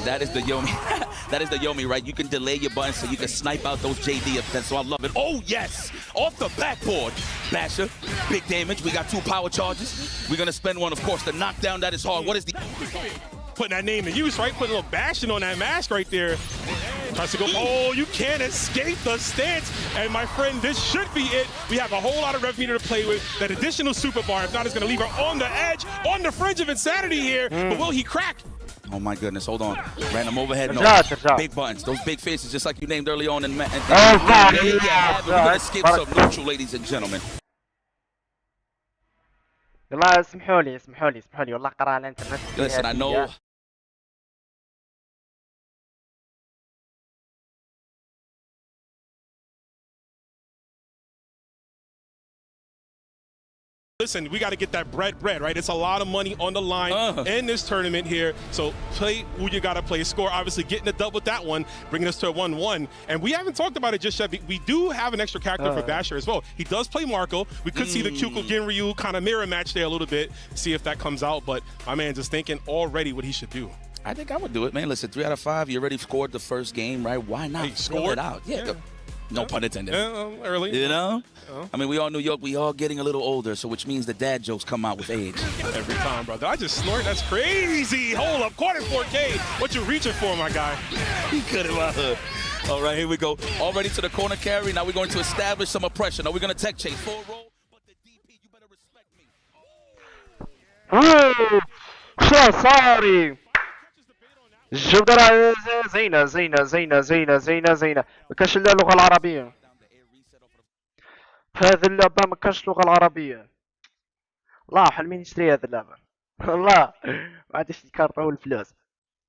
that is the Yomi. That is the Yomi, right? You can delay your buttons so you can snipe out those JD attempts, so I love it. Oh, yes! Off the backboard. Basher, big damage. We got 2 power charges. We're going to spend one, of course. The knockdown, that is hard. What is the... Putting that name in use, right? Putting a little bashing on that mask right there. Tries to go, oh, you can't escape the stance. And my friend, this should be it. We have a whole lot of rev meter to play with. That additional super bar, if not, is going to leave her on the edge, on the fringe of insanity here. But will he crack? Oh my goodness, hold on. Random overhead, no. Big buttons, those big faces, just like you named early on in we're going to skip some neutral, ladies and gentlemen. والله اسمحوا لي والله قرا على الانترنت. Listen, I know. Listen, we got to get that bread, right? It's a lot of money on the line in this tournament here. So play who you got to play. Score, obviously, getting a dub with that one, bringing us to a 1-1. And we haven't talked about it just yet. We do have an extra character for Basher as well. He does play Marco. We could see the Kyuko Ginryu kind of mirror match there a little bit, see if that comes out. But my man just thinking already what he should do. I think I would do it, man. Listen, 3 out of 5. You already scored the first game, right? Why not fill it out? Yeah. No pun intended. Early. You know? I mean, we all New York, we all getting a little older, so which means the dad jokes come out with age. Every time, brother. I just snort. That's crazy. Hold up. Quarter 4K. What you reaching for, my guy? He cut him out. All right, here we go. Already to the corner carry. Now we're going to establish some oppression. Are we going to tech chase? Full roll. But the DP, you better respect me. Oh, شو صاري؟ الجودة زينة ما كانش إلا اللغة العربية. في هذه اللعبة ما كانش اللغة العربية. الله حلمين نشتري هذه اللعبة. والله ما عادش الكارت أو الفلوس.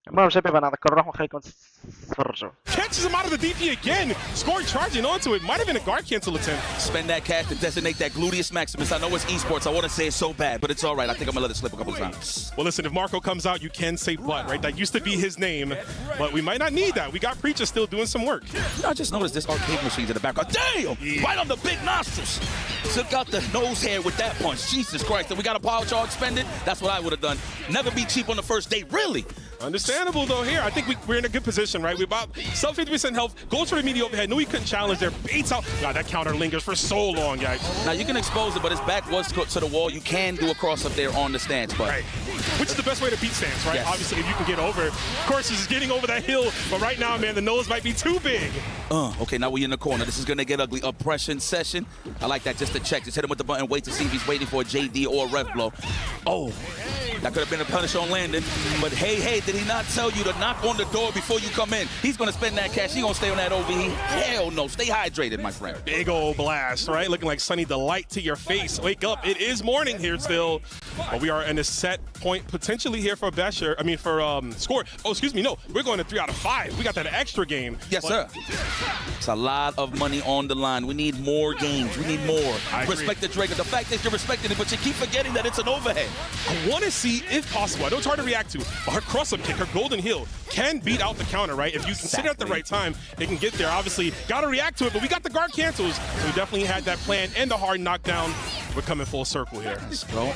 المهم شباب انا اذكر روحكم خليكم تتفرجوا. Catches him out of the DP again. Score charging onto it. Might have been a guard cancel attempt. Spend that cash to designate that gluteus maximus. I know it's esports. I want to say it so bad, but it's all right. I think I'm gonna let it slip a couple times. Well, listen, if Marco comes out, you can say but, right? That used to be his name, but we might not need that. We got Preacher still doing some work. I just noticed this arcade machine's in the background. Damn! Yeah. Right on the big nostrils. Took out the nose hair with that punch. Jesus Christ. And we got a power charge expended. That's what I would have done. Never be cheap on the first date, really. Understandable though here. I think we're in a good position, right? We're about sub 50% health. Goes for the immediate overhead. Knew he couldn't challenge there. Baits out. God, that counter lingers for so long, guys. Now you can expose it, but his back was to the wall. You can do a cross up there on the stance, but right. Which is the best way to beat stance, right? Yes. Obviously, if you can get over. Of course, he's getting over that hill, but right now, man, the nose might be too big. Okay, now we're in the corner. This is gonna get ugly. Oppression session. I like that. Just to check. Just hit him with the button. Wait to see if he's waiting for a JD or a ref blow. Oh, that could have been a punish on landing. But hey, did he not tell you to knock on the door before you come in? He's gonna spend that cash. He's gonna stay on that OV. Hell no. Stay hydrated, my friend. Big old blast, right? Looking like sunny delight to your face. Wake up. It is morning here still. But we are in a set point potentially here for Basher. I mean, for Score. Oh, excuse me. No, we're going to 3 out of 5. We got that extra game. Yes, sir. It's a lot of money on the line. We need more games. We need more. Respect the Draker. The fact is you're respecting it, but you keep forgetting that it's an overhead. I want to see, if possible, I know it's hard to react to, but her cross-up kick, her golden heel, can beat out the counter, right? If you consider at the right time, it can get there. Obviously, got to react to it, but we got the guard cancels. So we definitely had that plan and the hard knockdown. We're coming full circle here.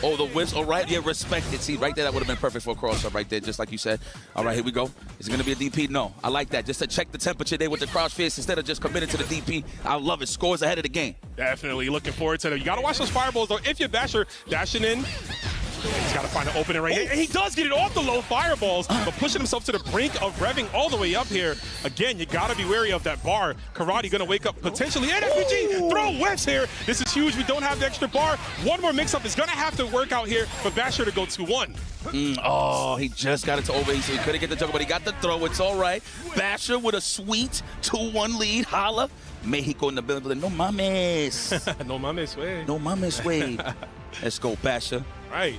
Oh, the whistle, right? Yeah, respect it. See, right there, that would have been perfect for a cross-up right there, just like you said. All right, here we go. Is it going to be a DP? No. I like that. Just to check the temperature there with the crouch fist instead of just committing to the DP. I love it. Scores ahead of the game. Definitely looking forward to it. You got to watch those fireballs, though. If you're Basher dashing in, he's got to find an opening right here. And he does get it off the low fireballs, but pushing himself to the brink of revving all the way up here. Again, you got to be wary of that bar. Karate going to wake up potentially. And FPG throw whiffs here. This is huge. We don't have the extra bar. One more mix-up is going to have to work out here for Basher to go 2-1. Oh, he just got it to over, so he couldn't get the juggle, but he got the throw. It's all right. Basher with a sweet 2-1 lead. Holla. Mexico in the building. No mames. No mames way. No mames way. Let's go, Basher. Right.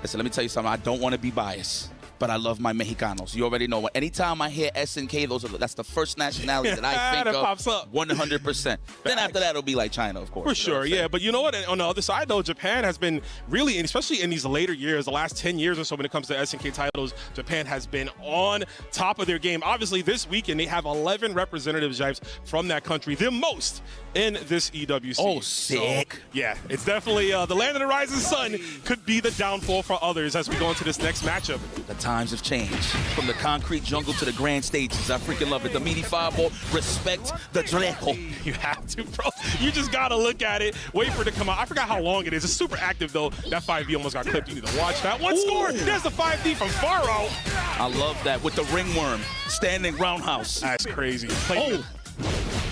Listen, let me tell you something. I don't want to be biased, but I love my Mexicanos. You already know. Anytime I hear SNK, that's the first nationality that I think that of. Pops up. 100%. Then after that, it'll be like China, of course. For sure, yeah. But you know what? On the other side, though, Japan has been really, especially in these later years, the last 10 years or so when it comes to SNK titles, Japan has been on top of their game. Obviously, this weekend, they have 11 representatives, Jipes, from that country, the most in this EWC. Oh, sick. So, yeah, it's definitely the land of the rising sun could be the downfall for others as we go into this next matchup. The time Times have changed. From the concrete jungle to the grand stages. I freaking love it. The meaty fireball, respect the Draco. You have to, bro. You just gotta look at it, wait for it to come out. I forgot how long it is. It's super active, though. That 5D almost got clipped. You need to watch that. One score. There's the 5D from far out. I love that with the ringworm, standing roundhouse. That's crazy.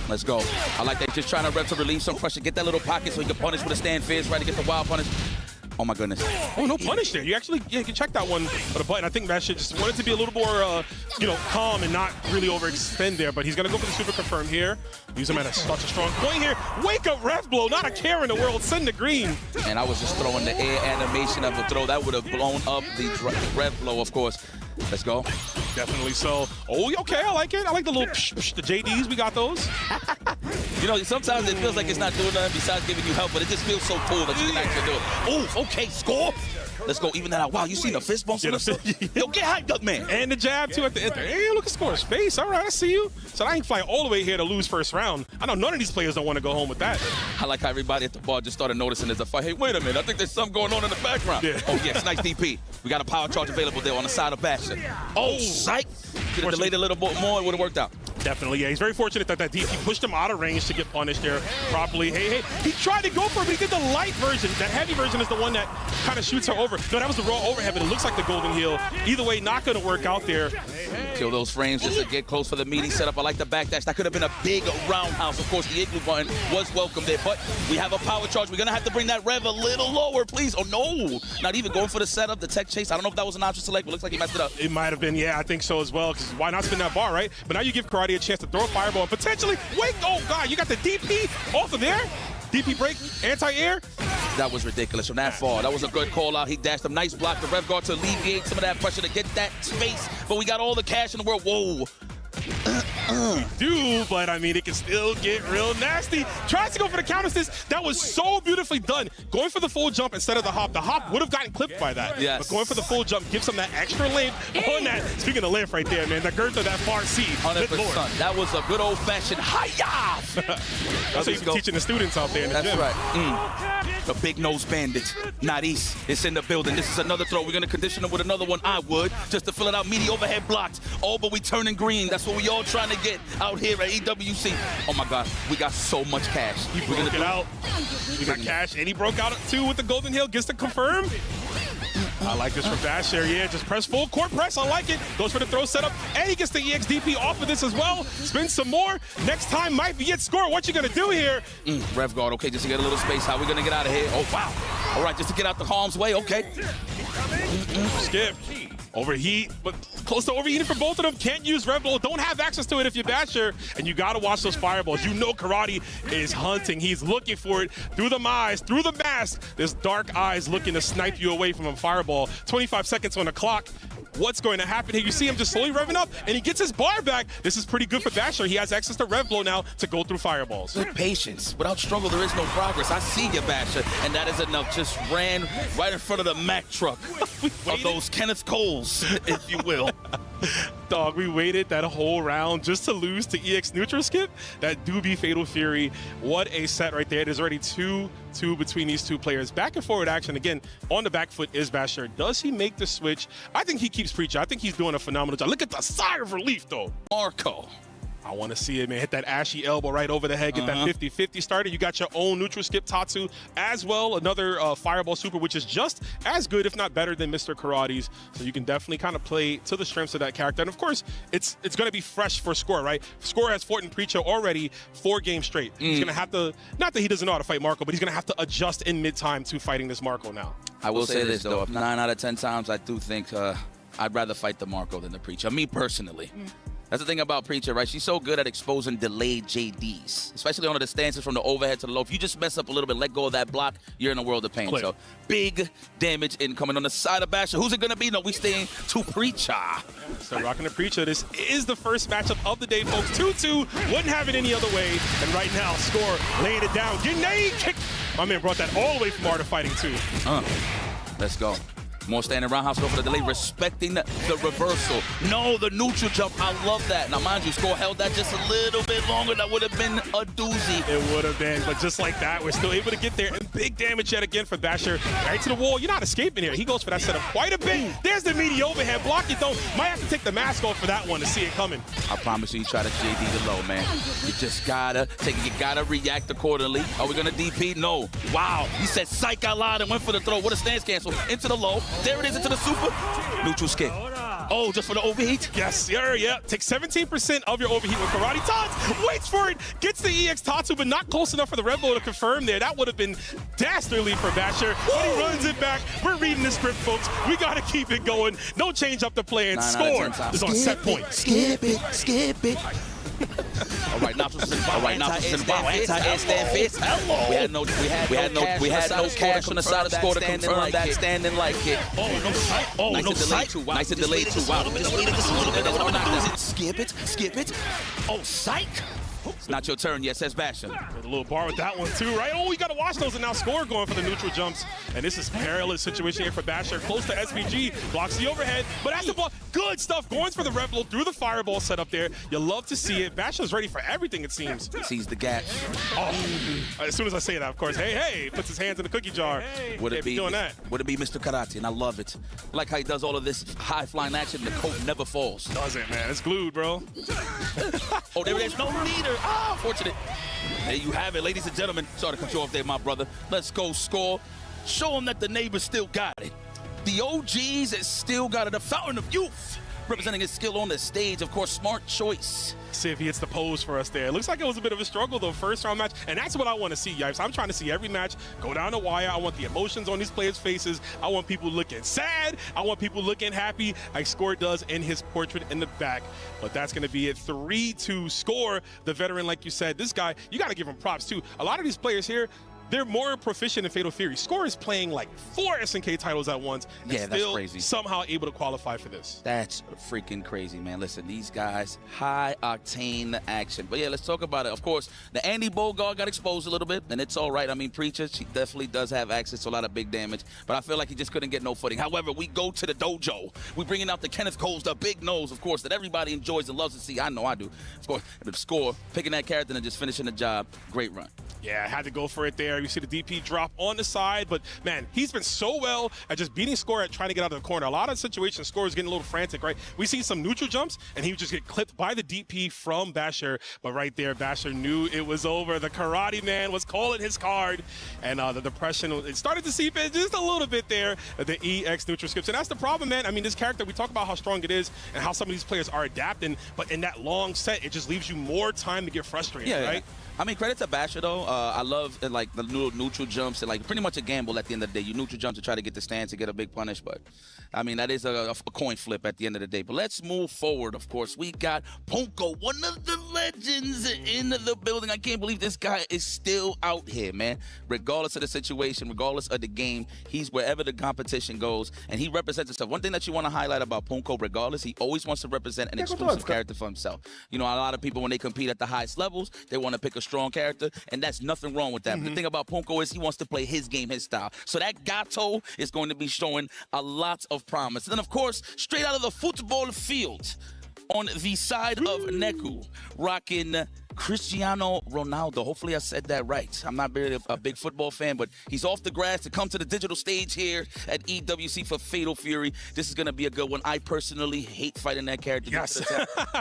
Let's go. I like that. Just trying to rep to relieve some pressure. Get that little pocket so he can punish with a stand fierce, right? To get the wild punish. Oh my goodness. Oh, no punish there. You actually, you can check that one with a button. I think that shit just wanted to be a little more, calm and not really overextend there. But he's going to go for the super confirm here. Use him at such a strong point here. Wake up, ref blow. Not a care in the world. Send the green. And I was just throwing the air animation of the throw. That would have blown up the ref blow, of course. Let's go. Definitely so. Oh, okay. I like it. I like the little the JDs. We got those. Sometimes it feels like it's not doing nothing besides giving you help, but it just feels so cool that you can actually do it. Oh, okay, score. Let's go. Even that out. Wow, you seen the fist bumps? Yo, get hyped up, man. And the jab, too, at the end. Hey, look at Score's face. All right, I see you. So I ain't flying all the way here to lose first round. I know none of these players don't want to go home with that. I like how everybody at the bar just started noticing there's a fight. Hey, wait a minute. I think there's something going on in the background. Yeah. Oh, yes, nice DP. We got a power charge available there on the side of Bastion. Oh, psych. Could have delayed a little bit more. It would have worked out. Definitely, yeah. He's very fortunate that that DP pushed him out of range to get punished there properly. Hey, he tried to go for it, but he did the light version. That heavy version is the one that kind of shoots her over. No, that was the raw overhead, but it looks like the golden heel. Either way, not going to work out there. Kill those frames just to get close for the meaty setup. I like the backdash. That could have been a big roundhouse. Of course, the igloo button was welcome there, but we have a power charge. We're going to have to bring that rev a little lower, please. Oh, no. Not even going for the setup, the tech chase. I don't know if that was an option select, but it looks like he messed it up. It might have been, yeah, I think so as well, because why not spin that bar, right? But now you give Karate a chance to throw a fireball and potentially wait. Oh, God, you got the DP off of there. DP break, anti-air. That was ridiculous from that far. That was a good call out. He dashed a nice block, the rev guard to alleviate some of that pressure to get that space. But we got all the cash in the world. Whoa. We do, but I mean, it can still get real nasty. Tries to go for the counter assist. That was so beautifully done. Going for the full jump instead of the hop. The hop would have gotten clipped by that. Yes. But going for the full jump gives him that extra length on that. Speaking of length right there, man, the girth of that far C. 100%. That was a good old-fashioned hi-ya. That's what you're teaching the students out there in the gym. That's right. The big nose bandit, not East. It's in the building. This is another throw. We're going to condition him with another one. I would, just to fill it out. Meaty overhead blocked. Oh, but we turning green. That's what we all trying to get out here at EWC. Oh, my God. We got so much cash. We're going to get out. We got cash, and he broke out, too, with the golden hill. Gets to confirm. I like this from Basher. Yeah, just press full court press. I like it. Goes for the throw setup, and he gets the EXDP off of this as well. Spins some more. Next time might be it. Score. What you gonna do here? Rev guard. Okay, just to get a little space. How we gonna get out of here? Oh wow. All right, just to get out the harm's way. Okay. Skip. Overheat, but close to overheating for both of them. Can't use Red Bull. Don't have access to it if you're Basher. And you got to watch those fireballs. You know Karate is hunting. He's looking for it through the eyes, through the mask. There's dark eyes looking to snipe you away from a fireball. 25 seconds on the clock. What's going to happen here? You see him just slowly revving up, and he gets his bar back. This is pretty good for Basher. He has access to Rev Blow now to go through fireballs. With patience. Without struggle, there is no progress. I see you, Basher, and that is enough. Just ran right in front of the Mack truck of those Kenneth Coles, if you will. Dog, we waited that whole round just to lose to EX Neutral Skip. That do be Fatal Fury. What a set right there. There's already 2-2 between these two players. Back and forward action. Again, on the back foot is Basher. Does he make the switch? I think he keeps preaching. I think he's doing a phenomenal job. Look at the sigh of relief, though. Marco. I want to see it, man. Hit that ashy elbow right over the head. Get that 50-50 started. You got your own neutral skip Tatsu as well. Another fireball super, which is just as good, if not better, than Mr. Karate's. So you can definitely kind of play to the strengths of that character. And of course, it's going to be fresh for Score, right? Score has fought in Preacher already 4 games straight. He's going to have to, not that he doesn't know how to fight Marco, but he's going to have to adjust in mid-time to fighting this Marco now. I will say this, though. 9 out of 10 times, I do think I'd rather fight the Marco than the Preacher. Me personally. That's the thing about Preacher, right? She's so good at exposing delayed JDs, especially on the stances from the overhead to the low. If you just mess up a little bit, let go of that block, you're in a world of pain. Clip. So big damage incoming on the side of Basher. Who's it going to be? No, we staying to Preacher. So rocking the Preacher. This is the first matchup of the day, folks. 2-2. Wouldn't have it any other way. And right now, Score laying it down. Grenade kick. My man brought that all the way from Art of Fighting, too. Let's go. More standing roundhouse for the delay, respecting the reversal. No, the neutral jump, I love that. Now, mind you, Score held that just a little bit longer. That would have been a doozy. It would have been, but just like that, we're still able to get there. And big damage yet again for Basher. Right to the wall. You're not escaping here. He goes for that setup quite a bit. There's the meaty overhead. Block it, though. Might have to take the mask off for that one to see it coming. I promise you try to JD the low, man. You just gotta take it. You gotta react accordingly. Are we gonna DP? No. Wow. He said psych out loud and went for the throw. What a stance cancel. Into the low. There it is, into the super. Neutral skip. Oh, just for the overheat? Yes, sir, yeah. Take 17% of your overheat with Karate. Tots waits for it, gets the EX Tatsu, but not close enough for the Red Bull to confirm there. That would have been dastardly for Basher, but he runs it back. We're reading the script, folks. We got to keep it going. No change up the play, and Score is on set point. Skip it, skip it. All right, now anti-air stand fist. Hello. We had no cash on the side of Score to confirm that standing like it. Oh, no sight. Oh, nice no sight. Nice and delayed too. Wow. Skip it. Oh, psych. It's not your turn yet, says Basher. A little bar with that one too, right? Oh, we got to watch those, and now Score going for the neutral jumps. And this is a perilous situation here for Basher. Close to SVG, blocks the overhead, but that's the ball. Good stuff, going for the Red Bull through the fireball set up there. You love to see it. Basher's ready for everything, it seems. He sees the gap. Oh, as soon as I say that, of course, hey, puts his hands in the cookie jar. Would it be doing that? Would it be Mr. Karate? And I love it. I like how he does all of this high-flying action. The coat never falls. Doesn't, man. It's glued, bro. Oh, there it is. No leader. Ah, fortunate. There you have it, ladies and gentlemen. Sorry to cut you off there, my brother. Let's go, Score. Show them that the neighbors still got it. The OGs has still got it. The fountain of youth. Representing his skill on the stage. Of course, smart choice. See if he hits the pose for us there. It looks like it was a bit of a struggle, though, first round match. And that's what I want to see, Yipes. I'm trying to see every match go down the wire. I want the emotions on these players' faces. I want people looking sad. I want people looking happy, like Score does in his portrait in the back. But that's going to be it. 3-2 Score. The veteran, like you said, this guy, you got to give him props, too. A lot of these players here, they're more proficient in Fatal Fury. Score is playing like 4 SNK titles at once and yeah, still crazy. Somehow able to qualify for this. That's freaking crazy, man. Listen, these guys, high octane action. But yeah, let's talk about it. Of course, the Andy Bogard got exposed a little bit, and it's all right. I mean, Preacher, she definitely does have access to a lot of big damage, but I feel like he just couldn't get no footing. However, we go to the dojo. We're bringing out the Kenneth Coles, the big nose, of course, that everybody enjoys and loves to see. I know I do. Of course, the Score, picking that character and just finishing the job. Great run. Yeah, had to go for it there. You see the DP drop on the side, but man, he's been so well at just beating Score at trying to get out of the corner. A lot of situations, Score is getting a little frantic, right? We see some neutral jumps, and he would just get clipped by the DP from Basher, but right there, Basher knew it was over. The Karate Man was calling his card, and the depression, it started to seep in just a little bit there, the EX neutral skips, and that's the problem, man. I mean, this character, we talk about how strong it is and how some of these players are adapting, but in that long set, it just leaves you more time to get frustrated, right? Yeah. I mean, credit to Basher, though. I love, like, the neutral jumps. And, like, pretty much a gamble at the end of the day. You neutral jump to try to get the stance to get a big punish. But, I mean, that is a coin flip at the end of the day. But let's move forward, of course. We got Punko, one of the legends in the building. I can't believe this guy is still out here, man. Regardless of the situation, regardless of the game, he's wherever the competition goes. And he represents himself. One thing that you want to highlight about Punko, regardless, he always wants to represent an exclusive character for himself. You know, a lot of people, when they compete at the highest levels, they want to pick a strong character, and that's nothing wrong with that. But the thing about Punko is he wants to play his game, his style. So that Gato is going to be showing a lot of promise. And then, of course, straight out of the football field, on the side of Neku, rocking Cristiano Ronaldo. Hopefully I said that right. I'm not really a big football fan, but he's off the grass to come to the digital stage here at EWC for Fatal Fury. This is going to be a good one. I personally hate fighting that character. Yes.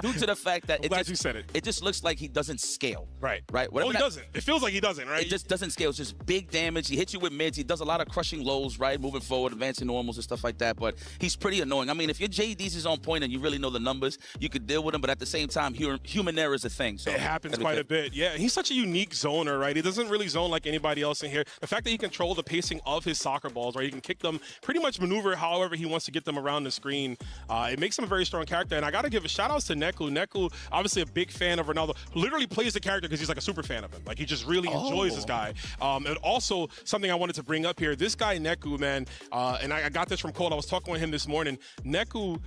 Due to the fact that you said it. It just looks like he doesn't scale. Right. Whatever he doesn't. It feels like he doesn't, right? It just doesn't scale. It's just big damage. He hits you with mids. He does a lot of crushing lows, right? Moving forward, advancing normals and stuff like that. But he's pretty annoying. I mean, if your JDs is on point and you really know the numbers, you could deal with him. But at the same time, human error is a thing. So it happens quite a bit. Yeah, he's such a unique zoner, right? He doesn't really zone like anybody else in here. The fact that he controls the pacing of his soccer balls, right? He can kick them, pretty much maneuver however he wants to get them around the screen. It makes him a very strong character. And I got to give a shout out to Neku. Neku, obviously a big fan of Ronaldo, literally plays the character because he's like a super fan of him. Like, he just really enjoys this guy. And also, something I wanted to bring up here, this guy Neku, man, and I got this from Cole. I was talking with him this morning. Neku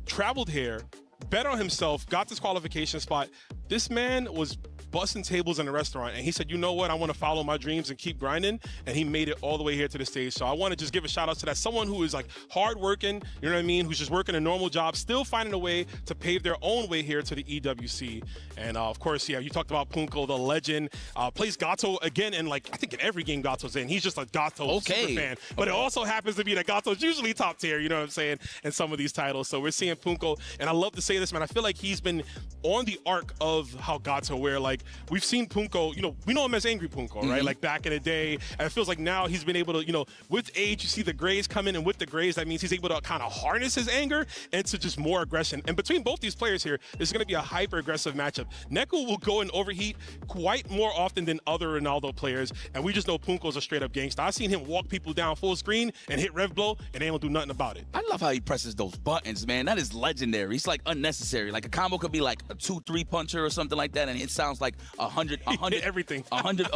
traveled here, bet on himself, got this qualification spot. This man was busting tables in a restaurant, and he said, you know what, I want to follow my dreams and keep grinding, and he made it all the way here to the stage. So I want to just give a shout out to that. Someone who is like hardworking, you know what I mean, who's just working a normal job, still finding a way to pave their own way here to the EWC. And of course, yeah, you talked about Punko, the legend, plays Gato again, and like I think in every game Gato's in, he's just a Gato super fan. But it also happens to be that Gato's usually top tier, you know what I'm saying, in some of these titles. So we're seeing Punko, and I love to say this, man, I feel like he's been on the arc of how Gato, where like we've seen Punko, you know, we know him as Angry Punko, right? Like back in the day, and it feels like now he's been able to, you know, with age, you see the grays come in, and with the grays, that means he's able to kind of harness his anger into just more aggression. And between both these players here, there's going to be a hyper-aggressive matchup. Neku will go and overheat quite more often than other Ronaldo players, and we just know Punko's a straight-up gangster. I've seen him walk people down full screen and hit rev blow, and they don't do nothing about it. I love how he presses those buttons, man. That is legendary. It's like unnecessary. Like a combo could be like a 2-3 puncher or something like that, and it sounds like 100 everything. 100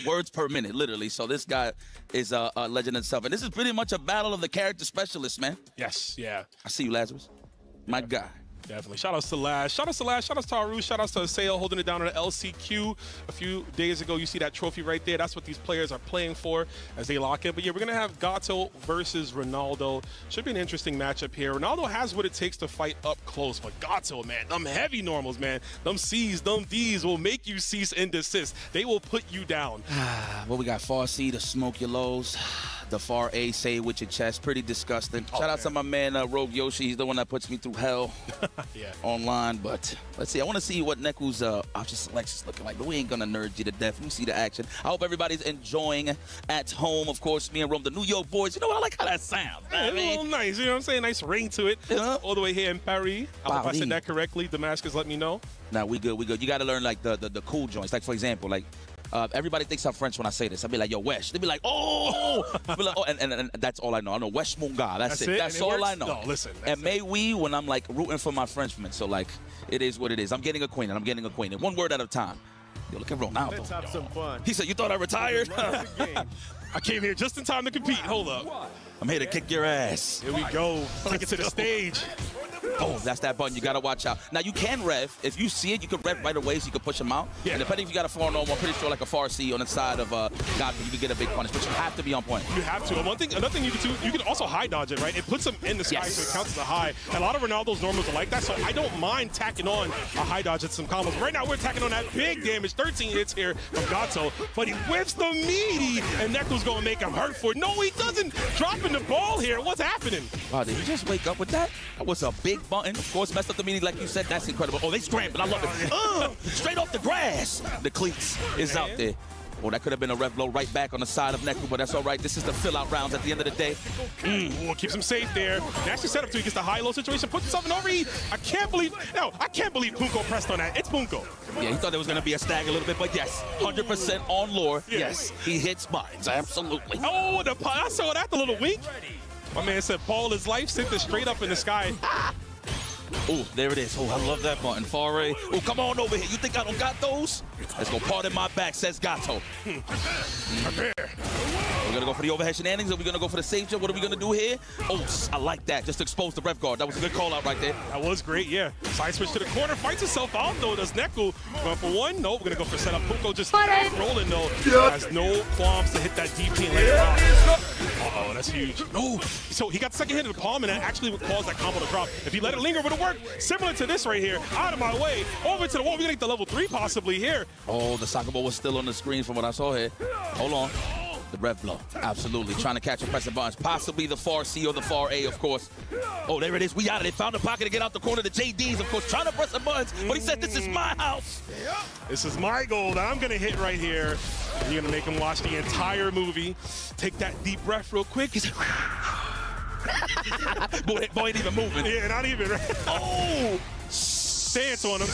words per minute, literally. So this guy is a legend itself, and this is pretty much a battle of the character specialists, man. Yes, yeah. I see you, Lazarus. My guy. Definitely. Shout outs to Laz. Shout outs to Laz. Shout outs to Aru. Shout outs to Sale holding it down on the LCQ a few days ago. You see that trophy right there. That's what these players are playing for as they lock in. But yeah, we're going to have Gato versus Ronaldo. Should be an interesting matchup here. Ronaldo has what it takes to fight up close, but Gato, man, them heavy normals, man, them C's, them D's will make you cease and desist. They will put you down. Well, we got far C to smoke your lows. The far A, say it with your chest. Pretty disgusting. Shout out to my man, Rogue Yoshi. He's the one that puts me through hell online. But let's see. I want to see what Neku's option selection is looking like. But we ain't going to nerd you to death. We see the action. I hope everybody's enjoying at home. Of course, me and Rome, the New York boys. You know what? I like how that sounds. Yeah, a little nice. You know what I'm saying? Nice ring to it. All the way here in Paris. I hope I said that correctly. Damascus, let me know. Nah, we good. We good. You got to learn like the cool joints. Like, for example, like, everybody thinks I'm French when I say this. I'll be like, yo, Wesh. They'll be like, oh! Be like, oh, and that's all I know. I know Wesh Munga. That's it. That's all I know. No, listen. And may we when I'm like rooting for my Frenchmen. So like, it is what it is. I'm getting acquainted. I'm getting acquainted. One word at a time. Yo, look at Ronaldo. Let's have some fun. He said, you thought I retired? I came here just in time to compete. Hold up. I'm here to kick your ass. Here we go. Take it to the stage. Oh, that's that button. You got to watch out. Now, you can rev. If you see it, you can rev right away so you can push him out. Yeah. And depending if you got a 4-normal, I'm pretty sure like a far C on the side of God, you can get a big punish. But you have to be on point. You have to. Another thing you can do, you can also high dodge it, right? It puts him in the sky, so it counts as a high. And a lot of Ronaldo's normals are like that, so I don't mind tacking on a high dodge at some combos. Right now, we're tacking on that big damage. 13 hits here from Gato, but he whips the meaty, and Neku's going to make him hurt for it. No, he doesn't. Dropping the ball here. What's happening? Wow, did you just wake up with that? That was a big button. Of course, messed up the meaning like you said. That's incredible. Oh, they scrambled. I love it. Straight off the grass. The cleats is out there. Oh, that could have been a rev blow right back on the side of Neku, but that's all right. This is the fill-out rounds at the end of the day. Ooh, keeps him safe there. Actually set up to he gets the high-low situation, puts himself in overheat. I can't believe Punko pressed on that. It's Punko. Yeah, he thought there was going to be a stag a little bit, but yes, 100% on lore. Yeah. Yes, he hits mines, absolutely. Oh, I saw that, the little wink. My man said, Paul is life, sent this straight up in the sky. Oh, there it is. Oh, I love that button. Faray. Oh, come on over here. You think I don't got those? Let's go. Pardon my back, says Gato. We're going to go for the overhead shenanigans. Are we going to go for the safe jump? What are we going to do here? Oh, I like that. Just to expose the rev guard. That was a good call out right there. That was great, yeah. Side switch to the corner. Fights himself out, though. Does Neku going for one? No, we're going to go for setup. Punko just rolling, though. Has no qualms to hit that DP and lay it out. Uh-oh, that's huge. No. So he got the second hit of the palm, and that actually would cause that combo to drop. If he let it linger, it would have worked. Similar to this right here. Out of my way. Over to the wall. We're going to get the level 3 possibly here. Oh, the soccer ball was still on the screen from what I saw here. Hold on. The rev blow. Absolutely. Trying to catch and press the buttons. Possibly the far C or the far A, of course. Oh, there it is. We out of it. Found a pocket to get out the corner. The JDs, of course, trying to press the buttons. But he said, this is my house. This is my goal that I'm going to hit right here. And you're going to make him watch the entire movie. Take that deep breath real quick. He's like, boy ain't even moving. Yeah, not even. Oh! Stance on him.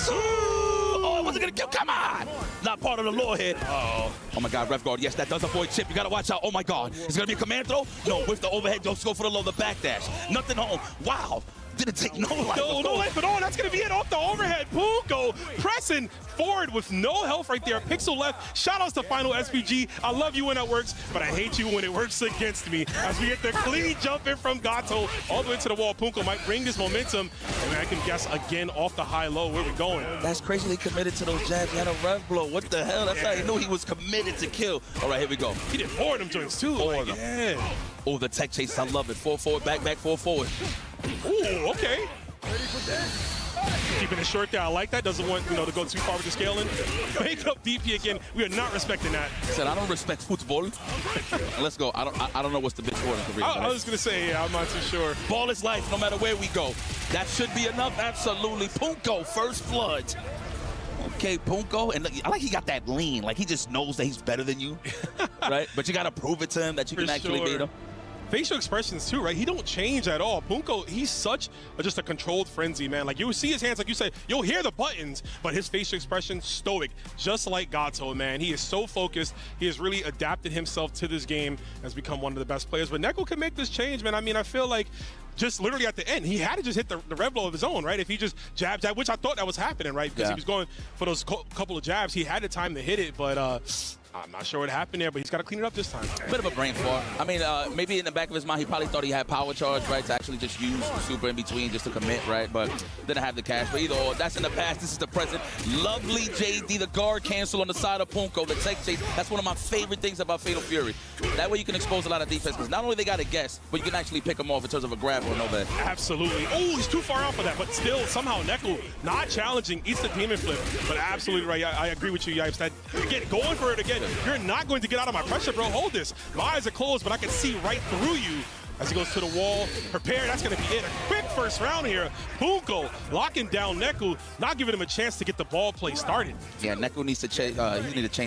Oh, I wasn't gonna kill. Come on! Not part of the lore here. Oh my God, ref guard. Yes, that does avoid chip. You gotta watch out. Oh my God. Is it gonna be a command throw? No, with the overhead, just go for the low, the backdash. Nothing home. Wow. didn't take no life. No life at all. That's going to be it off the overhead. Punko pressing forward with no health right there. Pixel left. Shout outs to Final SPG. I love you when it works, but I hate you when it works against me. As we get the clean jump in from Gato all the way to the wall. Punko might bring this momentum. And I can guess again off the high-low where we're going. That's crazy. They committed to those jabs. He had a rev blow. What the hell? That's how he knew he was committed to kill. All right, here we go. He did 4 of them joints too. 4 of them. Yeah. Oh, the tech chase. I love it. 4 forward, back, 4 forward. Ooh, okay. Keeping it short there. I like that. Doesn't want, to go too far with the scaling. Make up DP again. We are not respecting that. He said, I don't respect football. Let's go. I don't know what's the big sport in Korea. I was going to say, yeah, I'm not too sure. Ball is life no matter where we go. That should be enough. Absolutely. Punko, first blood. Okay, Punko. And I like he got that lean. Like he just knows that he's better than you. Right? But you got to prove it to him that you can actually beat him. Facial expressions too, right? He don't change at all. Punko, he's just a controlled frenzy, man. Like you'll see his hands, like you say, you'll hear the buttons, but his facial expression stoic, just like Gato, man. He is so focused. He has really adapted himself to this game, has become one of the best players. But Neko can make this change, man. I mean, I feel like just literally at the end, he had to just hit the rev blow of his own, right? If he just jabbed, which I thought that was happening, right? Because he was going for those couple of jabs. He had the time to hit it, but I'm not sure what happened there, but he's got to clean it up this time. A bit of a brain fart. I mean, maybe in the back of his mind, he probably thought he had power charge, right, to actually just use the super in between just to commit, right? But didn't have the cash. But either or, that's in the past. This is the present. Lovely JD, the guard cancel on the side of Punko, the tech chase. That's one of my favorite things about Fatal Fury. That way you can expose a lot of defense, because not only they got to guess, but you can actually pick them off in terms of a grab or no bet. Absolutely. Oh, he's too far out for that, but still, somehow, Neko not challenging, eats the demon flip. But absolutely right. I agree with you, Yipes. That, again, going for it again. You're not going to get out of my pressure, bro. Hold this. My eyes are closed, but I can see right through you. As he goes to the wall, prepare. That's going to be it. A quick first round here. Punko locking down Neku, not giving him a chance to get the ball play started. Yeah, Neku needs to change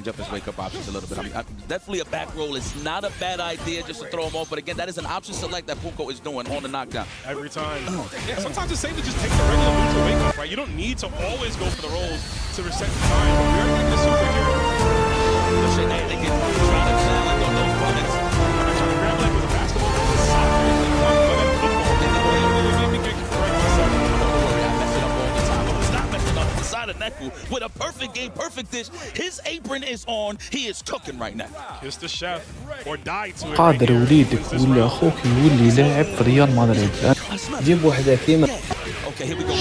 up his wake-up options a little bit. I mean, definitely a back roll is not a bad idea just to throw him off. But again, that is an option select that Punko is doing on the knockdown. Every time. Yeah, sometimes it's safe to just take the regular neutral wake-up, right? You don't need to always go for the rolls to reset the time. But we're like the superhero. The shenanigans trying to challenge on those buttons. I'm trying to grab like with a basketball. With a perfect game, perfect dish. His apron is on. He is cooking right now. Kiss the chef or die to it. قادر وليدك ولا اخوك يولي لاعب في ريال مدريد. جيب واحدة كيما. Okay, here we go.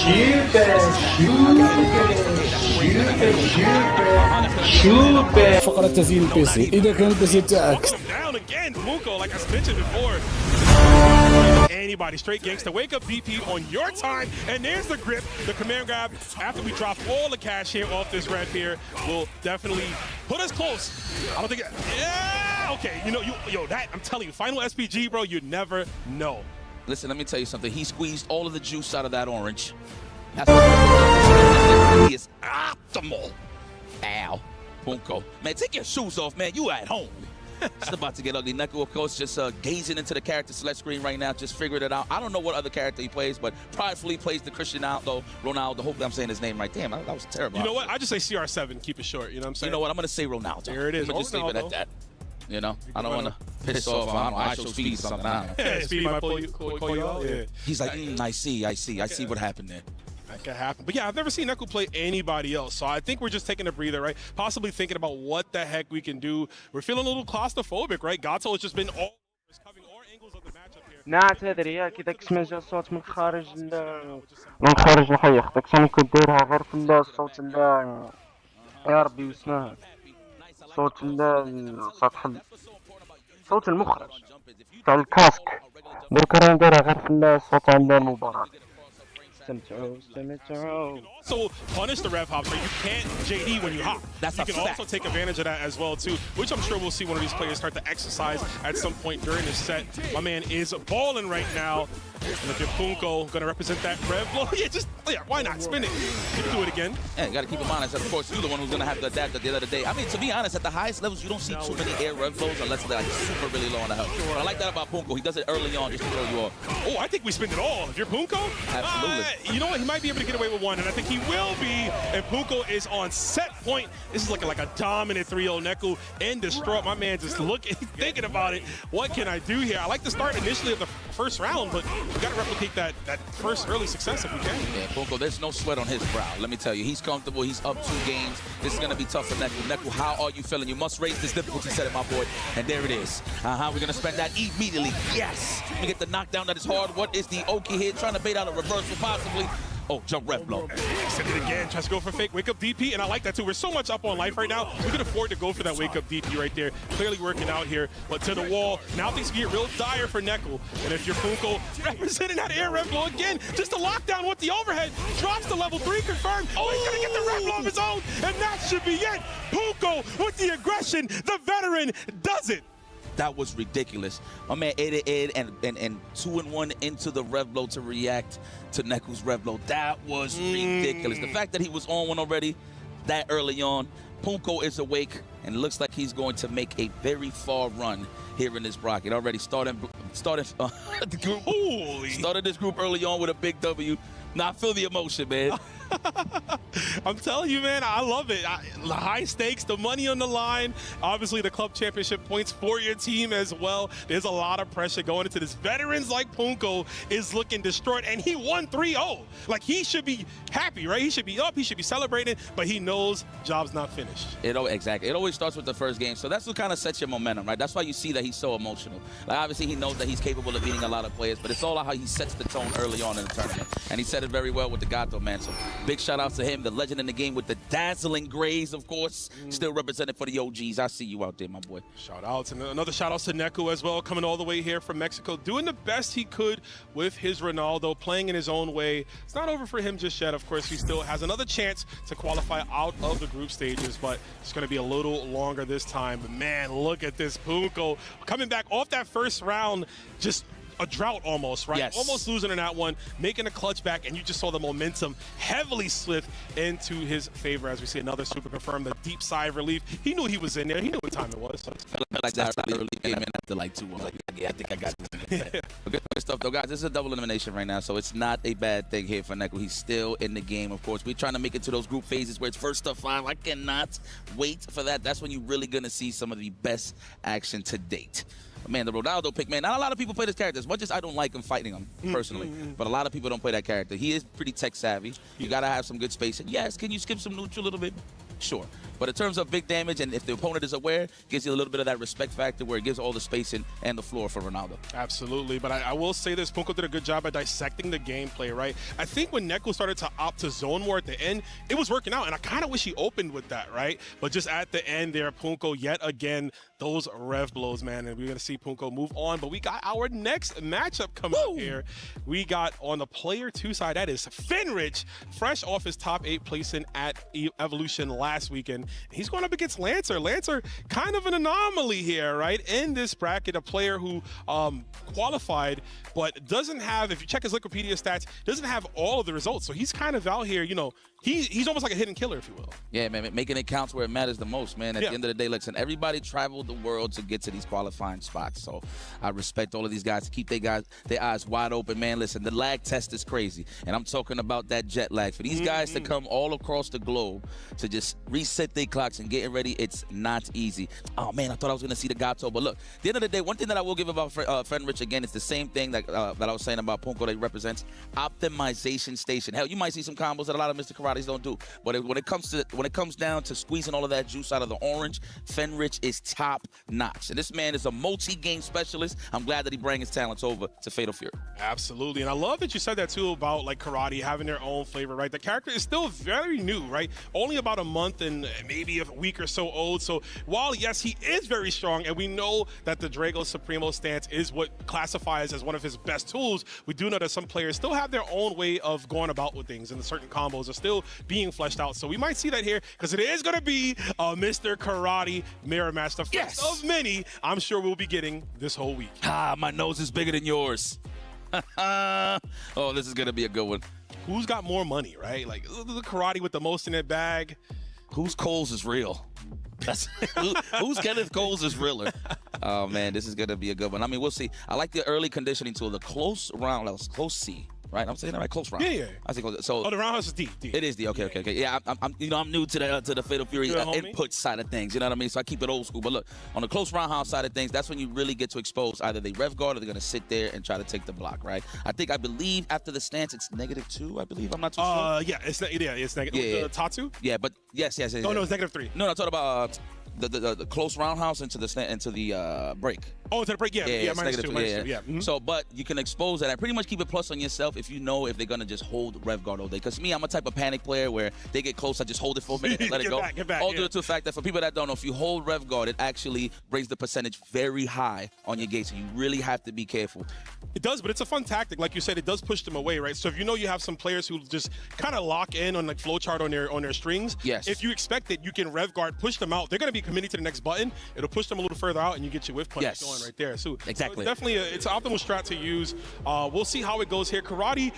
شوبة فقرة تزيين البي سي إذا كان البي سي تاعك. Down again, Punko, like I mentioned before. Anybody, straight gangsta. Wake up BP on your time, and there's the grip, the command grab. After we drop all the cash here off this red here, will definitely put us close. I don't think it, yeah, okay, that, I'm telling you, final SPG, bro, you never know. Listen, let me tell you something. He squeezed all of the juice out of that orange. That's what he is optimal. Ow, Punko. Man, take your shoes off, man. You at home. It's about to get ugly. Neko, of course, just gazing into the character select screen right now, just figured it out. I don't know what other character he plays, but pridefully plays the Ronaldo. Hopefully I'm saying his name right. Damn, that was terrible. You know what? I just say CR7, keep it short. You know what I'm saying? You know what? I'm going to say Ronaldo. There it is. I'm going to just leave it at that. I don't want to piss off. I show speed something. Yeah, speed might call you out. Yeah. He's like, I see what happened there. That could happen. But yeah, I've never seen Neku play anybody else. So I think we're just taking a breather, right? Possibly thinking about what the heck we can do. We're feeling a little claustrophobic, right? Gato has just been all covering all angles of the matchup here. نعتذر يا كي داك السما جا الصوت من خارج الحيخ داك السما كديرها غير في الصوت يا ربي واسمها صوت صوت المخرج تاع الكاسك درك راه نديرها غير في الصوت تاع المباراة. Also punish the rev hops, right? You can't JD when you hop. You can also take advantage of that as well too, which I'm sure we'll see one of these players start to exercise at some point during this set. My man is balling right now. Look at Punko, gonna represent that rev blow. Why not? Spin it. You can do it again. Yeah, you gotta keep in mind that, of course, you're the one who's gonna have to adapt at the end of the day. I mean, to be honest, at the highest levels, you don't see too many air rev blows unless they're like super really low on the health. But I like that about Punko. He does it early on just to throw you off. Oh, I think we spin it all. If you're Punko, absolutely. You know what? He might be able to get away with one, and I think he will be. And Punko is on set point. This is looking like a dominant 3-0 Neku and distraught. My man just looking, thinking about it. What can I do here? I like the start initially of the first round, but we got to replicate that first early success if we can. Yeah, Punko, there's no sweat on his brow. Let me tell you, he's comfortable. He's up 2 games. This is going to be tough for Neku. Neku, how are you feeling? You must raise this difficulty setting, my boy. And there it is. We're going to spend that immediately. Yes. We get the knockdown that is hard. What is the Oki here? Trying to bait out a reversal, possibly. Oh, jump ref blow. Send it again, tries to go for fake wake-up DP, and I like that too. We're so much up on life right now. We can afford to go for that wake-up DP right there. Clearly working out here, but to the wall. Now things get real dire for Neku. And if you're Punko, representing that air ref blow again, just a lockdown with the overhead, drops to level 3 confirmed. Oh, he's gonna get the ref blow of his own, and that should be it. Punko with the aggression, the veteran does it. That was ridiculous. My man ate and 2-1 into the rev blow to react to Neku's rev blow. That was ridiculous. The fact that he was on one already that early on. Punko is awake and looks like he's going to make a very far run here in this bracket. Already started the group. Started this group early on with a big W. Now I feel the emotion, man. I'm telling you, man, I love it. The high stakes, the money on the line, obviously the club championship points for your team as well. There's a lot of pressure going into this. Veterans like Punko is looking destroyed, and he won 3-0. Like, he should be happy, right? He should be up, he should be celebrating, but he knows job's not finished. Exactly. It always starts with the first game, so that's what kind of sets your momentum, right? That's why you see that he's so emotional. Like, obviously, he knows that he's capable of beating a lot of players, but it's all how he sets the tone early on in the tournament, and he said it very well with the Gato, man. So big shout out to him, the legend in the game with the dazzling grays, of course, still represented for the OGs. I see you out there, my boy. Shout outs, and another shout out to Neku as well, coming all the way here from Mexico, doing the best he could with his Ronaldo, playing in his own way. It's not over for him just yet. Of course, he still has another chance to qualify out of the group stages, but it's going to be a little longer this time. But man, look at this Punko coming back off that first round, just a drought almost, right? Yes. Almost losing in that one, making a clutch back, and you just saw the momentum heavily slip into his favor as we see another super confirm, the deep sigh of relief. He knew he was in there. He knew what time it was. Like that relief came in after like 2. I'm like, yeah, I think I got this. But good stuff, though, guys. This is a double elimination right now, so it's not a bad thing here for Neku. He's still in the game, of course. We're trying to make it to those group phases where it's first to 5. I cannot wait for that. That's when you're really going to see some of the best action to date. Man, the Ronaldo pick, man, not a lot of people play this character. As much as I don't like him fighting him, personally, but a lot of people don't play that character. He is pretty tech savvy. You got to have some good spacing. Yes, can you skip some neutral a little bit? Sure. But in terms of big damage, and if the opponent is aware, gives you a little bit of that respect factor where it gives all the spacing and the floor for Ronaldo. Absolutely. But I will say this, Punko did a good job at dissecting the gameplay, right? I think when Neku started to opt to zone more at the end, it was working out, and I kind of wish he opened with that, right? But just at the end there, Punko, yet again, those rev blows, man, and we're going to see Punko move on. But we got our next matchup coming up here. We got on the player 2 side, that is Fenrich, fresh off his top 8 placing at Evolution last weekend. He's going up against Lancer. Lancer, kind of an anomaly here, right? In this bracket, a player who qualified, but doesn't have, if you check his Wikipedia stats, doesn't have all of the results. So he's kind of out here, you know, he's almost like a hidden killer, if you will. Yeah, man, making it count where it matters the most, man. At the end of the day, listen, everybody traveled the world to get to these qualifying spots. So I respect all of these guys to keep their eyes wide open, man. Listen, the lag test is crazy, and I'm talking about that jet lag. For these guys to come all across the globe to just reset their clocks and getting ready, it's not easy. Oh, man, I thought I was going to see the Gato, but look, at the end of the day, one thing that I will give about Fenrich, again, it's the same thing that I was saying about Punko that he represents, optimization station. Hell, you might see some combos that a lot of Mr. Karates don't do, but when it comes down to squeezing all of that juice out of the orange, Fenrich is top notch. And this man is a multi-game specialist. I'm glad that he brought his talents over to Fatal Fury. Absolutely, and I love that you said that too about like karate having their own flavor, right? The character is still very new, right? Only about a month and maybe a week or so old. So while yes, he is very strong, and we know that the Drago Supremo stance is what classifies as one of his best tools, we do know that some players still have their own way of going about with things, and the certain combos are still being fleshed out. So we might see that here, because it is going to be a Mr. Karate mirror match, the first of many I'm sure we'll be getting this whole week. Ah, my nose is bigger than yours. Oh, this is going to be a good one. Who's got more money, right? Like the Karate with the most in their bag. Whose Coles is real? Who's Kenneth Coles is realer? Oh, man, this is going to be a good one. I mean, we'll see. I like the early conditioning tool, the close round, that was close C. right? I'm saying that right. Close round. Yeah. I think so. Oh, the roundhouse is D. It is D. Okay. Yeah, I'm new to the Fatal Fury input side of things. You know what I mean? So I keep it old school. But look, on the close roundhouse side of things, that's when you really get to expose either they rev guard or they're gonna sit there and try to take the block, right? I believe after the stance it's -2. I believe I'm not too sure. Yeah, it's negative. Yeah. Tatu. Yeah, but yes. Oh no, it's -3. No, I'm talking about the close roundhouse into the break. Oh, into the break, yeah, -2, yeah. So, but you can expose that and pretty much keep it plus on yourself if you know if they're gonna just hold rev guard all day. Because me, I'm a type of panic player where they get close, I just hold it for a minute and let it go. Get back, All due to the fact that for people that don't know, if you hold rev guard, it actually brings the percentage very high on your gate. So you really have to be careful. It does, but it's a fun tactic. Like you said, it does push them away, right? So if you know you have some players who just kind of lock in on like flowchart on their strings, yes. If you expect it, you can rev guard, push them out. They're going to be committing to the next button. It'll push them a little further out, and you get your whiff punch going right there. So exactly. So it's definitely it's an optimal strat to use. We'll see how it goes here. Karate,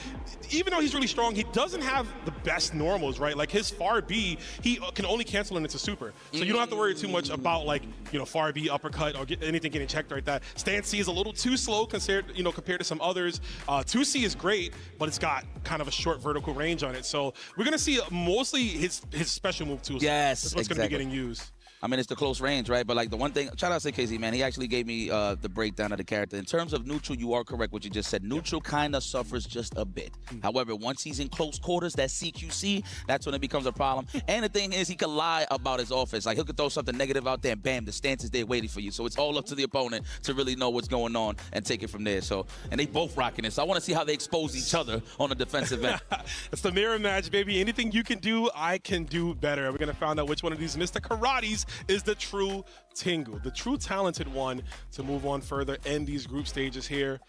even though he's really strong, he doesn't have the best normals, right? Like his far B, he can only cancel into super. So you don't have to worry too much about like far B uppercut or anything getting checked like that. Stance C is a little too slow compared to some others. 2C is great, but it's got kind of a short vertical range on it. So we're gonna see mostly his special move too. Yes, that's what's gonna be getting used. I mean, it's the close range, right? But like the one thing, shout out to KZ, man. He actually gave me the breakdown of the character. In terms of neutral, you are correct what you just said. Neutral kind of suffers just a bit. However, once he's in close quarters, that CQC, that's when it becomes a problem. And the thing is, he can lie about his offense. Like, he could throw something negative out there, and bam, the stance is there waiting for you. So it's all up to the opponent to really know what's going on and take it from there. So, and they both rocking it. So I want to see how they expose each other on the defensive end. It's the mirror match, baby. Anything you can do, I can do better. We're going to find out which one of these Mr. Karates is the true Tengu, the true talented one to move on further in these group stages here.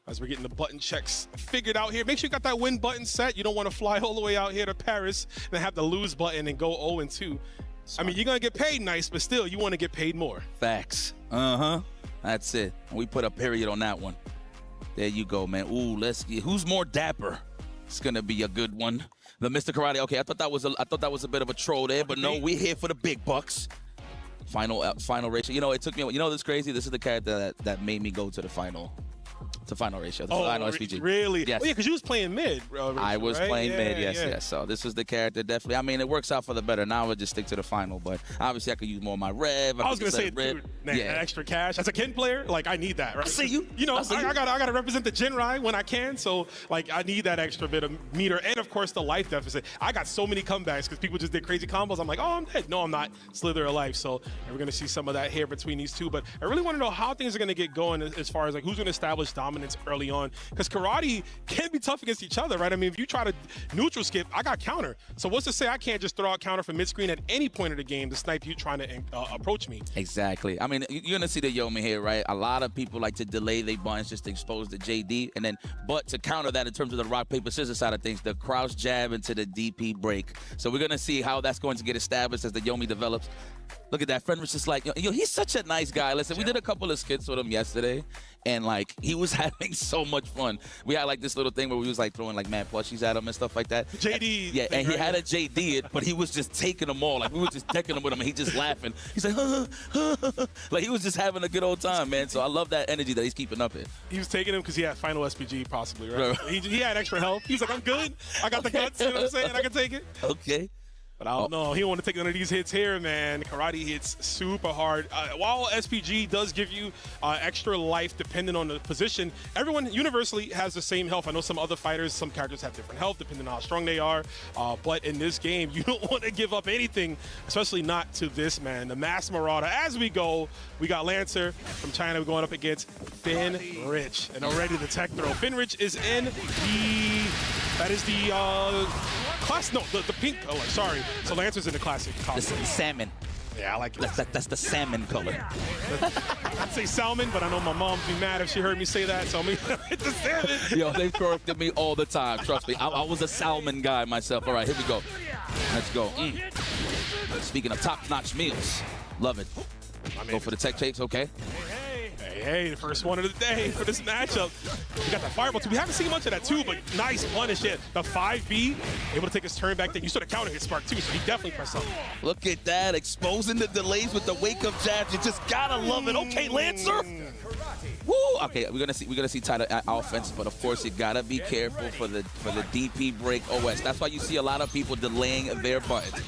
As we're getting the button checks figured out here. Make sure you got that win button set. You don't want to fly all the way out here to Paris and have the lose button and go 0-2. I mean, you're going to get paid nice, but still, you want to get paid more. Facts. That's it. We put a period on that one. There you go, man. Ooh, let's get, who's more dapper? It's going to be a good one. The Mr. Karate. Okay, I thought that was a bit of a troll there, but no, we're here for the big bucks. Final ratio. It took me. This crazy. This is the character that made me go to the final ratio. The final SPG. Really? Yes. Oh, yeah, because you was playing mid. I was playing mid. Yes. Yeah. So this was the character. Definitely. I mean, it works out for the better. Now I would just stick to the final. But obviously, I could use more of my rev. I was gonna say, dude, man, extra cash as a Ken player. Like, I need that. Right? I see you. I gotta represent the Jinrai when I can. So like, I need that extra bit of meter, and of course the life deficit. I got so many comebacks because people just did crazy combos. I'm like, oh, I'm dead. No, I'm not. Slither of life. So we're gonna see some of that here between these two. But I really want to know how things are gonna get going as far as like who's gonna establish dominance early on. Because karate can be tough against each other, right? I mean, if you try to neutral skip, I got counter. So what's to say I can't just throw out counter from mid-screen at any point of the game to snipe you trying to approach me? Exactly. I mean, you're gonna see the Yomi here, right? A lot of people like to delay their buttons just to expose the JD, and then, but to counter that in terms of the rock, paper, scissors side of things, the crouch jab into the DP break. So we're gonna see how that's going to get established as the Yomi develops. Look at that. Friend was just like, he's such a nice guy. Listen, we did a couple of skits with him yesterday, and like he was having so much fun. We had like this little thing where we was like throwing like mad plushies at him and stuff like that. JD. Yeah, and he had a JD, but he was just taking them all. Like we were just decking him with him, and he just laughing. He's like, like he was just having a good old time, man. So I love that energy that he's keeping up here. He was taking him because he had final SPG possibly, right? He had extra health. He's like, I'm good. I got the guts. You know what I'm saying? I can take it. Okay. But I don't know. He don't want to take none of these hits here, man. Karate hits super hard. While SPG does give you extra life depending on the position, everyone universally has the same health. I know some other fighters, some characters have different health depending on how strong they are. But in this game, you don't want to give up anything, especially not to this man. The Mass Marauder. As we go, we got Lancer from China going up against Finrich. And already the tech throw. Finrich is in that is the class, no, the pink color, sorry. So Lancer's in the classic color. The salmon. Yeah, I like it. That's the salmon color. I'd say salmon, but I know my mom would be mad if she heard me say that, so I'm gonna hit the salmon. Yo, they corrected me all the time, trust me. I was a salmon guy myself. All right, here we go. Let's go. Speaking of top-notch meals, love it. Go for the tech takes, okay. Hey, the first one of the day for this matchup. We got the fireball too. We haven't seen much of that too, but nice punish hit. The 5B, able to take his turn back there. You saw the counter hit Spark too, so he definitely pressed something. Look at that, exposing the delays with the wake-up jabs. You just gotta love it. Okay, Lancer. Woo! Okay, we're gonna see tighter offense, but of course you gotta be careful for the DP break OS. That's why you see a lot of people delaying their buttons.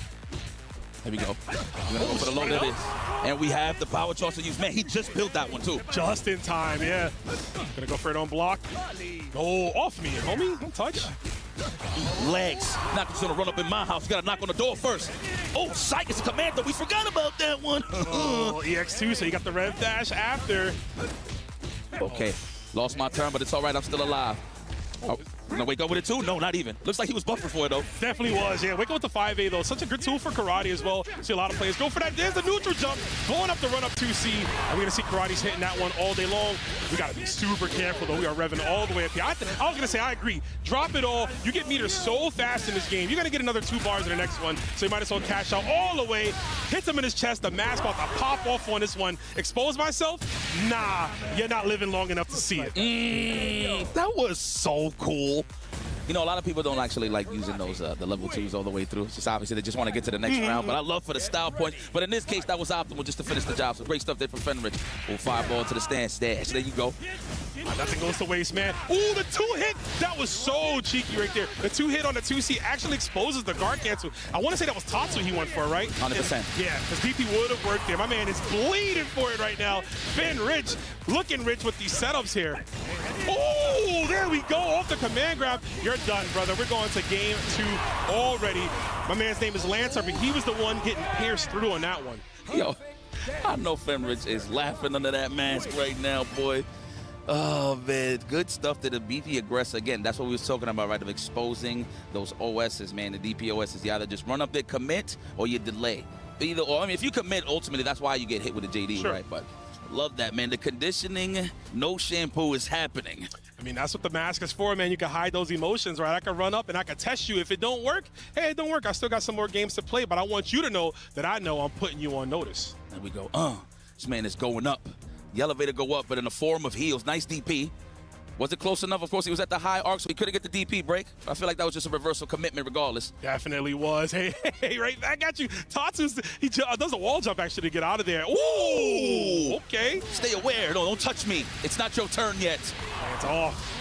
There we go. We're gonna go for the low that is. And we have the power charge to use. Man, he just built that one too. Just in time, yeah. Gonna go for it on block. Oh, off me, homie. Don't touch. Legs. Not just gonna run up in my house. You gotta knock on the door first. Oh, psych, it's a commander. We forgot about that one. Oh, EX2, so you got the rev dash after. Okay, lost my turn, but it's all right. I'm still alive. Oh, gonna wake up with it too? No, not even. Looks like he was buffering for it though. Definitely was, yeah. Wake up with the 5A though. Such a good tool for karate as well. See a lot of players go for that. There's the neutral jump, going up the run up 2C. And we're gonna see karate's hitting that one all day long. We gotta be super careful though. We are revving all the way up here. I was gonna say, I agree. Drop it all. You get meters so fast in this game. You're gonna get another 2 bars in the next one. So you might as well cash out all the way. Hits him in his chest. The mask about to pop off on this one. Expose myself? Nah, you're not living long enough to see it. That was so cool. You know, a lot of people don't actually like using those the level 2s all the way through. It's just obviously they just want to get to the next round. But I love for the style points. But in this case, that was optimal just to finish the job. So great stuff there from Fenrich. Oh, fireball to the stance dash. There you go. Nothing goes to waste, man. Ooh, the 2-hit. That was so cheeky right there. The 2-hit on the 2C actually exposes the guard cancel. I want to say that was Tatsu he went for, right? 100%. Yeah, because DP would have worked there. My man is bleeding for it right now. Fenrich looking rich with these setups here. Oh, there we go. Off the command grab. You're done, brother. We're going to game 2 already. My man's name is Lancer, but he was the one getting pierced through on that one. Yo, I know Fenrich is laughing under that mask right now, boy. Oh, man, good stuff to the beefy aggressor. Again, that's what we was talking about, right, of exposing those OSs, man, the DP OSs. You either just run up there, commit, or you delay. Either or. I mean, if you commit, ultimately, that's why you get hit with a JD, sure. Right? But love that, man. The conditioning, no shampoo is happening. I mean, that's what the mask is for, man. You can hide those emotions, right? I can run up and I can test you. If it don't work, hey, it don't work. I still got some more games to play, but I want you to know that I know I'm putting you on notice. And we go, this man is going up. The elevator go up, but in the form of heels. Nice DP. Was it close enough? Of course, he was at the high arc, so he couldn't get the DP break. I feel like that was just a reversal commitment regardless. Definitely was. Hey, right back at you. Tatsu's, he does a wall jump actually to get out of there. Ooh, okay. Stay aware. No, don't touch me. It's not your turn yet. It's off.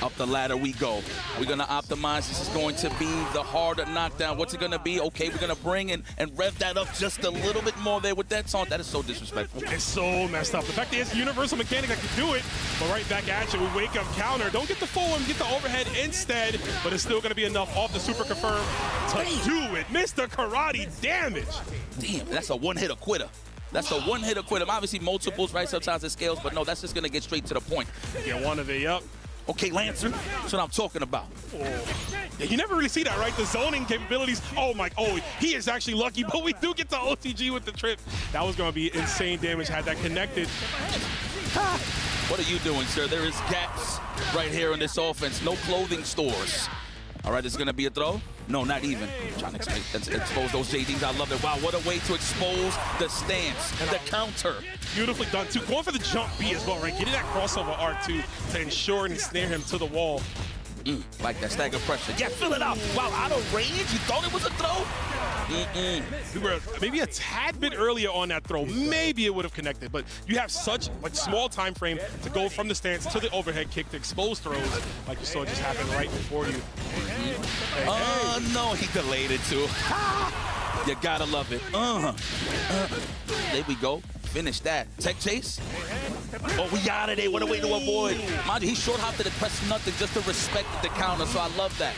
Up the ladder we go. We're going to optimize. This is going to be the harder knockdown. What's it going to be? Okay, we're going to bring in and rev that up just a little bit more there with that taunt. That is so disrespectful. It's so messed up. The fact is, universal mechanic that can do it, but right back at you. We wake up counter. Don't get the full one, get the overhead instead, but it's still going to be enough off the super confirm to do it. Mr. Karate damage. Damn, that's a one-hitter quitter. That's a one-hitter quitter. Obviously, multiples, right? Sometimes it scales, but no, that's just going to get straight to the point. Get one of it, up. Okay, Lancer, that's what I'm talking about. Oh. Yeah, you never really see that, right? The zoning capabilities. Oh, my. Oh, he is actually lucky, but we do get the OTG with the trip. That was going to be insane damage had that connected. What are you doing, sir? There is gaps right here in this offense. No clothing stores. All right, it's going to be a throw? No, not even. I'm trying to expose those JDs. I love it. Wow, what a way to expose the stance, the counter. Beautifully done, too. Going for the jump B as well, right? Getting that crossover arc, too, to ensure and snare him to the wall. Like that stagger pressure. Yeah, fill it out. Wow, out of range? You thought it was a throw? We were maybe a tad bit earlier on that throw. Maybe it would have connected, but you have such like small time frame to go from the stance to the overhead kick to expose throws like you saw just happen right before you. No, he delayed it too. You gotta love it. There we go. Finish that. Tech chase. Oh, we out of there. What a way to avoid. Mind you, he short hopped and pressed nothing just to respect the counter, so I love that.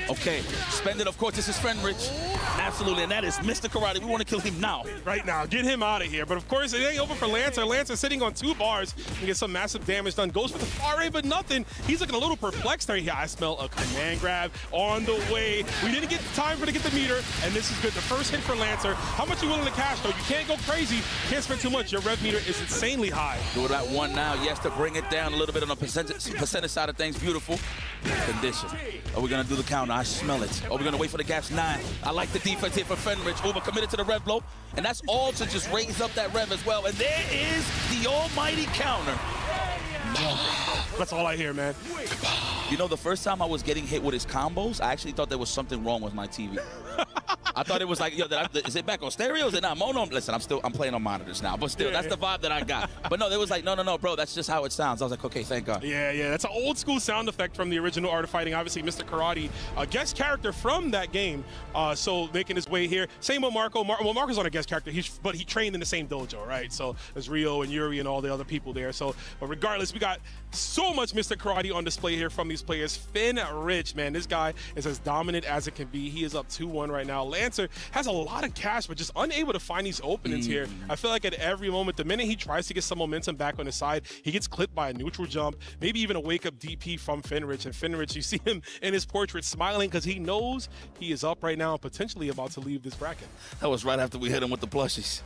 Okay, spend it. Of course, this is Fenrich. Absolutely, and that is Mr. Karate. We want to kill him now. Right now, get him out of here. But of course, it ain't over for Lancer. Lancer sitting on 2 bars and get some massive damage done. Goes for the far A, but nothing. He's looking a little perplexed right here. I smell a command grab on the way. We didn't get time for to get the meter, and this is good. The first hit for Lancer. How much you willing to cash, though? You can't go crazy. Can't spend too much. Your rev meter is insanely high. Do that one now. Yes, to bring it down a little bit on the percentage side of things. Beautiful. Condition. Are we going to do the counter? I smell it. Are we going to wait for the gaps? 9. I like the defense here for Fenrich. Over committed to the rev blow. And that's all to just raise up that rev as well. And there is the almighty counter. That's all I hear, man. You know, the first time I was getting hit with his combos, I actually thought there was something wrong with my TV. I thought it was like, yo, is it back on stereo? Is it not mono? Listen, I'm playing on monitors now, but still, that's the vibe that I got. But no, they was like, no, bro, that's just how it sounds. I was like, okay, thank God. Yeah, that's an old school sound effect from the original Art of Fighting. Obviously, Mr. Karate, a guest character from that game, so making his way here. Same with Marco. Well, Marco's not a guest character, but he trained in the same dojo, right? So there's Rio and Yuri and all the other people there. So, but regardless, we got so much Mr. Karate on display here from these players. Finn Rich, man, this guy is as dominant as it can be. He is up 2-1 right now. Lancer has a lot of cash, but just unable to find these openings here. I feel like at every moment, the minute he tries to get some momentum back on his side, he gets clipped by a neutral jump, maybe even a wake-up DP from Finrich. And Finrich, you see him in his portrait smiling because he knows he is up right now and potentially about to leave this bracket. That was right after we hit him with the plushies.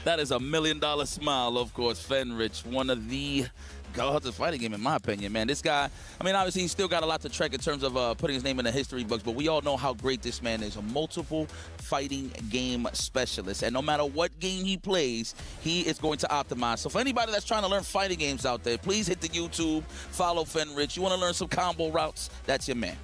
That is $1 million smile, of course. Finrich, one of the gods of fighting game, in my opinion, man. This guy, I mean, obviously, he's still got a lot to trek in terms of putting his name in the history books, but we all know how great this man is. A multiple fighting game specialist, and no matter what game he plays, he is going to optimize. So for anybody that's trying to learn fighting games out there, please hit the YouTube, follow Finrich. You want to learn some combo routes? That's your man.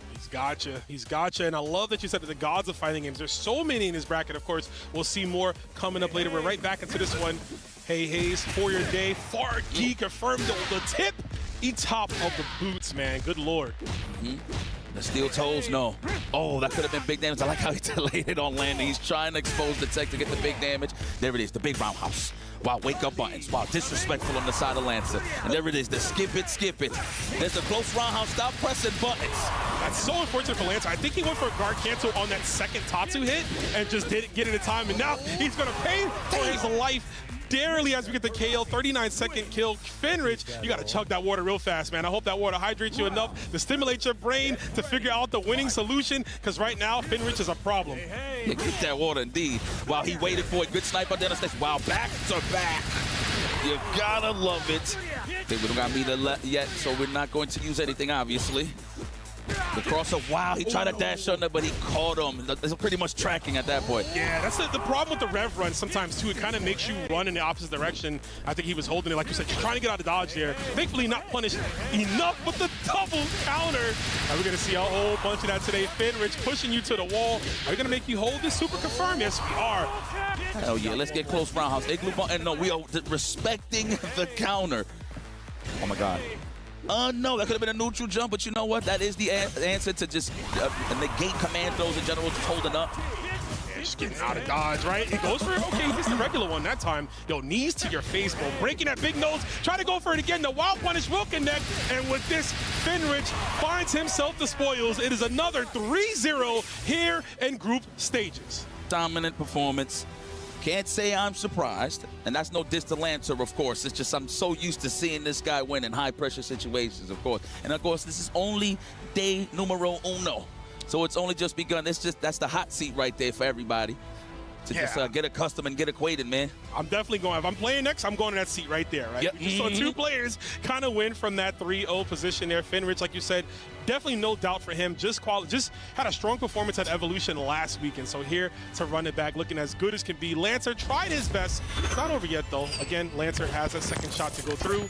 He's gotcha, and I love that you said that the gods of fighting games. There's so many in this bracket. Of course, we'll see more coming up later. We're right back into this one. Hey Hayes, for your day, Far Key confirmed the tip. E-top of the boots, man. Good lord. The steel toes, no. Oh, that could have been big damage. I like how he delayed it on landing. He's trying to expose the tech to get the big damage. There it is, the big roundhouse. Wow, wake up buttons. Wow, disrespectful on the side of Lancer. And there it is, the skip it. There's a close roundhouse. Stop pressing buttons. That's so unfortunate for Lancer. I think he went for a guard cancel on that second Tatsu hit and just didn't get it in time. And now he's going to pay for his life dearly as we get the KO. 39-second kill. Finrich, you got to chug that water real fast, man. I hope that water hydrates you enough to stimulate your brain to figure out the winning solution, because right now, Finrich is a problem. Yeah, get that water, indeed. Wow, he waited for it. Good sniper down the stage. Wow, back to back. You gotta love it. Okay, we don't got me to yet, so we're not going to use anything, obviously. The crosser, wow, he tried to dash under, but he caught him. It's pretty much tracking at that point. Yeah, that's the problem with the rev run sometimes, too. It kind of makes you run in the opposite direction. I think he was holding it, like you said, trying to get out of dodge there. Thankfully, not punished enough with the double counter. Are we going to see a whole bunch of that today? Finrich pushing you to the wall. Are we going to make you hold this? Super confirm. Yes, we are. Hell yeah, let's get close roundhouse. Igloo button, no, we are respecting the counter. Oh, my God. No, that could have been a neutral jump, but you know what? That is the answer to just negate command throws in general, just holding up. Yeah, just getting out of dodge, right? He goes for it. Okay, he hits the regular one that time. Yo, knees to your face, bro. Breaking that big nose. Try to go for it again. The wild punish will connect. And with this, Finrich finds himself the spoils. It is another 3-0 here in group stages. Dominant performance. Can't say I'm surprised, and that's no diss to Lancer, of course. It's just I'm so used to seeing this guy win in high-pressure situations, of course. And, of course, this is only day numero uno. So it's only just begun. That's the hot seat right there for everybody to just get accustomed and get acquainted, man. I'm definitely going. If I'm playing next, I'm going to that seat right there, right? Yep. We just saw two players kind of win from that 3-0 position there. Finrich, like you said, definitely no doubt for him. Just had a strong performance at Evolution last week, and so here to run it back, looking as good as can be. Lancer tried his best. It's not over yet, though. Again, Lancer has a second shot to go through.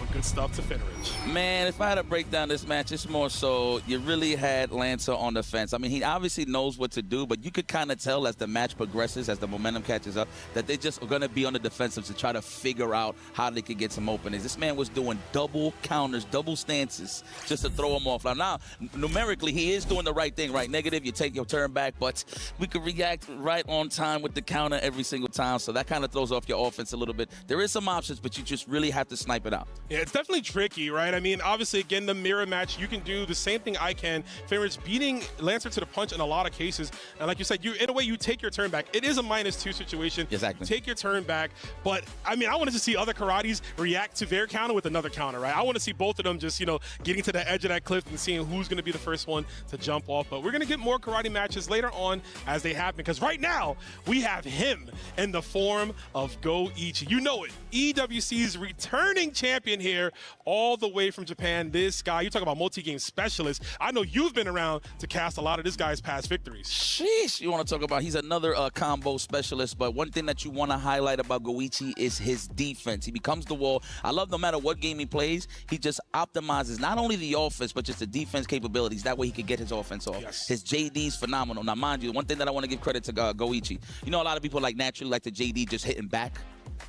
But good stuff to Finrich. Man, if I had to break down this match, it's more so you really had Lancer on the fence. I mean, he obviously knows what to do, but you could kind of tell as the match progresses, as the momentum catches up, that they're just going to be on the defensive to try to figure out how they could get some openings. This man was doing double counters, double stances, just to throw him off. Now, numerically, he is doing the right thing, right? Negative, you take your turn back, but we could react right on time with the counter every single time, so that kind of throws off your offense a little bit. There is some options, but you just really have to snipe it out. Yeah, it's definitely tricky, right? I mean, obviously, again, the mirror match, you can do the same thing I can. Finrich beating Lancer to the punch in a lot of cases. And like you said, in a way, you take your turn back. It is a -2 situation. Exactly. Take your turn back. But, I mean, I wanted to see other karates react to their counter with another counter, right? I want to see both of them just, getting to the edge of that cliff and seeing who's going to be the first one to jump off. But we're going to get more karate matches later on as they happen, because right now, we have him in the form of Go Ichi. You know it. EWC's returning champion here. here, all the way from Japan. This guy, you talk about multi-game specialist. I know you've been around to cast a lot of this guy's past victories. Sheesh, you want to talk about, he's another combo specialist, but one thing that you want to highlight about Goichi is his defense. He becomes the wall. I love no matter what game he plays, he just optimizes not only the offense, but just the defense capabilities. That way he could get his offense off. Yes. His JD's phenomenal. Now, mind you, one thing that I want to give credit to Goichi, you know, a lot of people naturally like the JD just hitting back.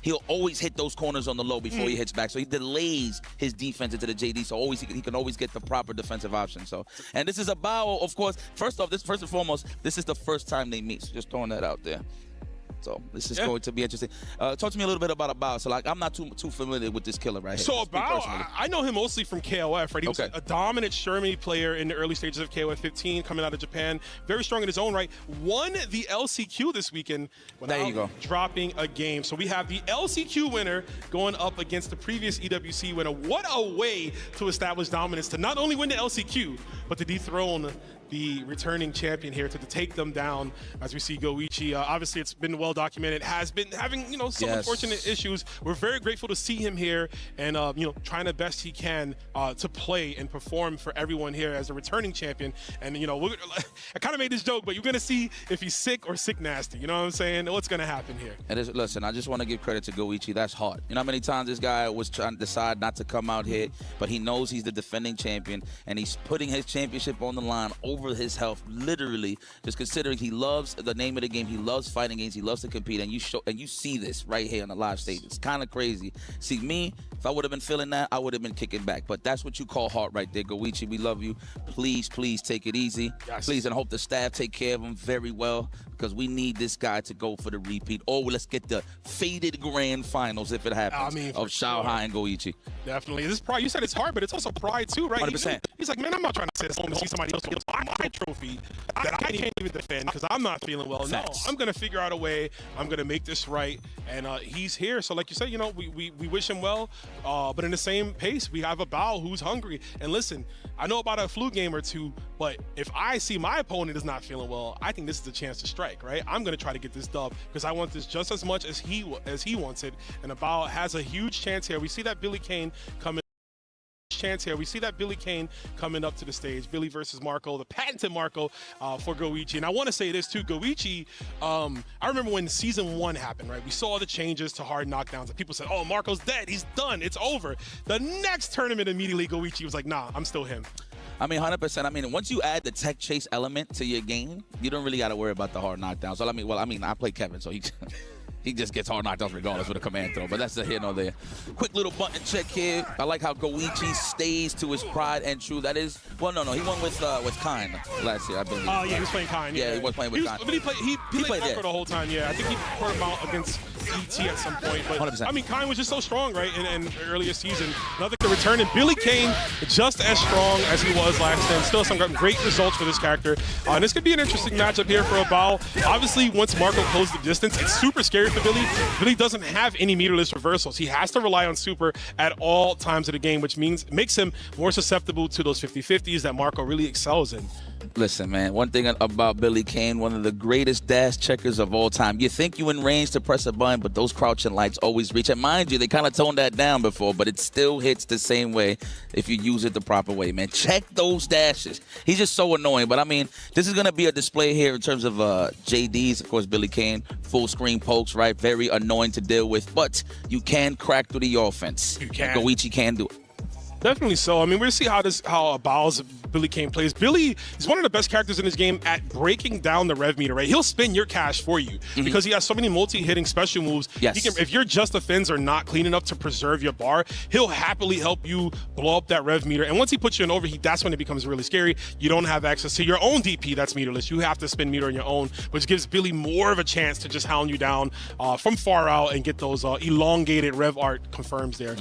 He'll always hit those corners on the low before he hits back. So he delays his defense into the JD. So always he can always get the proper defensive option. So, and this is a Bao, of course. First off, first and foremost, this is the first time they meet. So just throwing that out there. So this is going to be interesting. Talk to me a little bit about Bao. So like, I'm not too familiar with this killer right here. So Bao, I know him mostly from KOF, right? He was a dominant Shermie player in the early stages of KOF 15, coming out of Japan. Very strong in his own right. Won the LCQ this weekend without dropping a game. So we have the LCQ winner going up against the previous EWC winner. What a way to establish dominance, to not only win the LCQ, but to dethrone the returning champion here, to take them down. As we see Goichi, obviously it's been well documented, has been having, you know, some unfortunate issues. We're very grateful to see him here and, you know, trying the best he can to play and perform for everyone here as a returning champion. And, you know, I kind of made this joke, but you're going to see if he's sick or sick nasty. You know what I'm saying? What's going to happen here? And listen, I just want to give credit to Goichi. That's hard. You know how many times this guy was trying to decide not to come out here, but he knows he's the defending champion, and he's putting his championship on the line over his health, literally, just considering he loves the name of the game. He loves fighting games. He loves to compete, and you see this right here on the live stage. It's kind of crazy. See, me, if I would have been feeling that, I would have been kicking back. But that's what you call heart right there. Goichi, we love you. Please, please take it easy. Please, and I hope the staff take care of him very well, because we need this guy to go for the repeat. Or let's get the faded grand finals if it happens, of Xiaohai and Goichi. Definitely. This is pride. You said it's hard, but it's also pride too, right? 100%. He's like, man, I'm not trying to sit at home and see somebody else get my trophy that I can't even defend because I'm not feeling well. No, I'm going to figure out a way. I'm going to make this right. And he's here. So like you said, you know, we wish him well. But in the same pace, we have a Bao who's hungry. And listen, I know about a flu game or two, but if I see my opponent is not feeling well, I think this is a chance to strike, right? I'm going to try to get this dub because I want this just as much as he wants it. And Bao has a huge chance here. We see that Billy Kane coming. We see that Billy Kane coming up to the stage. Billy versus Marco, the patented Marco for Goichi. And I want to say this too, Goichi, I remember when season 1 happened, right? We saw the changes to hard knockdowns and people said, oh, Marco's dead, he's done, it's over. The next tournament immediately Goichi was like, nah, I'm still him. I mean, 100%. I mean, once you add the tech chase element to your game, you don't really got to worry about the hard knockdowns. So, I mean, I play Kevin, so he just gets hard knockdowns regardless with a command throw, but that's the here nor there. Quick little button check here. I like how Goichi stays to his pride and true. That is, well, no, he won with Kind last year, I believe. Oh, yeah, he was playing Kind. Yeah, he was playing with Kind. But he played Marco the whole time, yeah. I think he put him out against ET at some point. But 100%. I mean, Kind was just so strong, right, in earlier season. Another to return, and Billy Kane just as strong as he was last time. Still some great results for this character. And this could be an interesting matchup here for a Bao. Obviously, once Marco closed the distance, it's super scary for Billy. Billy doesn't have any meterless reversals. He has to rely on super at all times of the game, which makes him more susceptible to those 50-50s that Marco really excels in. Listen, man, one thing about Billy Kane, one of the greatest dash checkers of all time. You think you in range to press a button, but those crouching lights always reach. And mind you, they kind of toned that down before, but it still hits the same way if you use it the proper way, man. Check those dashes. He's just so annoying. But, I mean, this is going to be a display here in terms of JDs. Of course, Billy Kane, full screen pokes, right? Very annoying to deal with, but you can crack through the offense. You can. Goichi can do it. Definitely so. I mean, we'll see how Bao's Billy Kane plays. Billy is one of the best characters in this game at breaking down the rev meter, right? He'll spin your cash for you because he has so many multi-hitting special moves. Yes. He can, if your just defends are not clean enough to preserve your bar, he'll happily help you blow up that rev meter. And once he puts you in overheat, that's when it becomes really scary. You don't have access to your own DP that's meterless. You have to spin meter on your own, which gives Billy more of a chance to just hound you down from far out and get those elongated rev art confirms there.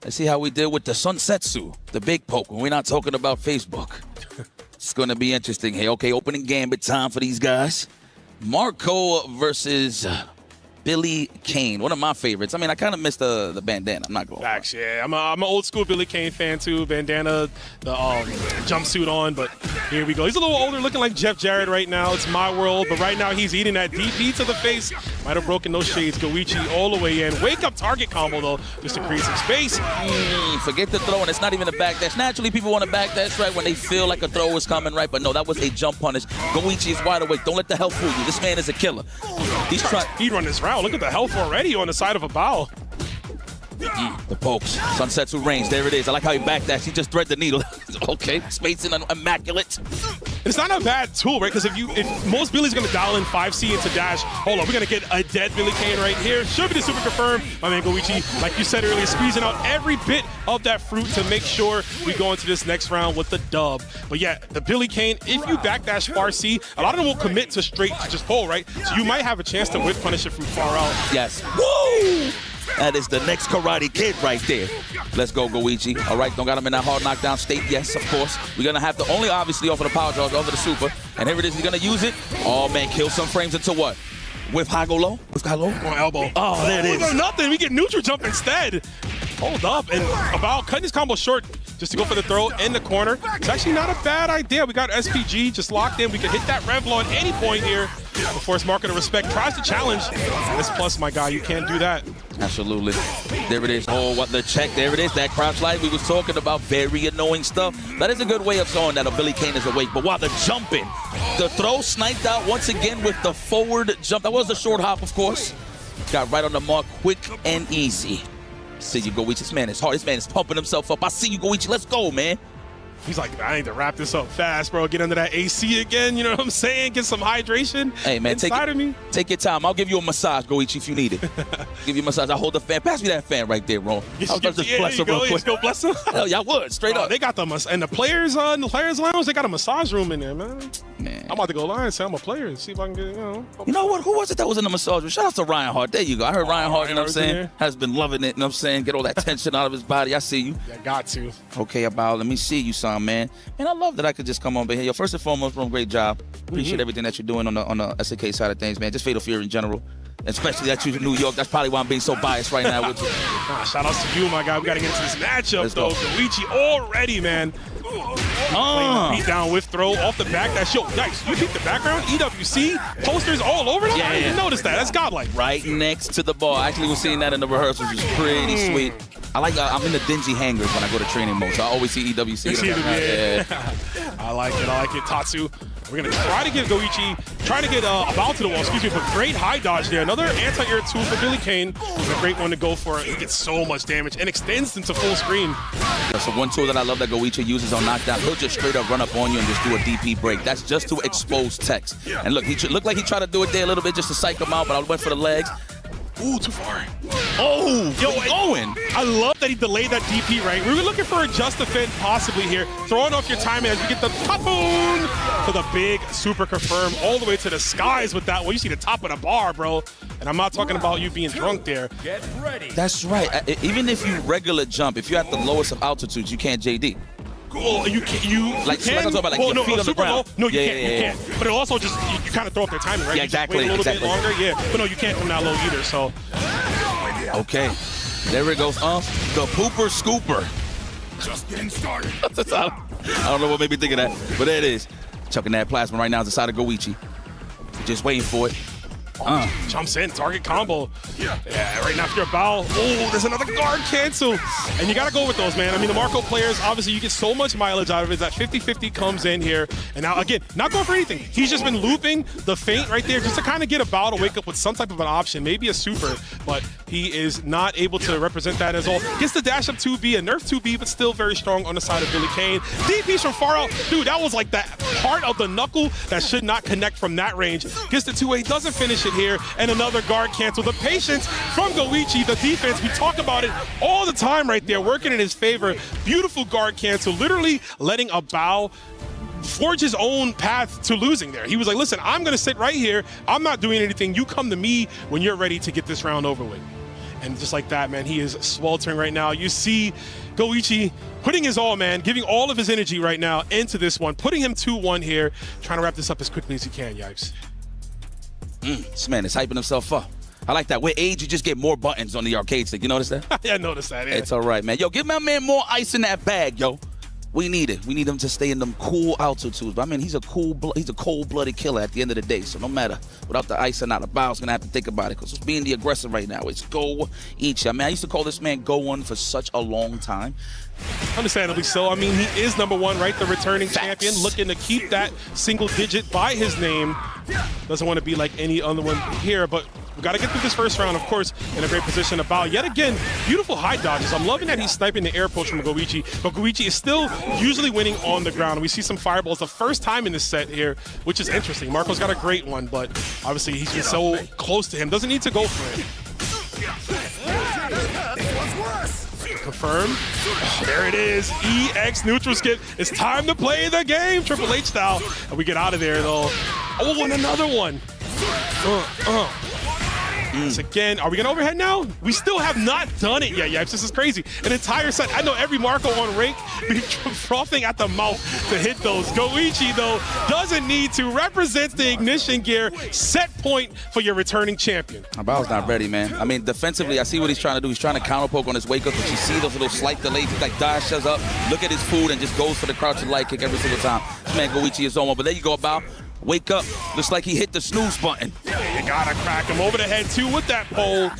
Let's see how we did with the Sunsetsu, the big poke, when we're not talking about Facebook. It's going to be interesting. Hey, okay, opening gambit time for these guys. Marco versus Billy Kane, one of my favorites. I mean, I kind of missed the bandana. I'm not going to lie. Facts, yeah. I'm an old school Billy Kane fan too. Bandana, the jumpsuit on, but Here we go. He's a little older, looking like Jeff Jarrett right now. It's my world, but right now he's eating that DP to the face. Might have broken those shades. Goichi all the way in. Wake up target combo, though, just to create some space. Forget the throw, and it's not even a backdash. Naturally, people want to backdash, right, when they feel like a throw is coming, right? But no, that was a jump punish. Goichi is wide awake. Don't let the health fool you. This man is a killer. He's trying. He'd run this route. Look at the health already on the side of a bow. The pokes. Sunsetsu range. There it is. I like how he backdash. He just thread the needle. Okay. Spacing immaculate. It's not a bad tool, right? Because if most Billy's going to dial in 5C into dash, hold on, we're going to get a dead Billy Kane right here. Should be the super confirm. My man Goichi, like you said earlier, squeezing out every bit of that fruit to make sure we go into this next round with the dub. But yeah, the Billy Kane, if you backdash far C, a lot of them will commit to straight to just pull, right? So you might have a chance to whip punish it from far out. Yes. Woo! That is the next Karate Kid right there. Let's go, Goichi. All right, don't got him in that hard knockdown state. Yes, of course. We're going to have to only obviously offer the power draws over the super. And here it is. He's going to use it. Oh, man, kill some frames into what? With high go low? With high low? On elbow. Oh, there it is. No, nothing. We get neutral jump instead. Hold up. And about cutting his combo short just to go for the throw in the corner. It's actually not a bad idea. We got SPG just locked in. We can hit that Revlo at any point here before his market of respect tries to challenge. This plus, my guy, you can't do that. Absolutely. There it is. Oh, what the check. There it is. That crouch light we was talking about. Very annoying stuff. That is a good way of showing that a Billy Kane is awake. But while the jumping, the throw sniped out once again with the forward jump. That was the short hop, of course. Got right on the mark, quick and easy. See you, Goichi. This man is hard. This man is pumping himself up. I see you, Goichi. Let's go, man. He's like, I need to wrap this up fast, bro. Get under that AC again. You know what I'm saying? Get some hydration. Hey, man, take your time. I'll give you a massage, Goichi, if you need it. Give you a massage. I'll hold the fan. Pass me that fan right there, Ron. I'll just bless him real quick. Go bless him. Hell yeah, I would. Straight up. They got the and the players in the players lounge. They got a massage room in there, man. I'm about to go line and say I'm a player and see if I can get, You know what? Who was it that was in the massage room? Shout out to Ryan Hart. There you go. I heard Ryan Hart, you know what I'm saying? Has been loving it, you know what I'm saying? Get all that tension out of his body. I see you. Yeah, got to. Okay, about let me see you, son, man. Man, I love that I could just come on here. Yo, first and foremost, bro, great job. Appreciate everything that you're doing on the SAK side of things, man. Just Fatal Fury in general. Especially that you in New York. That's probably why I'm being so biased right now with you. Shout outs to you, my guy. We got to get into this matchup, though. Goichi already, man. Beat down with throw off the back. That's yo, yikes. You peep the background? EWC posters all over them? Yeah, I didn't even notice that. That's godlike. Right next to the bar. Actually, we're seeing that in the rehearsals, which is pretty sweet. I like, I'm in the dingy hangars when I go to training mode, so I always see EWC. Yeah. I like it. Tatsu. We're going to try to get Goichi, try to get about to the wall, excuse me, but great high dodge there. Another anti-air tool for Billy Kane. A great one to go for. He gets so much damage and extends into full screen. That's the one tool that I love that Goichi uses on knockdown. He'll just straight up run up on you and just do a DP break. That's just to expose text. And look, he looked like he tried to do it there a little bit just to psych him out, but I went for the legs. Ooh, too far. Oh, yo, going. I love that he delayed that DP, right? We were looking for a just defend possibly here. Throwing off your timing as we get the tapoon to the big super confirm all the way to the skies with that one. You see the top of the bar, bro. And I'm not talking about you being drunk there. Get ready. That's right. Even if you regular jump, if you're at the lowest of altitudes, you can't JD. Cool. You can. Like I'm talking about like your feet on the ground. Low, no, you can't. You can't. But it also just you kind of throw off their timing, right? Yeah, exactly. You just wait a little bit longer. Yeah. But no, you can't from that low either. So. Okay. There it goes. The pooper scooper. Just getting started. I don't know what made me think of that, but there it is. Chucking that plasma right now inside of Goichi. Just waiting for it. Jumps in, target combo. Yeah, right now after a bow. Oh, there's another guard cancel. And you got to go with those, man. I mean, the Marco players, obviously, you get so much mileage out of it. That 50-50 comes in here. And now, again, not going for anything. He's just been looping the feint right there just to kind of get a bow to wake up with some type of an option, maybe a super. But he is not able to represent that as all. Gets the dash up 2B, a nerf 2B, but still very strong on the side of Billy Kane. DPs from far out. Dude, that was like that part of the knuckle that should not connect from that range. Gets the 2A, doesn't finish it here, and another guard cancel. The patience from Goichi, the defense, we talk about it all the time right there, working in his favor. Beautiful guard cancel, literally letting a bow forge his own path to losing there. He was like, listen, I'm gonna sit right here. I'm not doing anything. You come to me when you're ready to get this round over with. And just like that, man, he is sweltering right now. You see Goichi putting his all, man, giving all of his energy right now into this one, putting him 2-1 here, trying to wrap this up as quickly as he can, Yipes. This man is hyping himself up. I like that. With age, you just get more buttons on the arcade stick. You notice that? Yeah, I noticed that. Yeah. It's all right, man. Yo, give my man more ice in that bag, yo. We need it. We need him to stay in them cool altitudes. But I mean, he's a cold-blooded killer at the end of the day. So no matter without the ice or not, Abao's gonna have to think about it because he's being the aggressor right now. It's Go-Ichi. I mean, I used to call this man Go-1 for such a long time. Understandably so. I mean, he is #1, right? The returning champion, looking to keep that single digit by his name. Doesn't want to be like any other one here, but we got to get through this first round, of course, in a great position. About yet again, beautiful high dodges. I'm loving that he's sniping the air approach from Go-Ichi, but Go-Ichi is still usually winning on the ground. We see some fireballs the first time in this set here, which is interesting. Marco's got a great one, but obviously he's been so close to him. Doesn't need to go for it. Confirm. Oh, there it is. EX neutral skip. It's time to play the game. Triple H style. And we get out of there, though. Oh, and another one. Once again, are we gonna overhead now? We still have not done it yet, Yipes. This is crazy. An entire set. I know every Marco on rake be frothing at the mouth to hit those. Go-Ichi, though, doesn't need to. Represents the ignition gear. Set point for your returning champion. Abao's not ready, man. I mean, defensively, I see what he's trying to do. He's trying to counter poke on his wake up, but you see those little slight delays. He like dashes up, look at his food, and just goes for the crouching light kick every single time. This man Go-Ichi is on one, but there you go, Abao. Wake up. Looks like he hit the snooze button. You gotta crack him over the head, too, with that pole.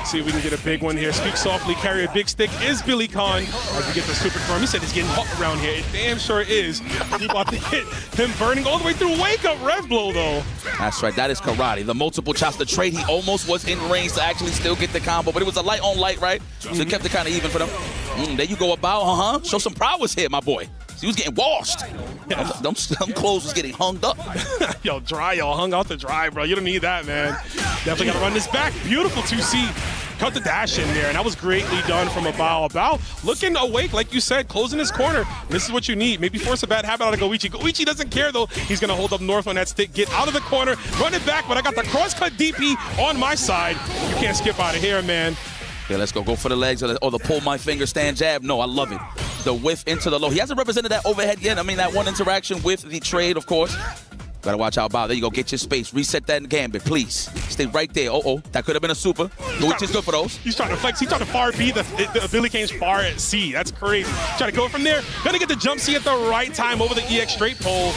See if we can get a big one here. Speak softly, carry a big stick is Billy Khan. As we get the super form. He said it's getting hot around here. It damn sure is. He's about to hit him burning all the way through. Wake up, rev blow, though. That's right. That is karate. The multiple chops, the trade. He almost was in range to actually still get the combo, but it was a light on light, right? So he kept it kind of even for them. There you go, Abao. Show some prowess here, my boy. He was getting washed. Them clothes was getting hung up. Yo, dry, y'all hung out to dry, bro. You don't need that, man. Definitely got to run this back. Beautiful 2C. Cut the dash in there, and that was greatly done from Abao. Abao looking awake, like you said, closing his corner. This is what you need. Maybe force a bad habit out of Go-Ichi. Go-Ichi doesn't care, though. He's going to hold up north on that stick, get out of the corner, run it back, but I got the cross-cut DP on my side. You can't skip out of here, man. Yeah, let's go for the legs or the pull my finger stand jab. No, I love it. The whiff into the low. He hasn't represented that overhead yet. I mean, that one interaction with the trade, of course. Gotta watch out, Bao. There you go. Get your space. Reset that in gambit, please. Stay right there. That could have been a super. Which is good for those. He's trying to flex. He's trying to far B the Billy Kane's far at C. That's crazy. Trying to go from there. Gonna get the jump C at the right time over the EX straight pole.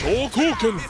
Shokuken.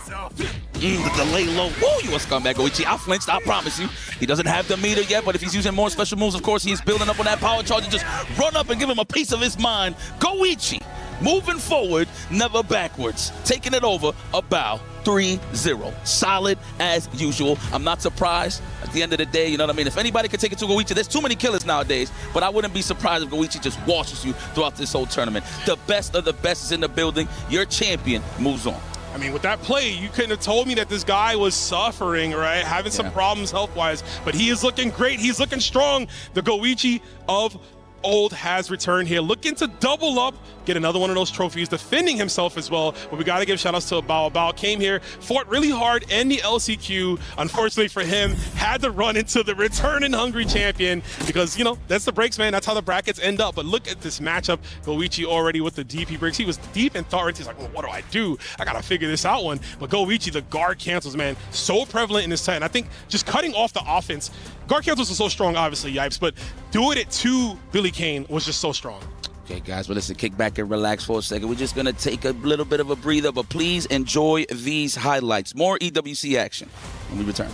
The delay low. Woo, you a scumbag, Go-Ichi. I flinched, I promise you. He doesn't have the meter yet, but if he's using more special moves, of course, he's building up on that power charge and just run up and give him a piece of his mind. Go-Ichi, moving forward, never backwards. Taking it over, Abao, 3-0. Solid as usual. I'm not surprised. At the end of the day, you know what I mean? If anybody could take it to Go-Ichi, there's too many killers nowadays, but I wouldn't be surprised if Go-Ichi just washes you throughout this whole tournament. The best of the best is in the building. Your champion moves on. I mean, with that play, you couldn't have told me that this guy was suffering, right? Having some problems health-wise, but he is looking great. He's looking strong. The Go-Ichi of old has returned here, looking to double up, get another one of those trophies, defending himself as well. But we got to give shout-outs to Abao. Abao came here, fought really hard in the LCQ. Unfortunately for him, had to run into the returning hungry champion because, you know, that's the breaks, man. That's how the brackets end up. But look at this matchup. Go-Ichi already with the DP breaks. He was deep in thought. He's like, well, what do I do? I got to figure this out one. But Go-Ichi, the guard cancels, man, so prevalent in this set. And I think just cutting off the offense, guard cancels are so strong, obviously, Yipes, but doing it to Billy Kane was just so strong. Okay, guys, well, listen, kick back and relax for a second. We're just going to take a little bit of a breather, but please enjoy these highlights. More EWC action when we return.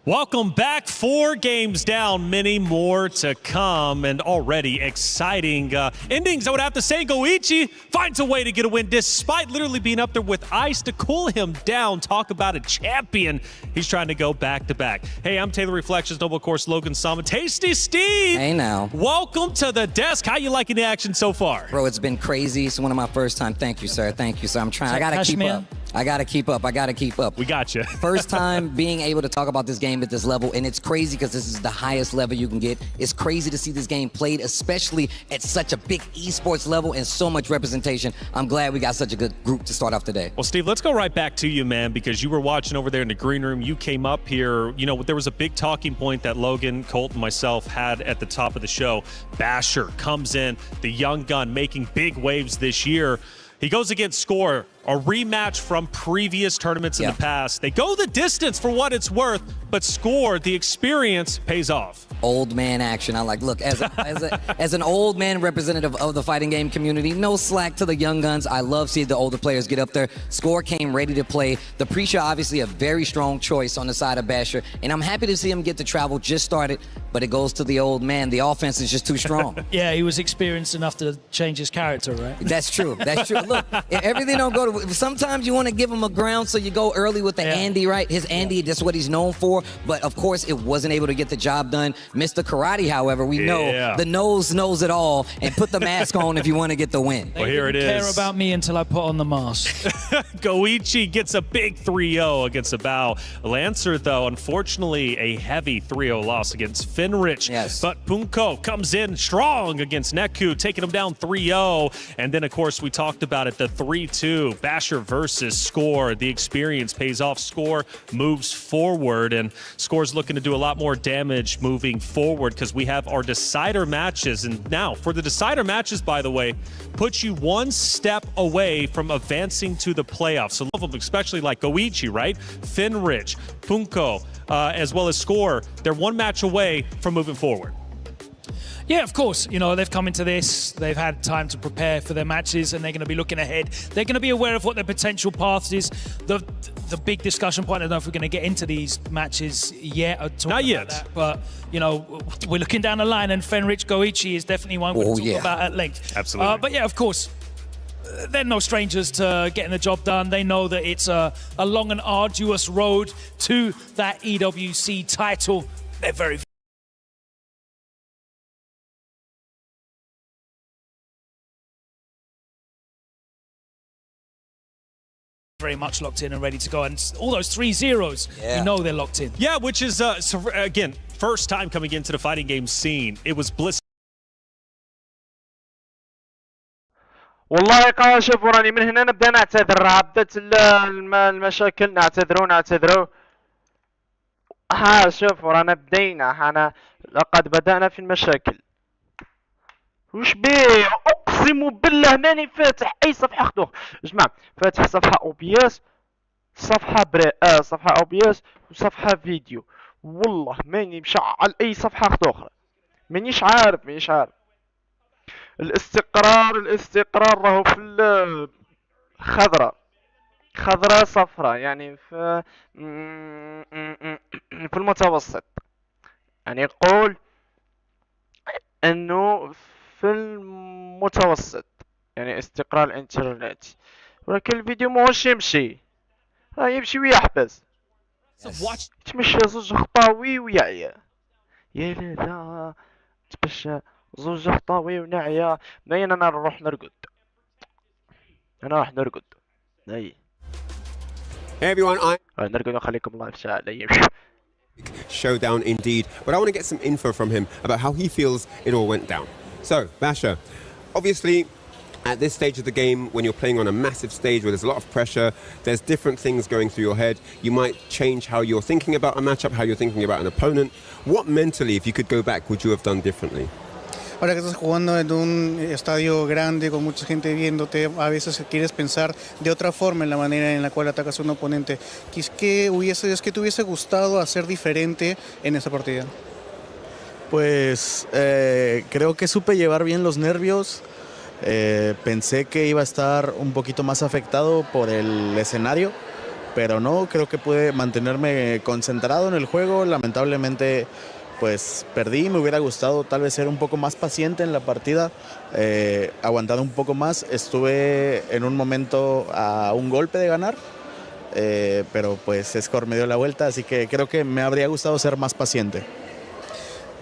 Welcome back. 4 games down, many more to come, and already exciting endings. I would have to say Go-Ichi finds a way to get a win despite literally being up there with ice to cool him down. Talk about a champion. He's trying to go back-to-back. Hey, I'm Taylor Reflections, Noble Course, Logan Summon. Tasty Steve. Hey now. Welcome to the desk. How you liking the action so far? Bro, it's been crazy. It's one of my first time. Thank you, sir. Thank you, sir. I'm trying. I gotta keep up. I gotta keep up. I gotta keep up. We got you. First time being able to talk about this game at this level, and it's crazy because this is the highest level you can get. It's crazy to see this game played, especially at such a big esports level and so much representation. I'm glad we got such a good group to start off today. Well, Steve, let's go right back to you, man, because you were watching over there in the green room. You came up here. You know, there was a big talking point that Logan, Colt, and myself had at the top of the show. Basher comes in, the young gun making big waves this year. He goes against Score, a rematch from previous tournaments in the past. They go the distance for what it's worth, but Score, the experience, pays off. Old man action. I like, look, as an old man representative of the fighting game community, no slack to the young guns. I love seeing the older players get up there. Score came ready to play. The pre-show, obviously, a very strong choice on the side of Basher, and I'm happy to see him get to travel. Just started, but it goes to the old man. The offense is just too strong. Yeah, he was experienced enough to change his character, right? That's true. That's true. Look, everything don't go to. Sometimes you want to give him a ground, so you go early with the Andy, right? His Andy, that's what he's known for. But of course, it wasn't able to get the job done. Mr. Karate, however, we know the nose knows it all, and put the mask on if you want to get the win. Well, here it is. They didn't care about me until I put on the mask. Goichi gets a big 3-0 against Abao. Lancer, though, unfortunately, a heavy 3-0 loss against Finrich. Yes. But Punko comes in strong against Neku, taking him down 3-0. And then, of course, we talked about it, the 3-2. Basher versus Score. The experience pays off. Score moves forward, and Score's looking to do a lot more damage moving forward because we have our decider matches. And now, for the decider matches, by the way, puts you one step away from advancing to the playoffs. So, especially like Goichi, right? Finrich, Punko, as well as Score, they're one match away from moving forward. Yeah, of course. You know, they've come into this, they've had time to prepare for their matches, and they're going to be looking ahead. They're going to be aware of what their potential paths is. The big discussion point, I don't know if we're going to get into these matches yet. Not yet. That, but, you know, we're looking down the line, and Fenrich Goichi is definitely one we'll talk about at length. Absolutely. But yeah, of course, they're no strangers to getting the job done. They know that it's a long and arduous road to that EWC title. They're very much locked in and ready to go, and all those 3-0s, you know they're locked in. Yeah, which is so again, first time coming into the fighting game scene. It was bliss. والله يا شوفوا راني من هنا نبدا نعتذر. عبدت المشاكل، نعتذروا. ها شوفوا رانا بدينا، لقد بدأنا في المشاكل. وش بيه؟ اقسم بالله ماني فاتح اي صفحه اخته. جماعه فاتح صفحه او بي اس، صفحه صفحه او بي اس وصفحه فيديو. والله ماني مشعل اي صفحه اخرى. مانيش عارف. الاستقرار راهو في خضراء صفراء، يعني في المتوسط. يعني يقول انه في المتوسط، يعني استقرار الانترنت. ولكن الفيديو ماهوش يمشي، راه يمشي ويحبس. تمشى زوج خطاوي ويعيا. يا لا تمشى زوج خطاوي ونعيا. منين انا نروح نرقد. اي. Hey everyone, نرقد ونخليكم الله يمشي. Showdown indeed, but I want to get some info from him about how he feels it all went down. So, Basher, obviously, at this stage of the game, when you're playing on a massive stage where there's a lot of pressure, there's different things going through your head. You might change how you're thinking about a matchup, how you're thinking about an opponent. What mentally, if you could go back, would you have done differently? Ahora que estás jugando en un estadio grande con mucha gente viéndote, a veces quieres pensar de otra forma en la manera en la cual atacas a un oponente. ¿Qué te hubiese gustado hacer diferente en esa partida? Pues creo que supe llevar bien los nervios. Pensé que iba a estar un poquito más afectado por el escenario, pero no, creo que pude mantenerme concentrado en el juego. Lamentablemente pues perdí. Me hubiera gustado tal vez ser un poco más paciente en la partida, aguantar un poco más. Estuve en un momento a un golpe de ganar, pero pues Score me dio la vuelta, así que creo que me habría gustado ser más paciente.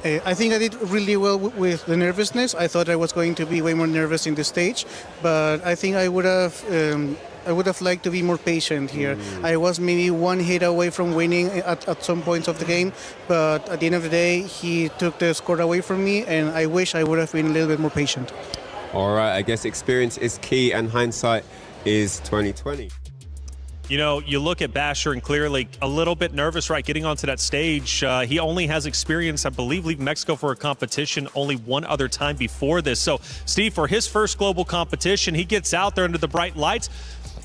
I think I did really well with the nervousness. I thought I was going to be way more nervous in the stage, but I think I would have liked to be more patient here. I was maybe one hit away from winning at some points of the game, but at the end of the day, he took the score away from me, and I wish I would have been a little bit more patient. All right, I guess experience is key, and hindsight is 2020. You know, you look at Basher and clearly a little bit nervous, right, getting onto that stage. He only has experience, I believe, leaving Mexico for a competition only one other time before this. So, Steve, for his first global competition, he gets out there under the bright lights.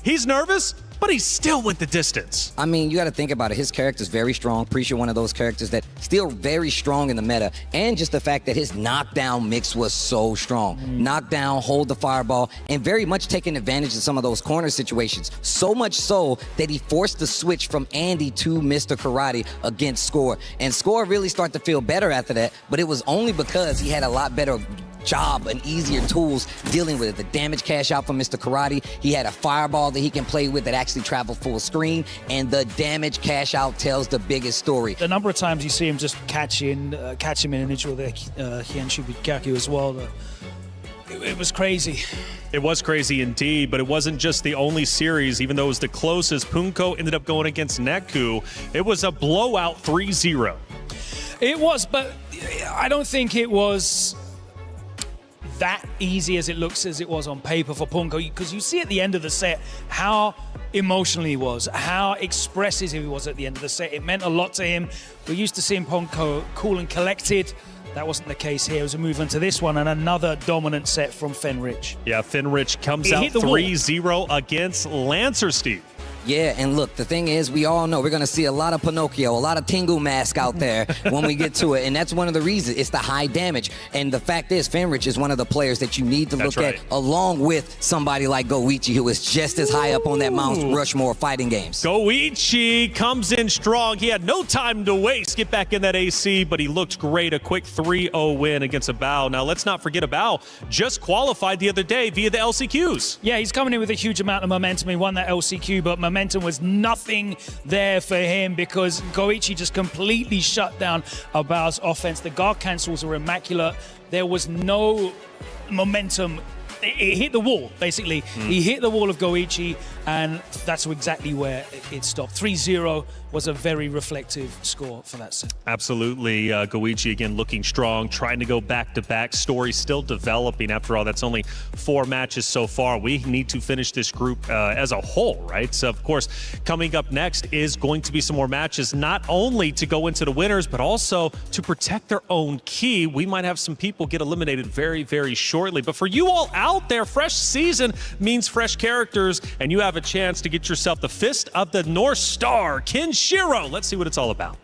He's nervous, but he still went the distance. I mean, you got to think about it. His character's very strong. Preacher, one of those characters that still very strong in the meta. And just the fact that his knockdown mix was so strong. Knockdown, hold the fireball, and very much taking advantage of some of those corner situations. So much so that he forced the switch from Andy to Mr. Karate against Score. And Score really started to feel better after that, but it was only because he had a lot better job and easier tools dealing with it. The damage cash out from Mr. Karate. He had a fireball that he can play with that actually traveled full screen, and the damage cash out tells the biggest story. The number of times you see him just catch him in an initial there, Hienshu Bikaku as well. It was crazy. It was crazy indeed, but it wasn't just the only series. Even though it was the closest, Punko ended up going against Neku. It was a blowout 3-0. It was, but I don't think it was that easy as it looks as it was on paper for Punko, because you see at the end of the set how emotional he was, how expressive he was at the end of the set. It meant a lot to him. We're used to seeing Punko cool and collected. That wasn't the case here. As we move on to this one, and another dominant set from Fenrich. Yeah, Fenrich comes out 3-0 against Lancer, Steve. Yeah, and look, the thing is, we all know we're going to see a lot of Pinocchio, a lot of Tengu mask out there when we get to it, and that's one of the reasons. It's the high damage, and the fact is, Fenrich is one of the players that you need to look at, along with somebody like Goichi, who is just as high up on that Mount Rushmore fighting games. Goichi comes in strong. He had no time to waste, get back in that AC, but he looked great. A quick 3-0 win against Abao. Now, let's not forget Abao just qualified the other day via the LCQs. Yeah, he's coming in with a huge amount of momentum. He won that LCQ, but momentum was nothing there for him because Goichi just completely shut down Abao's offense. The guard cancels were immaculate. There was no momentum. It hit the wall, basically. He hit the wall of Goichi, and that's exactly where it stopped. 3-0 was a very reflective score for that set. Absolutely. Goichi, again, looking strong, trying to go back-to-back. Story still developing. After all, that's only 4 matches so far. We need to finish this group as a whole, right? So, of course, coming up next is going to be some more matches, not only to go into the winners, but also to protect their own key. We might have some people get eliminated very, very shortly. But for you all out there, fresh season means fresh characters, and you have a chance to get yourself the Fist of the North Star, Kenshiro. Let's see what it's all about.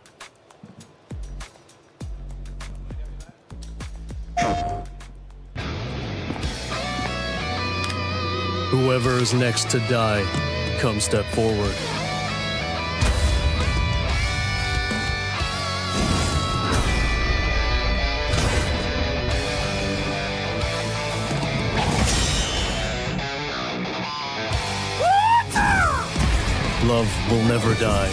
Whoever is next to die, come step forward. Love will never die.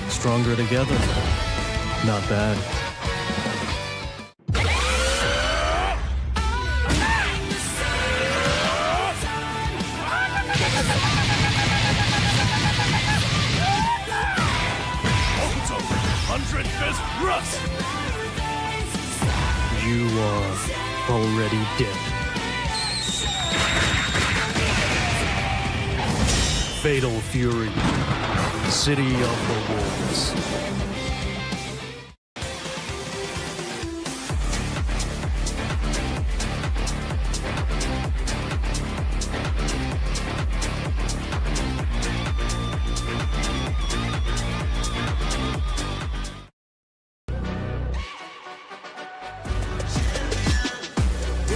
Stronger together. Not bad. You are already dead. Fatal Fury, City of the Wolves.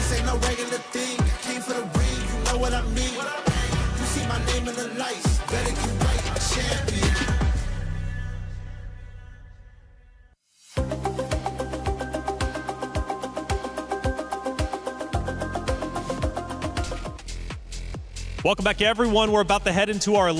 This ain't no regular thing. I came for the ring, you know what I mean. You see my name in the lights, better get right, I'm champion. Welcome back, everyone. We're about to head into our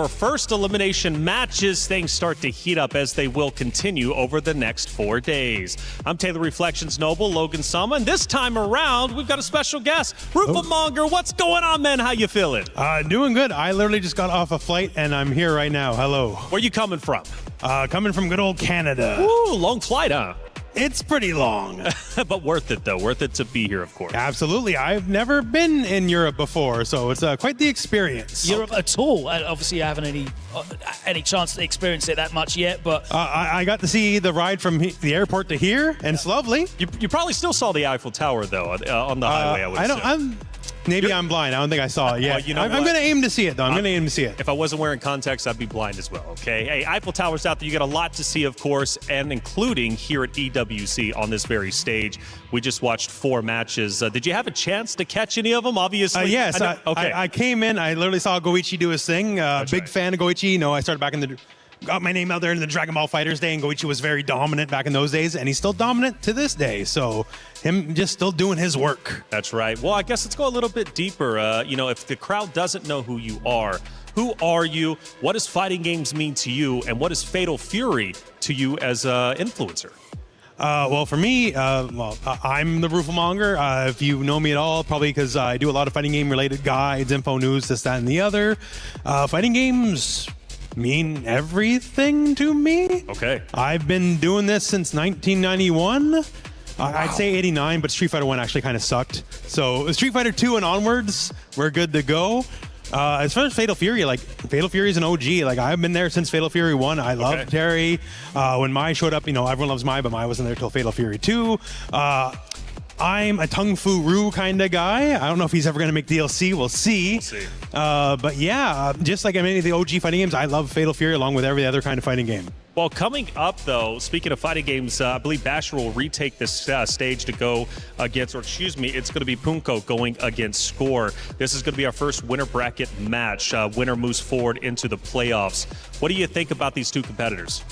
first elimination matches. Things start to heat up as they will continue over the next 4 days. I'm Taylor Reflections Noble, Logan Sama, and this time around, we've got a special guest, Rufamonger. What's going on, man? How you feeling? Doing good. I literally just got off a flight, and I'm here right now. Hello. Where you coming from? Coming from good old Canada. Ooh, long flight, huh? It's pretty long. But worth it, though. Worth it to be here, of course. Absolutely. I've never been in Europe before, so it's quite the experience. Europe at all? Obviously, you haven't any chance to experience it that much yet, but... I got to see the ride from the airport to here, and it's lovely. You probably still saw the Eiffel Tower, though, on the highway, I would say. Maybe I'm blind. I don't think I saw it yet. Well, you know I'm going to aim to see it, though. I'm going to aim to see it. If I wasn't wearing contacts, I'd be blind as well, okay? Hey, Eiffel Tower's out there. You got a lot to see, of course, and including here at EWC on this very stage. We just watched 4 matches. Did you have a chance to catch any of them, obviously? Yes. I came in. I literally saw Goichi do his thing. Big fan of Goichi. You know, I started back in the... Got my name out there in the Dragon Ball Fighters day, and Goichi was very dominant back in those days, and he's still dominant to this day. So him just still doing his work. That's right. Well, I guess let's go a little bit deeper. You know, if the crowd doesn't know who you are, who are you? What does fighting games mean to you? And what is Fatal Fury to you as an influencer? Well, for me, I'm the Rufamonger. If you know me at all, probably because I do a lot of fighting game related guides, info, news, this, that, and the other. Fighting games mean everything to me. Okay. I've been doing this since 1991. Wow. I'd say 89, but Street Fighter 1 actually kind of sucked. So Street Fighter 2 and onwards, we're good to go. As far as Fatal Fury, like Fatal Fury is an OG. Like I've been there since Fatal Fury 1. I love Terry. When Mai showed up, you know, everyone loves Mai, but Mai wasn't there till Fatal Fury 2. I'm a Tung Fu Ru kind of guy. I don't know if he's ever going to make DLC. We'll see. But yeah, just like many of the OG fighting games, I love Fatal Fury along with every other kind of fighting game. Well, coming up, though, speaking of fighting games, I believe Basher will retake this stage to go against, or excuse me, it's going to be Punko going against Score. This is going to be our first winner bracket match. Winner moves forward into the playoffs. What do you think about these two competitors?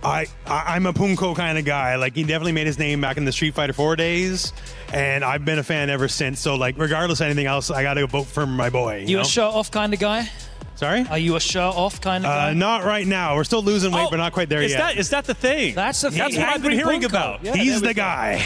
I'm a Punko kind of guy. Like, he definitely made his name back in the Street Fighter 4 days, and I've been a fan ever since. So, like, regardless of anything else, I got to vote for my boy. You a show-off kind of guy? Sorry? Are you a show-off kind of guy? Not right now. We're still losing weight, but not quite there yet. Is that the thing? That's the thing. That's what I've been hearing about. Yeah, he's the guy.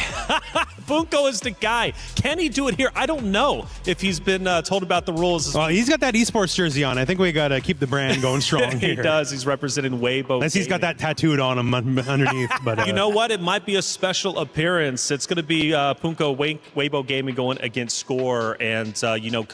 Punko is the guy. Can he do it here? I don't know if he's been told about the rules. Well, he's got that esports jersey on. I think we got to keep the brand going strong here. He does. He's representing Weibo. Unless he's got that tattooed on him underneath. But you know what? It might be a special appearance. It's going to be Punko Weibo Gaming going against Score, and you know,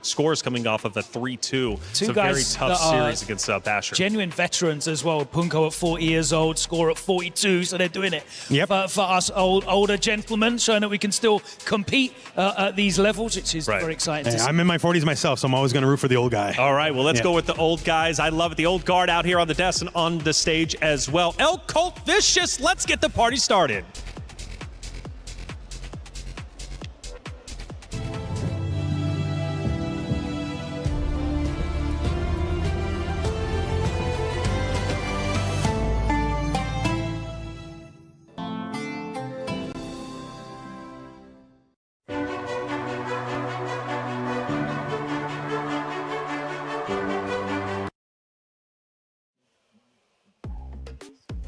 Score's coming off of a 3-2. It's a very tough series against Basher. Genuine veterans as well. Punko at 40 years old, Score at 42, so they're doing it. Yep. For us older gentlemen, showing that we can still compete at these levels, which is very exciting to see. I'm in my 40s myself, so I'm always going to root for the old guy. All right, well, let's go with the old guys. I love it. The old guard out here on the desk and on the stage as well. El Colt Vicious, let's get the party started.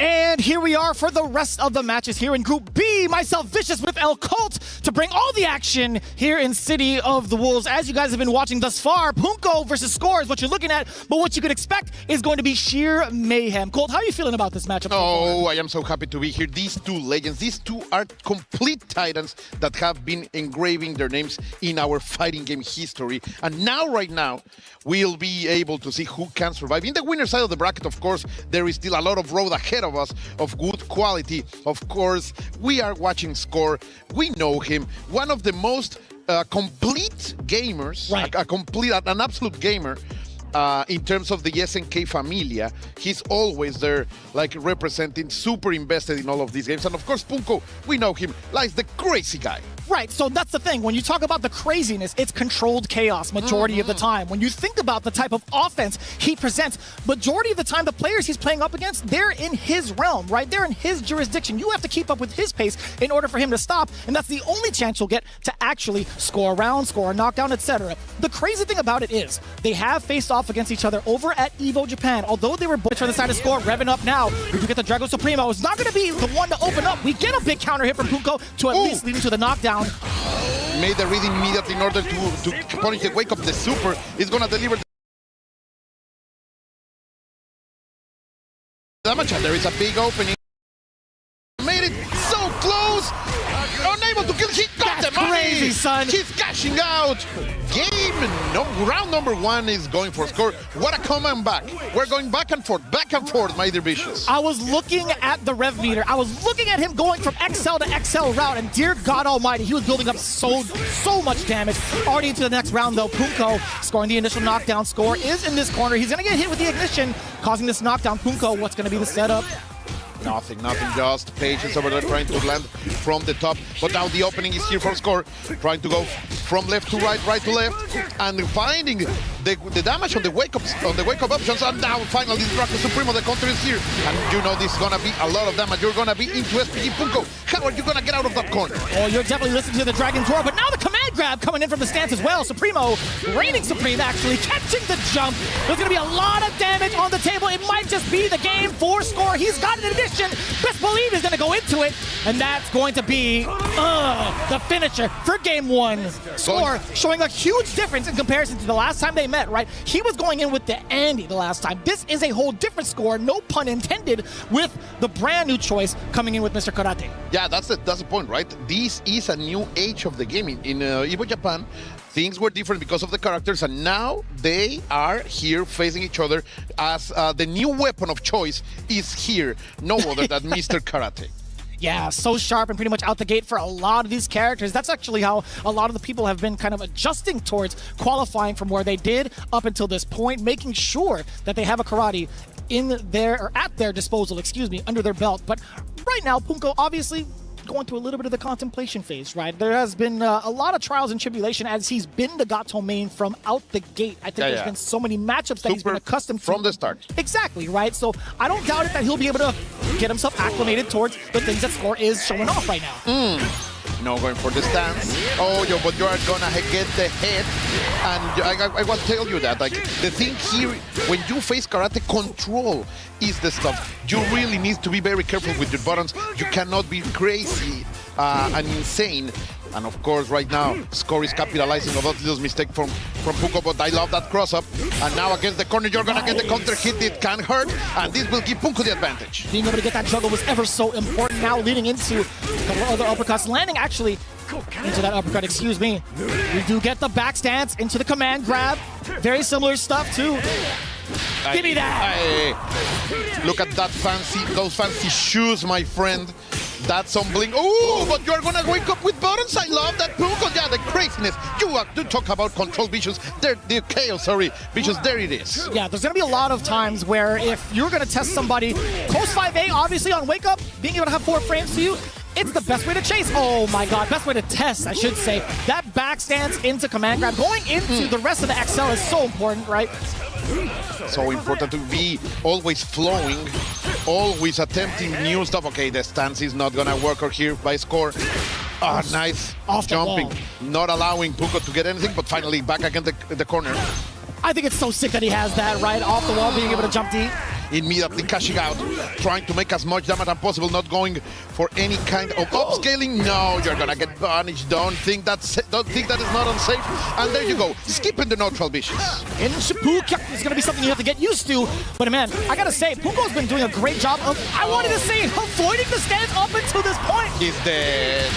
And here we are for the rest of the matches here in Group B. Myself, Vicious, with El Colt to bring all the action here in City of the Wolves. As you guys have been watching thus far, Punko versus Score is what you're looking at, but what you could expect is going to be sheer mayhem. Colt, how are you feeling about this matchup? Oh, I am so happy to be here. These two legends, these two are complete titans that have been engraving their names in our fighting game history. And now, right now, we'll be able to see who can survive. In the winner side of the bracket, of course, there is still a lot of road ahead of us of good quality. Of course, we are watching Score. We know him. One of the most complete gamers, an absolute gamer. In terms of the SNK Familia, he's always there, like representing, super invested in all of these games. And of course, Punko, we know him, like the crazy guy. Right, so that's the thing. When you talk about the craziness, it's controlled chaos majority of the time. When you think about the type of offense he presents, majority of the time the players he's playing up against, they're in his realm, right? They're in his jurisdiction. You have to keep up with his pace in order for him to stop, and that's the only chance you'll get to actually score a round, score a knockdown, etc. The crazy thing about it is they have faced off against each other over at EVO Japan. Although they were both trying to decide to score, revving up now. We do get the Drago Supremo. It's not going to be the one to open up. We get a big counter hit from Punko to at least leading to the knockdown. Made the read immediately in order to punish the wake up. The super is going to deliver the damage, and there is a big opening. Made it so close. Unable to kill. He got the money. Crazy, son. He's cashing out. Round number 1 is going for score. What a comeback. We're going back and forth, my dear Vicious. I was looking at the rev meter. I was looking at him going from XL to XL route, and dear God Almighty, he was building up so much damage. Already into the next round, though, Punko scoring the initial knockdown score is in this corner. He's going to get hit with the ignition, causing this knockdown. Punko, what's going to be the setup? Nothing, just patience over there trying to land from the top. But now the opening is here for score. Trying to go from left to right, right to left, and finding the damage on the wake up options. And now finally this Draco Supremo, the counter is here. And you know this is gonna be a lot of damage. You're gonna be into SPG. Punko, how are you gonna get out of that corner? Oh, you're definitely listening to the Dragon's Roar, but now the command grab coming in from the stance as well. Supremo, reigning supreme actually, catching the jump. There's gonna be a lot of damage on the table. It might just be the game for score. He's got an addition. Best believe is going to go into it, and that's going to be the finisher for game 1. Score showing a huge difference in comparison to the last time they met, right? He was going in with the Andy the last time. This is a whole different score, no pun intended, with the brand new choice coming in with Mr. Karate. Yeah, that's the point, right? This is a new age of the game. In EVO Japan, things were different because of the characters, and now they are here facing each other as the new weapon of choice is here, no other than Mr. Karate. Yeah, so sharp and pretty much out the gate for a lot of these characters. That's actually how a lot of the people have been kind of adjusting towards qualifying from where they did up until this point, making sure that they have a karate at their disposal, under their belt. But right now, Punko obviously going through a little bit of the contemplation phase, right? There has been a lot of trials and tribulation as he's been the Gato main from out the gate. I think there's been so many matchups that he's been accustomed to. From the start. Exactly, right? So I don't doubt it that he'll be able to get himself acclimated towards the things that Score is showing off right now. No, going for the stance. Oh, but you are gonna get the head. And I want to tell you that, like, the thing here, when you face karate, control is the stuff. You really need to be very careful with your buttons. You cannot be crazy and insane. And of course, right now, Score is capitalizing on that little mistake from Punko, but I love that cross-up. And now against the corner, you're gonna get the counter hit. It can hurt, and this will give Punko the advantage. Being able to get that juggle was ever so important now, leading into a couple of other uppercuts, landing actually into that uppercut, We do get the back stance into the command grab. Very similar stuff, too. Give me that! Look at that those fancy shoes, my friend. That's some bling. Oh, but you're gonna wake up with buttons. I love that Punko. Yeah, the craziness. You do talk about control, Vicious. The chaos, Vicious, there it is. Yeah, there's gonna be a lot of times where if you're gonna test somebody, close 5A, obviously on wake up, being able to have 4 frames to you, it's the best way to chase. Oh my God, best way to test, I should say. That back stance into command grab, going into the rest of the XL is so important, right? So important to be always flowing, always attempting new stuff. Okay, the stance is not gonna work here by Score. Ah, nice jumping, not allowing Punko to get anything, but finally back against the corner. I think it's so sick that he has that right off the wall, being able to jump deep. Immediately cashing out, trying to make as much damage as possible, not going for any kind of upscaling. No, you're gonna get punished. Don't think that is not unsafe. And there you go, skipping the neutral, Vicious. In Shippuden is gonna be something you have to get used to. But man, I gotta say, Punko's been doing a great job of, I wanted to say, avoiding the stance up until this point. He's dead.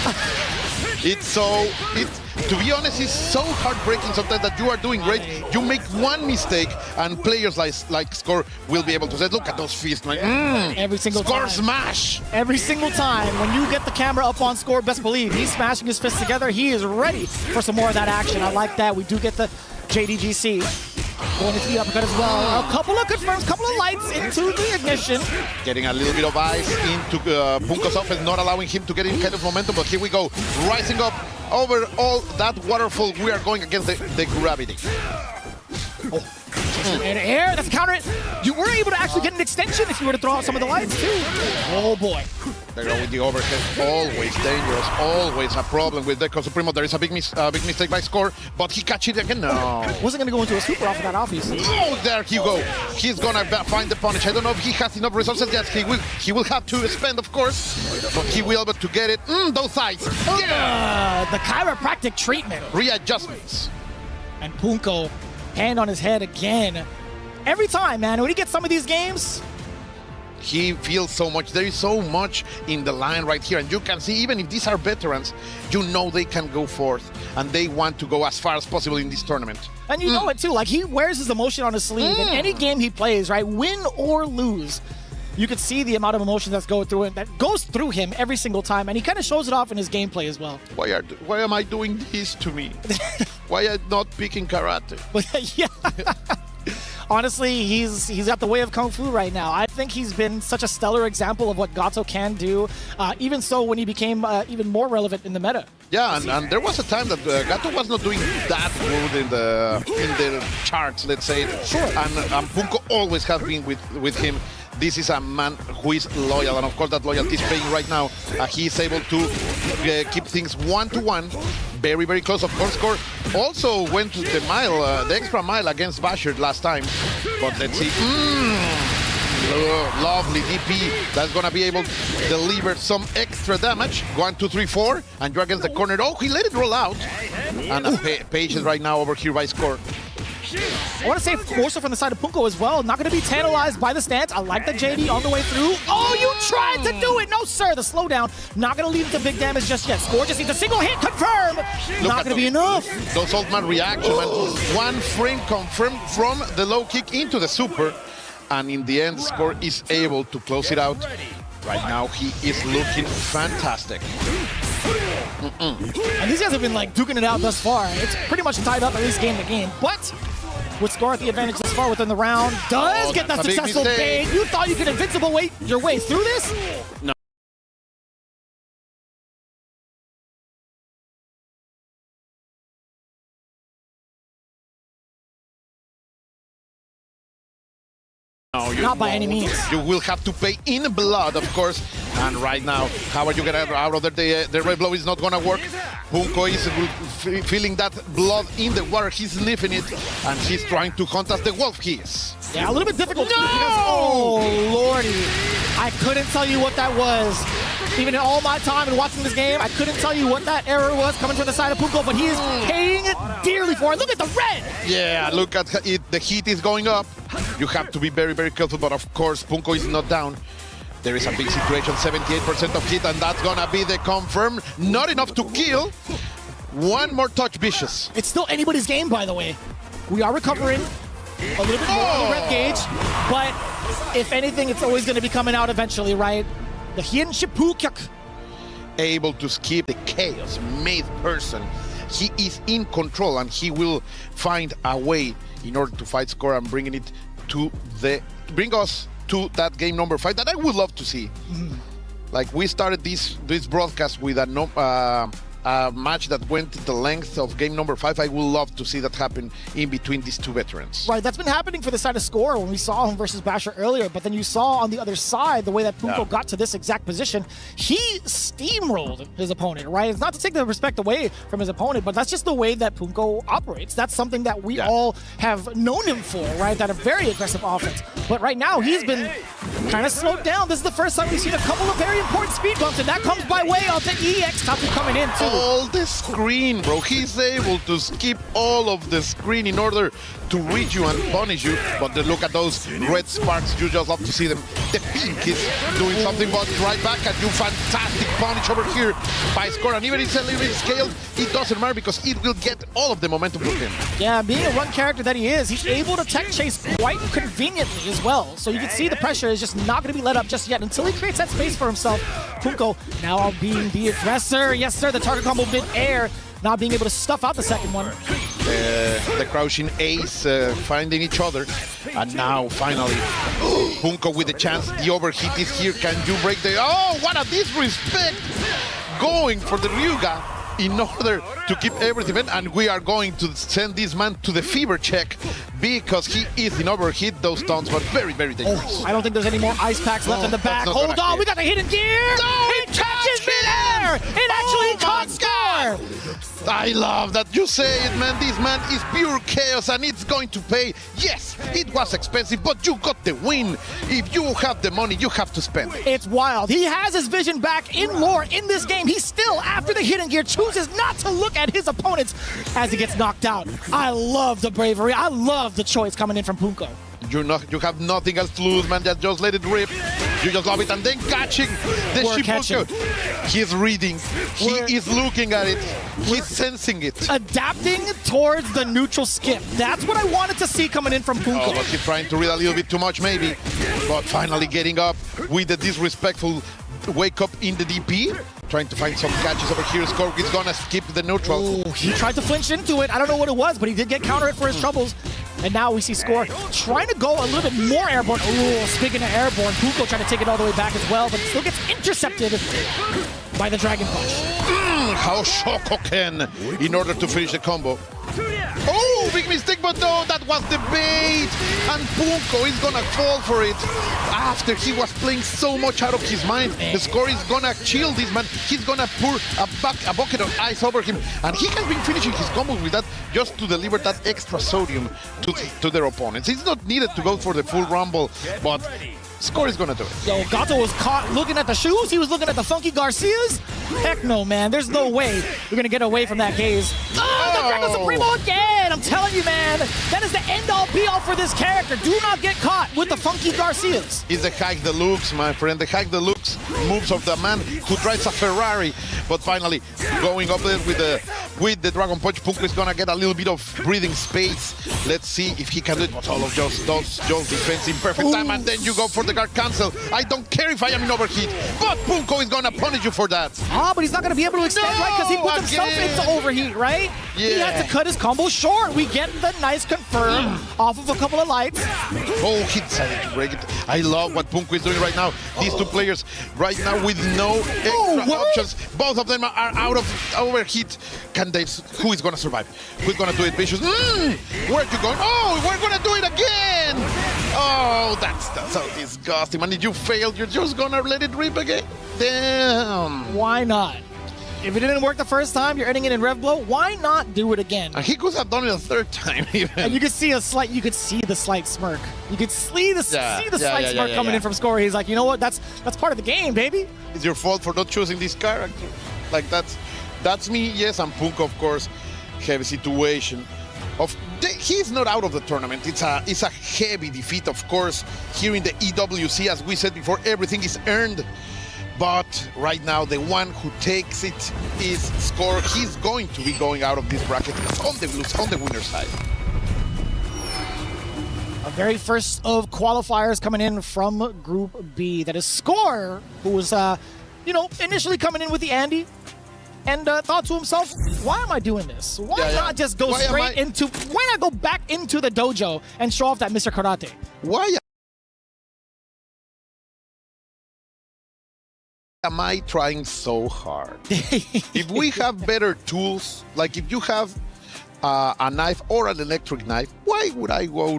To be honest, it's so heartbreaking sometimes that you are doing great. You make one mistake, and players like Score will be able to say, look at those fists, man. Every single Score time. smash. Every single time. When you get the camera up on Score, best believe he's smashing his fists together. He is ready for some more of that action. I like that. We do get the JDGC going into the uppercut as well. A couple of confirms, couple of lights into the ignition. Getting a little bit of ice into Punko's offense, not allowing him to get any kind of momentum, but here we go. Rising up. over all that waterfall, we are going against the gravity. In air, that's a counter. You were able to actually get an extension if you were to throw out some of the lights too. Oh boy. They go with the overhead, always dangerous, always a problem with Deco Supremo. There is a big mistake by Score, but he catch it again. No. Wasn't going to go into a super off of that, obviously. Oh, there he go. He's going to find the punish. I don't know if he has enough resources. Yes, he will have to spend, of course, but he will be able to get it. Those sides. Yeah. The chiropractic treatment. Readjustments. And Punko, hand on his head again. Every time, man, when he gets some of these games, he feels so much. There is so much in the line right here. And you can see, even if these are veterans, you know they can go forth. And they want to go as far as possible in this tournament. And you know it too. Like, he wears his emotion on his sleeve. In any game he plays, right, win or lose, you could see the amount of emotion that's going through it, that goes through him every single time. And he kind of shows it off in his gameplay as well. Why am I doing this to me? Why am I not picking karate? Yeah. Honestly, he's got the way of Kung Fu right now. I think he's been such a stellar example of what Gato can do, even so when he became even more relevant in the meta. Yeah, and there was a time that Gato was not doing that good in the charts, let's say. Sure. And Punko always has been with him. This is a man who is loyal, and of course that loyalty is paying right now. He is able to keep things 1-1, very, very close. Of course, Score also went to the mile, the extra mile against Basher last time. But let's see. Lovely DP. That's going to be able to deliver some extra damage. 1, 2, 3, 4, and you're against the corner. Oh, he let it roll out. And patience right now over here by Score. I want to say Corso from the side of Punko as well. Not going to be tantalized by the stance. I like the JD on the way through. Oh, you tried to do it. No, sir. The slowdown. Not going to lead to big damage just yet. Score just needs a single hit. Confirm. Not going to be enough. Those old man reaction, man. One frame confirmed from the low kick into the super. And in the end, Score is able to close it out. Right now, he is looking fantastic. And these guys have been like duking it out thus far. It's pretty much tied up at least game to game. But with Score at the advantage thus far within the round, does get that successful bait. You thought you could invincible your way through this? No. No, not by any means. You will have to pay in blood, of course. And right now, how are you going to out of there? The red blow is not going to work. Punko is feeling that blood in the water. He's sniffing it, and he's trying to hunt as the wolf he is. Yeah, a little bit difficult. No! Because, oh, lordy. I couldn't tell you what that was. Even in all my time in watching this game, I couldn't tell you what that error was coming from the side of Punko, but he is paying it dearly for it. Look at the red! Yeah, look at it. The heat is going up. You have to be very, very careful, but of course, Punko is not down. There is a big situation, 78% of hit, and that's gonna be the confirm. Not enough to kill. One more touch, Vicious. It's still anybody's game, by the way. We are recovering a little bit more on the red gauge, but if anything, it's always gonna be coming out eventually, right? The Hien Shipukyak. Able to skip the chaos made person. He is in control, and he will find a way in order to fight Score and bring us to that game number 5 that I would love to see. Like, we started this broadcast with a match that went the length of game number 5. I would love to see that happen in between these two veterans. Right, that's been happening for the side of Score when we saw him versus Basher earlier, but then you saw on the other side the way that Punko got to this exact position. He steamrolled his opponent, right? It's not to take the respect away from his opponent, but that's just the way that Punko operates. That's something that we all have known him for, right? That a very aggressive offense. But right now, he's been kind of slowed down. This is the first time we've seen a couple of very important speed bumps, and that comes by way of the EX Tapu coming in too. All the screen, bro. He's able to skip all of the screen in order to reach you and punish you. But look at those red sparks. You just love to see them. The pink is doing something, but right back at you. Fantastic punish over here by Score. And even if it's a little bit scaled, it doesn't matter because it will get all of the momentum with him. Yeah, being a run character that he is, he's able to tech chase quite conveniently as well. So you can see the pressure is just not going to be let up just yet until he creates that space for himself. Punko now being the aggressor. Yes, sir, the target combo mid-air, not being able to stuff out the second one. The crouching ace finding each other. And now, finally, Punko with the chance. The overheat is here. Can you break the... Oh, what a disrespect! Going for the Ryuga. in order to keep everything in, and we are going to send this man to the fever check because he is in overheat those stunts, but very, very dangerous. I don't think there's any more ice packs left in the back. Hold on, we got the hidden gear. No, it catches midair. It actually caught Score. I love that you say it, man. This man is pure chaos and it's going to pay. Yes, it was expensive, but you got the win. If you have the money, you have to spend it. It's wild. He has his vision back in lore in this game. He still, after the hidden gear, chooses not to look at his opponents as he gets knocked out. I love the bravery. I love the choice coming in from Punko. You have nothing else to lose, man. Just let it rip. You just love it. And then catching the Shipunko. He's reading. He is looking at it. He's sensing it. Adapting towards the neutral skip. That's what I wanted to see coming in from Punko. Oh, but he's trying to read a little bit too much, maybe. But finally getting up with the disrespectful wake up in the DP. Trying to find some catches over here. Score is gonna skip the neutral. Oh, he tried to flinch into it. I don't know what it was, but he did get counter it for his troubles. And now we see Score trying to go a little bit more airborne. Oh, speaking of airborne, Punko trying to take it all the way back as well, but still gets intercepted by the Dragon Punch. How Shoko can in order to finish the combo. Oh, big mistake, but no, that was the bait. And Punko is gonna fall for it. After he was playing so much out of his mind, the Score is gonna chill this man. He's gonna pour a bucket of ice over him. And he has been finishing his combos with that just to deliver that extra sodium to their opponents. It's not needed to go for the full rumble, but Score is gonna do it. Yo, Gato was caught looking at the shoes. He was looking at the Funky Garcias. Heck no, man. There's no way we're gonna get away from that gaze. Oh, the Dragon Supremo again. I'm telling you, man. That is the end-all, be-all for this character. Do not get caught with the Funky Garcias. It's the hack deluxe, my friend. The hack deluxe moves of the man who drives a Ferrari. But finally, going up there with the Dragon Punch, Punko is gonna get a little bit of breathing space. Let's see if he can do it. But all of Joe's defense in perfect time, and then you go for the guard cancel. I don't care if I am in overheat, but Punko is gonna punish you for that. Ah, but he's not gonna be able to extend, right? Because he put himself into overheat, right? Yeah. He had to cut his combo short. We get the nice confirm off of a couple of lights. Oh, he decided to break it. I love what Punko is doing right now. These two players right now with no extra options. Both of them are out of overheat. Who is gonna survive? Who's gonna do it? Vicious. Where are you going? Oh, we're gonna do it again. Oh, that's so disgusting. And if you fail, you're just gonna let it rip again? Damn. Why not? If it didn't work the first time, you're ending it in rev blow. Why not do it again? And he could have done it a third time even. And you could see the slight smirk. You could see the slight smirk coming in from Score. He's like, you know what? That's part of the game, baby. It's your fault for not choosing this character. Like that's me. Yes, and Punko, of course, heavy situation. He's not out of the tournament. It's a heavy defeat, of course. Here in the EWC, as we said before, everything is earned. But right now, the one who takes it is Score. He's going to be going out of this bracket on the winner's side. A very first of qualifiers coming in from Group B. That is Score, who was, initially coming in with the Andy. And thought to himself, why am I doing this? Why not just go why not go back into the dojo and show off that Mr. Karate? Why am I trying so hard? If we have better tools, like if you have a knife or an electric knife, why would I go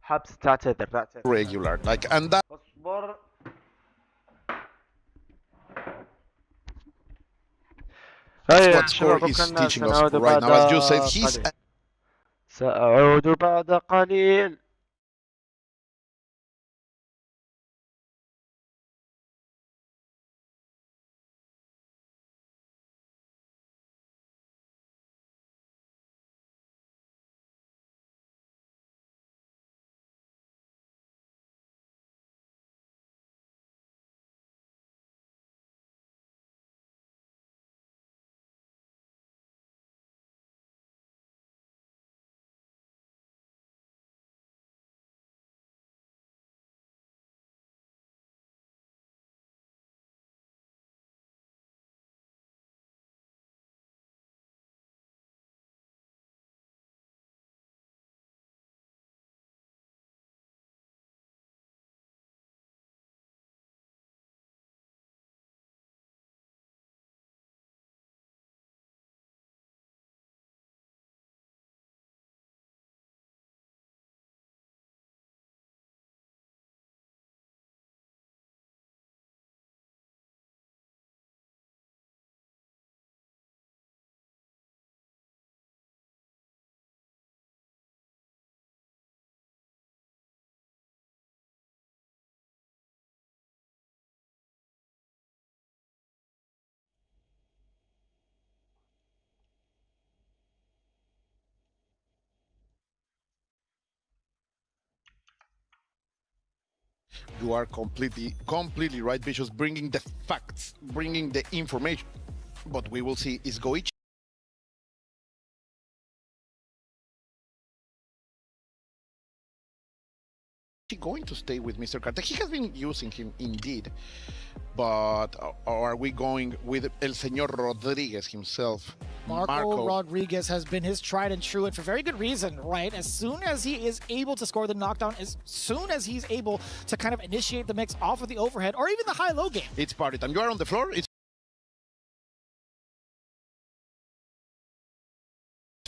حبس تعتذر regular? Like, and that اصبر what Score is teaching us right now. As you said, he's سأعود بعد قليل. You are completely right, Vicious, bringing the facts, bringing the information. But we will see, is Goichi going to stay with Mr. Carter? He has been using him indeed, but are we going with El Señor Rodriguez himself? Marco Rodriguez has been his tried and true, and for very good reason, right? As soon as he is able to score the knockdown, as soon as he's able to kind of initiate the mix off of the overhead or even the high-low game. It's party time. You are on the floor. It's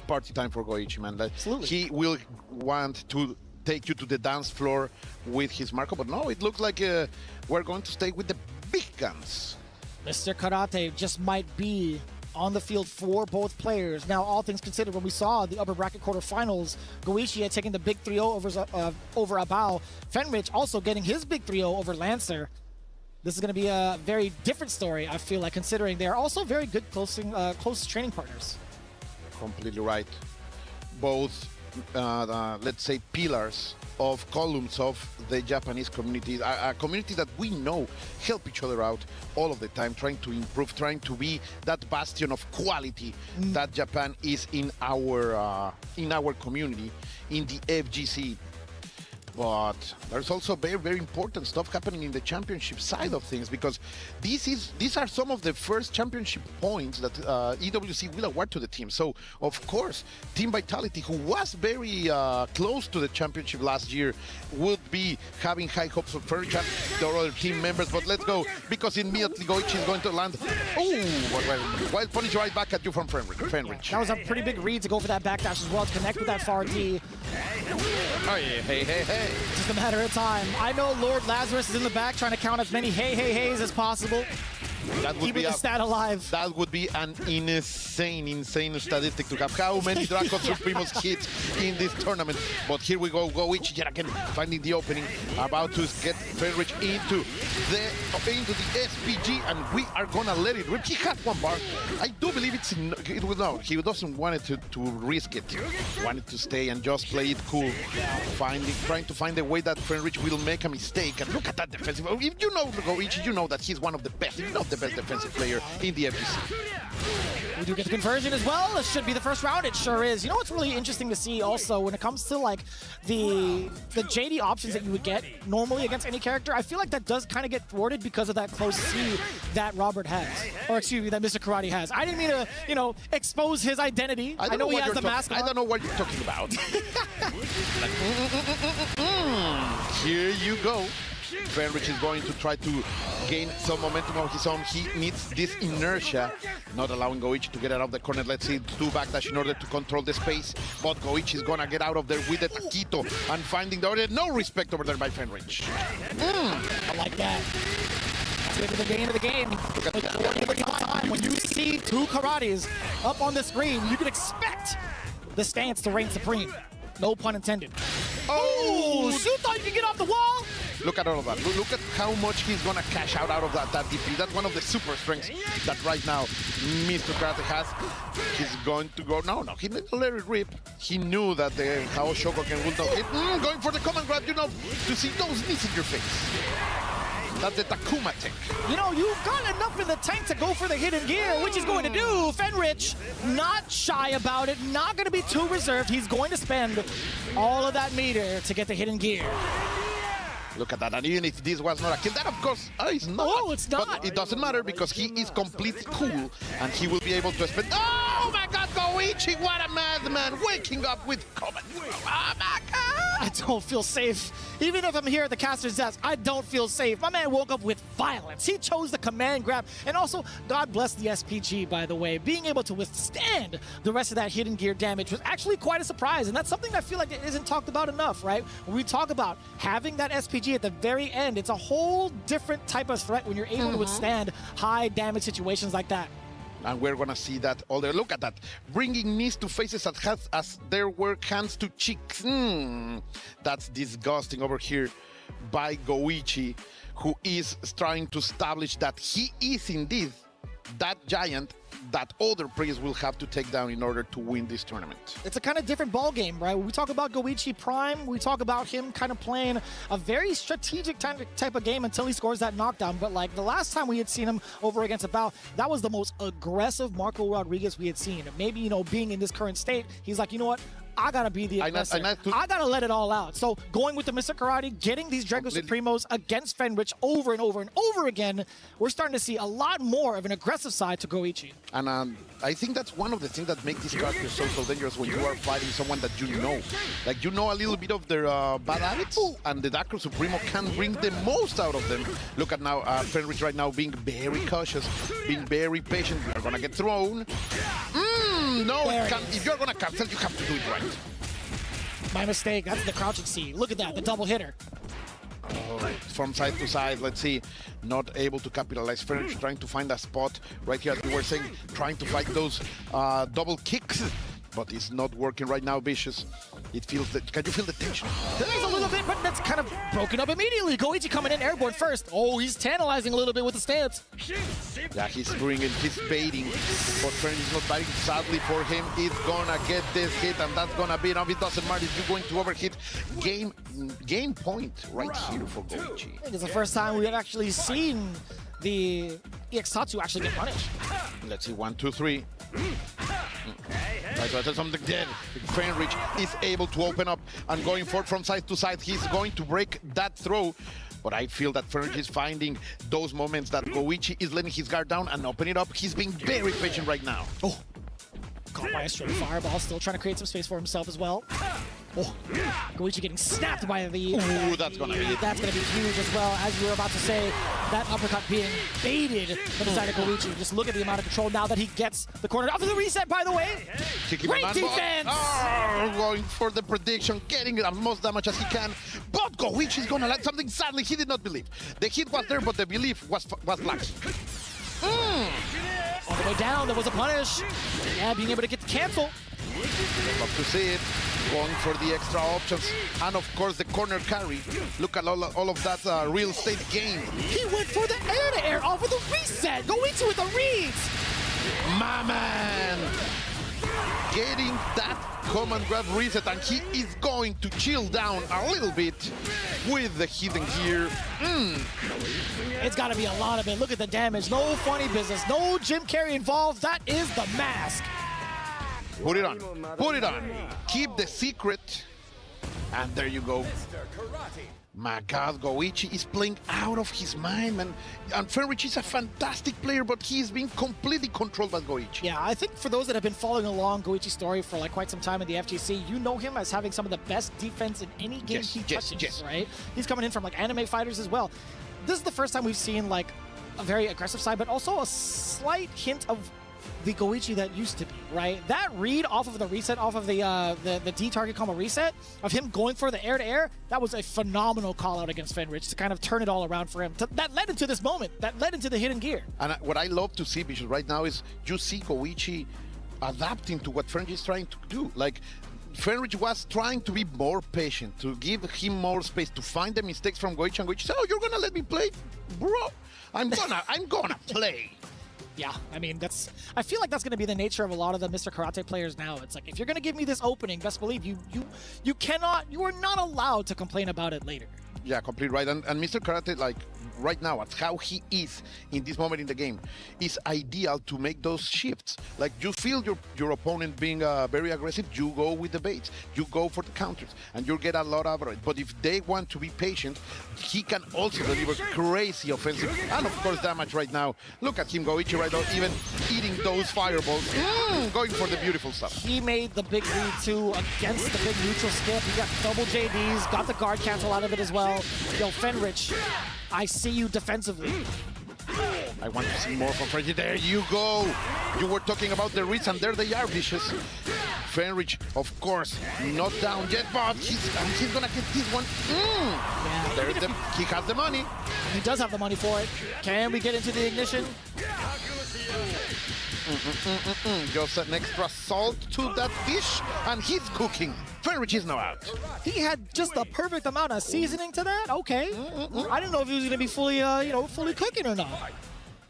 party time for Goichi, man. Absolutely. He will want to take you to the dance floor with his Marco, but no, it looks like we're going to stay with the big guns. Mr. Karate just might be on the field for both players. Now, all things considered, when we saw the upper bracket quarterfinals, Goichi had taken the big 3-0 over Abao. Fenrich also getting his big 3-0 over Lancer. This is going to be a very different story, I feel like, considering they are also very good close training partners. Completely right. Both let's say, pillars of columns of the Japanese community, a community that we know help each other out all of the time, trying to improve, trying to be that bastion of quality that Japan is in our community, in the FGC. But there's also very important stuff happening in the championship side of things, because these are some of the first championship points that EWC will award to the team. So of course, Team Vitality, who was very close to the championship last year, would be having high hopes of Fenrich and the other team members. But let's go, because immediately Goichi is going to land. Oh, wild punish right back at you from Fenrich. That was a pretty big read to go for that backdash as well, to connect with that far D. Oh yeah, hey. Just a matter of time. I know Lord Lazarus is in the back trying to count as many hey-hey-heys as possible. That would Keeping be the stat alive. That would be an insane statistic to have. How many Draco Supremos hits in this tournament? But here we go, Goichi yet again finding the opening, about to get Fenrich into the SPG, and we are gonna let it rip. He has one bar. I do believe no, he doesn't want it to risk it. He wanted to stay and just play it cool, trying to find a way that Fenrich will make a mistake. And look at that defensive. If you know Goichi, you know that he's one of the best, if not the best defensive player in the FGC. We do get the conversion as well. This should be the first round. It sure is. You know what's really interesting to see also when it comes to like the JD options that you would get normally against any character? I feel like that does kind of get thwarted because of that close C that Robert has, or excuse me, that Mr. Karate has. I didn't mean to, expose his identity. I know he has the mask on. I don't know what you're talking about. Here you go. Fenrich is going to try to gain some momentum of his own. He needs this inertia, not allowing Goichi to get out of the corner. Let's see, do backdash in order to control the space. But Goichi is gonna get out of there with the taquito and finding the order. No respect over there by Fenrich. I like that. That's the beginning of the game. When you see two Karates up on the screen, you can expect the stance to reign supreme. No pun intended. Oh, you thought you could get off the wall? Look at all of that. Look at how much he's gonna cash out of that DP. That's one of the super strengths that right now Mr. Karate has. He's going to go. No, he didn't let it rip. He knew that the Hao Shokoken would not hit. Going for the command grab, to see those knees in your face. That's the Takuma tech. You've got enough in the tank to go for the hidden gear, which he's going to do. Fenrich, not shy about it, not going to be too reserved. He's going to spend all of that meter to get the hidden gear. Look at that, and even if this was not a kill, that of course is not. Oh, it's not. But it doesn't matter because he is completely cool, and he will be able to spend. Oh my God, Goichi, what a madman! Waking up with comment. Oh my God! I don't feel safe. Even if I'm here at the caster's desk, I don't feel safe. My man woke up with violence. He chose the command grab. And also, God bless the SPG, by the way. Being able to withstand the rest of that hidden gear damage was actually quite a surprise. And that's something I feel like it isn't talked about enough, right? When we talk about having that SPG at the very end, it's a whole different type of threat when you're able to withstand high damage situations like that. And we're gonna see that all there. Look at that. Bringing knees to faces as there were hands to cheeks. That's disgusting over here by Goichi, who is trying to establish that he is indeed that giant that other players will have to take down in order to win this tournament. It's a kind of different ball game, right? When we talk about Goichi Prime, we talk about him kind of playing a very strategic type of game until he scores that knockdown. But like the last time we had seen him over against Abao, that was the most aggressive Marco Rodriguez we had seen. Maybe, being in this current state, he's like, you know what? I gotta be the aggressor. I gotta let it all out. So going with the Mr. Karate, getting these Drago Supremos against Fenrich over and over and over again, we're starting to see a lot more of an aggressive side to Goichi. And I think that's one of the things that make this character so dangerous when you are fighting someone that you know. Like, you know a little bit of their bad habits, and the Drago Supremo can bring the most out of them. Look at now, Fenrich right now being very cautious, being very patient. We are gonna get thrown. No, if you're gonna cancel, you have to do it right. My mistake. That's the crouching C. Look at that, the double hitter. All right, from side to side, let's see. Not able to capitalize. French trying to find a spot right here, as we were saying, trying to fight those double kicks. But it's not working right now, Vicious. It feels that. Can you feel the tension? There's a little bit, but that's kind of broken up immediately. Goichi coming in airborne first. Oh, he's tantalizing a little bit with the stance. Yeah, he's baiting, but French is not biting. Sadly for him, he's gonna get this hit, and that's gonna be enough. It doesn't matter if you're going to overhit. Game point right here for Goichi. I think it's the first time we have actually seen the EX Tatsu actually get punished. Let's see, 1, 2, 3. Try to attach something dead. Fenrich is able to open up and going forward from side to side. He's going to break that throw. But I feel that Fenrich is finding those moments that Goichi is letting his guard down and opening it up. He's being very patient right now. Oh, caught by a straight fireball. Still trying to create some space for himself as well. Oh, Goichi getting snapped by the... Ooh, that's gonna be huge as well. As you were about to say, that uppercut being baited from the side of Goichi. Just look at the amount of control now that he gets the corner. After the reset, by the way. Great defense! Oh, going for the prediction, getting as most damage as he can. But Goichi is gonna land something. Sadly, he did not believe. The hit was there, but the belief was lucky. All the way down, there was a punish. Yeah, being able to get the cancel. Love to see it. Going for the extra options, and of course the corner carry. Look at all of that real estate gain. He went for the air-to-air off of the reset. Goichi with the reads. My man, getting that command grab reset, and he is going to chill down a little bit with the hidden gear. It's got to be a lot of it. Look at the damage. No funny business. No Jim Carrey involved. That is the mask. Put it on. Put it on. Keep the secret. And there you go. My God, Goichi is playing out of his mind, man. And Fenrich is a fantastic player, but he is being completely controlled by Goichi. Yeah, I think for those that have been following along Goichi's story for like quite some time in the FGC, you know him as having some of the best defense in any game he touches, right? He's coming in from like anime fighters as well. This is the first time we've seen like a very aggressive side, but also a slight hint of the Goichi that used to be, right? That read off of the reset, off of the D target combo reset, of him going for the air-to-air, that was a phenomenal call-out against Fenrich to kind of turn it all around for him. That led into this moment. That led into the hidden gear. And what I love to see, Bishop, right now is you see Goichi adapting to what Fenrich is trying to do. Like, Fenrich was trying to be more patient, to give him more space, to find the mistakes from Goichi, and Goichi said, oh, you're gonna let me play? Bro, I'm gonna play. Yeah, I mean, I feel like that's going to be the nature of a lot of the Mr. Karate players now. It's like, if you're going to give me this opening, best believe you are not allowed to complain about it later. Yeah, completely right. And Mr. Karate, like, right now, at how he is in this moment in the game, is ideal to make those shifts. Like, you feel your opponent being very aggressive, you go with the baits, you go for the counters, and you'll get a lot out of it. But if they want to be patient, he can also deliver crazy offensive and, of course, damage right now. Look at him, Goichi, right now, even eating those fireballs, going for the beautiful stuff. He made the big lead, too, against the big neutral skip. He got double JDs, got the guard cancel out of it as well. Yo, Fenrich, I see you defensively. I want to see more from Fenrich. There you go. You were talking about the reads, and there they are, Vicious. Fenrich, of course, not down yet, but he's gonna get this one. Yeah, he has the money. He does have the money for it. Can we get into the ignition? Just an extra salt to that dish, and he's cooking. Fenrich is now out. He had just the perfect amount of seasoning to that. Okay, I didn't know if he was going to be fully, fully cooking or not.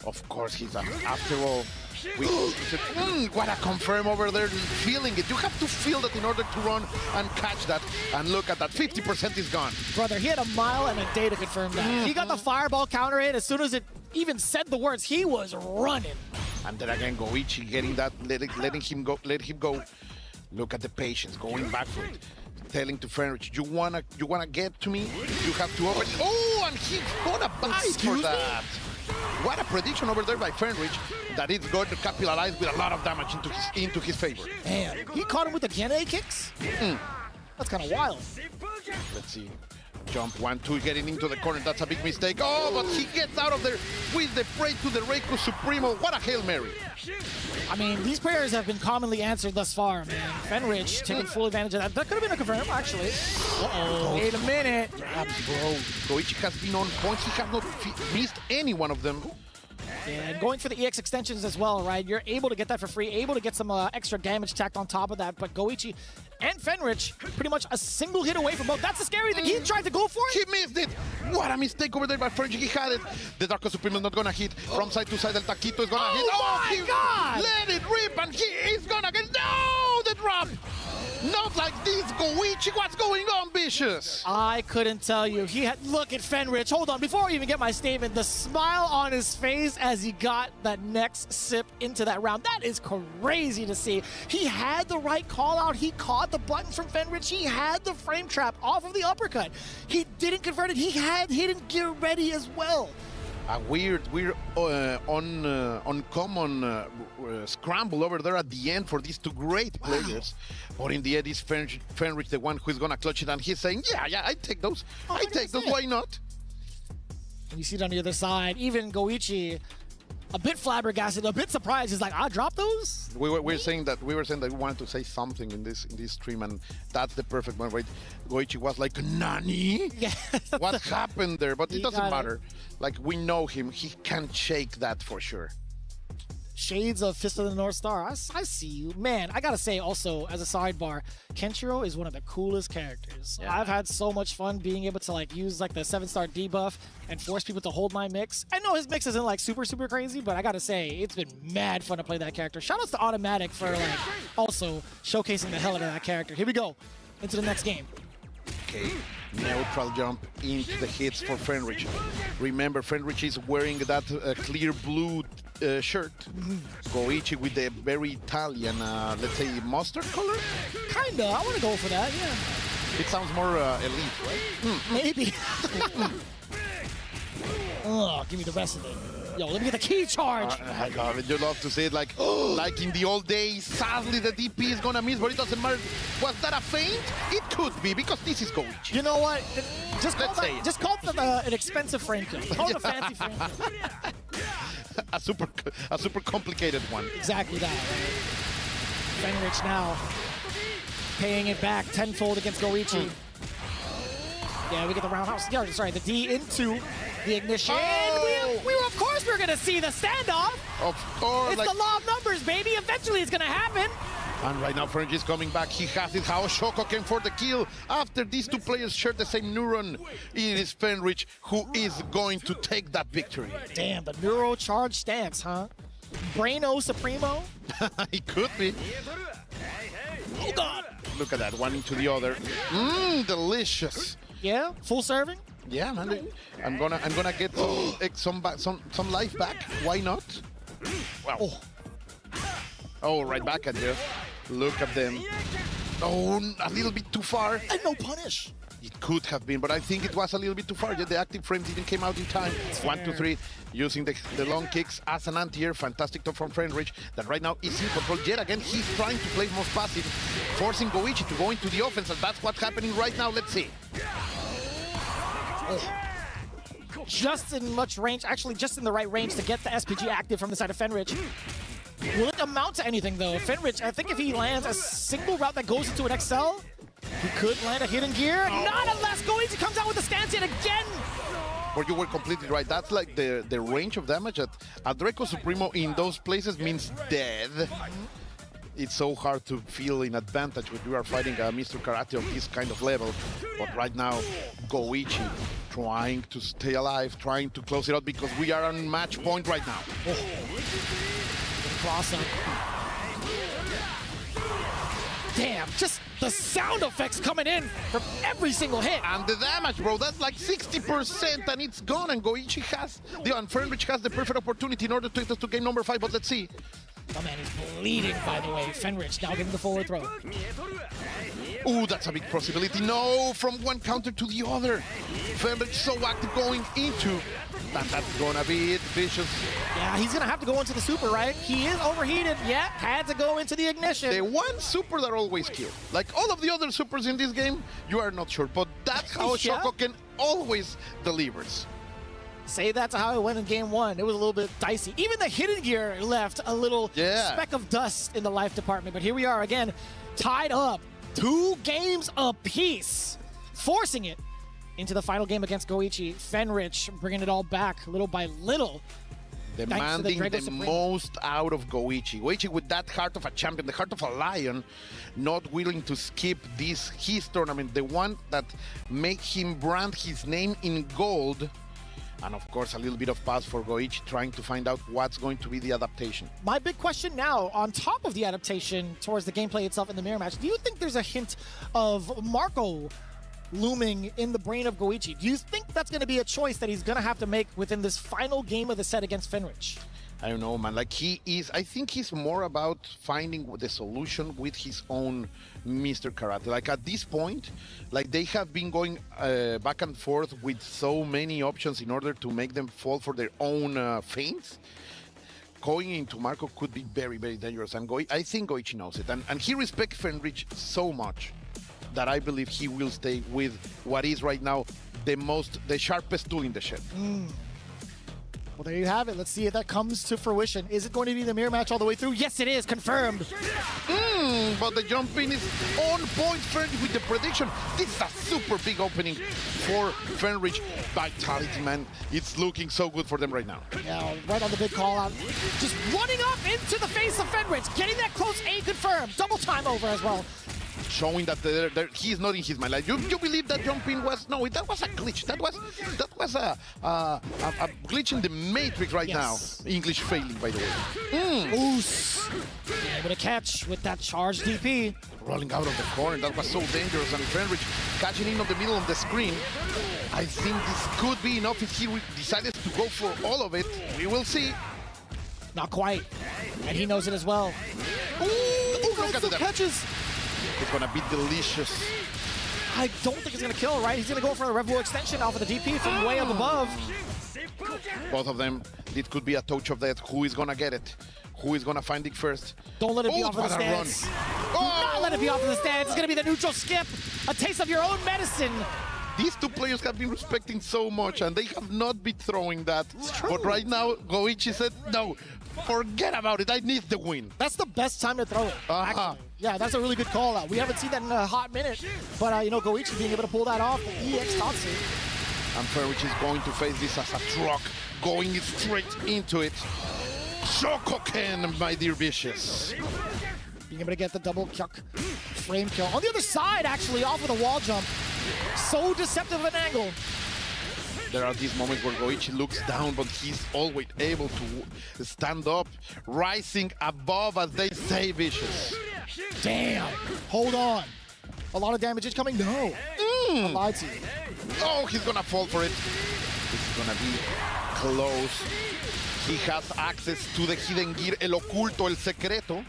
Of course, he's after all. What a confirm over there, feeling it. You have to feel that in order to run and catch that. And look at that, 50% is gone. Brother, he had a mile and a day to confirm that. He got the fireball counter hit as soon as it even said the words. He was running. And then again, Goichi getting that, letting him go. Look at the patience, going back for it. Telling to Fenrich, you wanna get to me? You have to open. Oh, and he's gonna buy for that. What a prediction over there by Fenrich that it's going to capitalize with a lot of damage into his favor. Man, he caught him with the Gene kicks? That's kind of wild. Let's see. Jump 1-2, getting into the corner. That's a big mistake. Oh, but he gets out of there with the prey to the Reiko Supremo. What a Hail Mary. I mean, these prayers have been commonly answered thus far, man. Fenrich taking full advantage of that. That could have been a confirm, actually. Uh-oh. Wait a minute. Bro, Goichi has been on points. He has not missed any one of them. And going for the EX extensions as well, right? You're able to get that for free, able to get some extra damage tacked on top of that. But Goichi and Fenrich pretty much a single hit away from both. That's the scary thing. He tried to go for it. He missed it. What a mistake over there by Fenrich. He had it. The Darko Supremo is not going to hit. From side to side, El Taquito is going to hit. Oh, my God! Let it rip, and he is going to get... No, the drop. Not like this, Goichi. What's going on, Vicious? I couldn't tell you. He had... Look at Fenrich. Hold on. Before I even get my statement, the smile on his face as he got that next sip into that round. That is crazy to see. He had the right call out. He caught the button from Fenrich. He had the frame trap off of the uppercut. He didn't convert it. He had hidden gear ready as well. A weird uncommon scramble over there at the end for these two great players. But in the end, is Fenrich the one who's going to clutch it, and he's saying, yeah, I take those. I take those, why not? And you see it on the other side, even Goichi, a bit flabbergasted, a bit surprised. He's like, I dropped those? We were saying that we wanted to say something in this stream, and that's the perfect one, right? Goichi was like, Nani? Yeah. What happened there? But it doesn't matter. Like, we know him. He can't shake that for sure. Shades of Fist of the North Star. I see you. Man, I gotta say also, as a sidebar, Kenshiro is one of the coolest characters. Yeah. I've had so much fun being able to like use like the 7-star debuff and force people to hold my mix. I know his mix isn't like super crazy, but I gotta say, it's been mad fun to play that character. Shout outs to Automatic for like also showcasing the hell out of that character. Here we go, into the next game. Okay, neutral jump into the hits for Fenrich. Remember, Fenrich is wearing that clear blue shirt. Goichi with the very Italian, let's say, mustard color? Kinda, I want to go for that, yeah. It sounds more elite, right? Maybe. Oh, give me the rest of it. Yo, let me get the key charge. I love it. You love to say it like in the old days. Sadly, the DP is gonna miss, but it doesn't matter. Was that a feint? It could be, because this is Goichi. You know what? Just call it an expensive frame kill. Call it a fancy frame kill. a super complicated one. Exactly that. Fenrich now paying it back tenfold against Goichi. Yeah, we get the roundhouse. Yeah, sorry, the D into the ignition. Oh! We were, of course, we were gonna see the standoff. Of course. It's the law of numbers, baby. Eventually, it's gonna happen. And right now, Fenrich is coming back. He has it. How Shoko came for the kill. After these two players share the same neuron, it is Fenrich who is going to take that victory. Damn, the neuro charge stance, huh? Braino Supremo? It could be. Oh, God. Look at that, one into the other. Delicious. Yeah, full serving? Yeah, man. I'm gonna get some life back. Why not? Wow. Oh, right back at you. Look at them. Oh, a little bit too far. And no punish. It could have been, but I think it was a little bit too far. Yeah, the active frames didn't came out in time. 1, 2, 3, using the long kicks as an anti-air. Fantastic top from Fenrich that right now is in control. Yet again, he's trying to play most passive, forcing Goichi to go into the offense, and that's what's happening right now. Let's see. Just in much range, actually just in the right range to get the SPG active from the side of Fenrich. Will it amount to anything though? Fenrich, I think if he lands a single route that goes into an XL, he could land a hidden gear. Not unless Goichi comes out with the stance yet again. But you were completely right. That's like the range of damage at Draco Supremo in those places means dead. It's so hard to feel in advantage when you are fighting a Mr. Karate of this kind of level. But right now, Goichi trying to stay alive, trying to close it out because we are on match point right now. Cross up. Damn, just the sound effects coming in from every single hit. And the damage, bro, that's like 60% and it's gone. And Goichi has, and Fenrich has the perfect opportunity in order to take us to game number 5, but let's see. Oh man, he's bleeding, by the way. Fenrich now getting the forward throw. Ooh, that's a big possibility. No, from one counter to the other. Fenrich so active going into. That's gonna be it, Vicious. Yeah, he's gonna have to go into the super, right? He is overheated. Yeah, had to go into the ignition. The one super that always kills. Like all of the other supers in this game, you are not sure. But that's how Yeah. Shokoken always delivers. Say that's how it went in game 1. It was a little bit dicey. Even the hidden gear left a little speck of dust in the life department. But here we are again, tied up. 2 games apiece, forcing it into the final game against Goichi. Fenrich bringing it all back little by little. Demanding the most out of Goichi. Goichi with that heart of a champion, the heart of a lion, not willing to skip his tournament, the one that make him brand his name in gold. And of course, a little bit of pass for Goichi, trying to find out what's going to be the adaptation. My big question now, on top of the adaptation towards the gameplay itself in the mirror match, do you think there's a hint of Marco looming in the brain of Goichi? Do you think that's going to be a choice that he's going to have to make within this final game of the set against Fenrich? I don't know, man. Like I think he's more about finding the solution with his own Mr. Karate. Like at this point, like they have been going back and forth with so many options in order to make them fall for their own feints. Going into Marco could be very, very dangerous. And I think Goichi knows it. And he respects Fenrich so much that I believe he will stay with what is right now the sharpest tool in the shed. Well, there you have it. Let's see if that comes to fruition. Is it going to be the mirror match all the way through? Yes, it is. Confirmed. But the jump in is on point, Fenrich, with the prediction. This is a super big opening for Fenrich. Vitality, man. It's looking so good for them right now. Yeah, right on the big call out. Just running up into the face of Fenrich. Getting that close A confirmed. Double time over as well. Showing that he's not in his mind. Like you believe that jumping was that was a glitch. That was a glitch in the matrix right now. English failing, by the way. Oos. Able to catch with that charged DP. Rolling out of the corner. That was so dangerous. And Fenrich catching in on the middle of the screen. I think this could be enough if he decided to go for all of it. We will see. Not quite. And he knows it as well. Ooh, look at the catches. It's gonna be delicious. I don't think it's gonna kill, right? He's gonna go for a Rev War extension off of the DP from way up above. Both of them, it could be a touch of death. Who is gonna get it? Who is gonna find it first? Don't let it be off of the stance. Not let it be off of the stance. It's gonna be the neutral skip. A taste of your own medicine. These two players have been respecting so much, and they have not been throwing that. But right now, Goichi said, no, forget about it. I need the win. That's the best time to throw it, actually. Yeah, that's a really good call out. We haven't seen that in a hot minute. But, Goichi being able to pull that off, the EX Tatsu. And Fenrich is going to face this as a truck, going straight into it. Shokoken, my dear Vicious. Being able to get the double kyuk frame kill. On the other side, actually, off with a wall jump. So deceptive an angle. There are these moments where Goichi looks down, but he's always able to stand up, rising above, as they say, Vicious. Damn. Hold on. A lot of damage is coming. No. I lied to you. Oh, he's gonna fall for it. This is gonna be close. He has access to the hidden gear, el oculto, el secreto.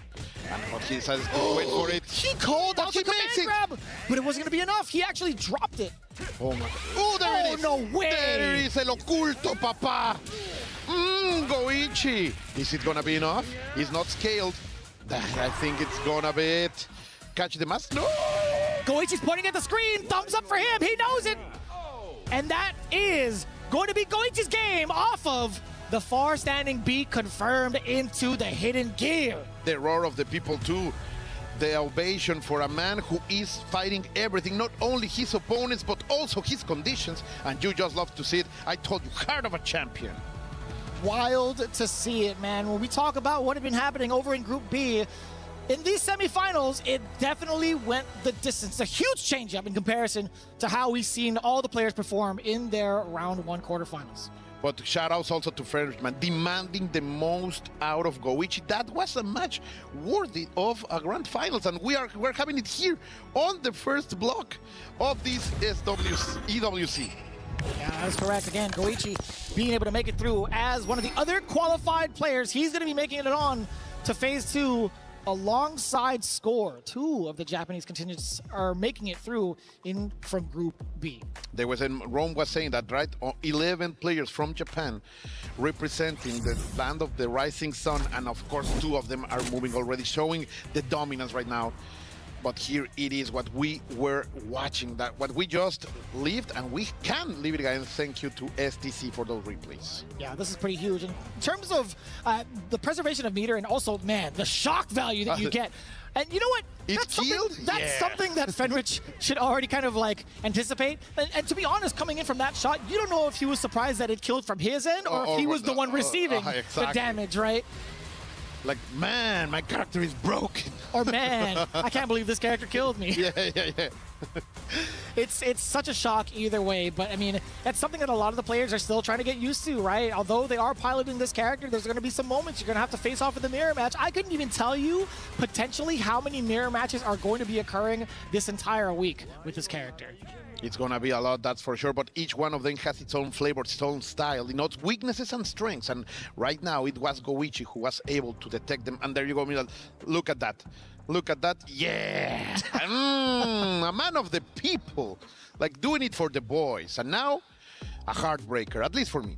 But he decides to wait for it. He called out the command grab, but it wasn't going to be enough. He actually dropped it. Oh my God. Oh, there it is. No way. There it is, el oculto, papa. Goichi. Is it going to be enough? He's not scaled. I think it's going to be it. Catch the mask. No. Goichi's pointing at the screen. Thumbs up for him. He knows it. And that is going to be Goichi's game off of the far standing B confirmed into the hidden gear. The roar of the people too. The ovation for a man who is fighting everything, not only his opponents, but also his conditions. And you just love to see it. I told you, heart of a champion. Wild to see it, man. When we talk about what had been happening over in Group B, in these semifinals, it definitely went the distance. A huge change up in comparison to how we've seen all the players perform in their round one quarterfinals. But shout-outs also to Frederickman, demanding the most out of Goichi. That was a match worthy of a grand finals, and we're having it here on the first block of this EWC. Yeah, that's correct. Again, Goichi being able to make it through as one of the other qualified players. He's going to be making it on to phase 2 alongside Score. 2 of the Japanese contingents are making it through from Group B. Rome was saying that, right? 11 players from Japan representing the land of the rising sun, and of course 2 of them are moving already, showing the dominance right now. But here it is what we were watching, that what we just lived, and we can live it again. Thank you to STC for those replays. Yeah, this is pretty huge. In terms of the preservation of meter and also, man, the shock value that you get. And you know what? That's something that Fenrich should already kind of like anticipate. And to be honest, coming in from that shot, you don't know if he was surprised that it killed from his end or if he was the one receiving the damage, right? Like, man, my character is broken. Or, man, I can't believe this character killed me. Yeah. It's such a shock either way, but I mean, that's something that a lot of the players are still trying to get used to, right? Although they are piloting this character, there's going to be some moments you're going to have to face off with the mirror match. I couldn't even tell you potentially how many mirror matches are going to be occurring this entire week with this character. It's going to be a lot, that's for sure, but each one of them has its own flavor, its own style, its weaknesses and strengths, and right now it was Goichi who was able to detect them, and there you go, Milan. Look at that. Look at that. Yeah! A man of the people, like doing it for the boys, and now a heartbreaker, at least for me.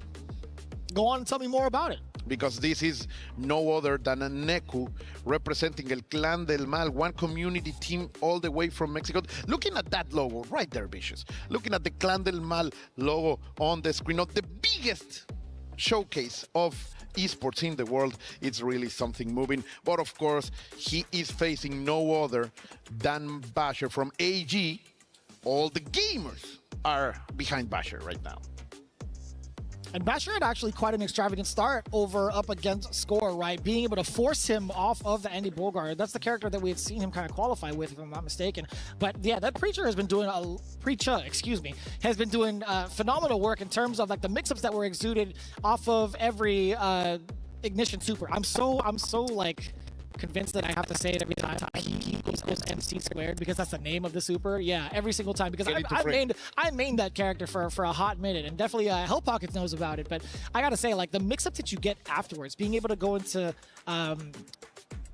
Go on and tell me more about it. Because this is no other than a Neku representing El Clan del Mal, one community team all the way from Mexico. Looking at that logo right there, Vicious. Looking at the Clan del Mal logo on the screen of the biggest showcase of esports in the world. It's really something moving. But of course, he is facing no other than Basher from AG. All the gamers are behind Basher right now. And Basher had actually quite an extravagant start up against Score, right? Being able to force him off of the Andy Bogard. That's the character that we had seen him kind of qualify with, if I'm not mistaken. But yeah, that Preacher has been doing has been doing phenomenal work in terms of like the mix-ups that were exuded off of every Ignition Super. I'm so like convinced that I have to say it every time he goes MC squared because that's the name of the super. Yeah, every single time because I mained that character for a hot minute, and definitely Hell Pockets knows about it. But I gotta say, like the mix-up that you get afterwards, being able to go into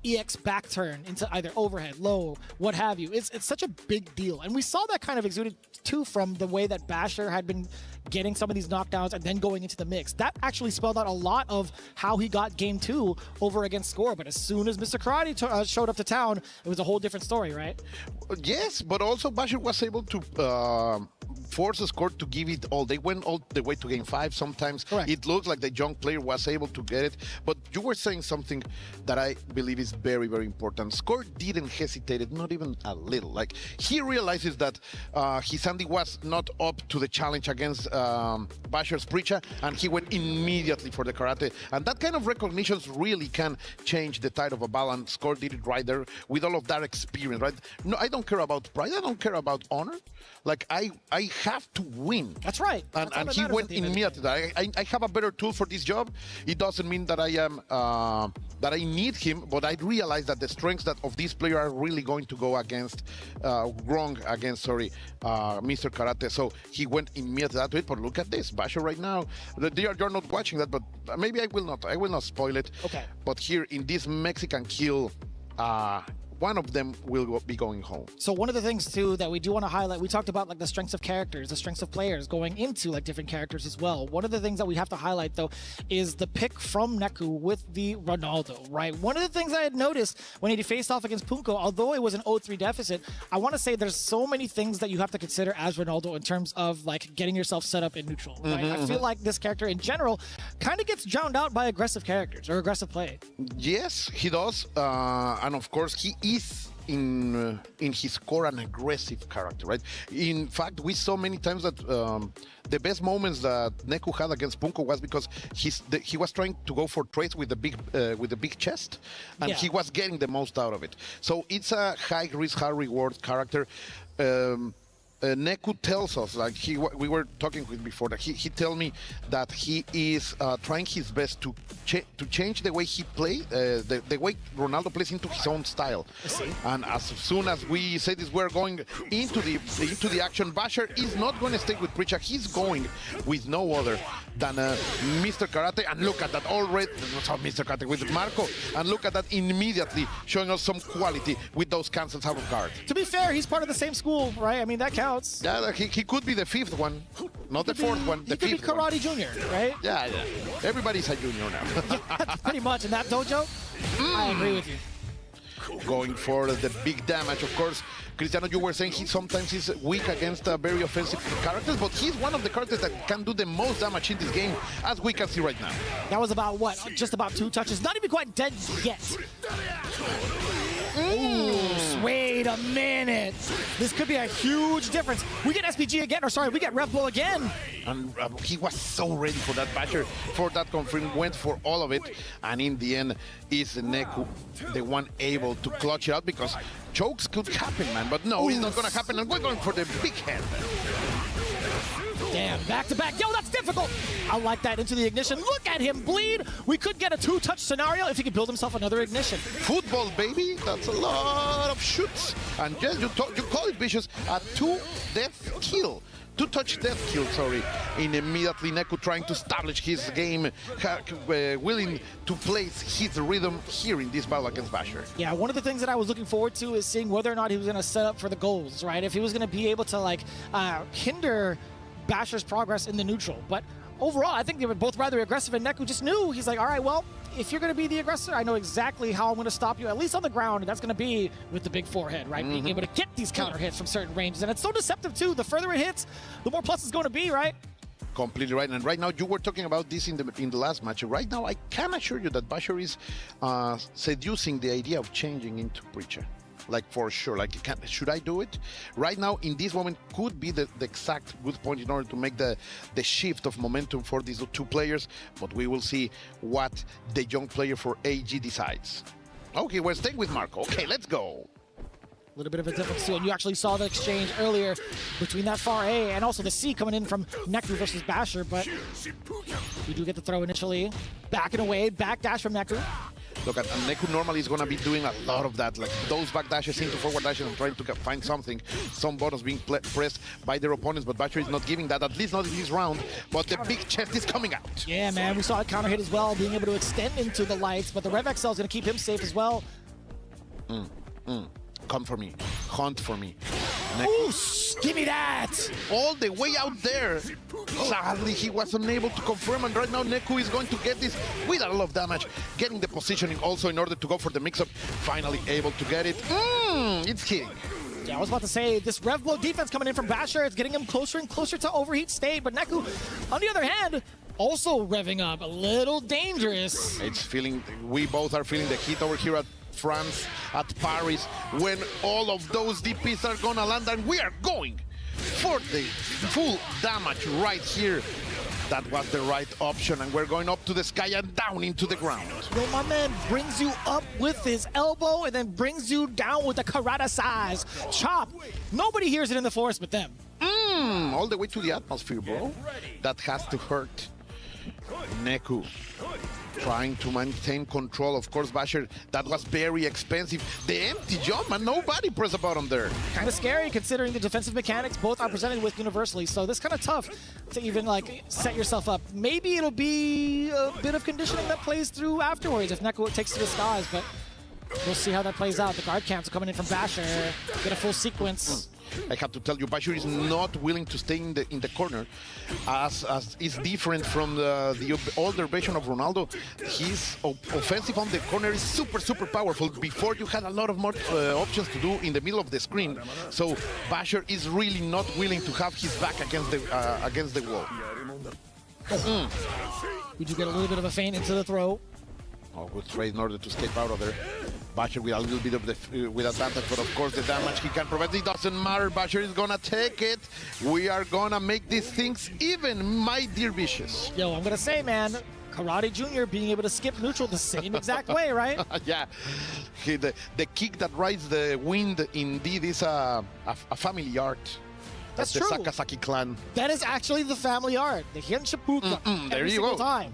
EX back turn into either overhead, low, what have you, it's such a big deal. And we saw that kind of exuded too from the way that Basher had been getting some of these knockdowns and then going into the mix. That actually spelled out a lot of how he got game 2 over against Score. But as soon as Mr. Karate showed up to town, it was a whole different story, right? Yes, but also Basher was able to force the Score to give it all. They went all the way to game 5 sometimes. Correct. It looked like the young player was able to get it. But you were saying something that I believe is very, very important. Score didn't hesitate, not even a little. Like, he realizes that his Andy was not up to the challenge against Basher's Preacher, and he went immediately for the Karate. And that kind of recognitions really can change the tide of a balance. Score did it right there with all of that experience, right? No, I don't care about pride. I don't care about honor. Like, I have to win. That's right. And he went immediately. I have a better tool for this job. It doesn't mean that I am that I need him, but I realize that the strengths of this player are really going to go against Mr. Karate. So he went immediately to it. But look at this, Basher right now. You're not watching that, but maybe I will not. I will not spoil it. Okay. But here in this Mexican kill, one of them will be going home. So one of the things too that we do want to highlight, we talked about like the strengths of characters, the strengths of players going into like different characters as well. One of the things that we have to highlight though is the pick from Neku with the Ronaldo, right? One of the things I had noticed when he faced off against Punko, although it was an 0-3 deficit, I want to say there's so many things that you have to consider as Ronaldo in terms of like getting yourself set up in neutral, right? I feel like this character in general kind of gets drowned out by aggressive characters or aggressive play. Yes, he does. And of course, he is in his core an aggressive character, right? In fact, we saw many times that the best moments that Neku had against Punko was because he was trying to go for trades with the big chest, and he was getting the most out of it. So it's a high risk, high reward character. Neku tells us, like we were talking with before, that he tell me that he is trying his best to change the way he plays, the way Ronaldo plays into his own style. And as soon as we say this, we're going into the action. Basher is not going to stay with Pritchard. He's going with no other than Mr. Karate. And look at that already, not Mr. Karate, with Marco. And look at that immediately, showing us some quality with those cancels out of guard. To be fair, he's part of the same school, right? I mean, that counts. Yeah, he could be the fifth one, not the fourth one. The he could be Karate Junior, right? Yeah. Everybody's a junior now. Yeah, pretty much in that dojo. I agree with you. Going for the big damage, of course. Cristiano, you were saying he sometimes is weak against very offensive characters, but he's one of the characters that can do the most damage in this game, as we can see right now. That was about, what, just about 2 touches? Not even quite dead yet. Wait a minute. This could be a huge difference. We get SPG again, or sorry, we get Red Bull again. And he was so ready for that basher, for that confirm, went for all of it. And in the end, is Neku the one able to clutch it out, because chokes could happen, man. But no, it's not going to happen, and we're going for the big hand. Damn, back to back. Yo, that's difficult. I like that into the ignition. Look at him bleed. We could get a 2-touch scenario if he could build himself another ignition. Football, baby. That's a lot of shoots. And yes, you call it vicious, a 2-death kill. 2-touch death kill, sorry. And immediately Neku trying to establish his game, willing to place his rhythm here in this battle against Basher. Yeah, one of the things that I was looking forward to is seeing whether or not he was going to set up for the goals, right? If he was going to be able to, like, hinder Basher's progress in the neutral. But overall, I think they were both rather aggressive, and Neku just knew. He's like, all right, well, if you're going to be the aggressor, I know exactly how I'm going to stop you, at least on the ground, and that's going to be with the big forehead, right? Being able to get these counter hits from certain ranges. And it's so deceptive, too. The further it hits, the more plus it's going to be, right? Completely right. And right now, you were talking about this in the last match. Right now, I can assure you that Basher is seducing the idea of changing into Preacher. Like, for sure, like, should I do it? Right now, in this moment, could be the exact good point in order to make the shift of momentum for these two players, but we will see what the young player for AG decides. Okay, we're staying with Marco. Okay, let's go. A little bit of a difference too, and you actually saw the exchange earlier between that far A and also the C coming in from Neku versus Basher, but we do get the throw initially. Backing away, backdash from Neku. Look, at Neku normally is going to be doing a lot of that, like those back dashes into forward dashes and trying to find something, some buttons being pressed by their opponents, but Basher is not giving that, at least not in this round, but the big chest is coming out. Yeah, man, we saw a counter hit as well, being able to extend into the lights, but the Rev XL is going to keep him safe as well. Come for me, hunt for me. Ooh, give me that! All the way out there. Sadly, he was unable to confirm, and right now Neku is going to get this with a lot of damage, getting the positioning also in order to go for the mix-up. Finally able to get it. It's hitting. Yeah, I was about to say, this Rev Blow defense coming in from Basher, it's getting him closer and closer to overheat state, but Neku, on the other hand, also revving up, a little dangerous. It's feeling, we both are feeling the heat over here at France, at Paris, when all of those DPs are gonna land, and we are going for the full damage right here. That was the right option, and we're going up to the sky and down into the ground. No, my man brings you up with his elbow and then brings you down with a karate size chop. Nobody hears it in the forest but them. All the way to the atmosphere, bro. That has to hurt. Neku trying to maintain control. Of course, Basher, that was very expensive. The empty jump, and nobody pressed a button there. Kind of scary considering the defensive mechanics both are presented with universally, so this kind of tough to even like set yourself up. Maybe it'll be a bit of conditioning that plays through afterwards if Neku takes to the skies, but we'll see how that plays out. The guard camps are coming in from Basher, get a full sequence. I have to tell you, Basher is not willing to stay in the corner, as is different from the older version of Ronaldo. His offensive on the corner is super powerful. Before, you had a lot of more options to do in the middle of the screen. So Basher is really not willing to have his back against the wall. We do get a little bit of a feint into the throw. Oh, good trade in order to escape out of there. Basher with a little bit of the with advantage, but of course the damage he can provide, it doesn't matter. Basher is gonna take it. We are gonna make these things even, my dear Vicious. Yo, I'm gonna say, man, Karate Jr. being able to skip neutral the same exact way, right? Yeah, the kick that rides the wind indeed is a family art. That's the true. Sakazaki clan. That is actually the family art. The Henshipuka there every you single go. time.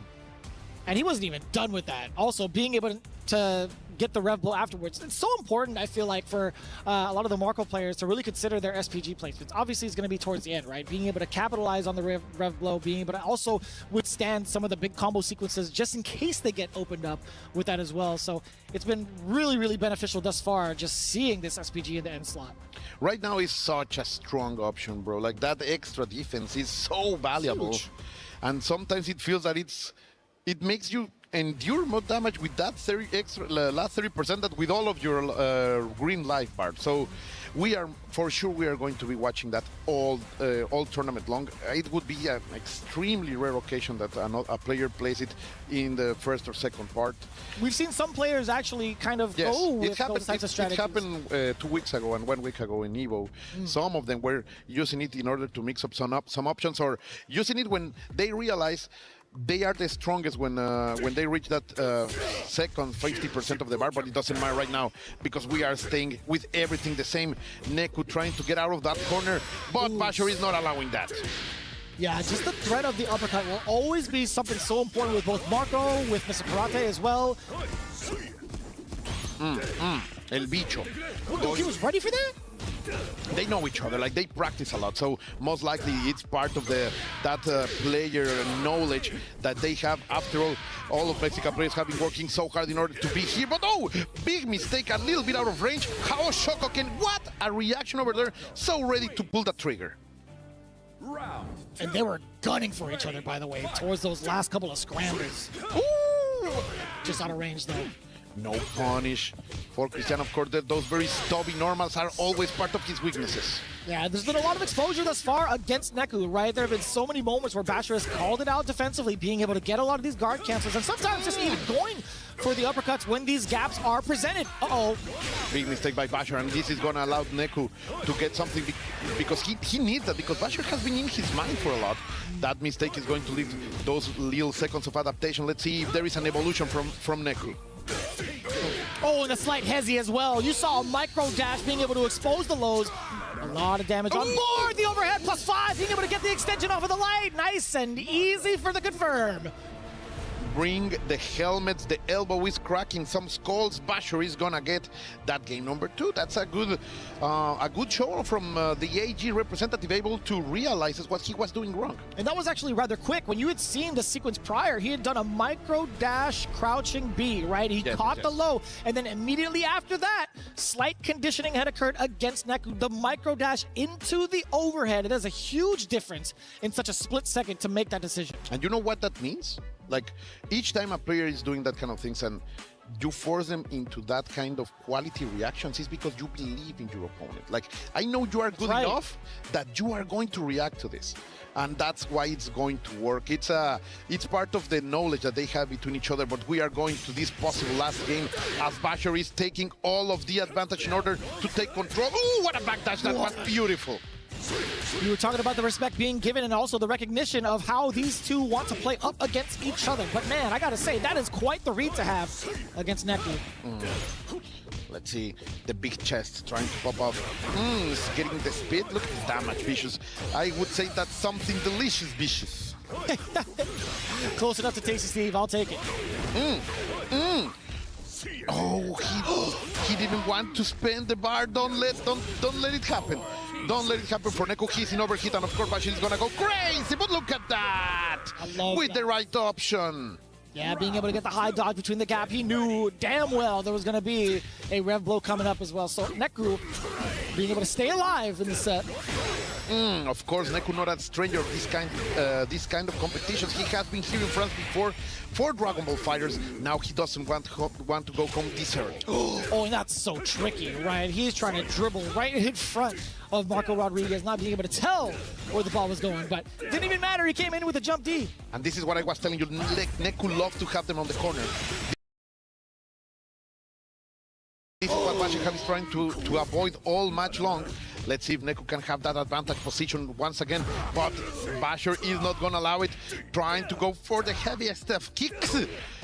And he wasn't even done with that. Also, being able to get the rev blow afterwards. It's so important, I feel like, for a lot of the Marco players to really consider their SPG placements. Obviously, it's going to be towards the end, right? Being able to capitalize on the rev blow, being able to also withstand some of the big combo sequences just in case they get opened up with that as well. So it's been really, really beneficial thus far, just seeing this SPG in the end slot. Right now is such a strong option, bro. Like, that extra defense is so valuable. Huge. And sometimes it feels that it makes you endure more damage with that 30 extra last 30% that with all of your green life bar. So we are for sure we are going to be watching that all tournament long. It would be an extremely rare occasion that a player plays it in the first or second part. We've seen some players actually kind of go with those types of strategies. It happened 2 weeks ago and 1 week ago in Evo. Some of them were using it in order to mix up some options, or using it when they realize they are the strongest when they reach that second 50% of the bar, but it doesn't matter right now because we are staying with everything the same. Neku trying to get out of that corner, but Basher is not allowing that. Yeah, just the threat of the uppercut will always be something so important with both Marco, with Mr. Karate as well. El bicho. Well, he was ready for that? They know each other, like they practice a lot, so most likely it's part of that player knowledge that they have. After all of Mexican players have been working so hard in order to be here, but oh, big mistake, a little bit out of range. How Shokoken, what a reaction over there, so ready to pull the trigger. And they were gunning for each other, by the way, towards those last couple of scrambles. Ooh! Just out of range, though. No punish for Christian. Of course, those very stubby normals are always part of his weaknesses. Yeah, there's been a lot of exposure thus far against Neku, right? There have been so many moments where Basher has called it out defensively, being able to get a lot of these guard cancels, and sometimes just even going for the uppercuts when these gaps are presented. Uh-oh. Big mistake by Basher, and this is going to allow Neku to get something because he needs that, because Basher has been in his mind for a lot. That mistake is going to leave those little seconds of adaptation. Let's see if there is an evolution from Neku. Oh, and a slight hezzy as well. You saw a micro dash being able to expose the lows. A lot of damage on board. The overhead +5, being able to get the extension off of the light. Nice and easy for the confirm. Bring the helmets, the elbow is cracking some skulls. Basher is gonna get that game number 2. That's a good show from the AG representative, able to realize what he was doing wrong. And that was actually rather quick. When you had seen the sequence prior, he had done a micro dash crouching B, right? He caught the low, and then immediately after that, slight conditioning had occurred against Neku. The micro dash into the overhead. It is a huge difference in such a split second to make that decision. And you know what that means? Like, each time a player is doing that kind of things and you force them into that kind of quality reactions, is because you believe in your opponent. Like, I know you are good enough that you are going to react to this. And that's why it's going to work. It's part of the knowledge that they have between each other, but we are going to this possible last game as Basher is taking all of the advantage in order to take control. Ooh, what a backdash, that was beautiful. You were talking about the respect being given and also the recognition of how these two want to play up against each other. But man, I gotta say, that is quite the read to have against Neku. Let's see, the big chest trying to pop off. It's getting the speed. Look at the damage, Vicious. I would say that's something delicious, Vicious. Close enough to Tasty Steve, I'll take it. Oh, he didn't want to spend the bar. Don't let it happen. Don't let it happen for Neku. He's in overheat, and of course Basher is gonna go crazy, but look at that! With the right option. Yeah, being able to get the high dodge between the gap. He knew damn well there was gonna be a rev blow coming up as well. So Neku being able to stay alive in the set. Of course, Neku not a stranger of this kind of competitions. He has been here in France before for Dragon Ball Fighters. Now he doesn't want to go home this early. Oh, and that's so tricky, right? He's trying to dribble right in front of Marco Rodriguez, not being able to tell where the ball was going, but it didn't even matter. He came in with a jump D. And this is what I was telling you. Neku loves to have them on the corner. what Basher is trying to avoid all match long. Let's see if Neku can have that advantage position once again, but Basher is not going to allow it, trying to go for the heaviest of kicks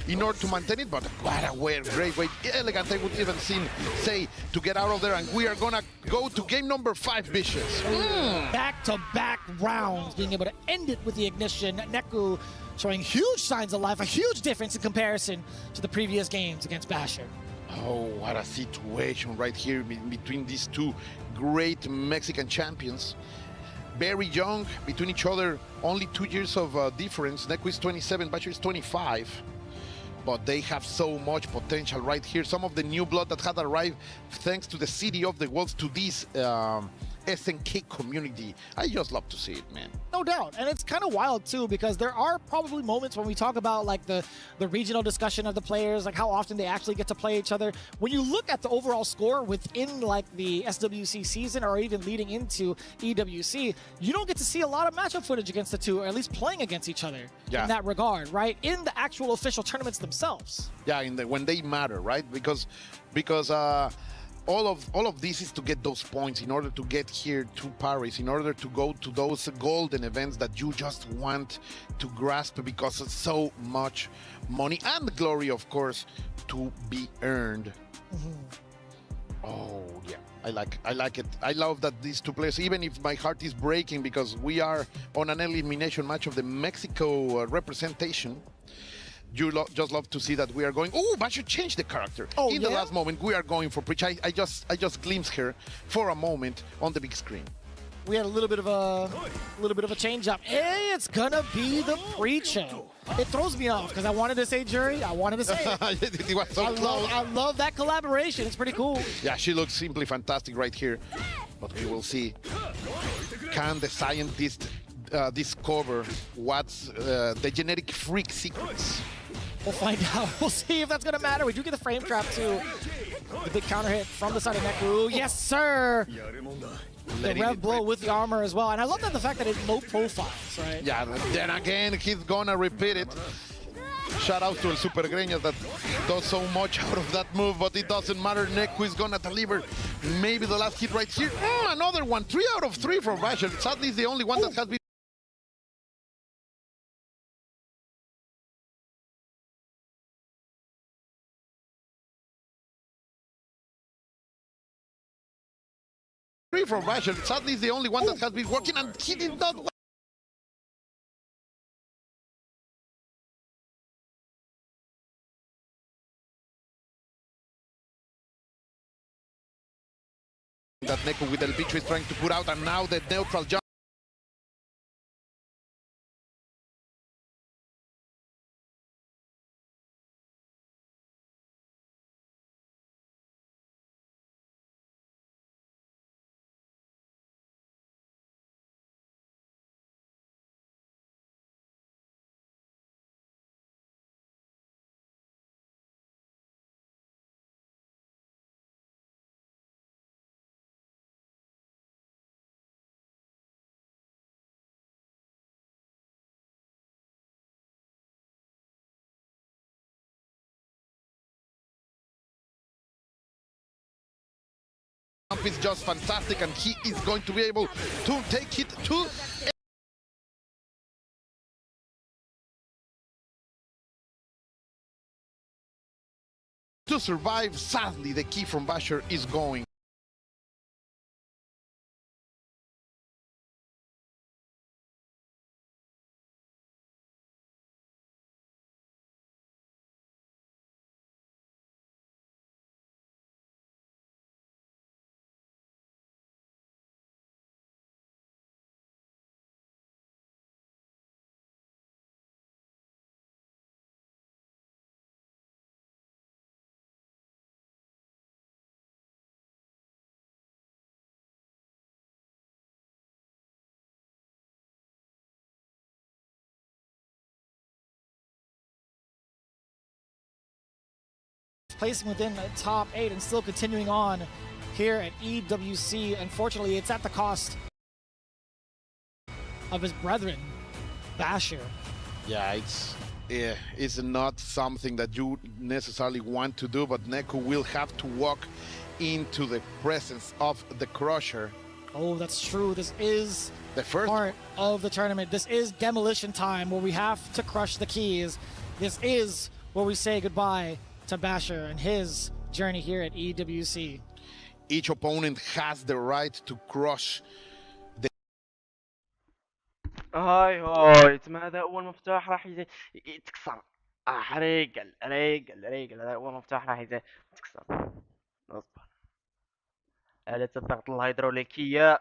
in order to maintain it, but what a great way, elegant, I would even say, to get out of there, and we are going to go to game number 5, Vicious. Back-to-back rounds, being able to end it with the ignition. Neku showing huge signs of life, a huge difference in comparison to the previous games against Basher. Oh, what a situation right here between these two great Mexican champions. Very young between each other, only 2 years of difference. Neku is 27, Basher is 25. But they have so much potential right here. Some of the new blood that had arrived thanks to the City of the Worlds, to this SNK community. I just love to see it, man. No doubt. And it's kind of wild too, because there are probably moments when we talk about like the regional discussion of the players, like how often they actually get to play each other. When you look at the overall score within like the SWC season, or even leading into EWC, you don't get to see a lot of matchup footage against the two, or at least playing against each other in that regard, right? In the actual official tournaments themselves. Yeah, when they matter, right? Because all of this is to get those points, in order to get here to Paris, in order to go to those golden events that you just want to grasp, because it's so much money and glory, of course, to be earned. Oh yeah, I like it. I love that these two players, even if my heart is breaking because we are on an elimination match of the Mexico representation, you just love to see that we are going. Oh, Basher changed the character. In the last moment, we are going for Preach. I just glimpsed her for a moment on the big screen. We had a little bit of a change up. Hey, it's gonna be the Preacher. It throws me off because I wanted to say Jury. I wanted to say it. It was so close. I love that collaboration. It's pretty cool. Yeah, she looks simply fantastic right here. But we will see. Can the scientist discover what's the genetic freak secrets? We'll find out. We'll see if that's going to matter. We do get the frame trap, too. The big counter hit from the side of Neku. Yes, sir! The rev blow with the armor as well. And I love that the fact that it's low profiles, right? Yeah, then again, he's going to repeat it. Shout out to El Super Greñas that does so much out of that move, but it doesn't matter. Neku is going to deliver maybe the last hit right here. Another one. 3 out of 3 from Basher. Sadly, it's the only one that has been. From Basher. Sadly, is the only one that has been working, and he did not. That Neku with El Bicho is trying to put out, and now the neutral jump. Is just fantastic, and he is going to be able to take it to survive. Sadly, the key from Basher is going. Placing within the top 8 and still continuing on here at EWC. Unfortunately, it's at the cost of his brethren, Basher. Yeah, it's not something that you necessarily want to do, but Neku will have to walk into the presence of the Crusher. Oh, that's true. This is the first part of the tournament. This is demolition time where we have to crush the keys. This is where we say goodbye to Basher and his journey here at EWC. Each opponent has the right to crush the هاي تم هذا اول مفتاح راح يتكسر. ريقل هذا اول مفتاح راح يتكسر. اصبر. آلة الضغط الهيدروليكية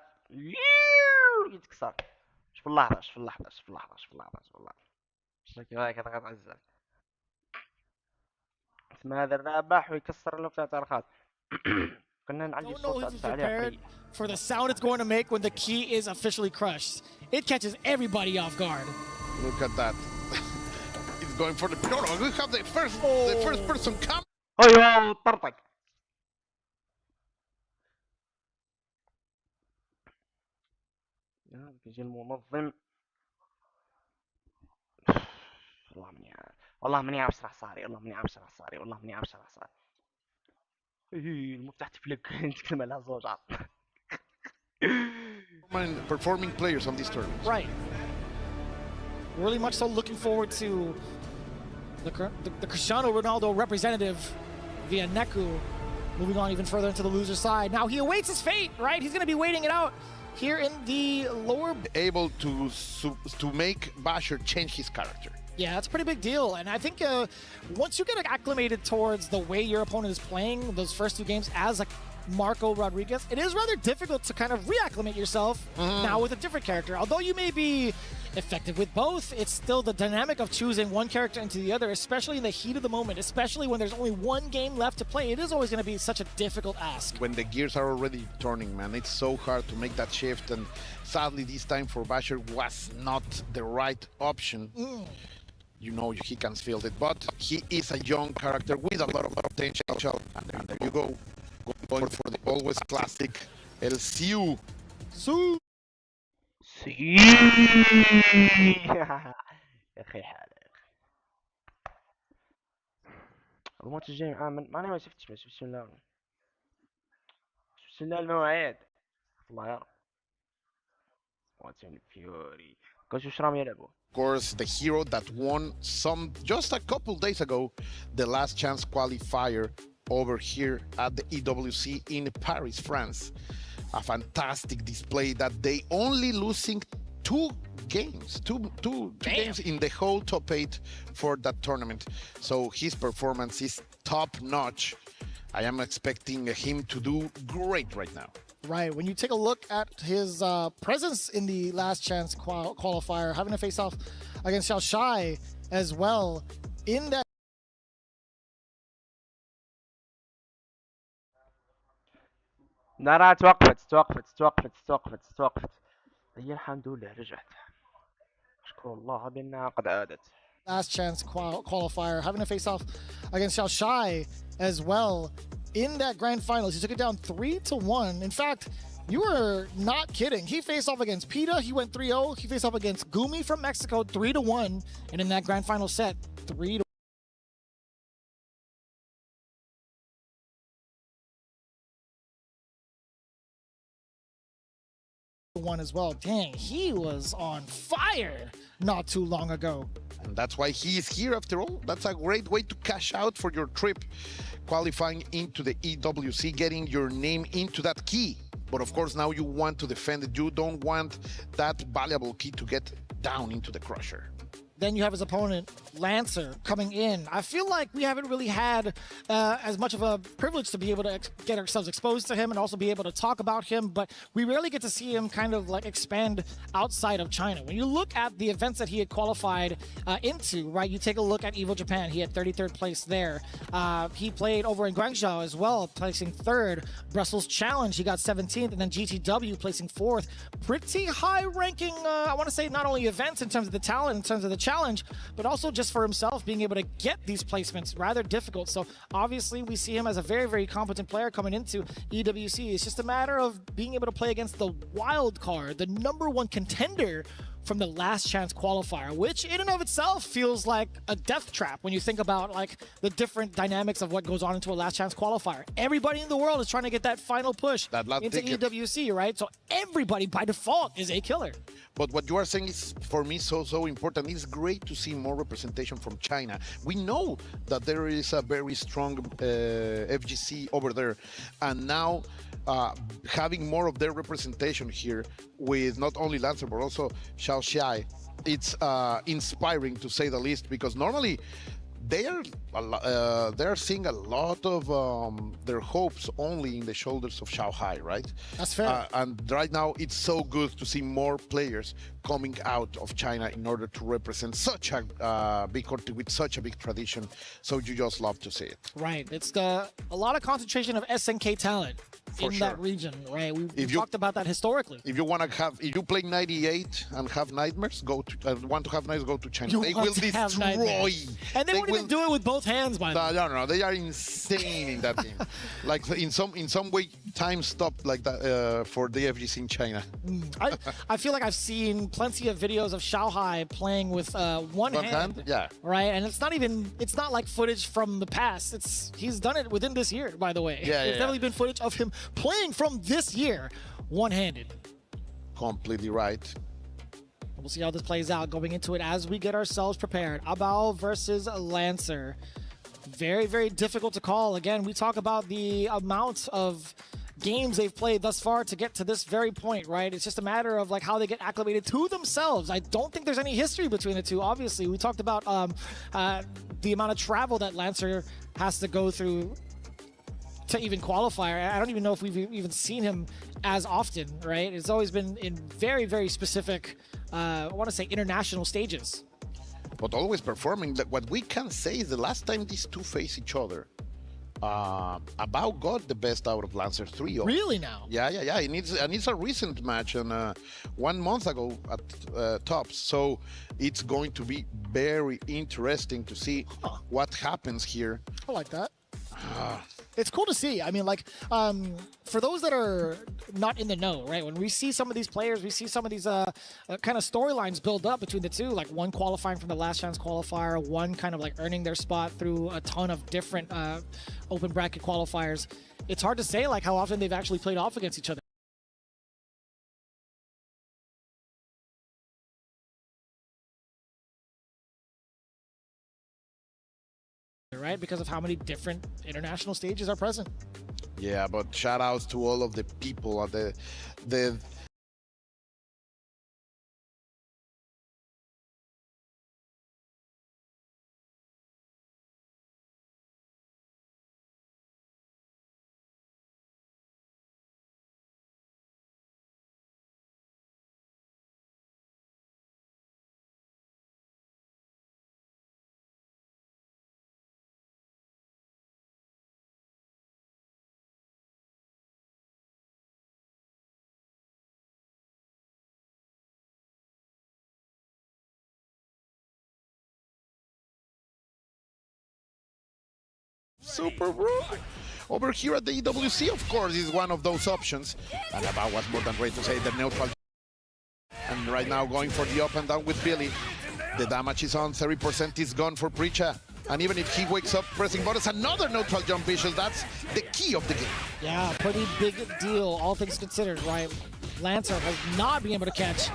يتكسر. شوف اللحظة كذا ضغط عزل. اسم هذا الرابح ويكسر المفتاح تاع الخاص. كنا نعلي الصوت prepared for the sound it's going to make when the key is officially crushed. It catches everybody off guard. Look at that. It's going for the no, we have the first person come. ايوه طرطق. يجي المنظم. والله ماني عارف شرح صاري. المفتاح تفلك. تكلم لها زوجات. Performing players on this tournament. Right. Really much so looking forward to the Cristiano Ronaldo representative via Neku moving on even further into the loser side. Now he awaits his fate, right? He's going to be waiting it out here in the lower. Able to make Basher change his character. Yeah, that's a pretty big deal. And I think once you get acclimated towards the way your opponent is playing those first two games as a Marco Rodriguez, it is rather difficult to kind of reacclimate yourself now with a different character. Although you may be effective with both, it's still the dynamic of choosing one character into the other, especially in the heat of the moment, especially when there's only one game left to play. It is always going to be such a difficult ask. When the gears are already turning, man, it's so hard to make that shift. And sadly, this time for Basher was not the right option. You know he can feel it, but he is a young character with a lot of potential. And there you go, going for the always classic El Siu. يا اخي حالك. الماتش الجاي ماني ما شفتش بسم الله المواعيد. الله يرحم. واتسون فيوري. كاش واش راهم يلعبوا. Of course, the hero that won just a couple days ago the last chance qualifier over here at the EWC in Paris, France. A fantastic display that they only losing two games in the whole top 8 for that tournament. So his performance is top notch. I am expecting him to do great right now. Right, when you take a look at his presence in the last chance qualifier, having to face off against Xiao Shai as well in that. نرى توقفت. هي الحمد لله رجعت. أشكر الله بأنها قد عادت. Last chance qualifier, having to face off against Xiao Shai as well in that grand finals. He took it down 3-1. In fact, you were not kidding. He faced off against PETA. He went 3-0. He faced off against Gumi from Mexico 3-1. And in that grand final set, 3-1 as well. Dang, he was on fire not too long ago. And that's why he is here after all. That's a great way to cash out for your trip. Qualifying into the EWC, getting your name into that key. But of course, now you want to defend it. You don't want that valuable key to get down into the crusher. Then you have his opponent, Lancer, coming in. I feel like we haven't really had as much of a privilege to be able to get ourselves exposed to him and also be able to talk about him, but we rarely get to see him kind of like expand outside of China. When you look at the events that he had qualified into, right, you take a look at Evo Japan, he had 33rd place there. He played over in Guangzhou as well, placing 3rd. Brussels Challenge, he got 17th, and then GTW placing 4th. Pretty high ranking, I want to say, not only events in terms of the talent, in terms of the challenge, but also just for himself being able to get these placements rather difficult. So obviously we see him as a very, very competent player coming into EWC. It's just a matter of being able to play against the wild card, the #1 contender from the last chance qualifier, which in and of itself feels like a death trap when you think about like the different dynamics of what goes on into a last chance qualifier. Everybody in the world is trying to get that final push into EWC, right? So everybody by default is a killer. But what you are saying is, for me, so important. It's great to see more representation from China. We know that there is a very strong FGC over there, and now having more of their representation here with not only Lancer but also Xiao Xiai, it's inspiring to say the least, because normally they're seeing a lot of their hopes only in the shoulders of Shanghai, right? That's fair. And right now, it's so good to see more players coming out of China in order to represent such a big country with such a big tradition. So you just love to see it. Right. It's a lot of concentration of SNK talent in that region, right? We've talked about that historically. If you want to have, if you play 98 and have nightmares, go to want to have nightmares, go to China. They will destroy. And they won't even do it with both hands, by the way. No, they are insane in that game. Like in some way, time stopped like that for the FGC in China. I feel like I've seen plenty of videos of Shanghai playing with one hand. Yeah. Right, and it's not like footage from the past. He's done it within this year, by the way. Yeah, There's definitely been footage of him playing from this year, one-handed. Completely right. We'll see how this plays out going into it as we get ourselves prepared. Abao versus Lancer. Very, very difficult to call. Again, we talk about the amount of games they've played thus far to get to this very point, right? It's just a matter of like how they get acclimated to themselves. I don't think there's any history between the two. Obviously, we talked about the amount of travel that Lancer has to go through to even qualify. I don't even know if we've even seen him as often, right? It's always been in very, very specific, I want to say international stages. But always performing. What we can say is the last time these two face each other, Abao got the best out of Lancer 3. Really now? Yeah. And it's a recent match, and 1 month ago at tops. So it's going to be very interesting to see what happens here. I like that. It's cool to see. I mean, like, for those that are not in the know, right? When we see some of these players, we see some of these kind of storylines build up between the two, like one qualifying from the last chance qualifier, one kind of like earning their spot through a ton of different open bracket qualifiers. It's hard to say like how often they've actually played off against each other. Right, because of how many different international stages are present. Yeah, but shout outs to all of the people at the Super rude. Over here at the EWC, of course, is one of those options. And Abao was more than great to say the neutral. And right now going for the up and down with Billy. The damage is on, 30% is gone for Preacher. And even if he wakes up pressing buttons, another neutral jump visual. That's the key of the game. Yeah, pretty big deal, all things considered, right? Lancer has not been able to catch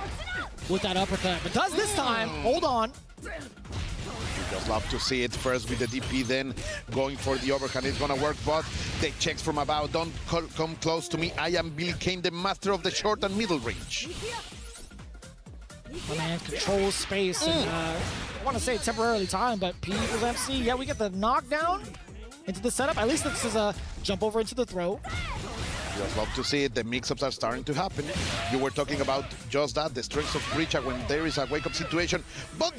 with that uppercut, but does this time. Hold on. Just love to see it first with the DP, then going for the overhand. It's gonna work, but the checks from Abao. Don't come close to me. I am Billy Kane, the master of the short and middle range. My man controls space and I want to say temporarily time, but P equals MC. Yeah, we get the knockdown into the setup. At least this is a jump over into the throw. Just love to see it. The mix-ups are starting to happen. You were talking about just that, the strengths of Preacher when there is a wake-up situation, but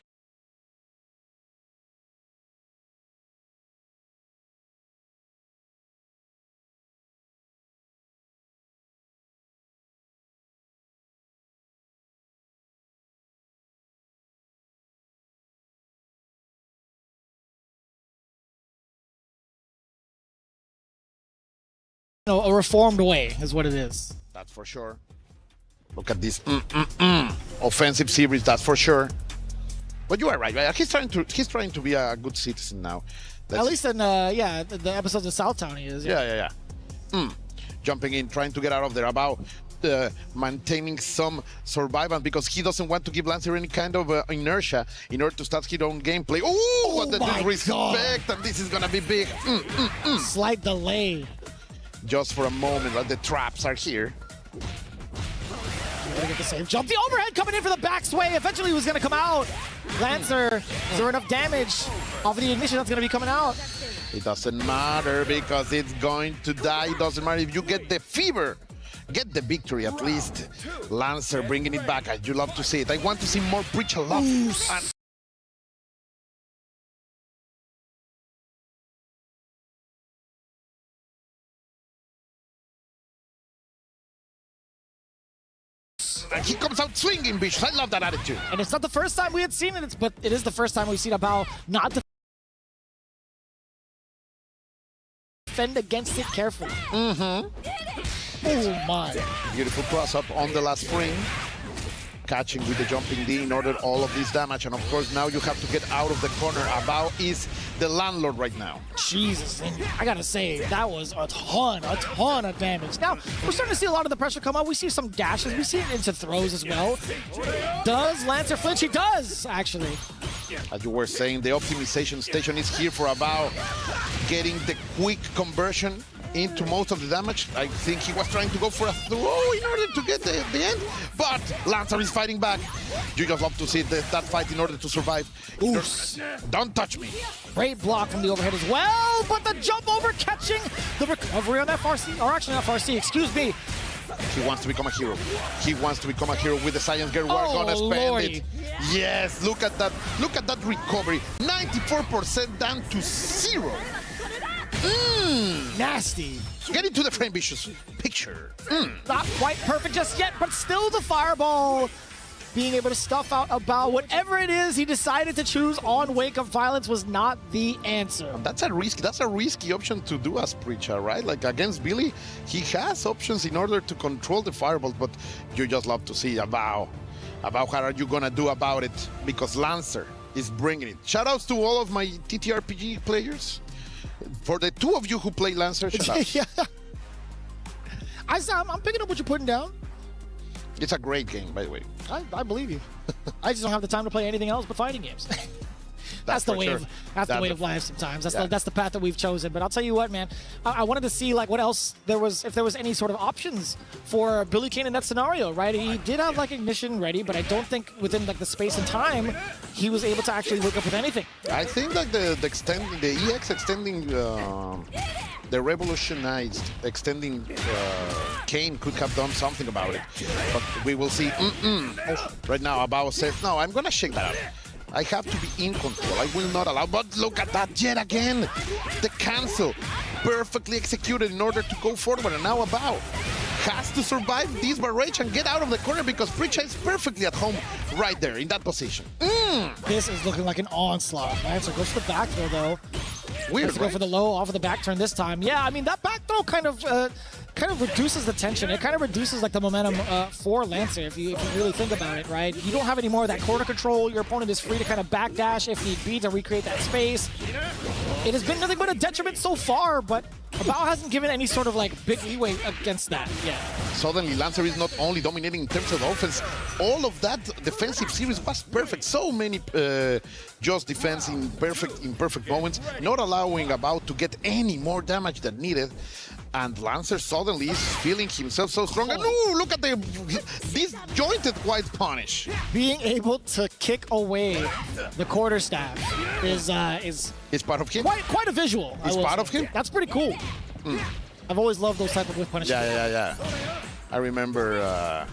a reformed way is what it is. that's for sure. Look at this offensive series, that's for sure. But you are right, right? He's trying to be a good citizen now. At least in the episodes of Southtown he is. Yeah. Jumping in, trying to get out of there. About maintaining some survival because he doesn't want to give Lancer any kind of inertia in order to start his own gameplay. Oh, what the disrespect, and this is gonna be big. Slight delay. Just for a moment, but the traps are here. Gonna get the same jump. The overhead coming in for the back sway. Eventually, he was gonna come out. Lancer, is there enough damage off of the ignition that's gonna be coming out? It doesn't matter because it's going to die. It doesn't matter if you get the fever. Get the victory at least. Lancer bringing it back. You love to see it. I want to see more Preacher love. And he comes out swinging, Vicious. I love that attitude. And it's not the first time we had seen it, but it is the first time we've seen Abao not defend against it carefully. Oh my. Beautiful cross up on the last frame. Catching with the jumping D in order all of this damage. And of course, now you have to get out of the corner. Abao is the landlord right now. Jesus, and I gotta say, that was a ton of damage. Now, we're starting to see a lot of the pressure come up. We see some dashes. We see it into throws as well. Does Lancer flinch? He does, actually. As you were saying, the optimization station is here for Abao. Getting the quick conversion into most of the damage. I think he was trying to go for a throw in order to get the end, but Lancer is fighting back. You just love to see that fight in order to survive. Don't touch me. Great block from the overhead as well, but the jump over catching the recovery on FRC, or actually not FRC, excuse me. He wants to become a hero. He wants to become a hero with the Science Gear. We're gonna spend it. Yes, look at that. Look at that recovery. 94% down to 0. Nasty. Get into the frame, Vicious. Picture. Not quite perfect just yet, but still the fireball. Being able to stuff out Abao. Whatever it is he decided to choose on Wake of Violence was not the answer. That's a risky option to do as Preacher, right? Like against Billy, he has options in order to control the fireballs, but you just love to see Abao. Abao, how are you gonna do about it? Because Lancer is bringing it. Shoutouts to all of my TTRPG players. For the two of you who play Lancer, shout out. Yeah. I'm picking up what you're putting down. It's a great game, by the way. I believe you. I just don't have the time to play anything else but fighting games. That's the way of life sometimes. That's the path that we've chosen. But I'll tell you what, man. I wanted to see like what else there was, if there was any sort of options for Billy Kane in that scenario, right? He did have like ignition ready, but I don't think within like the space and time he was able to actually work up with anything. I think like the EX extending the revolutionized extending Kane could have done something about it, but we will see. Right now, Abao says, no, I'm gonna shake that up. I have to be in control. I will not allow, but look at that yet again. The cancel, perfectly executed in order to go forward, and now Abao has to survive this barrage and get out of the corner because Preacher is perfectly at home right there in that position. This is looking like an onslaught. Lancer goes for the back throw, though. Weird, to go for the low off of the back turn this time. Yeah, I mean, that back throw kind of reduces the tension. It kind of reduces like the momentum for Lancer if you really think about it, right? You don't have any more of that corner control. Your opponent is free to kind of backdash if need be to recreate that space. It has been nothing but a detriment so far, but Abao hasn't given any sort of like big leeway against that yet. Suddenly, Lancer is not only dominating in terms of offense, all of that defensive series was perfect. So many just defense in perfect moments, not allowing Abao to get any more damage than needed. And Lancer suddenly is feeling himself so strong. And ooh, look at the disjointed white punish. Being able to kick away the quarterstaff is part of him. Quite a visual. It's part of him. That's pretty cool. I've always loved those type of whip punishes. Yeah. I remember.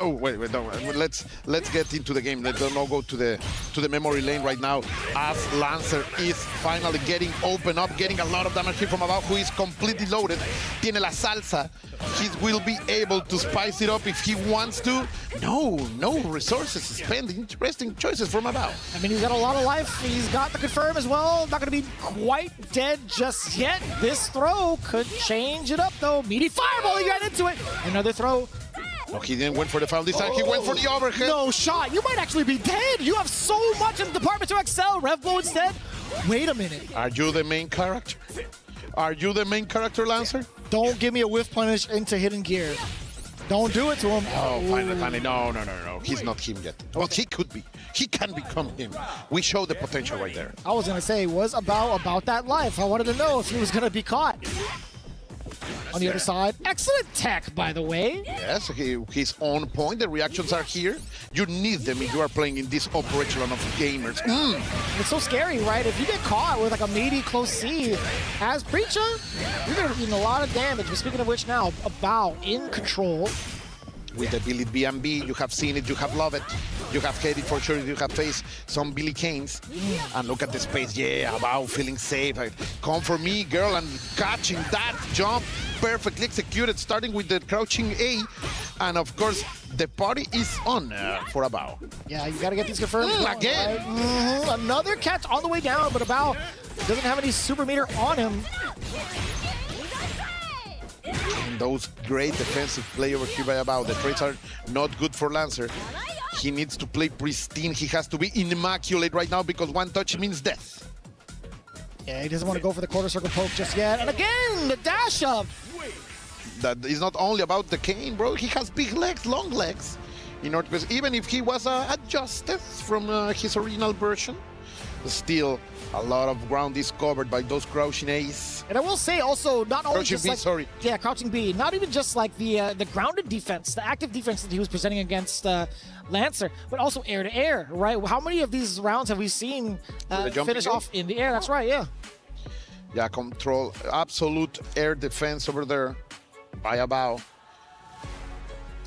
Oh wait, no. Let's get into the game. Let's not go to the memory lane right now. As Lancer is finally getting open up, getting a lot of damage here from Abao, who is completely loaded. Tiene la salsa. He will be able to spice it up if he wants to. No resources spent. Interesting choices from Abao. I mean, he's got a lot of life. He's got the confirm as well. Not going to be quite dead just yet. This throw could change it up, though. Meaty fireball. He got into it. Another throw. No, he didn't went for the foul this time. He went for the overhead. No shot. You might actually be dead. You have so much in the department to excel. Revbo instead. Wait a minute. Are you the main character? Are you the main character, Lancer? Don't give me a whiff punish into hidden gear. Don't do it to him. Oh, finally. No. He's not him yet. Well, he could be. He can become him. We show the potential right there. I was going to say, was about that life. I wanted to know if he was going to be caught. On the other side, excellent tech, by the way. Yes, he's on point. The reactions are here. You need them if you are playing in this operation of gamers. It's so scary, right? If you get caught with like a meaty close C as Preacher, you're going to be in a lot of damage. But speaking of which now, Bao in control. With the Billy B&B, you have seen it, you have loved it. You have hated for sure, you have faced some Billy Canes. And look at the space, yeah, Bao feeling safe. Come for me, girl, and catching that jump. Perfectly executed, starting with the crouching A. And of course, the party is on for Bao. Yeah, you got to get these confirmed. Again. Right? Another catch on the way down, but Bao doesn't have any super meter on him. And those great defensive play over here by Bao. The trades are not good for Lancer. He needs to play pristine. He has to be immaculate right now because one touch means death. Yeah, he doesn't want to go for the quarter circle poke just yet. And again, the dash up. That is not only about the cane, bro. He has big legs, long legs. In order to, even if he was adjusted from his original version, still a lot of ground is covered by those crouching A's. And I will say also, not only crouching just B, like, sorry. Yeah, crouching B. Not even just like the grounded defense, the active defense that he was presenting against Lancer, but also air to air, right? How many of these rounds have we seen finish off in the air? That's right, yeah. Yeah, control, absolute air defense over there by Bao.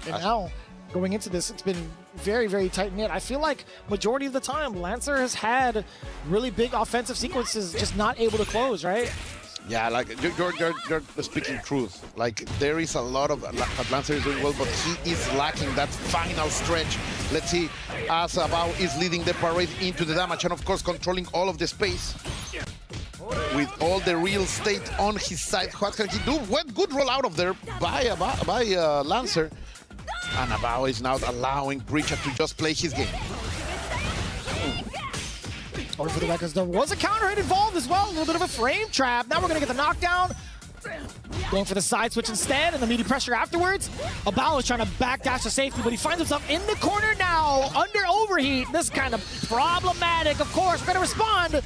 And now, going into this, it's been very, very tight-knit. I feel like majority of the time, Lancer has had really big offensive sequences, just not able to close, right? Yeah, like you're speaking truth. Like there is a lot of that Lancer is doing well, but he is lacking that final stretch. Let's see, as Bao is leading the parade into the damage and of course controlling all of the space. With all the real estate on his side, what can he do? What good roll out of there by Lancer. And Bao is now allowing Breacher to just play his game. Or for the records, there was a counter hit involved as well. A little bit of a frame trap. Now we're going to get the knockdown. Going for the side switch instead and the meaty pressure afterwards. Bao is trying to backdash to safety, but he finds himself in the corner now under overheat. This is kind of problematic, of course. Better respond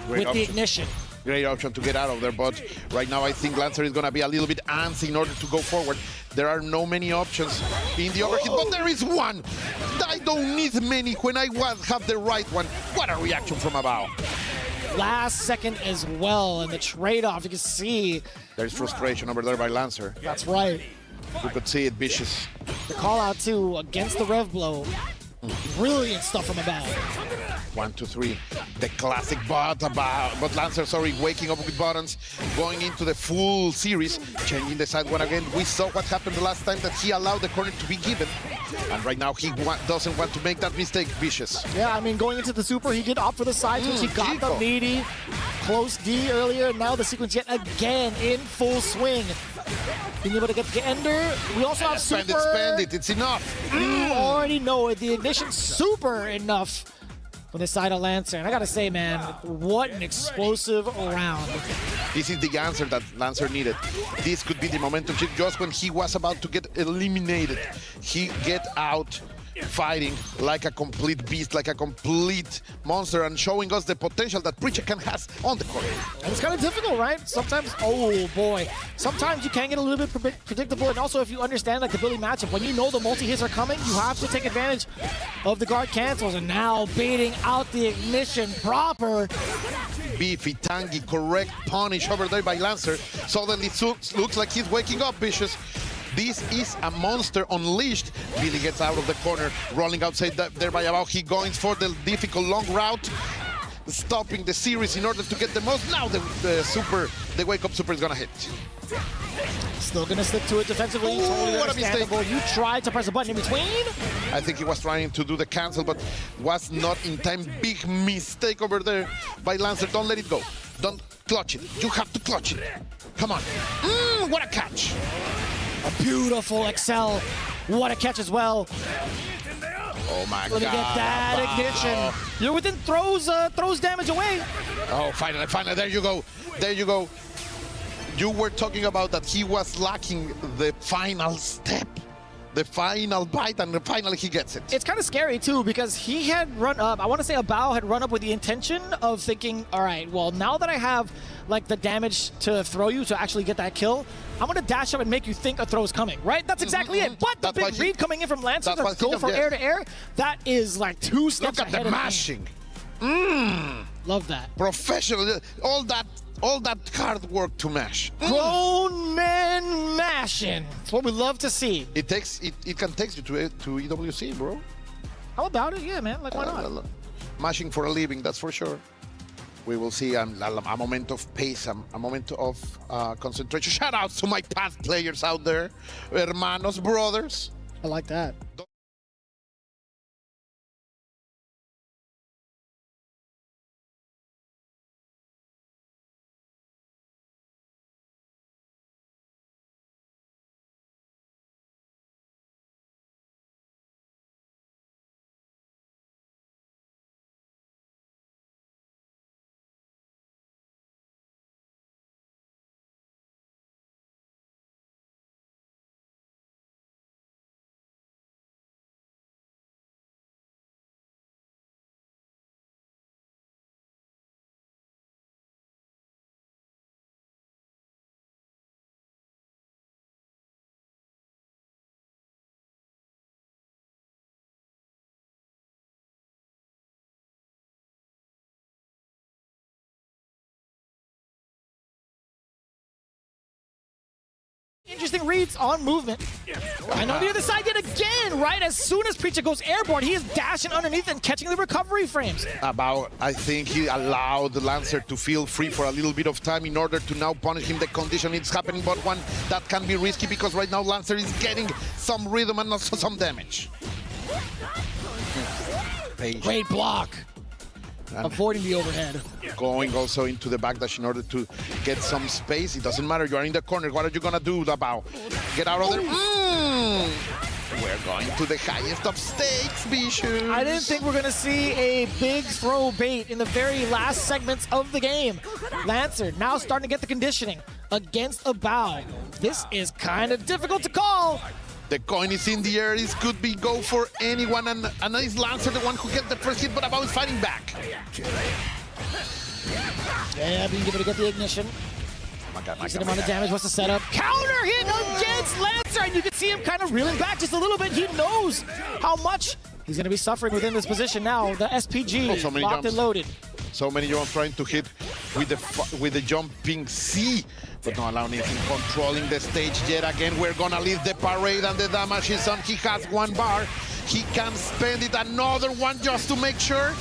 with the ignition. Great option to get out of there, but right now I think Lancer is going to be a little bit antsy in order to go forward. There are no many options in the overheat, but there is one. I don't need many when I have the right one. What a reaction from Bao. Last second as well, and the trade-off, you can see. There's frustration over there by Lancer. That's right. You could see it, vicious. The call out too against the rev blow. Brilliant stuff from Bao. 1, 2, 3. The classic but Lancer, sorry, waking up with buttons, going into the full series, changing the side one again. We saw what happened the last time that he allowed the corner to be given. And right now he doesn't want to make that mistake, vicious. Yeah, I mean, going into the super, he did opt for the side switch. He got the meaty close D earlier. Now the sequence yet again in full swing. Being able to get the ender. We also have super. Spend it, it's enough. You already know it. The ignition super enough for the side of Lancer. And I gotta say, man, what an explosive round. This is the answer that Lancer needed. This could be the momentum shift just when he was about to get eliminated. He get out fighting like a complete beast, like a complete monster, and showing us the potential that Preacher can has on the court. And it's kind of difficult, right? Sometimes, oh boy, sometimes you can get a little bit predictable, and also if you understand like the Billy matchup, when you know the multi-hits are coming, you have to take advantage of the guard cancels, and now baiting out the ignition proper. Beefy, tangy, correct punish over there by Lancer. Suddenly looks like he's waking up, vicious. This is a monster unleashed. Billy gets out of the corner, rolling outside there by Bao. He going for the difficult long route, stopping the series in order to get the most. Now the wake-up super is gonna hit. Still gonna stick to it defensively. Totally what a mistake. You tried to press a button in between. I think he was trying to do the cancel, but was not in time. Big mistake over there by Lancer. Don't let it go. Don't clutch it. You have to clutch it. Come on. What a catch. A beautiful Excel What a catch as well. Oh my Let me God. get that ignition. You're within throws damage away. Oh, finally, there you go. There you go. You were talking about that he was lacking the final step, the final bite, and finally he gets it. It's kind of scary too because he had run up. I want to say Abao had run up with the intention of thinking, all right, well, now that I have like the damage to throw you to actually get that kill, I'm going to dash up and make you think a throw is coming, right? That's exactly it. But the big read coming in from Lancer to go for air to air, that is like 2 steps ahead. Look at the mashing. Love that. Professional. All that hard work to mash. Grown men mashing. It's what we love to see. It can take you to EWC, bro. How about it? Yeah, man. Like, why not? Mashing for a living, that's for sure. We will see a moment of pace, a moment of concentration. Shout outs to my past players out there. Hermanos, brothers. I like that. Interesting reads on movement. And on the other side yet again, right? As soon as Preacher goes airborne, he is dashing underneath and catching the recovery frames. I think he allowed the Lancer to feel free for a little bit of time in order to now punish him. The condition is happening, but one that can be risky because right now Lancer is getting some rhythm and also some damage. Great block. Avoiding the overhead. Going also into the backdash in order to get some space. It doesn't matter, you are in the corner. What are you gonna do, Dabao? Get out of there. We're going to the highest of stakes, Vicious. I didn't think we're gonna see a big throw bait in the very last segments of the game. Lancer now starting to get the conditioning against Abao. This is kind of difficult to call. The coin is in the air. This could be go for anyone, and it's Lancer the one who gets the first hit, but Abao is fighting back. Yeah, being able to get the ignition. Decent amount of damage. What's the setup? Counter hit against Lancer, and you can see him kind of reeling back just a little bit. He knows how much he's going to be suffering within this position now. The SPG so many locked jumps. and loaded. So many jumps trying to hit with the jumping C, but not allowing anything, controlling the stage yet again. We're gonna leave the parade and the damage is on. He has 1 bar. He can spend it, another one just to make sure.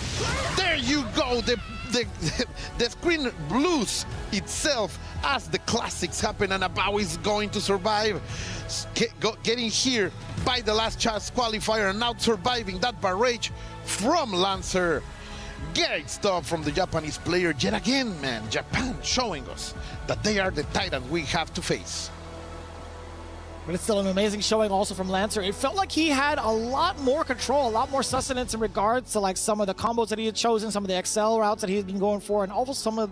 There you go. The screen blues itself as the classics happen, and Abao is going to survive. Getting here by the last chance qualifier and now surviving that barrage from Lancer. Great stuff from the Japanese player yet again, man. Japan showing us that they are the titan we have to face. But it's still an amazing showing also from Lancer. It felt like he had a lot more control, a lot more sustenance in regards to like some of the combos that he had chosen, some of the XL routes that he had been going for, and also some of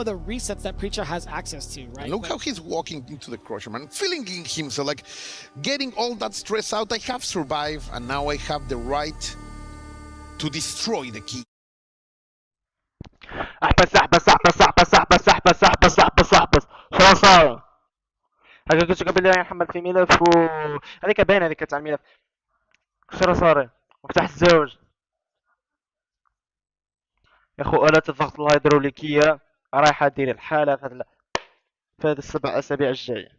the resets that Preacher has access to, right? And look how he's walking into the Crusher, man, feeling himself, like getting all that stress out. I have survived, and now I have the right to destroy the key. احبس احبس احبس احبس احبس احبس احبس احبس احبس شنو صار؟ هكا قلت قبل لا نحمل في ملف هذيك باينه هذيك تاع الملف شنو صار؟ وفتح الزوج يا خو آلات الضغط الهيدروليكية رايحة دير الحالة في هذه ال7 أسابيع الجاية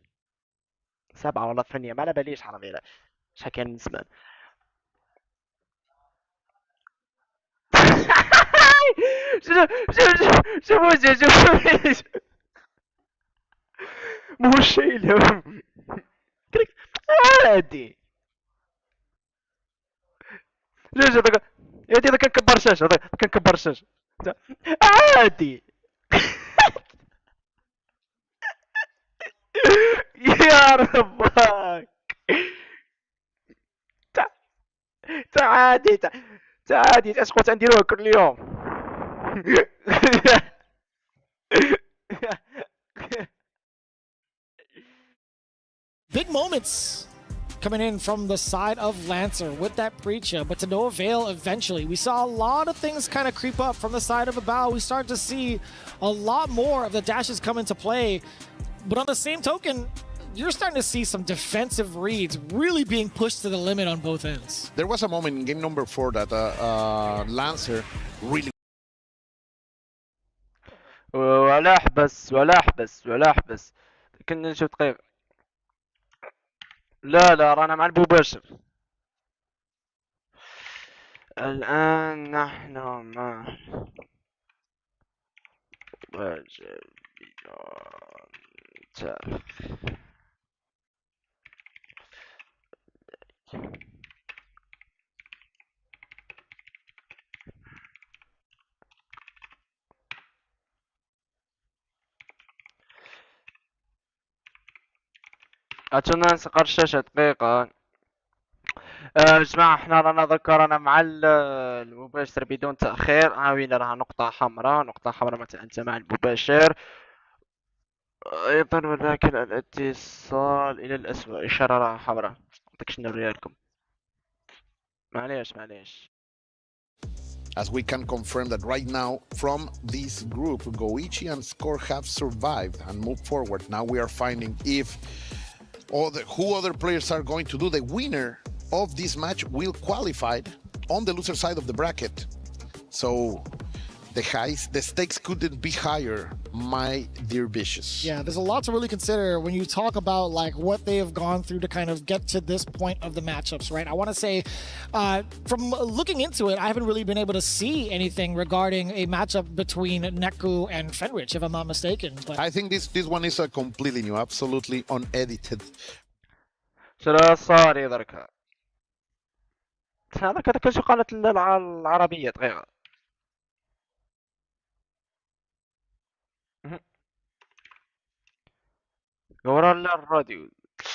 7 والله 8 ما على باليش حرامي لا شحال كان من زمان شوف مو الشيء اللي عادي ليش هذاك يا كان كبر شاشة كان كبر شاشة عادي يا ربك تعادي اش قلت نديروها كل يوم. Big moments coming in from the side of Lancer with that Preacher, but to no avail eventually. We saw a lot of things kind of creep up from the side of Abao. We start to see a lot more of the dashes come into play. But on the same token, you're starting to see some defensive reads really being pushed to the limit on both ends. There was a moment in game number 4 that Lancer really ولا احبس كنا نشوف دقيقة. لا رانا مع المباشر. الآن نحن مع مباشر أتمنى نسقر الشاشة دقيقة. جماعة احنا رانا ذكرنا مع المباشر بدون تأخير. عاوين راها نقطة حمراء متى أنت مع المباشر. أيضا ولكن الاتصال إلى الأسوأ إشارة راها حمراء. نعطيكش نوريها لكم. معليش. as we can confirm that right now from this group, Goichi and Score have survived and moved forward. Now we are finding if who other players are going to do. The winner of this match will qualify on the loser side of the bracket. So the stakes couldn't be higher, my dear Vicious. Yeah, there's a lot to really consider when you talk about like what they have gone through to kind of get to this point of the matchups, right? I want to say, from looking into it, I haven't really been able to see anything regarding a matchup between Neku and Fenrich, if I'm not mistaken. But I think this one is completely new, absolutely unedited. شنو صار دركا؟ هذاك شو قالت العربية دقيقة. ورا الراديو.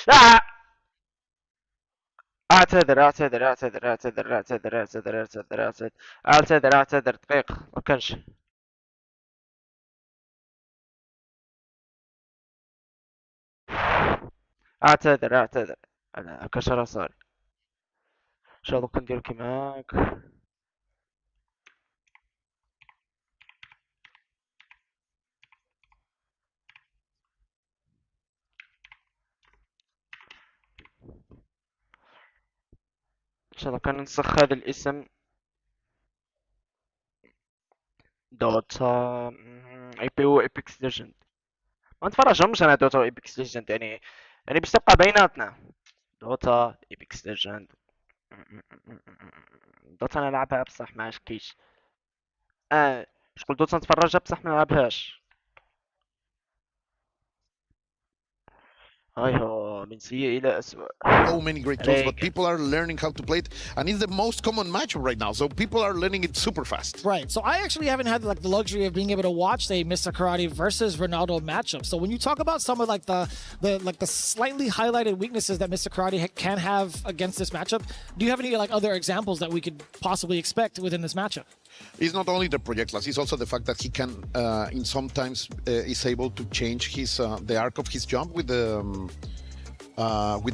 لا اعتذر دقيقة ما كانش. اعتذر انا كشرة صار. ان شاء الله كندير كيما هاك. ان شاء الله كان نسخ هذا الاسم دوتا اي بي او ايبكس ليجند. ما نتفرجهمش انا دوتا ايبكس ليجند يعني باش تبقى بيناتنا. دوتا ايبكس ليجند دوتا نلعبها بصح ما عشكيش. شغل دوتا نتفرجها بصح ما نلعبهاش. هاي هو من سيء إلى أسوأ. So many great tools, but people are learning how to play it, and it's the most common matchup right now. So people are learning it super fast. Right. So I actually haven't had like the luxury of being able to watch a Mr. Karate versus Ronaldo matchup. So when you talk about some of like the slightly highlighted weaknesses that Mr. Karate can have against this matchup, do you have any like other examples that we could possibly expect within this matchup? It's not only the projectiles; it's also the fact that he can, in sometimes, is able to change his the arc of his jump with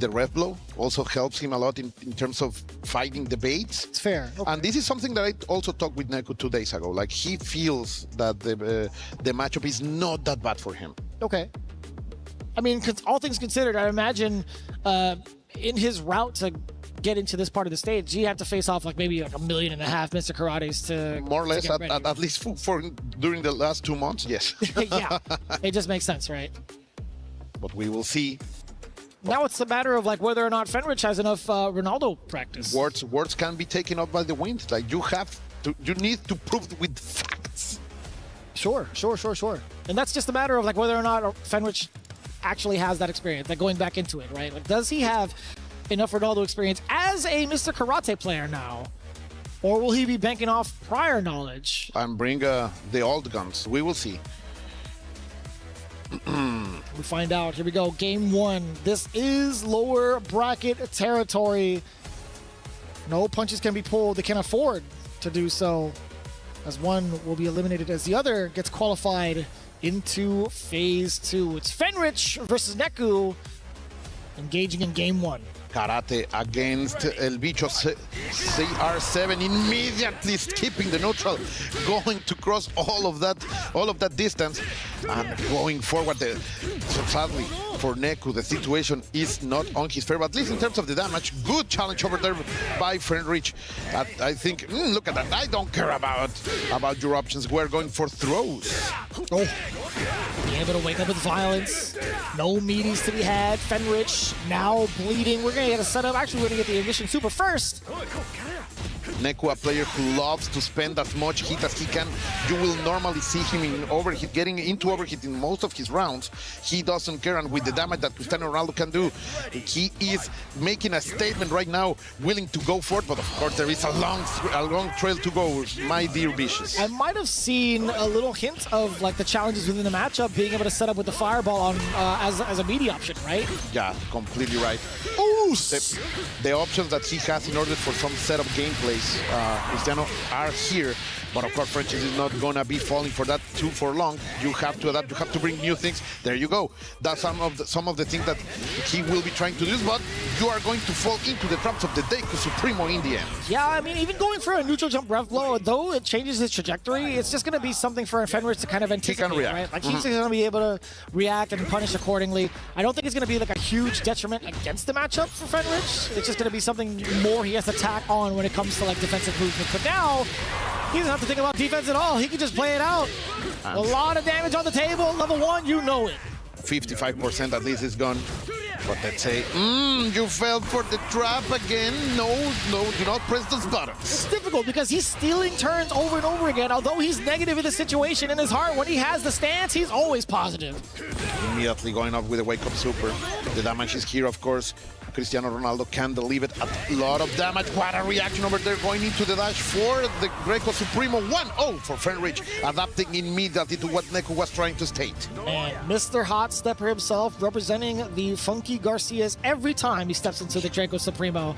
the rev blow. Also helps him a lot in terms of fighting the baits. It's fair. Okay. And this is something that I also talked with Neku 2 days ago. Like he feels that the matchup is not that bad for him. Okay. I mean, all things considered, I imagine in his route to get into this part of the stage, he had to face off like maybe like 1.5 million Mr. Karates to more or less at least for during the last 2 months. Yes. Yeah, it just makes sense, right? But we will see. Now it's a matter of like whether or not Fenrich has enough Ronaldo practice. Words can be taken up by the wind. Like you need to prove with facts. Sure. And that's just a matter of like whether or not Fenrich actually has that experience, like going back into it, right? Like does he have enough Ronaldo experience as a Mr. Karate player now? Or will he be banking off prior knowledge? And bring the old guns. We will see. We find out. Here we go. Game 1. This is lower bracket territory. No punches can be pulled. They can't afford to do so, as one will be eliminated as the other gets qualified into phase 2. It's Fenrich versus Neku engaging in game 1. Karate against El Bicho CR7, immediately skipping the neutral, going to cross all of that distance and going forward. So sadly for Neku, the situation is not on his favor, at least in terms of the damage. Good challenge over there by Fenrich. I think, look at that. I don't care about your options. We're going for throws. Oh, being able to wake up with violence. No meaties to be had. Fenrich now bleeding. We're going to get a setup. Actually, we're going to get the ignition super first. Neku, a player who loves to spend as much hit as he can. You will normally see him in overhit, getting into overhit in most of his rounds. He doesn't care, and with the damage that Cristiano Ronaldo can do, he is making a statement right now, willing to go for it, but of course there is a long trail to go, my dear Vicious. I might have seen a little hint of like the challenges within the matchup, being able to set up with the fireball on as a meaty option, right? Yeah, completely right. Ooh! The options that he has in order for some setup gameplays, Cristiano, are here, but of course French is not gonna be falling for that too for long. You have to adapt, you have to bring new things. There you go. That's some of the things that he will be trying to do, but you are going to fall into the traps of the Deku Supremo in the end. Yeah, I mean, even going for a neutral jump breath blow, though it changes his trajectory, it's just gonna be something for Fenrich to kind of anticipate, right? Like he's gonna be able to react and punish accordingly. I don't think it's gonna be like a huge detriment against the matchup for Fenrich. It's just gonna be something more he has to tack on when it comes to like defensive movement. But now, he doesn't have to think about defense at all. He can just play it out. A lot of damage on the table. Level 1, you know it. 55% at least is gone. But let's say, you fell for the trap again. No, do not press those buttons. It's difficult because he's stealing turns over and over again. Although he's negative in the situation in his heart, when he has the stance, he's always positive. Immediately going up with a wake-up super. The damage is here, of course. Cristiano Ronaldo can deliver a lot of damage. What a reaction over there, going into the dash for the Greco Supremo. 1-0 for Fenrich, adapting immediately to what Neku was trying to state. And Mr. Hot Stepper himself, representing the Funky Garcias every time he steps into the Draco Supremo.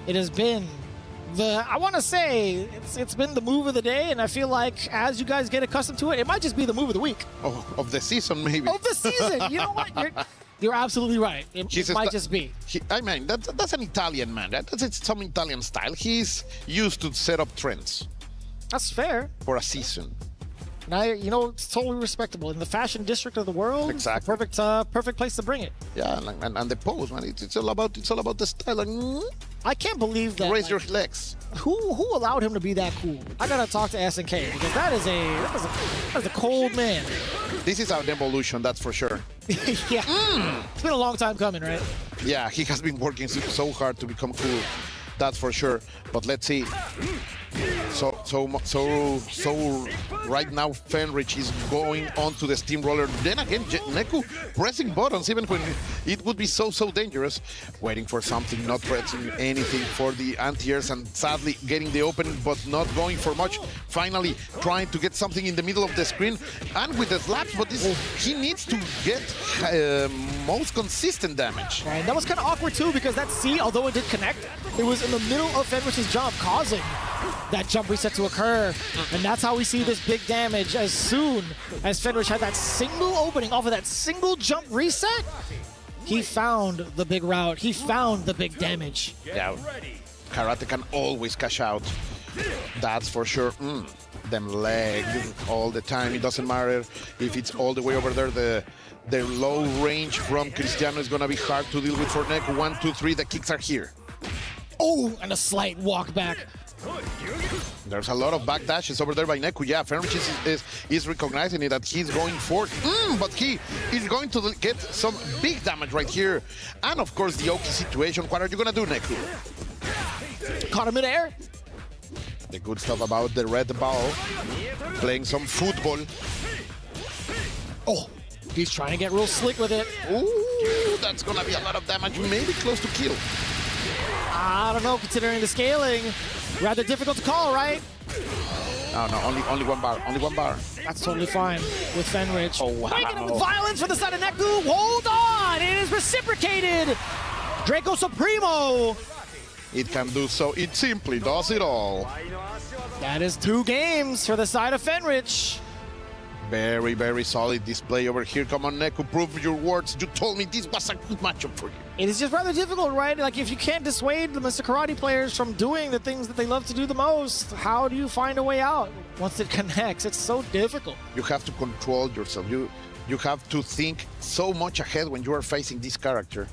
It has been I want to say, it's been the move of the day, and I feel like as you guys get accustomed to it, it might just be the move of the week. Oh, of the season, maybe. Of the season! You know what? You're absolutely right. It might just be. I mean, that's an Italian man. That's some Italian style. He's used to set up trends. That's fair. For a season. Now, you know, it's totally respectable. In the fashion district of the world, exactly. Perfect place to bring it. Yeah, and the pose, man. It's all about the style. I can't believe that. Raise your legs. Who allowed him to be that cool? I gotta talk to SNK because that is a cold man. This is an evolution, that's for sure. Yeah. It's been a long time coming, right? Yeah, he has been working so hard to become cool. That's for sure. But let's see. So right now Fenrich is going onto the steamroller. Then again, Neku pressing buttons even when it would be so dangerous. Waiting for something, not pressing anything for the anti-airs, and sadly getting the opening but not going for much. Finally trying to get something in the middle of the screen and with the slaps, but he needs to get most consistent damage. Right, that was kind of awkward too because that C, although it did connect, it was in the middle of Fenrich's jump, causing that jump reset to occur. And that's how we see this big damage. As soon as Fenrich had that single opening off of that single jump reset, he found the big route. He found the big damage. Yeah, Karate can always cash out. That's for sure. Them legs all the time. It doesn't matter if it's all the way over there. The low range from Cristiano is going to be hard to deal with for Neku. 1, 2, 3, the kicks are here. Oh, and a slight walk back. There's a lot of back dashes over there by Neku. Yeah, Fenrich is recognizing it, that he's going for it. But he is going to get some big damage right here. And of course, the Oki situation. What are you going to do, Neku? Caught him in air. The good stuff about the red ball. Playing some football. Oh, he's trying to get real slick with it. Ooh, that's going to be a lot of damage. Maybe close to kill. I don't know, considering the scaling. Rather difficult to call, right? No, only one bar. Only one bar. That's totally fine with Fenrich. Oh, wow. Breaking it with violence for the side of Neku. Hold on! It is reciprocated! Draco Supremo it can do so. It simply does it all. That is 2 games for the side of Fenrich. Very, very solid display over here. Come on, Neku, prove your words. You told me this was a good matchup for you. It is just rather difficult, right? Like, if you can't dissuade the Mr. Karate players from doing the things that they love to do the most, how do you find a way out once it connects? It's so difficult. You have to control yourself. You have to think so much ahead when you are facing this character.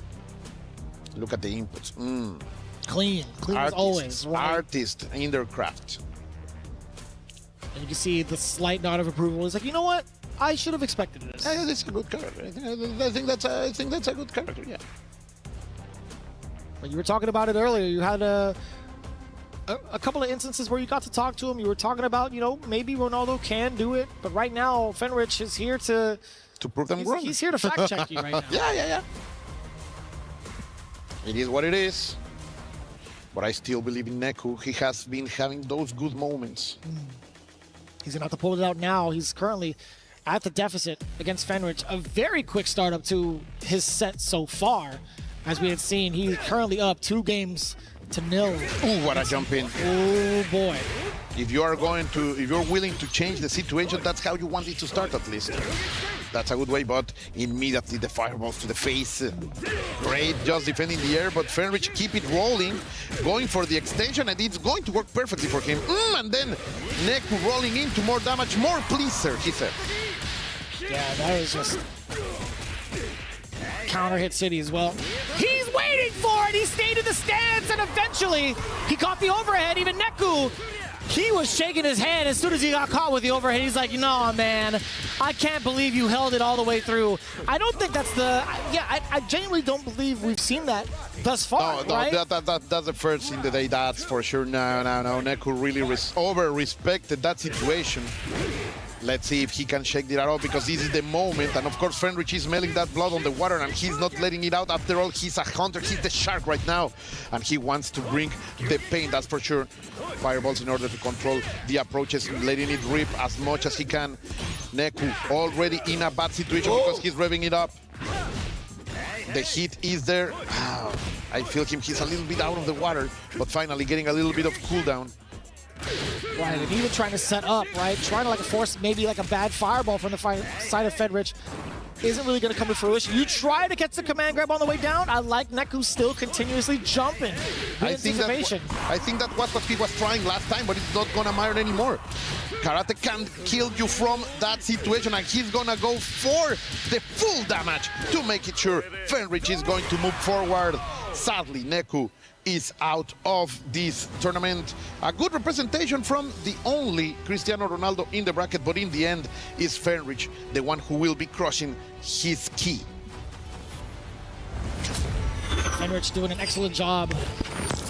Look at the inputs. Clean as always. Right? Artists in their craft. And you can see the slight nod of approval. It's like, you know what? I should have expected this. Yeah, that's a good character. I think that's a good character. Yeah. But you were talking about it earlier. You had a couple of instances where you got to talk to him. You were talking about, you know, maybe Ronaldo can do it, but right now Fenrich is here to prove them wrong. He's here to fact check you right now. Yeah. It is what it is. But I still believe in Neku. He has been having those good moments. He's going to have to pull it out now. He's currently at the deficit against Fenrich. A very quick startup to his set so far. As we had seen, he's currently up 2 games to 0. Ooh, what a jump in. Oh, boy. If you're willing to change the situation, that's how you want it to start at least. That's a good way, but immediately the fireballs to the face. Great, just defending the air, but Fenrich keep it rolling, going for the extension, and it's going to work perfectly for him. And then Neku rolling into more damage. More please, sir, he said. Yeah, that was just counter hit city as well. He's waiting for it! He stayed in the stance, and eventually he caught the overhead. Even Neku, he was shaking his head as soon as he got caught with the overhead. He's like, no, man, I can't believe you held it all the way through. I don't think that's the... Yeah, I genuinely don't believe we've seen that thus far, right? That's the first in the day, that's for sure. No. Neku really over-respected that situation. Let's see if he can shake it out, because this is the moment. And of course, Fenrich is smelling that blood on the water, and he's not letting it out. After all, he's a hunter. He's the shark right now. And he wants to bring the pain, that's for sure. Fireballs in order to control the approaches, letting it rip as much as he can. Neku already in a bad situation because he's revving it up. The heat is there. I feel him. He's a little bit out of the water, but finally getting a little bit of cooldown. Right, and even trying to set up, right? Trying to force maybe a bad fireball from the side of Fenrich isn't really going to come to fruition. You try to catch the command grab on the way down. I like Neku still continuously jumping. I think that was what he was trying last time, but it's not going to matter anymore. Karate can kill you from that situation, and he's going to go for the full damage to make it sure Fenrich is going to move forward. Sadly, Neku is out of this tournament. A good representation from the only Cristiano Ronaldo in the bracket, but in the end is Fenrich, the one who will be crushing his key. Fenrich doing an excellent job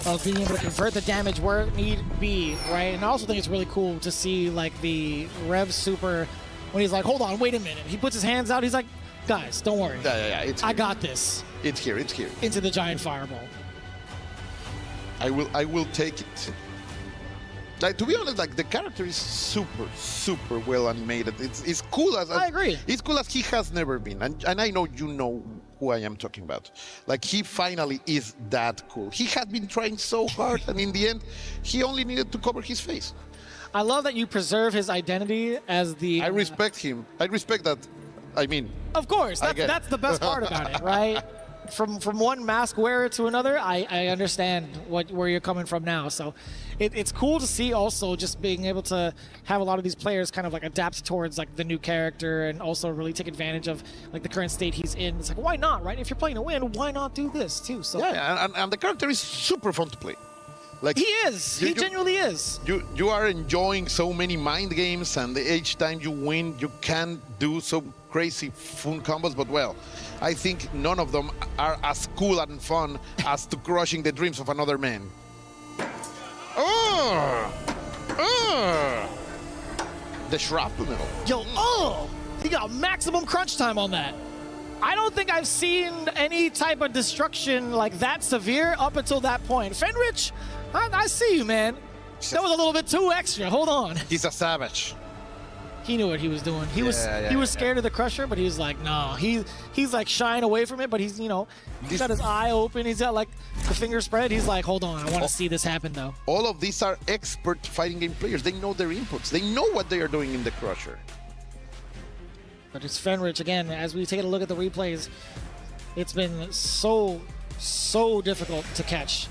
of being able to convert the damage where it need be, right? And I also think it's really cool to see the Rev Super when he's like, hold on, wait a minute. He puts his hands out, he's like, guys, don't worry. Yeah, I got this. It's here. Into the giant fireball. I will take it. To be honest, the character is super well animated. It's cool as I agree. It's cool as he has never been, and I know you know who I am talking about. He finally is that cool. He had been trying so hard, and in the end, he only needed to cover his face. I love that you preserve his identity as the... I respect him. I respect that. I mean... Of course. That's the best part about it, right? From one mask wearer to another, I understand where you're coming from now. So it's cool to see also just being able to have a lot of these players kind of adapt towards the new character and also really take advantage of the current state he's in. It's why not, right? If you're playing to win, why not do this too? So yeah, and the character is super fun to play. He is. He genuinely is. You are enjoying so many mind games, and each time you win, you can do some crazy fun combos. But well, I think none of them are as cool and fun as to crushing the dreams of another man. The shrapnel. He got maximum crunch time on that. I don't think I've seen any type of destruction that severe up until that point. Fenrich, I see you, man. That was a little bit too extra. Hold on. He's a savage. he knew what he was doing. He was scared of the Crusher, but he was like, no. He's like shying away from it, but he's, you know, he's got his eye open. He's got like the finger spread. He's like, hold on, I want to see this happen though. All of these are expert fighting game players. They know their inputs. They know what they are doing in the Crusher. But it's Fenrich again. As we take a look at the replays, it's been so difficult to catch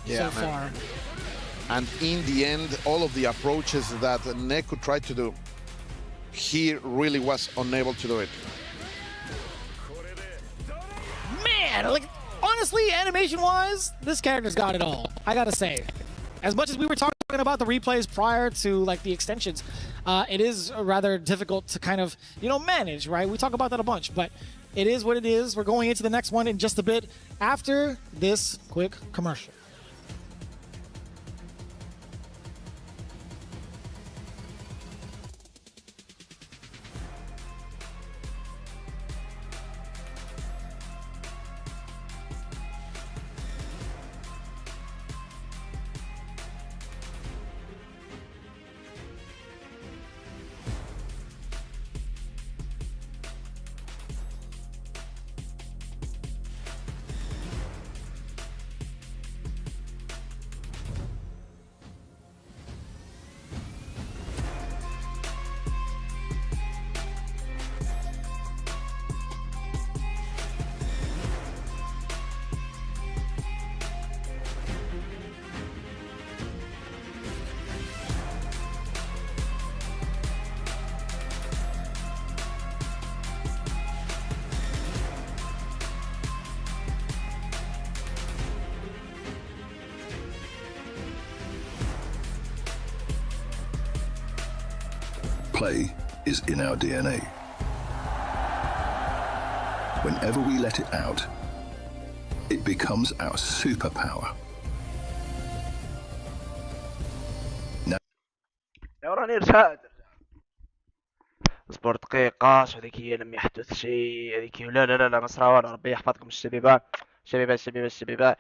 so far. And in the end, all of the approaches that Neku tried to do, he really was unable to do it. Man, like honestly, animation-wise, this character's got it all. I gotta say, as much as we were talking about the replays prior to like the extensions, it is rather difficult to kind of, you know, manage, right? We talk about that a bunch, but it is what it is. We're going into the next one in just a bit after this quick commercial. Play is in our DNA. Whenever we let it out, it becomes our superpower. راني رجعت اصبر دقيقة. هذيك هي لم يحدث شيء. هذيك لا لا لا لا ما صرا والو. ربي يحفظكم الشبيبة الشبيبة الشبيبة الشبيبة.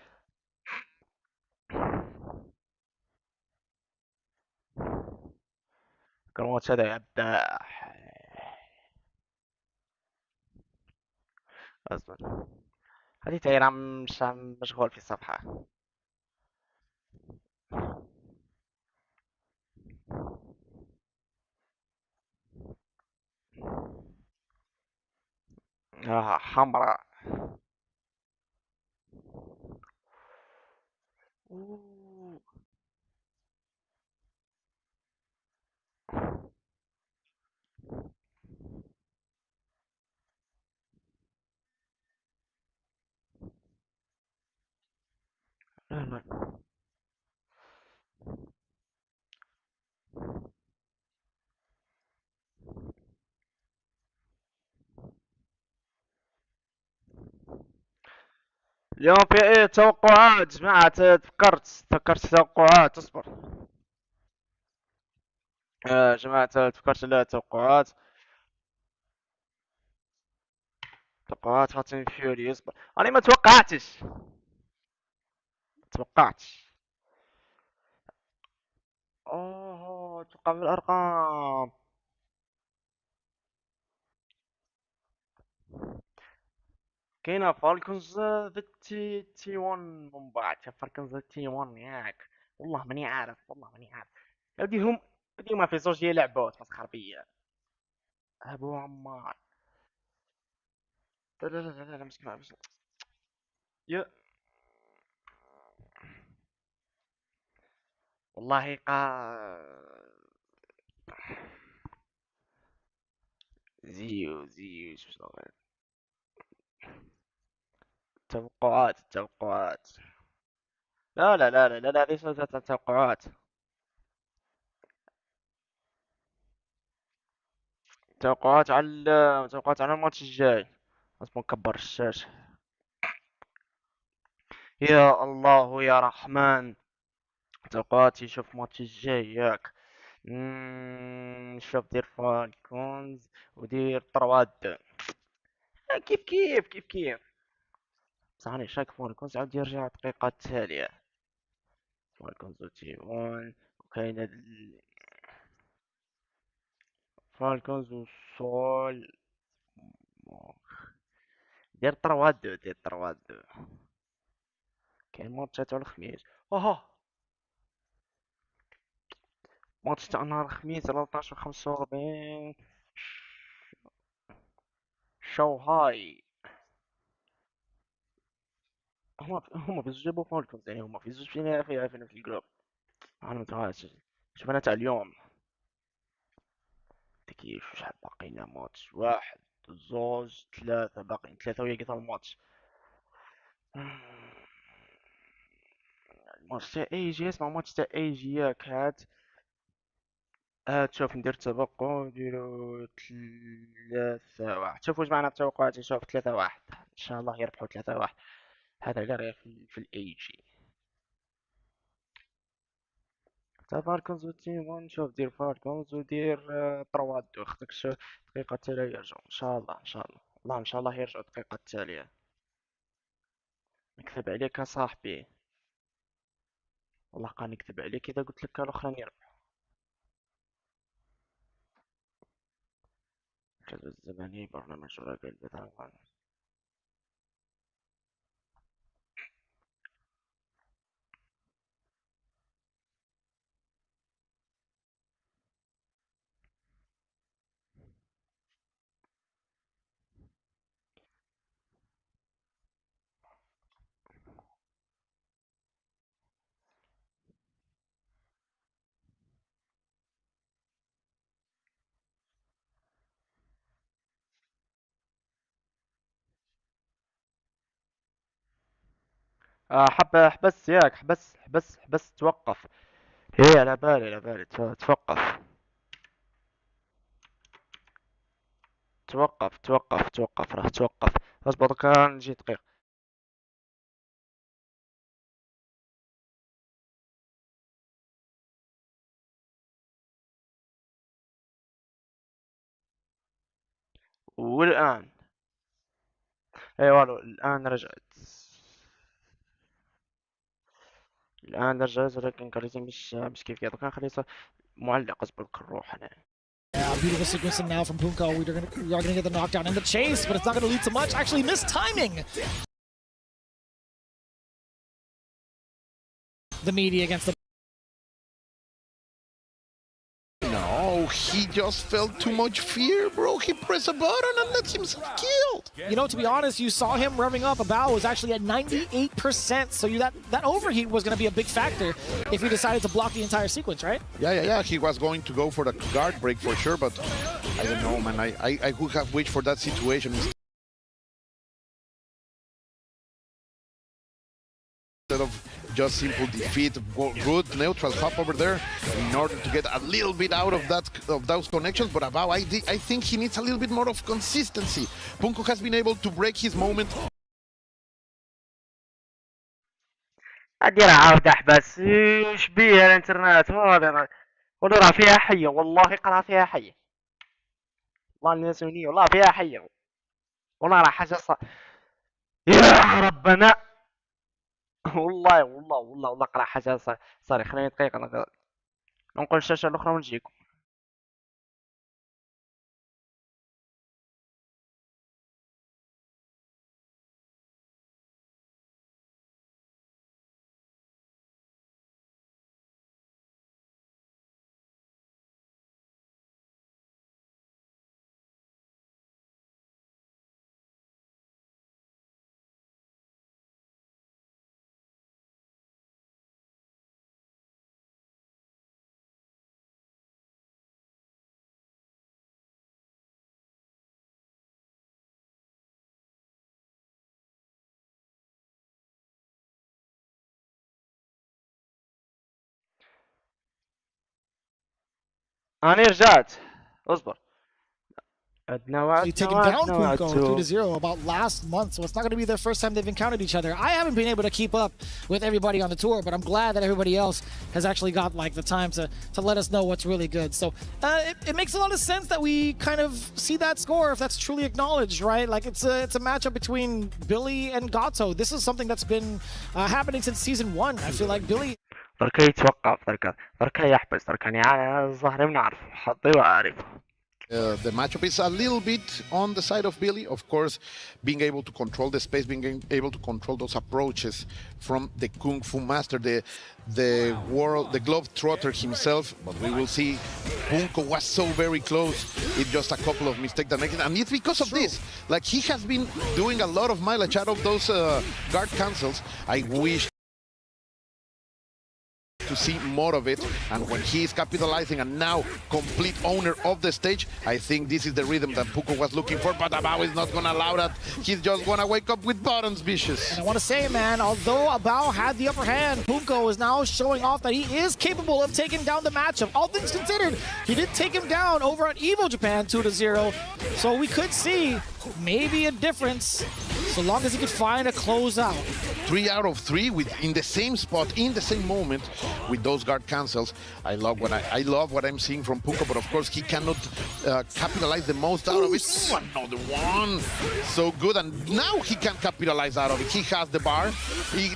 الماتش هذا يبدا. اصبر هذه تايرة مش مشغول في الصفحة. حمراء. لا. اليوم في ايه توقعات جماعة؟ تفكرت توقعات. اصبر جماعة تفكرت لا توقعات فاتن فيوري. اصبر انا ما توقعتش اوه توقع بالارقام. كاينه فالكونز ذا تي 1 من بعد. فالكونز ذا تي 1 ياك. والله ماني عارف هادي هما في زوج يلعبوا تفسخر بيا. ابو عمار لا لا لا لا لا مسكين يا والله زيو شو توقعات. لا لا لا لا لا لا هذه توقعات. توقعات على الماتش الجاي. لازم نكبر الشاشة. يا الله يا رحمن. توقعاتي شوف الماتش الجاي ياك. شوف دير فالكونز ودير طرواد. كيف بصح راني شاك فالكونز عاود يرجع الدقيقة التالية. فالكونز تي 1 وكاين فالكونز وصول. دير 3-2 دير 3-2. كاين ماتشات تاع الخميس. ماتش تاع نهار الخميس على 12:45 شوهاي. هما في زوج جابو فالكونز، يعني هما في زوج في الجروب. انا متعاش. شوف انا تاع اليوم كيف شحال باقي لنا ماتش؟ 1 2 3 باقيين 3 ويا قطع الماتش. الماتش تاع اي جي، اسمع ماتش تاع اي جي ياك هاد. شوف ندير توقع، نديرو 3-1. شوفوا جمعنا التوقعات. شوف 3-1 ان شاء الله يربحوا 3-1. هذا قريب في الاي جي تاع فالكونز وتيمون. شوف دير فالكونز ودير 3-2. خصك تشوف الدقيقة التالية يرجعوا ان شاء الله ان شاء الله. والله ان شاء الله يرجعوا الدقيقة التالية. نكذب عليك يا صاحبي، والله قا نكذب عليك اذا قلت لك الاخرين يربحوا. الجدول الزمني برنامج رابع البداية. حبس ياك، حبس توقف. هي على بالي على بالي. توقف راح توقف. اصبر كان نجي دقيقة. والآن اي والو الآن رجعت. ولكن كريتي مش كيف دوكا نخلي معلق. اصبر نروح انا. Beautiful sequencing now from Punko. We are going to get the knockdown and the chase, but it's not going to lead to much. Actually, missed timing. The media against the... No, he just felt too much fear, bro. He pressed a button and let himself killed. You know, to be honest, you saw him revving up. Bao was actually at 98%, so that overheat was going to be a big factor if he decided to block the entire sequence, right? Yeah. He was going to go for the guard break for sure, but I don't know, man. I would have wished for that situation instead of just simple defeat. Good neutral hop over there in order to get a little bit out of those connections. But Bao, I think he needs a little bit more of consistency. Punko has been able to break his moment. ادير عاود احبس. ايش بيه الانترنت هذا؟ والله راه فيها حية، والله راه فيها حية. والله الناسونية والله فيها حية. والله راه حاجة يا ربنا. والله قرا حاجة صاري. خليني دقيقة ننقل الشاشة الأخرى ونجيكم. أنا رجعت. اصبر. Taken down Punko 2-0 about last month, so it's not going to be the first time they've encountered each other. I haven't been able to keep up with everybody on the tour, but I'm glad that everybody else has actually got like the time to let us know what's really good. So it makes a lot of sense that we kind of see that score if that's truly acknowledged, right? Like it's a matchup between Billy and Gato. This is something that's been happening since season 1. I feel like Billy دركا يتوقف. دركا يحبس. دركا الظاهر نعرف حظي وعارف. The matchup is a little bit on the side of Billy. Of course, being able to control the space, being able to control those approaches from the Kung Fu master, the Globetrotter himself. But we will see Punko was so very close. It's just a couple of mistakes that make it. And it's because of this. Like, he has been doing a lot of mileage out of those guard cancels. I wish to see more of it, and when he is capitalizing and now complete owner of the stage, I think this is the rhythm that Punko was looking for, but Abao is not going to allow that. He's just going to wake up with buttons, Vicious. And I want to say, man, although Abao had the upper hand, Punko is now showing off that he is capable of taking down the matchup. All things considered, he did take him down over at Evo Japan 2-0, so we could see maybe a difference so long as he could find a closeout. 3 out of 3 in the same spot, in the same moment, with those guard cancels. I love what I'm seeing from Punko, but of course he cannot capitalize the most out of it. Ooh, another one, so good, and now he can capitalize out of it. He has the bar.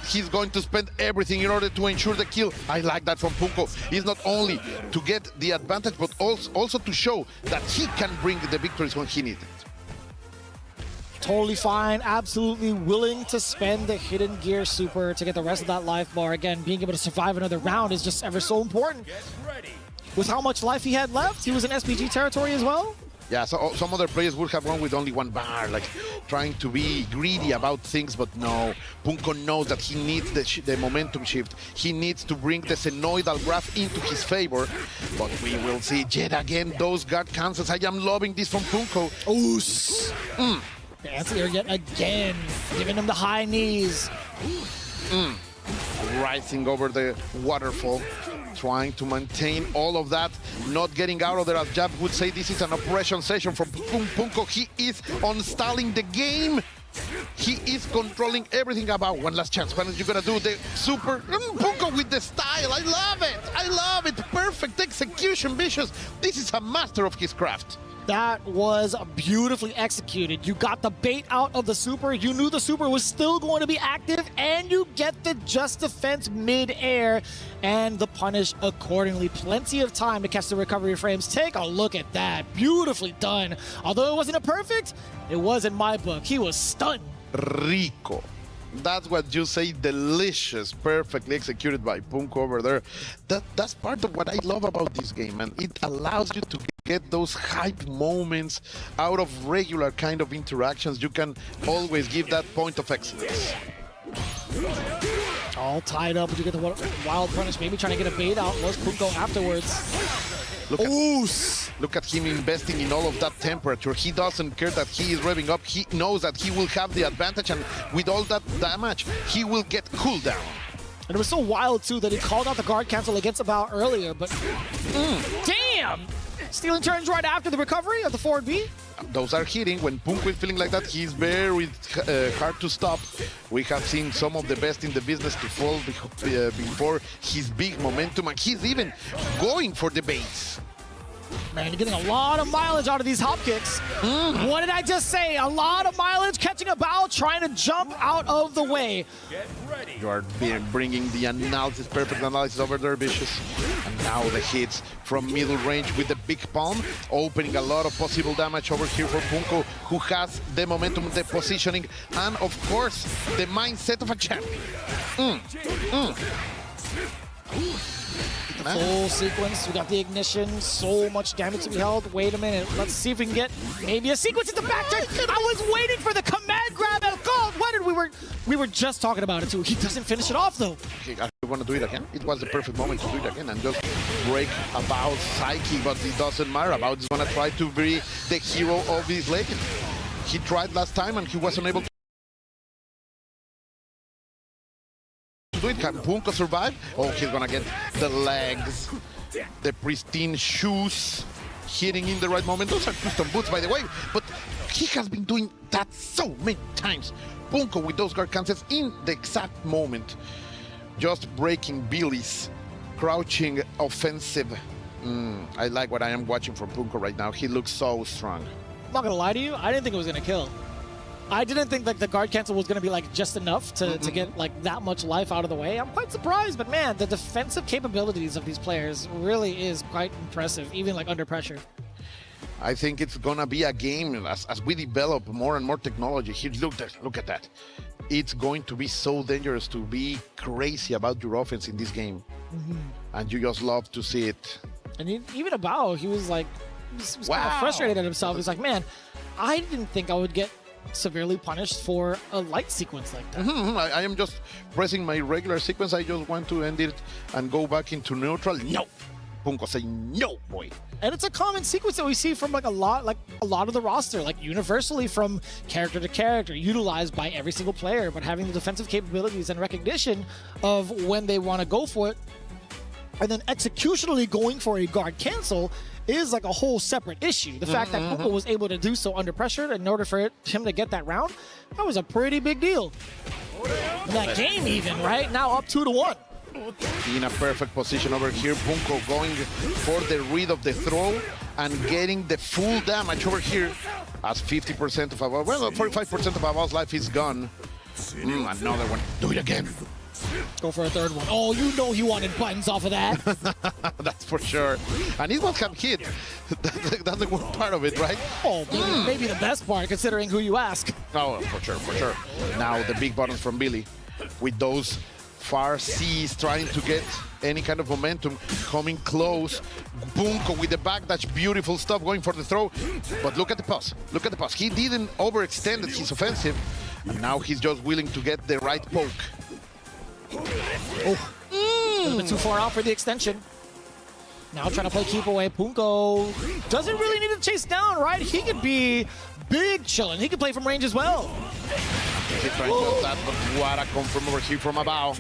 He's going to spend everything in order to ensure the kill. I like that from Punko. He's not only to get the advantage, but also to show that he can bring the victories when he needs it. Totally fine, absolutely willing to spend the hidden gear super to get the rest of that life bar. Again, being able to survive another round is just ever so important. With how much life he had left, he was in SPG territory as well. Yeah, so some other players would have gone with only one bar, like trying to be greedy about things, but no. Punko knows that he needs the momentum shift. He needs to bring the Xenoidal graph into his favor, but we will see yet again those guard cancels. I am loving this from Punko. Ooh. Anti-air yet again, giving him the high knees. Rising over the waterfall, trying to maintain all of that, not getting out of there. As Jab would say, this is an oppression session from Punko. He is unstalling the game. He is controlling everything. About one last chance. When are you gonna do the super? Punko with the style. I love it. I love it. Perfect execution, Vicious. This is a master of his craft. That was beautifully executed. You got the bait out of the super. You knew the super was still going to be active, and you get the just defense mid-air and the punish accordingly. Plenty of time to catch the recovery frames. Take a look at that. Beautifully done. Although it wasn't a perfect, it was in my book. He was stunned. Rico. That's what you say, delicious, perfectly executed by Punko over there. That's part of what I love about this game, and it allows you to get those hype moments out of regular kind of interactions. You can always give that point of excellence. All tied up, but you get the wild punish, maybe trying to get a bait out. Was Punko afterwards. Look at him investing in all of that temperature. He doesn't care that he is revving up. He knows that he will have the advantage, and with all that damage, he will get cooldown. And it was so wild, too, that he called out the guard cancel against Abao earlier, but damn! Stealing turns right after the recovery of the forward B. Those are hitting. When Punko is feeling like that, he's very hard to stop. We have seen some of the best in the business to fall before his big momentum, and he's even going for the base. Man, you're getting a lot of mileage out of these hop kicks. What did I just say? A lot of mileage catching Abao, trying to jump out of the way. You are bringing the analysis, perfect analysis over there, Vicious. And now the hits from middle range with the big palm, opening a lot of possible damage over here for Punko, who has the momentum, the positioning, and of course, the mindset of a champion. Full sequence, we got the ignition, so much damage to be held. Wait a minute, let's see if we can get maybe a sequence at the back turn. I was waiting for the command grab El Colt. What did we were just talking about it too. He doesn't finish it off though. Okay, are you going to do it again? It was the perfect moment to do it again and just break Abao's psyche, but it doesn't matter. Abao is going to try to be the hero of his legend. He tried last time and he wasn't able to do it. Can Punko survive? Oh, he's gonna get the legs, the pristine shoes, hitting in the right moment. Those are custom boots, by the way, but he has been doing that so many times. Punko with those guard cancels in the exact moment, just breaking Billy's crouching offensive. I like what I am watching from Punko right now. He looks so strong. I'm not gonna lie to you, I didn't think it was gonna kill. I didn't think like the guard cancel was going to be like just enough to get like that much life out of the way. I'm quite surprised, but man, the defensive capabilities of these players really is quite impressive, even like under pressure. I think it's gonna be a game as we develop more and more technology. Here, look at that. It's going to be so dangerous to be crazy about your offense in this game, and you just love to see it. And even Abao, he was like, he was kind of frustrated at himself. He's like, man, I didn't think I would get severely punished for a light sequence like that. I am just pressing my regular sequence. I just want to end it and go back into neutral. No. Punko say no, boy. And it's a common sequence that we see from like a lot of the roster, like universally from character to character, utilized by every single player, but having the defensive capabilities and recognition of when they want to go for it, and then executionally going for a guard cancel is like a whole separate issue. The fact that Punko was able to do so under pressure in order for him to get that round, that was a pretty big deal. That game even, right? Now up 2-1. In a perfect position over here, Punko going for the read of the throw and getting the full damage over here as 50% of Abao, well, 45% of Abao's life is gone. Another one. Do it again. Go for a third one. Oh, you know he wanted buttons off of that. That's for sure. And it was have hit. That's the worst part of it, right? Oh, maybe the best part, considering who you ask. Oh, for sure. Now the big buttons from Billy with those far C's trying to get any kind of momentum, coming close. Punko with the backdash, beautiful stuff, going for the throw. But look at the pass. Look at the pass. He didn't overextend his offensive, and now he's just willing to get the right poke. A little bit too far out for the extension. Now trying to play keep away. Punko doesn't really need to chase down, right? He could be big chillin'. He could play from range as well. He's trying to do that, but what a come from over here from Abao.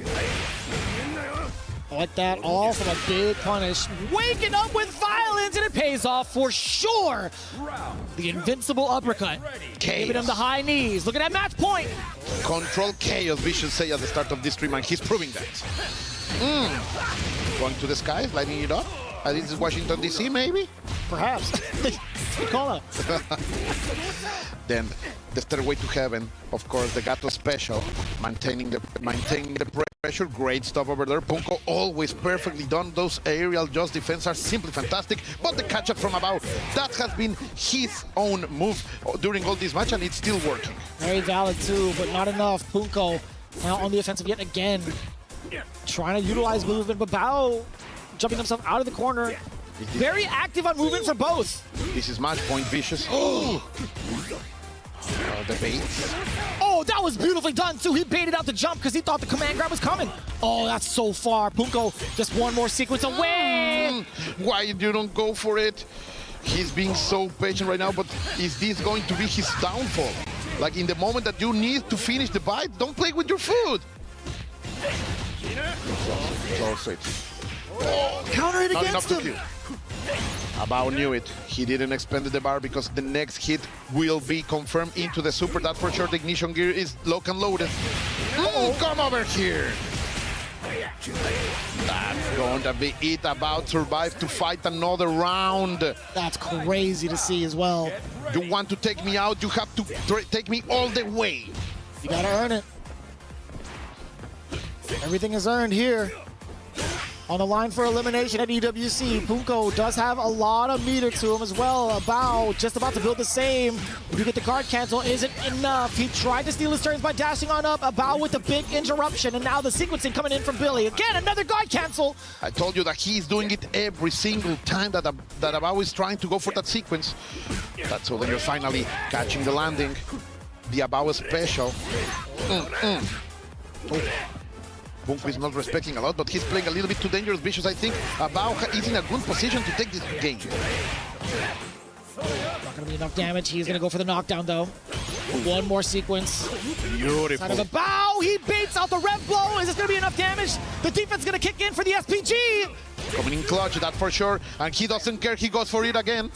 Like that, all from a big punish. Waking up with violence, and it pays off for sure. The invincible uppercut. Giving him the high knees. Look at that match point. Control chaos, we should say at the start of this stream, and he's proving that. Going to the skies, lighting it up. This is Washington, D.C., maybe? Perhaps. Good call up. Then the stairway to heaven, of course, the Gato special, maintaining the pressure. Great stuff over there. Punko always perfectly done. Those aerial just defense are simply fantastic. But the catch up from Abao, that has been his own move during all this match, and it's still working. Very valid too, but not enough. Punko now on the offensive yet again, trying to utilize movement, but Bao jumping himself out of the corner. Very active on movement for both. This is match point, Vicious. Oh, the bait. Oh, that was beautifully done too. He baited out the jump because he thought the command grab was coming. Oh, that's so far. Punko just one more sequence away. Why you don't go for it? He's being so patient right now, but is this going to be his downfall? Like in the moment that you need to finish the bite, don't play with your food. Close it. Oh, counter it against him. Abao knew it. He didn't expend the bar because the next hit will be confirmed into the super. That for sure. The ignition gear is lock and loaded. Come over here. That's going to be it. About to survive to fight another round. That's crazy to see as well. You want to take me out, you have to take me all the way. You gotta earn it. Everything is earned here. On the line for elimination at EWC, Punko does have a lot of meter to him as well. Abao just about to build the same. If you get the guard cancel, isn't enough. He tried to steal his turns by dashing on up. Abao with the big interruption, and now the sequencing coming in from Billy. Again, another guard cancel. I told you that he's doing it every single time that Abao is trying to go for that sequence. That's when you're finally catching the landing. The Abao special. Punko is not respecting a lot, but he's playing a little bit too dangerous. Vicious, I think Abao is in a good position to take this game. Not gonna be enough damage. He's gonna go for the knockdown though. One more sequence. Beautiful. Side of the Bao. He baits out the rev blow. Is this gonna be enough damage? The defense is gonna kick in for the SPG. Coming in clutch, that for sure. And he doesn't care. He goes for it again.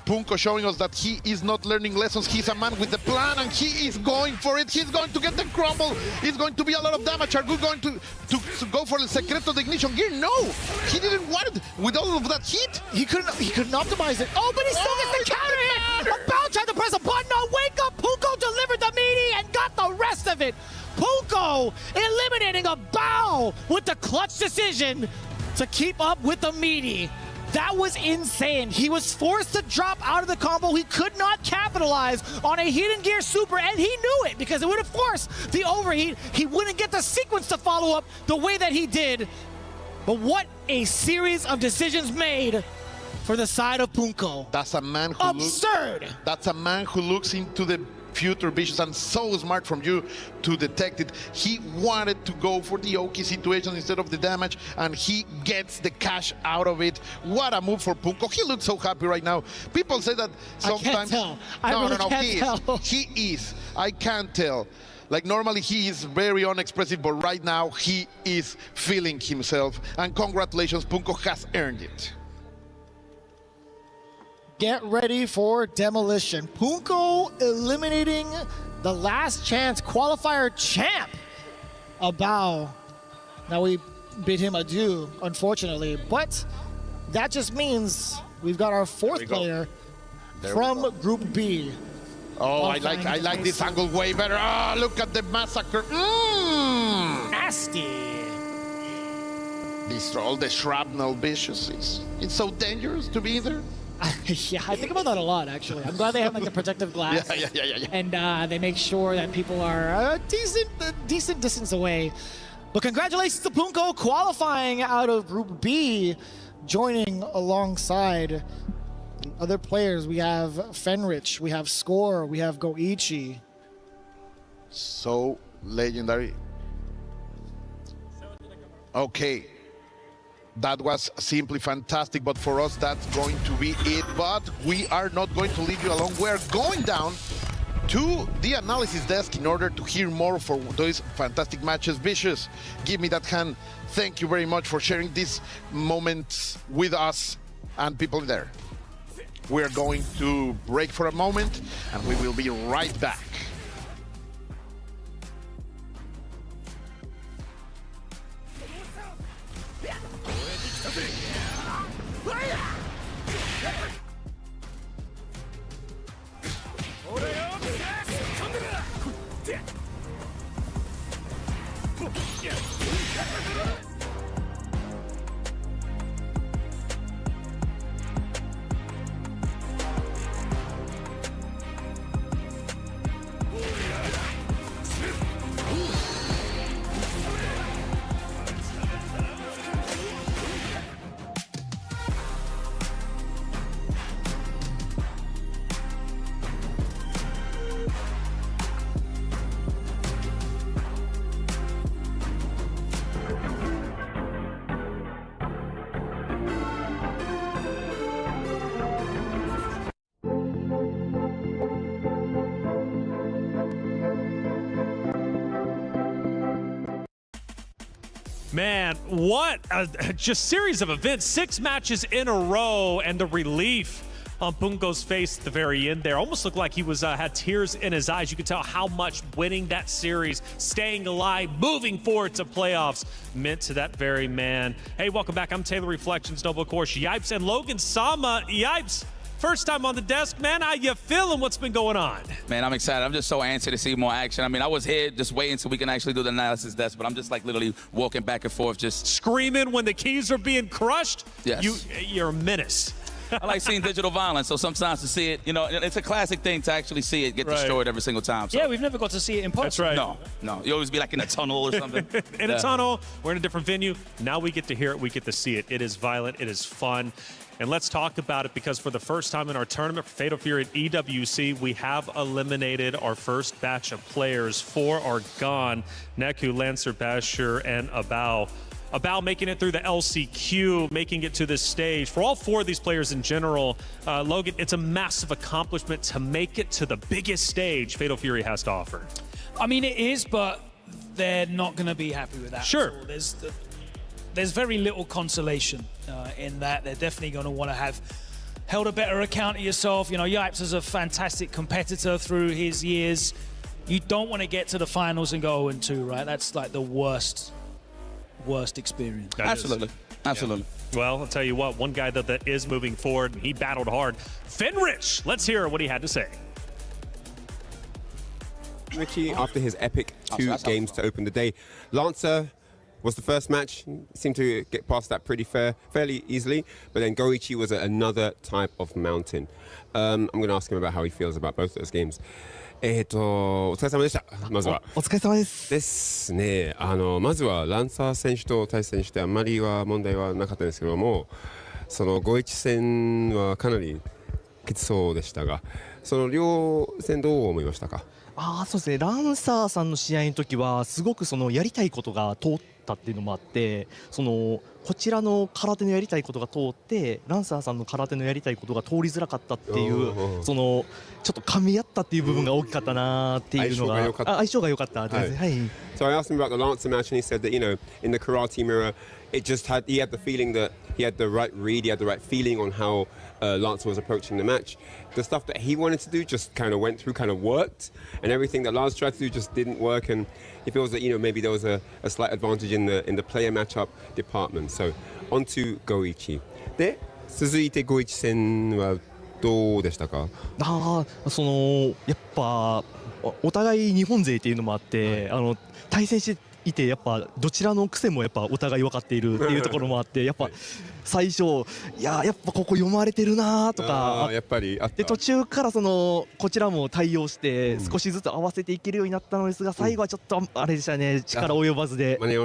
Punko showing us that he is not learning lessons. He's a man with the plan, and he is going for it. He's going to get the crumble. It's going to be a lot of damage. Are we going to go for the secreto de ignition gear? No, he didn't want it with all of that heat. He couldn't optimize it. Oh, but he still gets the counter hit. Abao tried to press a button. No, wake up. Punko delivered the meaty and got the rest of it. Punko eliminating Abao with the clutch decision to keep up with the meaty. That was insane. He was forced to drop out of the combo. He could not capitalize on a hidden gear super, and he knew it because it would have forced the overheat. He wouldn't get the sequence to follow up the way that he did. But what a series of decisions made for the side of Punko. That's a man who absurd. That's a man who looks into the future Vicious, and so smart from you to detect it. He wanted to go for the Oki situation instead of the damage, and he gets the cash out of it. What a move for Punko. He looks so happy right now. People say that sometimes. I can't tell. No, he is. I can't tell. Like normally he is very unexpressive, but right now he is feeling himself. And congratulations, Punko has earned it. Get ready for demolition. Punko eliminating the last chance qualifier champ, Abao. Now we bid him adieu, unfortunately, but that just means we've got our fourth player from Group B. Oh, I like this angle way better. Ah, look at the massacre. Nasty. These are all the shrapnel Vicious. It's so dangerous to be there. Yeah, I think about that a lot, actually. I'm glad they have like the protective glass. Yeah. And they make sure that people are a decent distance away. But congratulations to Punko qualifying out of Group B, joining alongside other players. We have Fenrich, we have Score, we have Goichi. So legendary. Okay. That was simply fantastic, but for us, that's going to be it. But we are not going to leave you alone. We're going down to the analysis desk in order to hear more for those fantastic matches. Vicious, give me that hand. Thank you very much for sharing these moments with us and people there. We're going to break for a moment, and we will be right back. Man, what a just series of events. 6 matches in a row, and the relief on Punko's face at the very end there almost looked like he was had tears in his eyes. You could tell how much winning that series, staying alive, moving forward to playoffs meant to that very man. Hey, welcome back. I'm Taylor Reflections, Noble, of course, Yipes, and Logan Sama. Yipes, first time on the desk, man. How you feeling? What's been going on? Man, I'm excited. I'm just so anxious to see more action. I mean, I was here just waiting so we can actually do the analysis desk, but I'm just like literally walking back and forth, just screaming when the keys are being crushed. Yes. You're a menace. I like seeing digital violence, so sometimes to see it, you know, it's a classic thing to actually see it get destroyed every single time. So. Yeah, we've never got to see it in person. That's right. No. You always be like in a tunnel or something. In a tunnel, we're in a different venue. Now we get to hear it, we get to see it. It is violent, it is fun. And let's talk about it, because for the first time in our tournament for Fatal Fury at EWC, we have eliminated our first batch of players. 4 are gone: Neku, Lancer, Basher, and Abao. Abao making it through the LCQ, making it to this stage. For all 4 of these players in general, Logan, it's a massive accomplishment to make it to the biggest stage Fatal Fury has to offer. I mean, it is, but they're not going to be happy with that. Sure. There's very little consolation in that. They're definitely going to want to have held a better account of yourself. You know, Yipes is a fantastic competitor through his years. You don't want to get to the finals and go 0-2, right? That's like the worst experience. Absolutely. Well, I'll tell you what, one guy that is moving forward, and he battled hard. Fenrich, let's hear what he had to say. Richie, after his epic 2 games to open the day, Lancer was the first match. Seemed to get past that fairly easily. But then Goichi was another type of mountain. I'm going to ask him about how he feels about both those games. お疲れ様でした。まずは。お疲れ様です。ですね。まずはランサー選手と対戦してあんまりは問題はなかったんですけども、その5-1戦はかなりきつそうでしたが、その両戦どう思いましたか？そうですね。ランサーさんの試合の時はすごくそのやりたいことが通ったっていうのもあって、そのこちらの空手のやりたいことが通ってランサーさんの空手のやりたいことが通りづらかったっていうそのちょっと噛み合ったっていう部分が大きかったなっていうのが相性が良かったですね。はい。So I asked him about the Lancer match and he said that in the karate mirror he had the feeling that he had the right read, he had the right feeling on how Lancer was approaching the match. The stuff that he wanted to do just kind of went through, kind of worked, and everything that Lance tried to do just didn't work. And he feels that maybe there was a slight advantage in the player matchup department. So on to Goichi. で続いてGoichi戦はどうでしたか？やっぱお互い日本勢っていうのもあって、対戦していてやっぱどちらの癖もやっぱお互い分かっているっていうところもあってやっぱ最初やっぱここ読まれてるなとかやっぱりあったで途中からこちらも対応して少しずつ合わせていけるようになったのですが最後はちょっとあれでしたね力及ばずで間に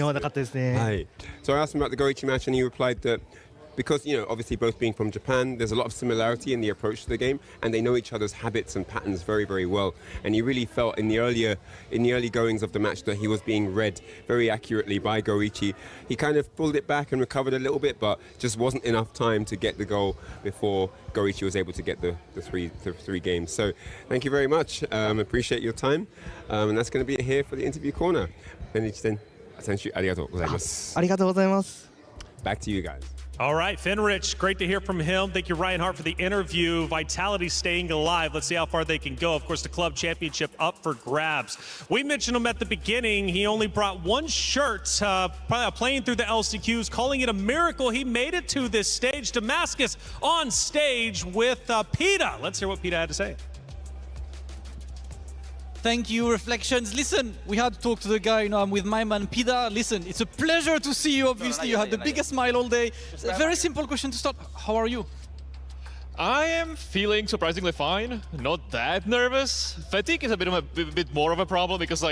合わなかったですね。はい。So I asked him about the Goichi match and he replied that because obviously both being from Japan, there's a lot of similarity in the approach to the game, and they know each other's habits and patterns very, very well. And he really felt in the early goings of the match that he was being read very accurately by Goichi. He kind of pulled it back and recovered a little bit, but just wasn't enough time to get the goal before Goichi was able to get the three games. So thank you very much. Appreciate your time, and that's going to be it here for the interview corner. 選手ありがとうございます。ありがとうございます。Back to you guys. All right, Fenrich, great to hear from him. Thank you, Ryan Hart, for the interview. Vitality staying alive. Let's see how far they can go. Of course, the club championship up for grabs. We mentioned him at the beginning. He only brought one shirt, playing through the LCQs, calling it a miracle. He made it to this stage. Damascus on stage with PETA. Let's hear what PETA had to say. Thank you, Reflections. Listen, we had to talk to the guy, I'm with my man, Pida. Listen, it's a pleasure to see you, obviously. You had the biggest smile all day. A very simple question to start. How are you? I am feeling surprisingly fine. Not that nervous. Fatigue is a bit more of a problem because,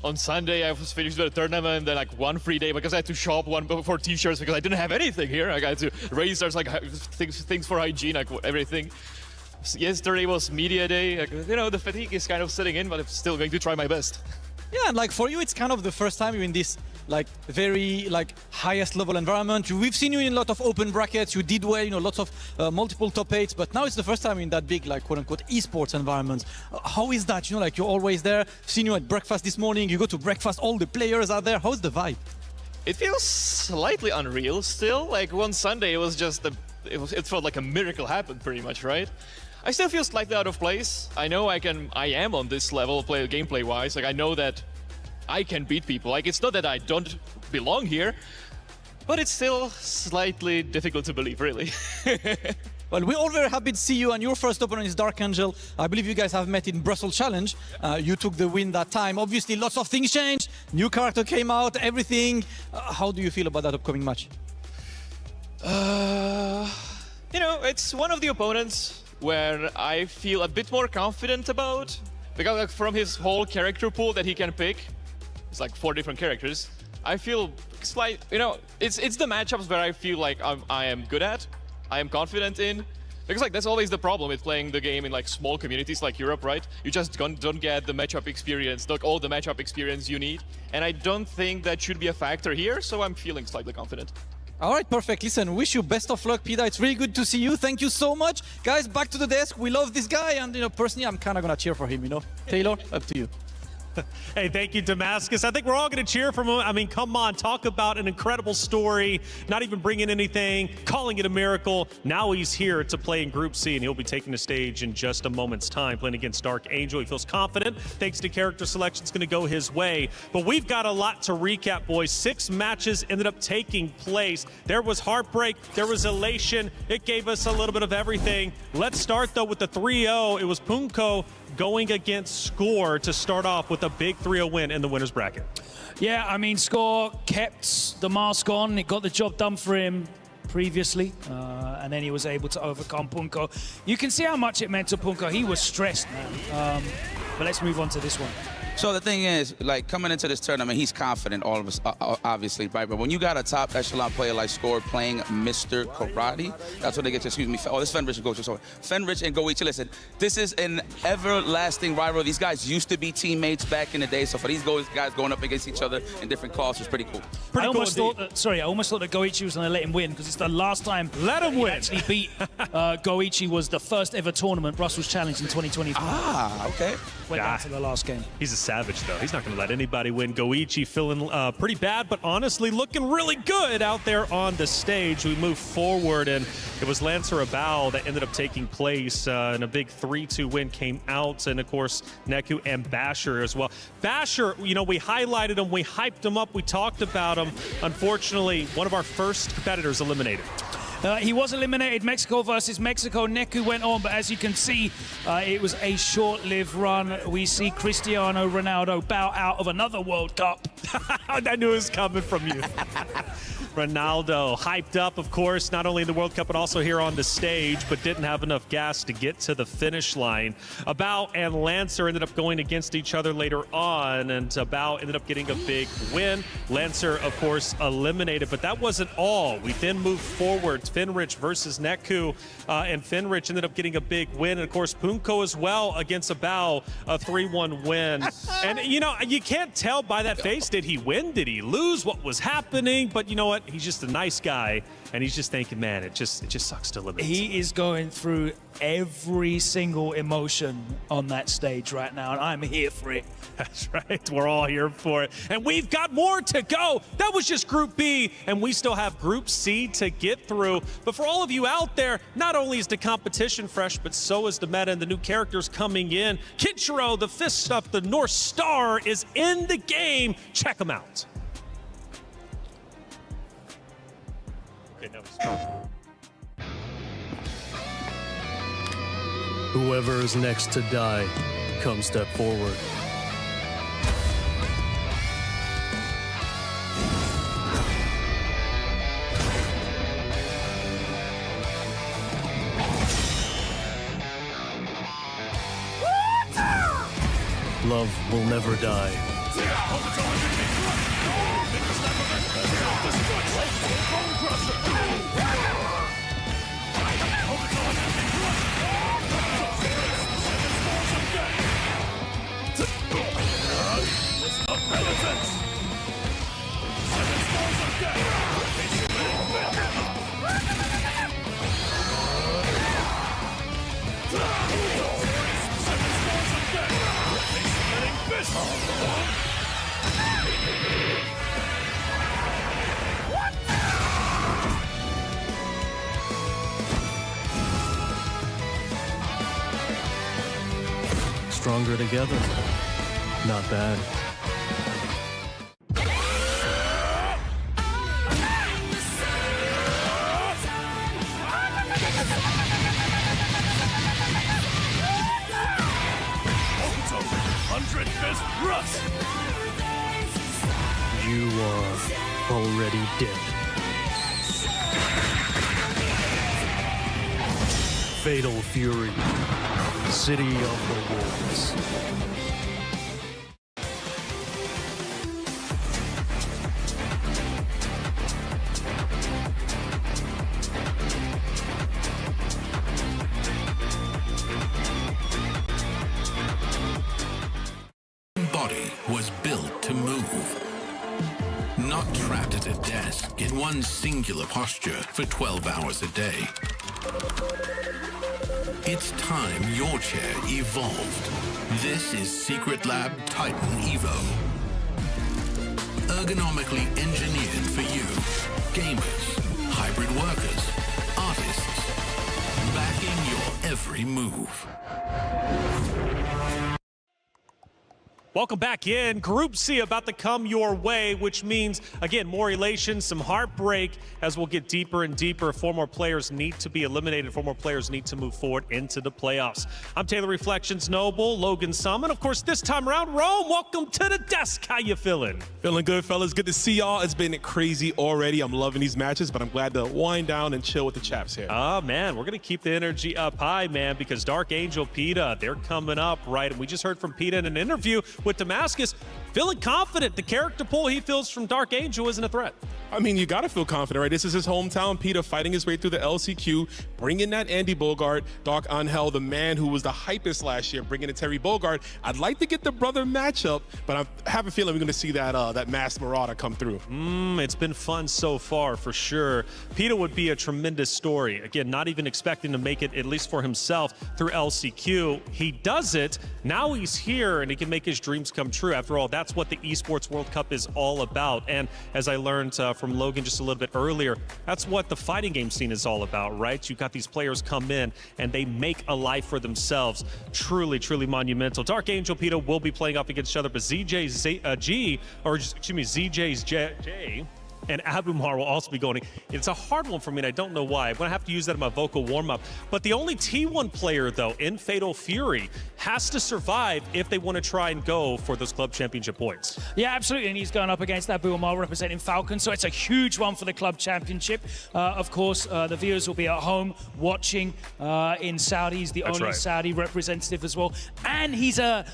on Sunday I was finished the tournament, then one free day because I had to shop for t-shirts because I didn't have anything here. I got to razors, things for hygiene, everything. Yesterday was media day. The fatigue is kind of setting in, but I'm still going to try my best. Yeah, and for you, it's kind of the first time you're in this very highest level environment. We've seen you in a lot of open brackets. You did well, lots of multiple top 8s, but now it's the first time in that big, quote unquote, esports environment. How is that? You're always there. Seen you at breakfast this morning. You go to breakfast, all the players are there. How's the vibe? It feels slightly unreal still. One Sunday, it was just it felt like a miracle happened pretty much, right? I still feel slightly out of place. I know I am on this level gameplay wise. I know that I can beat people. It's not that I don't belong here, but it's still slightly difficult to believe, really. Well, we're all very happy to see you, and your first opponent is Dark Angel. I believe you guys have met in Brussels Challenge. You took the win that time. Obviously, lots of things changed. New character came out, everything. How do you feel about that upcoming match? It's one of the opponents where I feel a bit more confident about, because from his whole character pool that he can pick, it's 4 different characters. I feel it's the matchups where I feel like I am good at, I am confident in, because that's always the problem with playing the game in small communities like Europe, right? You just don't get the matchup experience, all the matchup experience you need, and I don't think that should be a factor here, so I'm feeling slightly confident. All right, perfect. Listen, wish you best of luck, Pida. It's really good to see you. Thank you so much. Guys, back to the desk. We love this guy, and personally, I'm kind of going to cheer for him, Taylor, up to you. Hey, thank you, Damascus. I think we're all going to cheer for him. I mean, come on, talk about an incredible story, not even bringing anything, calling it a miracle. Now he's here to play in Group C, and he'll be taking the stage in just a moment's time, playing against Dark Angel. He feels confident, thanks to character selection. It's going to go his way. But we've got a lot to recap, boys. 6 matches ended up taking place. There was heartbreak. There was elation. It gave us a little bit of everything. Let's start, though, with the 3-0. It was Punko going against Score to start off with a big 3-0 win in the winner's bracket. Yeah, I mean, Score kept the mask on. It got the job done for him previously, and then he was able to overcome Punko. You can see how much it meant to Punko. He was stressed, man. But let's move on to this one. So the thing is, like, coming into this tournament, he's confident, all of us, obviously, right? But when you got a top echelon player like Score playing Mr. Karate, that's what they get to, excuse me. Oh, this is Fenrich and Goichi, sorry. Fenrich and Goichi, listen, this is an everlasting rivalry. These guys used to be teammates back in the day, so for these guys going up against each other in different classes is pretty cool. I almost thought that Goichi was going to let him win, because it's the last time he actually beat Goichi was the first ever tournament, Brussels Challenge in 2025. Ah, okay. Went down to the last game. He's a savage, though. He's not going to let anybody win. Goichi feeling pretty bad, but honestly looking really good out there on the stage. We move forward, and it was Lancer Abao that ended up taking place, and a big 3-2 win came out, and of course, Neku and Basher as well. Basher, you know, we highlighted him, we hyped him up, we talked about him. Unfortunately, one of our first competitors eliminated. He was eliminated, Mexico versus Mexico. Neku went on, but as you can see, it was a short-lived run. We see Cristiano Ronaldo bow out of another World Cup. I knew it was coming from you. Ronaldo hyped up, of course, not only in the World Cup, but also here on the stage, but didn't have enough gas to get to the finish line. Abao and Lancer ended up going against each other later on, and Abao ended up getting a big win. Lancer, of course, eliminated, but that wasn't all. We then moved forward. Fenrich versus Neku, and Fenrich ended up getting a big win. And, of course, Punko as well against Abao, a 3-1 win. And, you know, you can't tell by that face, did he win? Did he lose? What was happening? But you know what? He's just a nice guy, and he's just thinking, man, it just sucks to eliminate. He is going through every single emotion on that stage right now, and I'm here for it. That's right. We're all here for it. And we've got more to go. That was just Group B, and we still have Group C to get through. But for all of you out there, not only is the competition fresh, but so is the meta and the new characters coming in. Kinchiro, the Fist of the North Star, is in the game. Check him out. Whoever is next to die, come step forward. Love will never die. Stronger together. Not bad. You are already dead. Fatal Fury, City of the Wolves. Body was built to move. Not trapped at a desk in one singular posture for 12 hours a day. It's time your chair evolved. This is Secret Lab Titan Evo. Ergonomically engineered for you, gamers, hybrid workers, artists, backing your every move. Welcome back in. Group C about to come your way, which means, again, more elation, some heartbreak as we'll get deeper and deeper. 4 more players need to be eliminated. 4 more players need to move forward into the playoffs. I'm Taylor Reflections Noble, Logan Summon. Of course, this time around, Rome, welcome to the desk. How you feeling? Feeling good, fellas. Good to see y'all. It's been crazy already. I'm loving these matches, but I'm glad to wind down and chill with the chaps here. Oh, man, we're going to keep the energy up high, man, because Dark Angel, PETA, they're coming up, right? And we just heard from PETA in an interview with Damascus, feeling confident the character pool he feels from Dark Angel isn't a threat. I mean, you got to feel confident, right? This is his hometown. PETA fighting his way through the LCQ, bringing that Andy Bogart, Doc Angel, the man who was the hypest last year, bringing in Terry Bogart. I'd like to get the brother matchup, but I have a feeling we're going to see that masked Marauder come through. It's been fun so far, for sure. PETA would be a tremendous story. Again, not even expecting to make it, at least for himself, through LCQ. He does it. Now he's here, and he can make his dreams come true. After all, that's what the Esports World Cup is all about. And as I learned from Logan just a little bit earlier, that's what the fighting game scene is all about, right? You've got these players come in and they make a life for themselves. Truly, truly monumental. Dark Angel, PETA will be playing off against each other, but ZJ's J and Abumar will also be going. It's a hard one for me, and I don't know why. I'm going to have to use that in my vocal warm-up. But the only T1 player, though, in Fatal Fury has to survive if they want to try and go for those club championship points. Yeah, absolutely, and he's going up against Abumar representing Falcon, so it's a huge one for the club championship. Of course, the viewers will be at home watching in Saudi. He's the only Saudi representative as well. And he's a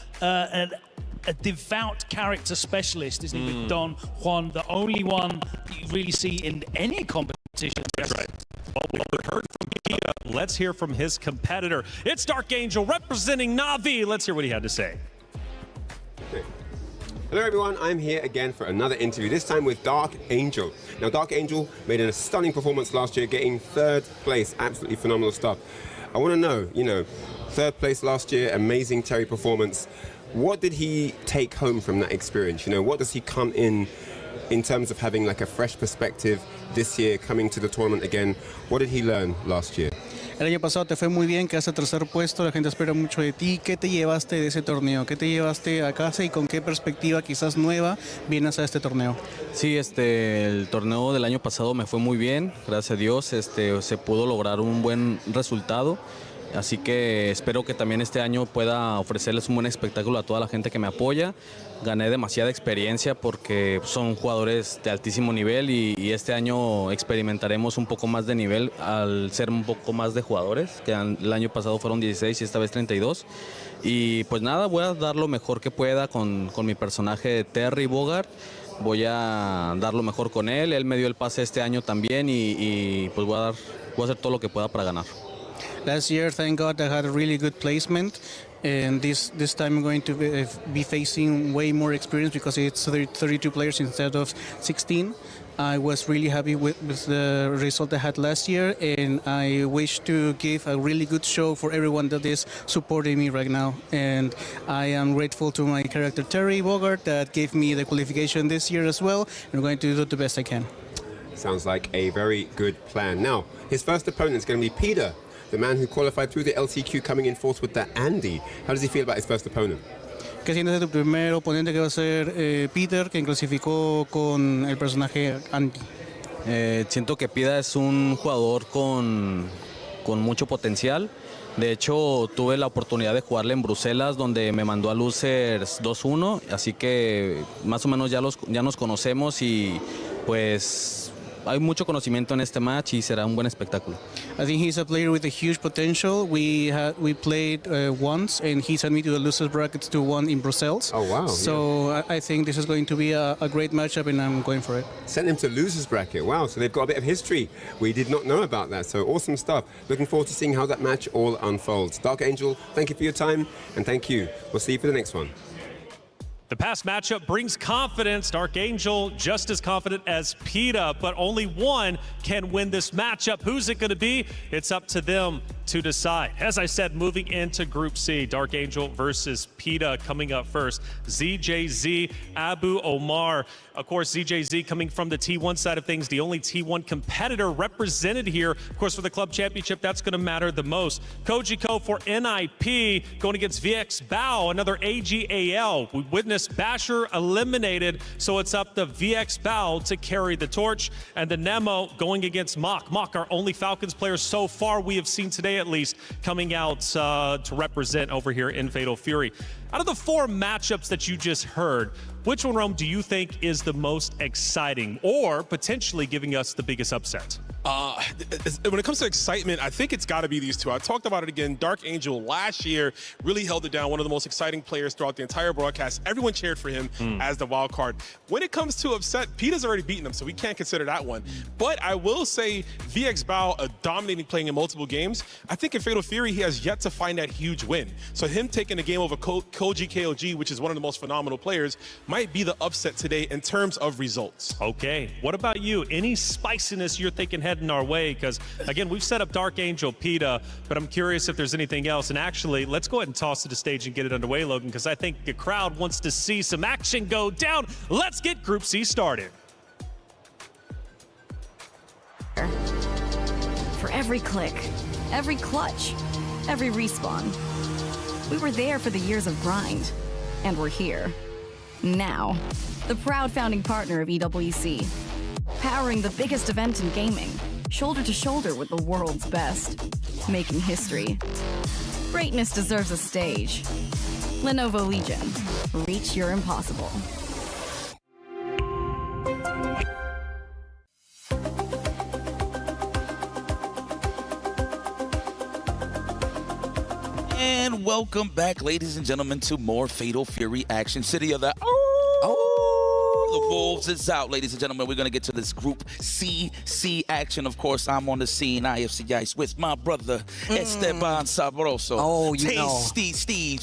devout character specialist, isn't he, with Don Juan, the only one you really see in any competition. That's right. Well, we heard from PETA. Let's hear from his competitor. It's Dark Angel representing Na'Vi. Let's hear what he had to say. Hello everyone, I'm here again for another interview, this time with Dark Angel. Now Dark Angel made a stunning performance last year, getting 3rd place, absolutely phenomenal stuff. I want to know, 3rd place last year, amazing Terry performance. What did he take home from that experience? What does he come in terms of having like a fresh perspective this year, coming to the tournament again? What did he learn last year? El año pasado te fue muy bien, quedaste 3er puesto, la gente espera mucho de ti. ¿Qué te llevaste de ese torneo? ¿Qué te llevaste a casa y con qué perspectiva quizás nueva vienes a este torneo? Sí, el torneo del año pasado me fue muy bien, gracias a Dios, se pudo lograr un buen resultado. Así que espero que también este año pueda ofrecerles un buen espectáculo a toda la gente que me apoya. Gané demasiada experiencia porque son jugadores de altísimo nivel y este año experimentaremos un poco más de nivel al ser un poco más de jugadores, que el año pasado fueron 16 y esta vez 32. Y pues nada, voy a dar lo mejor que pueda con mi personaje Terry Bogart. Voy a dar lo mejor con él. Él me dio el pase este año también y pues voy a hacer todo lo que pueda para ganar. Last year, thank God, I had a really good placement, and this time I'm going to be facing way more experience because it's 32 players instead of 16. I was really happy with the result I had last year, and I wish to give a really good show for everyone that is supporting me right now. And I am grateful to my character Terry Bogart that gave me the qualification this year as well, and I'm going to do the best I can. Sounds like a very good plan. Now, his first opponent is going to be PETA, the man who qualified through the LCQ, coming in 4th with the Andy. How does he feel about his first opponent? ¿Qué sientes de tu primer oponente que va a ser Peter, quien clasificó con el personaje Andy? Siento que PETA es un jugador con mucho potencial. De hecho, tuve la oportunidad de jugarle en Bruselas, donde me mandó a Losers 2-1, así que más o menos ya nos conocemos y pues hay mucho conocimiento en este match y será un buen espectáculo. I think he's a player with a huge potential. We played once, and he sent me to the losers brackets 2-1 in Brussels. Oh wow! So yeah. I think this is going to be a great matchup, and I'm going for it. Sent him to losers bracket. Wow! So they've got a bit of history. We did not know about that. So awesome stuff. Looking forward to seeing how that match all unfolds. Dark Angel, thank you for your time, and thank you. We'll see you for the next one. The past matchup brings confidence. Dark Angel just as confident as PETA, but only one can win this matchup. Who's it going to be? It's up to them. to decide. As I said, moving into Group C, Dark Angel versus PETA coming up first. ZJZ, Abu Omar. Of course, ZJZ coming from the T1 side of things, the only T1 competitor represented here. Of course, for the club championship, that's going to matter the most. Kojiko for NIP going against VX Bao, another AGAL. We witnessed Basher eliminated, so it's up to VX Bao to carry the torch. And the Nemo going against Mock. Mock, our only Falcons player so far we have seen today at least, coming out to represent over here in Fatal Fury. Out of the 4 matchups that you just heard, which one, Rome, do you think is the most exciting or potentially giving us the biggest upset? When it comes to excitement, I think it's got to be these two. I talked about it again. Dark Angel last year really held it down. One of the most exciting players throughout the entire broadcast. Everyone cheered for him as the wild card. When it comes to upset, PETA's already beaten him, so we can't consider that one. But I will say VX Bao, a dominating playing in multiple games. I think in Fatal Fury, he has yet to find that huge win. So him taking the game over Koji KOG, which is one of the most phenomenal players, might be the upset today in terms of results. Okay, what about you? Any spiciness you're thinking heading our way? Because again, we've set up Dark Angel, PETA, but I'm curious if there's anything else. And actually, let's go ahead and toss to the stage and get it underway, Logan, because I think the crowd wants to see some action go down. Let's get Group C started. For every click, every clutch, every respawn, we were there for the years of grind, and we're here now. The proud founding partner of EWC, powering the biggest event in gaming, shoulder to shoulder with the world's best, making history. Greatness deserves a stage. Lenovo Legion, reach your impossible. And welcome back, ladies and gentlemen, to more Fatal Fury action. City of the the Wolves is out, ladies and gentlemen. We're going to get to this Group C action. Of course, I'm on the scene, IFC Ice, with my brother, Esteban Sabroso. Oh, you know. Steve.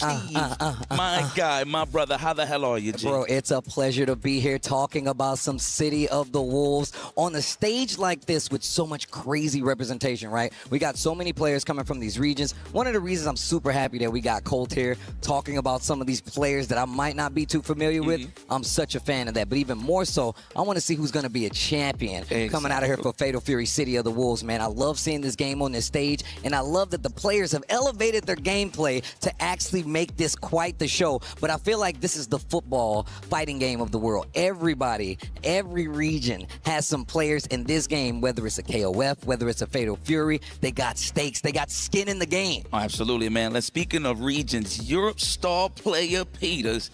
My guy, my brother. How the hell are you, G? Bro, it's a pleasure to be here talking about some City of the Wolves on a stage like this with so much crazy representation, right? We got so many players coming from these regions. One of the reasons I'm super happy that we got Colt here talking about some of these players that I might not be too familiar with. I'm such a fan of that. But even more so, I want to see who's going to be a champion coming out of here for Fatal Fury City of the Wolves, man. I love seeing this game on this stage, and I love that the players have elevated their gameplay to actually make this quite the show. But I feel like this is the football fighting game of the world. Everybody, every region has some players in this game, whether it's a KOF, whether it's a Fatal Fury. They got stakes. They got skin in the game. Oh, absolutely, man. Speaking of regions, Europe's star player PETA's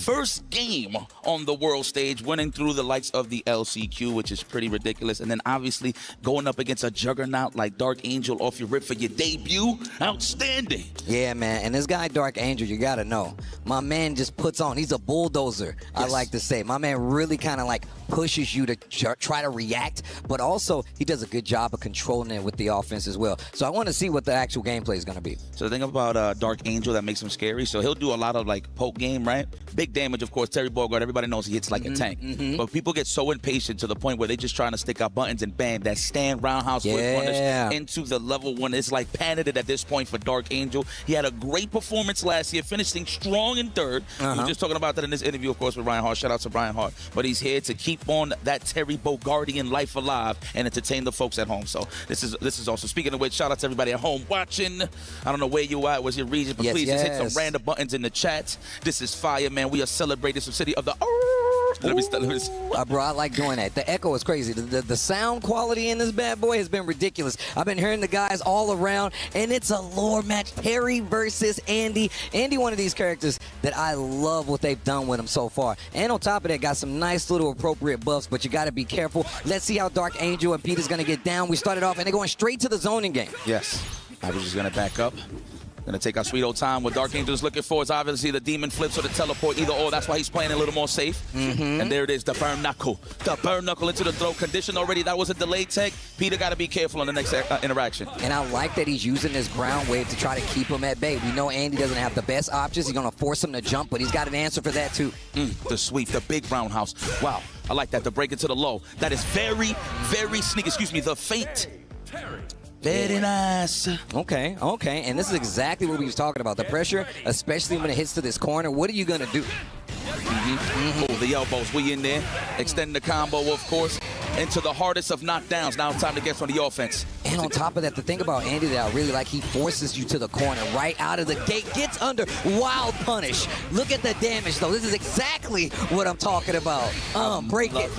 first game on the world stage, winning through the likes of the LCQ, which is pretty ridiculous. And then obviously going up against a juggernaut like Dark Angel off your rip for your debut. Outstanding. Yeah, man. And this guy, Dark Angel, you got to know, my man just puts on. He's a bulldozer, I like to say. My man really kind of like pushes you to try to react, but also he does a good job of controlling it with the offense as well. So I want to see what the actual gameplay is going to be. So the thing about Dark Angel that makes him scary, so he'll do a lot of like poke game, right? Big damage, of course. Terry Bogard, everybody knows he hits like a tank. But people get so impatient to the point where they just trying to stick out buttons and bam, that stand roundhouse quick runners into the level one. It's like patented at this point for Dark Angel. He had a great performance last year, finishing strong in third. We were just talking about that in this interview, of course, with Ryan Hart. Shout out to Brian Hart. But he's here to keep on that Terry Bogardian life alive and entertain the folks at home. So this is also, speaking of which, shout out to everybody at home watching. I don't know where you at, what's your region, but please just hit some random buttons in the chat. This is fire, man. We are celebrating some City of the Let me bro, I like doing that. The echo is crazy. The sound quality in this bad boy has been ridiculous. I've been hearing the guys all around, and it's a lore match. Perry versus Andy. Andy, one of these characters that I love what they've done with him so far. And on top of that, got some nice little appropriate buffs, but you got to be careful. Let's see how Dark Angel and PETA's going to get down. We started off, and they're going straight to the zoning game. Yes. I was just going to back up. Gonna take our sweet old time. What Dark Angel is looking for is obviously the demon flips or the teleport, either or. That's why he's playing a little more safe. And there it is, the burn knuckle. The burn knuckle into the throat. Condition already. That was a delayed tech. PETA got to be careful on the next interaction. And I like that he's using this ground wave to try to keep him at bay. We know Andy doesn't have the best options. He's gonna force him to jump, but he's got an answer for that too. The sweep, the big roundhouse. Wow, I like that. The break into the low. That is very, very sneaky. Excuse me, the feint. Very nice. Okay, okay. And this is exactly what we was talking about. The pressure, especially when it hits to this corner. What are you going to do? Oh, the elbows. We in there. Extending the combo, of course, into the hardest of knockdowns. Now it's time to get on the offense. And on top of that, the thing about Andy that I really like, he forces you to the corner right out of the gate, gets under, wild punish. Look at the damage, though. This is exactly what I'm talking about. Break it.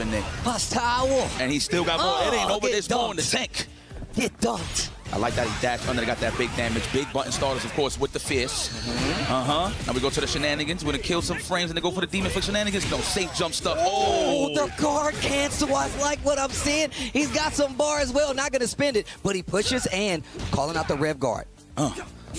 Pastawal. And he still got more. It ain't over this ball in the tank. Get dunked. I like that he dashed under, got that big damage. Big button starters, of course, with the fist. Now we go to the shenanigans. We're going to kill some frames and then go for the demon for shenanigans. No, safe jump stuff. Oh, the guard cancel. I like what I'm seeing. He's got some bar as well. Not going to spend it, but he pushes and calling out the rev guard.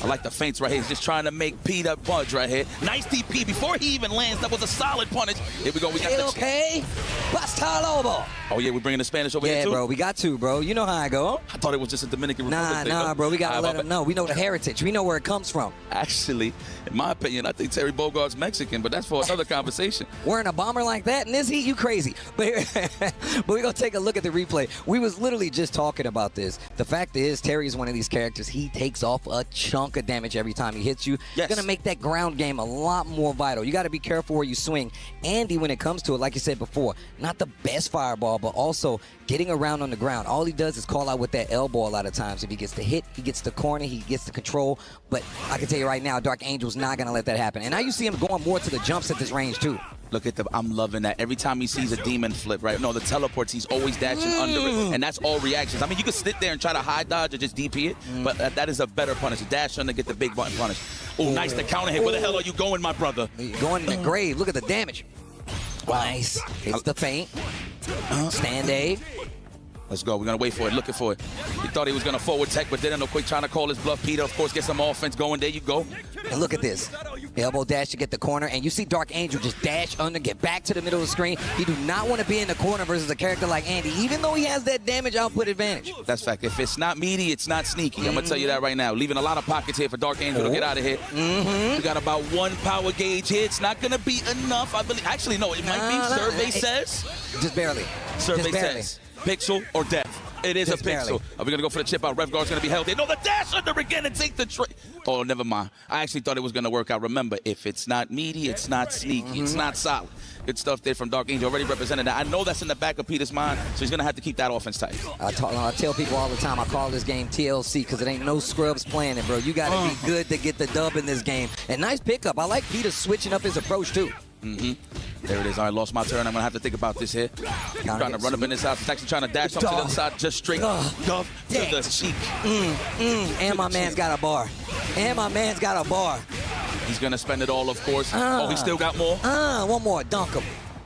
I like the feints right here. He's just trying to make Peter budge right here. Nice DP before he even lands. That was a solid punish. Here we go. We got the okay. Bastalobo. Oh, yeah, we're bringing the Spanish over here, too? Yeah, bro, we got to, bro. You know how I go. I thought it was just a Dominican Republic thing. Nah, bro, we got to let them know. We know the heritage. We know where it comes from. Actually, in my opinion, I think Terry Bogart's Mexican, but that's for another conversation. Wearing a bomber like that in this heat, you crazy. But we're going to take a look at the replay. We was literally just talking about this. The fact is, Terry is one of these characters. He takes off a chunk of damage every time he hits you. Yes. Going to make that ground game a lot more vital. You got to be careful where you swing. Andy, when it comes to it, like you said before, not the best fireball, but also getting around on the ground. All he does is call out with that elbow a lot of times. If he gets the hit, he gets the corner, he gets the control. But I can tell you right now, Dark Angel's not going to let that happen. And now you see him going more to the jumps at this range, too. Look at I'm loving that. Every time he sees a demon flip, right? No, the teleports, he's always dashing under it. And that's all reactions. I mean, you can sit there and try to high dodge or just DP it, but that is a better punish. Dash under, get the big button punish. Oh, nice, the counter hit. Where the hell are you going, my brother? You're going in the grave. Look at the damage. Nice. It's the feint. Stand A. Let's go. We're going to wait for it. Looking for it. He thought he was going to forward tech, but didn't. No quick trying to call his bluff. Peter, of course, get some offense going. There you go. And look at this. Elbow dash to get the corner. And you see Dark Angel just dash under, get back to the middle of the screen. He do not want to be in the corner versus a character like Andy, even though he has that damage output advantage. That's fact. If it's not meaty, it's not sneaky. I'm going to tell you that right now. Leaving a lot of pockets here for Dark Angel to get out of here. We got about one power gauge here. It's not going to be enough, I believe. Actually, no, it might be. Survey says. Just barely. Survey just barely. says. Pixel or death. It is just a pixel. Barely. Are we going to go for the chip out? Rev guard's going to be held in. No, the dash under again and take the trade. Oh, never mind. I actually thought it was going to work out. Remember, if it's not meaty, it's not sneaky. It's not solid. Good stuff there from Dark Angel. Already represented that. I know that's in the back of Peter's mind, so he's going to have to keep that offense tight. I tell people all the time, I call this game TLC because it ain't no scrubs playing it, bro. You got to be good to get the dub in this game. And nice pickup. I like Peter switching up his approach, too. There it is. All right, lost my turn. I'm going to have to think about this here. Trying to run up in this house. He's actually trying to dash up to the other side, just straight duff to the cheek. And my man's got a bar. And my man's got a bar. He's going to spend it all, of course. Oh, he still got more? One more. Dunk him.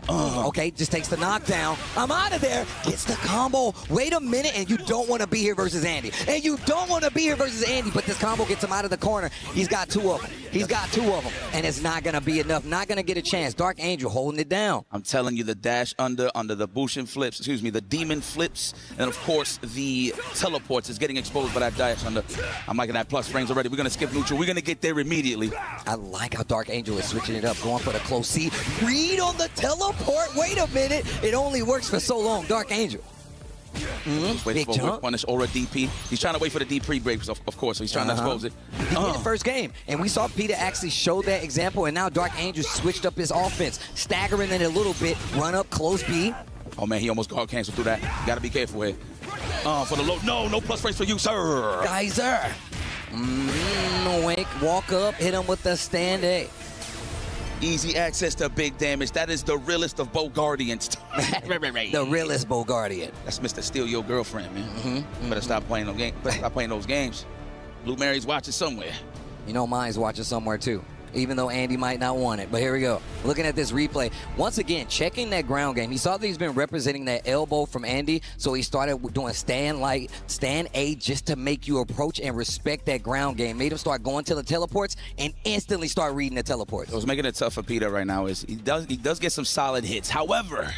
Okay, just takes the knockdown. I'm out of there. Gets the combo. Wait a minute, and you don't want to be here versus Andy. And you don't want to be here versus Andy, but this combo gets him out of the corner. He's got two of them. He's got two of them, and it's not going to be enough. Not going to get a chance. Dark Angel holding it down. I'm telling you, the dash under the Bushin flips, the demon flips, and of course, the teleports is getting exposed by that dash under. I'm liking that plus frames already. We're going to skip neutral. We're going to get there immediately. I like how Dark Angel is switching it up, going for the close C. Read on the teleport. Wait a minute. It only works for so long. Dark Angel. Wait for a punish or a DP. He's trying to wait for the DP breaks, of course, so he's trying to expose it. He did the first game, and we saw Peter actually show that example, and now Dark Angel switched up his offense, staggering it a little bit, run up, close B. Oh, man, he almost guard canceled through that. Got to be careful here. For the low. No plus frames for you, sir. Geyser. Wink, walk up, hit him with the stand A. Easy access to big damage. That is the realest of Bogardians. The realest Bogardian. That's Mr. Steal Your Girlfriend, man. Better stop playing those games. Better stop playing those games. Blue Mary's watching somewhere. You know mine's watching somewhere too, even though Andy might not want it. But here we go. Looking at this replay. Once again, checking that ground game. He saw that he's been representing that elbow from Andy, so he started doing stand A just to make you approach and respect that ground game. Made him start going to the teleports and instantly start reading the teleports. What's making it tough for Peter right now is he does get some solid hits. However,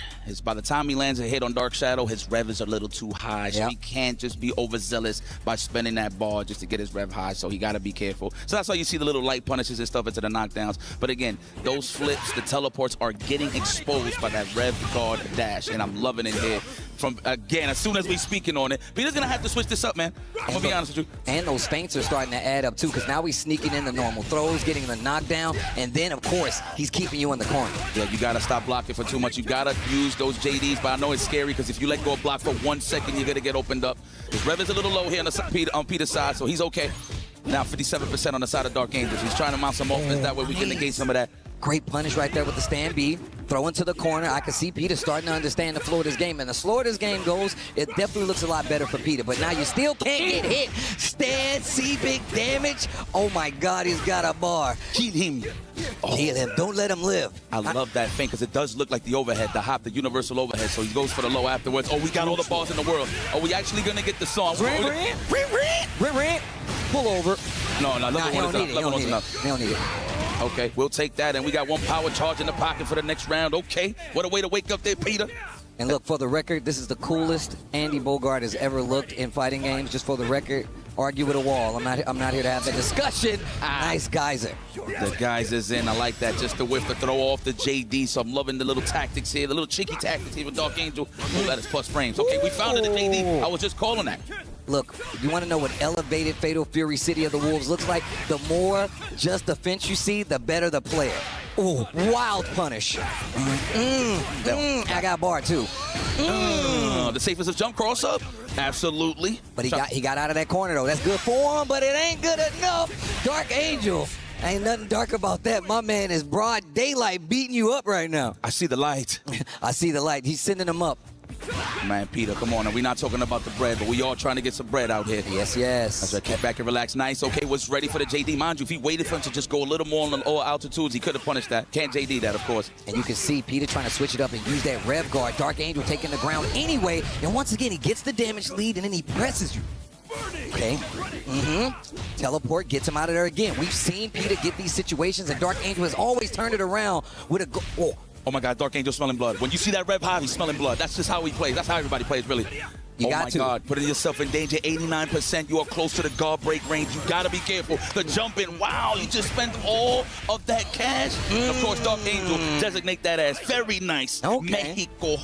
by the time he lands a hit on Dark Shadow, his rev is a little too high, so he can't just be overzealous by spending that ball just to get his rev high, so he got to be careful. So that's why you see the little light punishes and stuff into the knockdowns. But again, those flips, the teleports are getting exposed by that rev guard dash, and I'm loving it here. from, again, as soon as we speaking on it. Peter's going to have to switch this up, man. I'm going to be honest with you. And those feints are starting to add up, too, because now he's sneaking in the normal throws, getting the knockdown, and then, of course, he's keeping you in the corner. Yeah, you got to stop blocking for too much. You got to use those JDs, but I know it's scary because if you let go of block for 1 second, you're going to get opened up. His rev is a little low here on Peter's side, so he's okay. Now 57% on the side of Dark Angels. He's trying to mount some offense. That way we can negate some of that. Great punish right there with the stand B. Throw into the corner. I can see Peter starting to understand the flow of this game. And the slower this game goes, it definitely looks a lot better for Peter. But now you still can't get hit. Stand, see big damage. Oh my God, he's got a bar. Kill him. Kill him. Don't let him live. I love that feint because it does look like the overhead, the hop, the universal overhead. So he goes for the low afterwards. Oh, we got all the balls in the world. Are we actually going to get the song? Pull over. No, level one is enough. They don't need it. Okay, we'll take that, and we got one power charge in the pocket for the next round. Okay, what a way to wake up there, Peter. And look, for the record, this is the coolest Andy Bogart has ever looked in fighting games. Just for the record, argue with a wall. I'm not here to have that discussion. Nice geyser. The geysers in. I like that. Just the whiff to throw off the JD. So I'm loving the little tactics here, the little cheeky tactics here with Dark Angel. That is plus frames. Okay, we found it at JD. I was just calling that. Look, you want to know what elevated Fatal Fury City of the Wolves looks like? The more just defense you see, the better the player. Ooh, wild punish. I got bar too. The safest of jump cross up? Absolutely. But he got out of that corner though. That's good for him, but it ain't good enough. Dark Angel. Ain't nothing dark about that. My man is broad daylight beating you up right now. I see the light. I see the light. He's sending him up. Man, Peter, come on. And we're not talking about the bread, but we all trying to get some bread out here. Yes, yes. That's right. Kick back and relax. Nice. Okay, was ready for the JD. Mind you, if he waited for him to just go a little more on the lower altitudes, he could have punished that. Can't JD that, of course. And you can see Peter trying to switch it up and use that rev guard. Dark Angel taking the ground anyway. And once again, he gets the damage lead, and then he presses you. Okay. Teleport gets him out of there again. We've seen Peter get these situations, and Dark Angel has always turned it around with a Oh my God, Dark Angel smelling blood. When you see that rev high, he's smelling blood. That's just how he plays. That's how everybody plays, really. You oh got my to. God, putting yourself in danger. 89%. You are close to the guard break range. You got to be careful. The jump in. Wow, you just spent all of that cash. Of course, Dark Angel designate that as very nice. Okay. Mexico.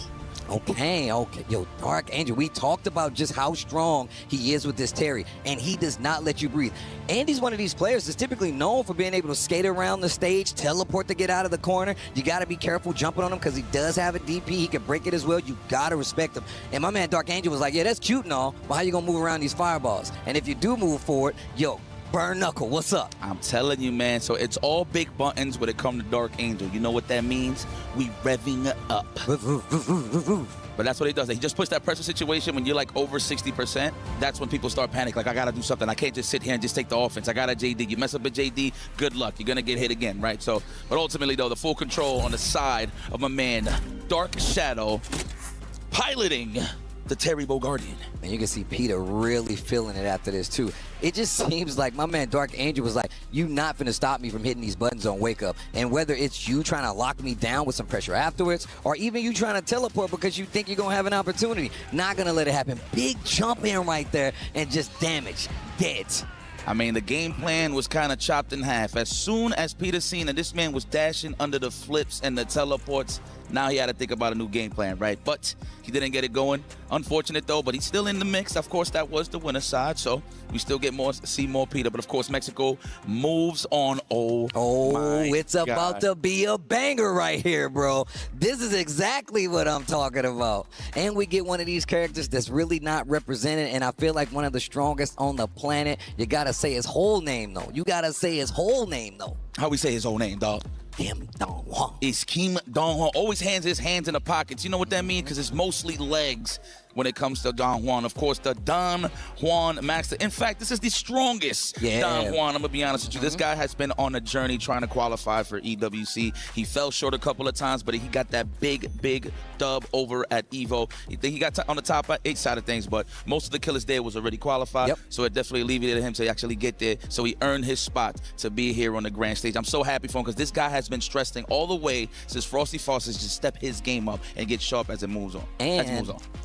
Okay. Yo, Dark Angel, we talked about just how strong he is with this Terry, and he does not let you breathe. Andy's one of these players that's typically known for being able to skate around the stage, teleport to get out of the corner. You got to be careful jumping on him because he does have a DP. He can break it as well. You got to respect him. And my man Dark Angel was like, yeah, that's cute and all, but how you going to move around these fireballs? And if you do move forward, yo, burn knuckle, what's up? I'm telling you, man. So it's all big buttons when it comes to Dark Angel. You know what that means? We revving up. But that's what he does. He just puts that pressure situation when you're like over 60%. That's when people start panicking. Like, I got to do something. I can't just sit here and just take the offense. I got a JD. You mess up a JD, good luck. You're going to get hit again, right? So, but ultimately, though, the full control on the side of my man, Dark Shadow, piloting the Terry Bogardian. And you can see Peter really feeling it after this, too. It just seems like my man Dark Angel was like, you not finna stop me from hitting these buttons on Wake Up. And whether it's you trying to lock me down with some pressure afterwards, or even you trying to teleport because you think you're going to have an opportunity, not going to let it happen. Big jump in right there and just damage. Dead. I mean, the game plan was kind of chopped in half. As soon as Peter seen that this man was dashing under the flips and the teleports, now he had to think about a new game plan, right? But he didn't get it going. Unfortunate, though, but he's still in the mix. Of course, that was the winner's side, so we still get see more Peter. But, of course, Mexico moves on. It's about to be a banger right here, bro. This is exactly what I'm talking about. And we get one of these characters that's really not represented, and I feel like one of the strongest on the planet. You got to say his whole name, though. How we say his whole name, dog? Kim Dong Hwan. It's Kim Dong Hwan. Always has his hands in the pockets. You know what that means? Because it's mostly legs when it comes to Don Juan. Of course, the Don Juan Master. In fact, this is the strongest Don Juan. I'm going to be honest with you. This guy has been on a journey trying to qualify for EWC. He fell short a couple of times, but he got that big dub over at EVO. He got on the top 8 side of things, but most of the killers there was already qualified. So it definitely alleviated him to actually get there. So he earned his spot to be here on the grand stage. I'm so happy for him because this guy has been stressing all the way since Frosty Fawcett's just step his game up and get sharp as it moves on.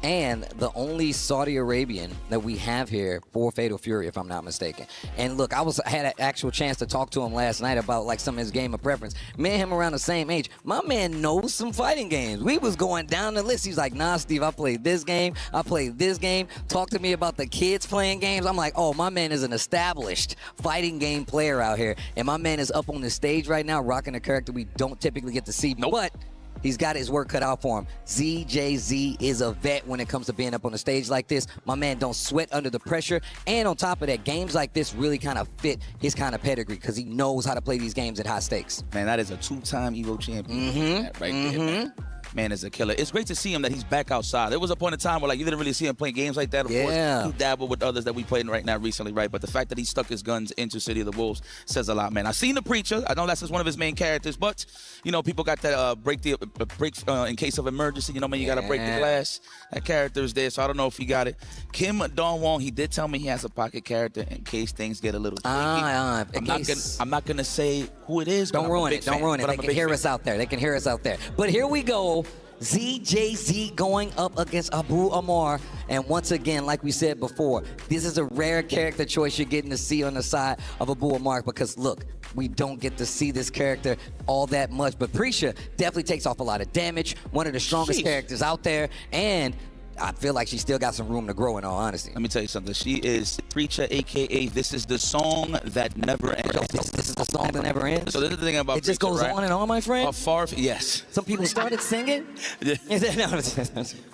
And Don, the only Saudi Arabian that we have here for Fatal Fury, if I'm not mistaken. And look, I had an actual chance to talk to him last night about like some of his game of preference. Me and him around the same age. My man knows some fighting games. We was going down the list. He's like, nah, Steve, I played this game. I played this game. Talk to me about the kids playing games. I'm like, oh, my man is an established fighting game player out here. And my man is up on the stage right now rocking a character we don't typically get to see. Nope. But he's got his work cut out for him. ZJZ is a vet when it comes to being up on the stage like this. My man don't sweat under the pressure. And on top of that, games like this really kind of fit his kind of pedigree because he knows how to play these games at high stakes. Man, that is a two-time Evo champion. That right there, man. Man is a killer. It's great to see him that he's back outside. There was a point in time where like you didn't really see him playing games like that. Of course, he dabbled with others that we played right now recently, right? But the fact that he stuck his guns into City of the Wolves says a lot, man. I've seen the Preacher. I know that's just one of his main characters, but you know, people got that break in case of emergency. You know, man, you got to break the glass. That character is there, so I don't know if he got it. Kim Dong-Won, he did tell me he has a pocket character in case things get a little tricky. I'm not gonna say who it is. Don't ruin it. Don't ruin it. They can hear us out there. They can hear us out there. But here we go. ZJZ going up against Abu Amar. And once again, like we said before, this is a rare character choice you're getting to see on the side of Abu Amar because, look, we don't get to see this character all that much. But Prisha definitely takes off a lot of damage, one of the strongest characters out there, and I feel like she's still got some room to grow, in all honesty. Let me tell you something. She is Preacher, a.k.a. This is the song that never ends. This is the song that never ends? So this is the thing about it just Preacher, goes right? on and on, my friend? Yes. Some people started singing?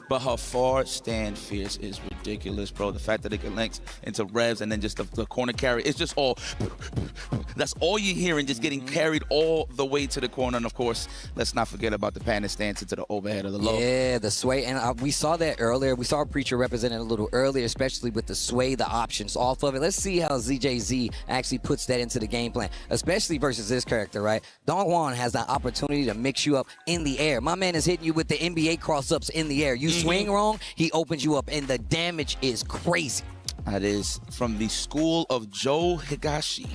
But her forward stand fierce is ridiculous, bro. The fact that it connects into revs and then just the corner carry, it's just all, that's all you're hearing, just getting carried all the way to the corner. And of course, let's not forget about the panic stance into the overhead of the low. Yeah, the sway. And we saw that earlier. We saw Preacher represented a little earlier, especially with the sway, the options off of it. Let's see how ZJZ actually puts that into the game plan, especially versus this character, right? Dong-Won has the opportunity to mix you up in the air. My man is hitting you with the NBA cross-ups in the air. You swing wrong, he opens you up, and the damage is crazy. That is from the school of Joe Higashi.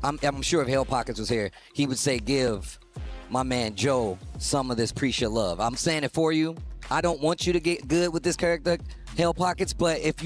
I'm sure if Hell Pockets was here, he would say, give my man Joe some of this Preacher love. I'm saying it for you. I don't want you to get good with this character, Hell Pockets, but if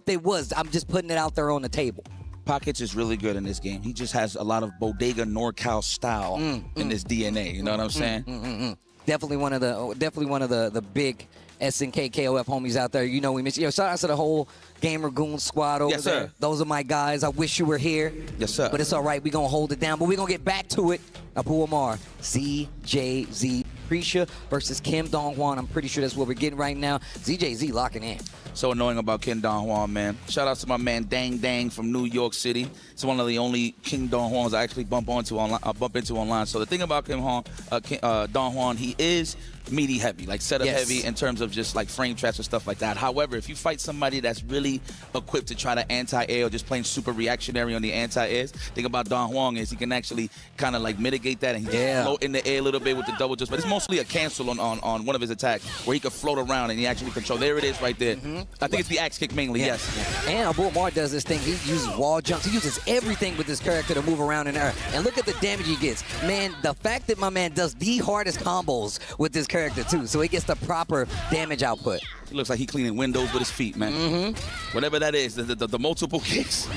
they was, I'm just putting it out there on the table. Pockets is really good in this game. He just has a lot of bodega NorCal style in his DNA. You know what I'm saying? Definitely one of the big SNK KOF homies out there. You know, we miss you. Shout out to the whole Gamer Goon squad over there. Those are my guys. I wish you were here. Yes, sir. But it's all right. We're going to hold it down. But we're going to get back to it. Abu Amar, ZJZ, Prisha versus Kim Dong-Hwan. I'm pretty sure that's what we're getting right now. ZJZ locking in. So annoying about Kim Dong-Hwan, man. Shout out to my man Dang Dang from New York City. It's one of the only Kim Dong-Hwans I actually bump into online. So the thing about Kim Dong-Hwan, he is meaty heavy, like setup heavy in terms of just like frame traps and stuff like that. However, if you fight somebody that's really equipped to try to anti-air or just playing super reactionary on the anti-airs, thing about Dong-Hwan is he can actually kind of like mitigate that and he can float in the air a little bit with the double just, but it's mostly a cancel on one of his attacks where he can float around and he actually control. There it is right there. I think it's the axe kick mainly, yes. And Abu Amar does this thing. He uses wall jumps. He uses everything with this character to move around in there. And look at the damage he gets. Man, the fact that my man does the hardest combos with this character too, so he gets the proper damage output. He looks like he's cleaning windows with his feet, man. Whatever that is, the multiple kicks.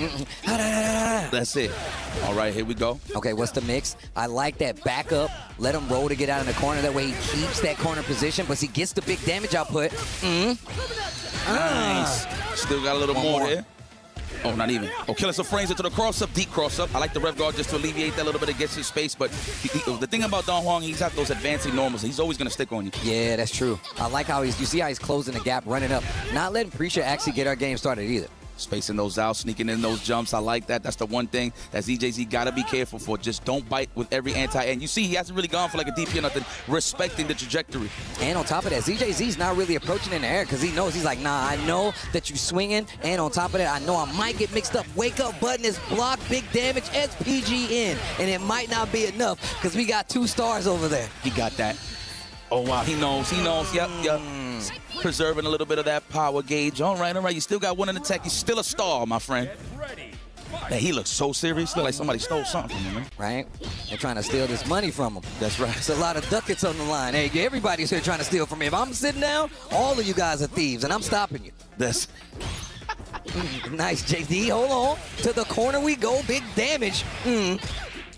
That's it. All right, here we go. Okay, what's the mix? I like that back up. Let him roll to get out in the corner. That way he keeps that corner position, but he gets the big damage output. Nice. Still got a little more here. Oh, not even. Oh, killer some frames into the cross-up, deep cross-up. I like the rev guard just to alleviate that little bit of gets his space, but the thing about Dong-Hwan, he's got those advancing normals. He's always going to stick on you. Yeah, that's true. I like how you see how he's closing the gap, running up. Not letting Prisha actually get our game started either. Spacing those out, sneaking in those jumps. I like that. That's the one thing that ZJZ got to be careful for. Just don't bite with every anti-and. You see, he hasn't really gone for like a DP or nothing, respecting the trajectory. And on top of that, ZJZ's not really approaching in the air because he knows, he's like, nah, I know that you swinging. And on top of that, I know I might get mixed up. Wake up button is blocked, big damage, SPG in. And it might not be enough because we got 2 stars over there. He got that. Oh, wow. He knows. Yep. Preserving a little bit of that power gauge. All right. You still got one in the tech. You're still a star, my friend. Man, he looks so serious. Look like somebody stole something from him, man. Right? They're trying to steal this money from him. That's right. There's a lot of ducats on the line. Hey, everybody's here trying to steal from me. If I'm sitting down, all of you guys are thieves, and I'm stopping you. That's nice, JD. Hold on. To the corner we go. Big damage.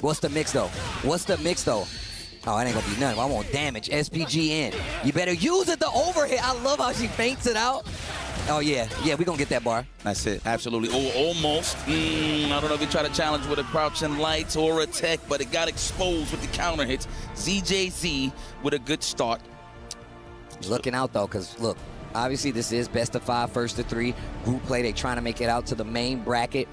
What's the mix, though? What's the mix, though? Oh, it ain't gonna be nothing. I want damage. SPG in. You better use it. The overhead. I love how she feints it out. Oh, yeah. Yeah, we gonna get that bar. That's it. Absolutely. Oh, almost. I don't know if he tried to challenge with a crouching lights or a tech, but it got exposed with the counter hits. ZJZ with a good start. Looking out, though, because, look, obviously this is best of 5, first to 3. Group play, they trying to make it out to the main bracket.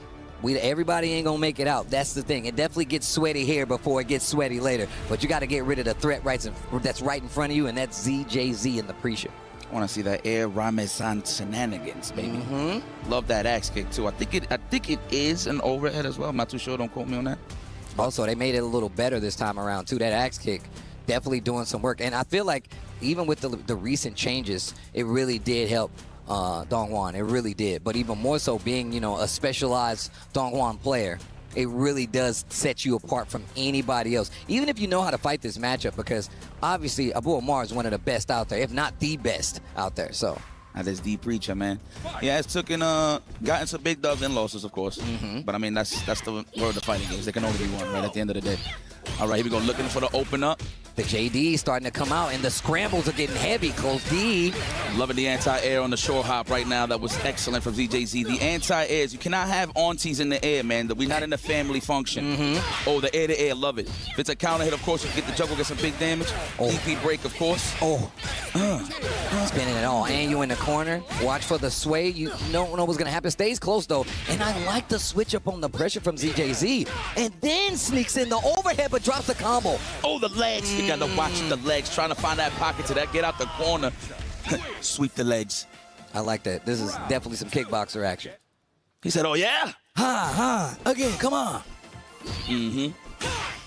Everybody ain't gonna make it out. That's the thing. It definitely gets sweaty here before it gets sweaty later. But you got to get rid of the threat that's right in front of you, and that's ZJZ in the pre-show. I want to see that Air Ramesan shenanigans, baby. Love that axe kick too. I think it is an overhead as well. I'm not too sure. Don't quote me on that. Also, they made it a little better this time around too. That axe kick definitely doing some work, and I feel like even with the recent changes, it really did help Dongwon. It really did. But even more so, being a specialized Dongwon player, it really does set you apart from anybody else. Even if you know how to fight this matchup, because obviously Abu Omar is one of the best out there, if not the best out there. So that is the preacher, man. He has gotten some big dubs and losses, of course. But I mean, that's the word of fighting games. They can only be one, right, at the end of the day. All right, here we go, looking for the open up. The JD is starting to come out, and the scrambles are getting heavy. Close D. Loving the anti-air on the shore hop right now. That was excellent from ZJZ. The anti-airs, you cannot have aunties in the air, man. We're not in a family function. Oh, the air-to-air, love it. If it's a counter hit, of course, you can get the juggle, get some big damage. DP break, of course. Spinning it all. And you in the corner. Watch for the sway. You don't know what's going to happen. Stays close, though. And I like the switch up on the pressure from ZJZ. And then sneaks in the overhead, but drops the combo. Oh, the legs. You got to watch the legs. Trying to find that pocket to that. Get out the corner. Sweep the legs. I like that. This is definitely some kickboxer action. He said, oh, yeah? Again, come on.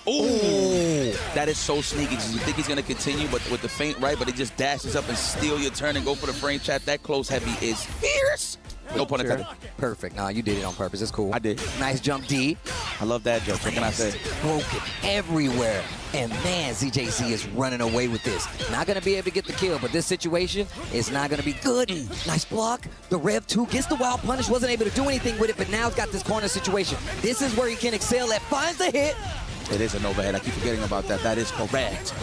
Oh, that is so sneaky. You think he's going to continue but with the feint, right? But he just dashes up and steal your turn and go for the frame chat. That close heavy is fierce. No pun intended. Perfect. No, you did it on purpose. It's cool. I did. Nice jump D. I love that joke. What can I say? Broken everywhere. And man, ZJZ is running away with this. Not going to be able to get the kill, but this situation is not going to be good. Nice block. The Rev 2 gets the wild punish. Wasn't able to do anything with it, but now it's got this corner situation. This is where he can excel at. Finds the hit. It is an overhead. I keep forgetting about that. That is correct.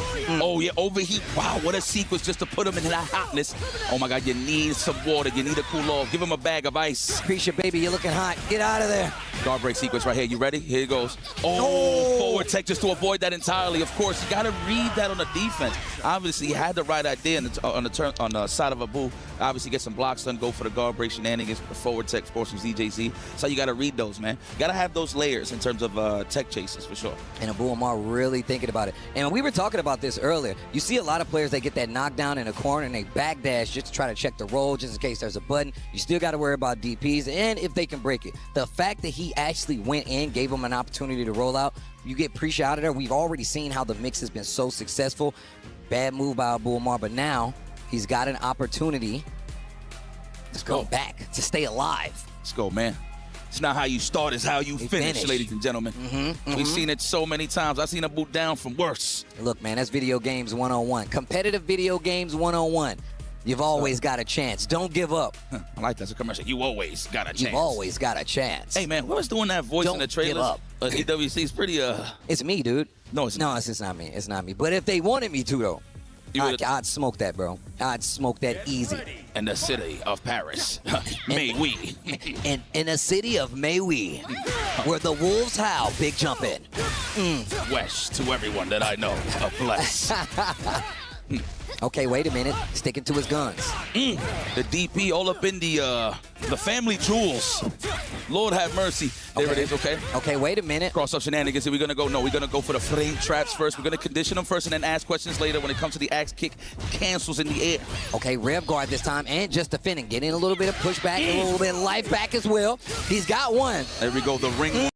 Oh, yeah, overheat. Wow, what a sequence just to put him in that hotness. Oh, my God, you need some water. You need to cool off. Give him a bag of ice. Appreciate, baby. You're looking hot. Get out of there. Guard break sequence right here. You ready? Here it goes. Oh, forward tech just to avoid that entirely. Of course, you got to read that on the defense. Obviously, he had the right idea on the side of Abu. Obviously, get some blocks done, go for the guard break shenanigans, the forward tech, of course, from ZJZ. So you got to read those, man. You got to have those layers in terms of tech chases, for sure. And Abu Omar really thinking about it. And we were talking about this earlier. You see a lot of players, they get that knockdown in a corner and they backdash just to try to check the roll, just in case there's a button. You still got to worry about DPs and if they can break it. The fact that he actually went in, gave him an opportunity to roll out, you get Prisha out of there. We've already seen how the mix has been so successful. Bad move by Abu Omar, but now he's got an opportunity to go back, to stay alive. Let's go, man. It's not how you start, it's how you finish, ladies and gentlemen. We've seen it so many times. I've seen a boot down from worse. Look, man, that's video games 101. Competitive video games 101. You've always got a chance. Don't give up. I like that. It's a commercial. You always got a chance. You've always got a chance. Hey, man, who was doing that voice in the trailer? Don't give up. EWC is pretty, It's me, dude. No, it's not. No, it's not me. It's not me. But if they wanted me to, though, I'd smoke that, bro. I'd smoke that easy. In the city of Paris, may we. In the city of may we, where the wolves howl, big jump in. West to everyone that I know, a bless. Okay, wait a minute. Sticking to his guns. The DP all up in the family jewels. Lord have mercy. There it is, okay? Okay, wait a minute. Cross up shenanigans. We're going to go, no, we're going to go for the frame traps first. We're going to condition them first and then ask questions later. When it comes to the axe kick, cancels in the air. Okay, rev guard this time and just defending. Getting a little bit of pushback, a little bit of life back as well. He's got one. There we go, the ring.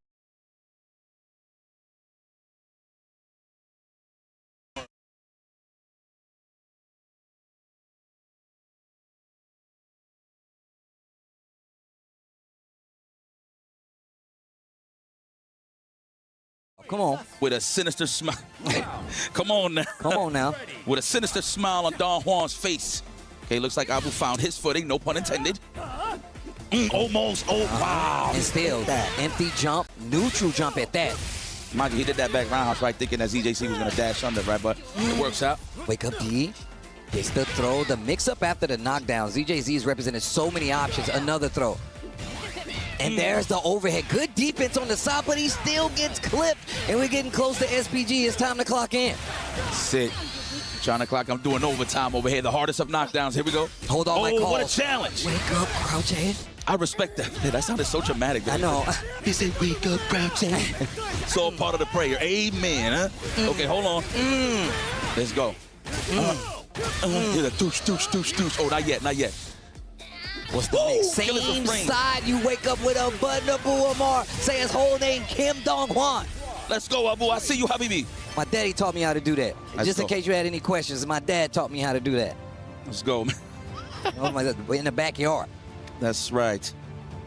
Come on. With a sinister smile. Come on now. Come on now. With a sinister smile on Don Juan's face. Okay, looks like Abu found his footing, no pun intended. Almost. Oh, wow. And still, that empty jump, neutral jump at that. Mind you, he did that back roundhouse, right, thinking that ZJC was going to dash under, right? But it works out. Wake up, D. Gets the throw. The mix-up after the knockdown. ZJZ has represented so many options. Another throw. And there's the overhead. Good defense on the side, but he still gets clipped. And we're getting close to SPG. It's time to clock in. Sick. Trying to clock. I'm doing overtime over here. The hardest of knockdowns. Here we go. Hold on, my Oh, call. what a challenge. Wake up, crouch head. I respect that. Yeah, that sounded so dramatic. I know. He said, wake up, crouch head. It's all part of the prayer. Amen, huh? Okay, hold on. Let's go. Here's a douche, douche, douche, douche. Oh, not yet, not yet. What's the mix? Same side, you wake up with a button of Amar. Say his whole name, Kim Dong Hwan. Let's go, Abu. I see you, Habibi. My daddy taught me how to do that. Just in case you had any questions, my dad taught me how to do that. Let's go, man. In the backyard. That's right.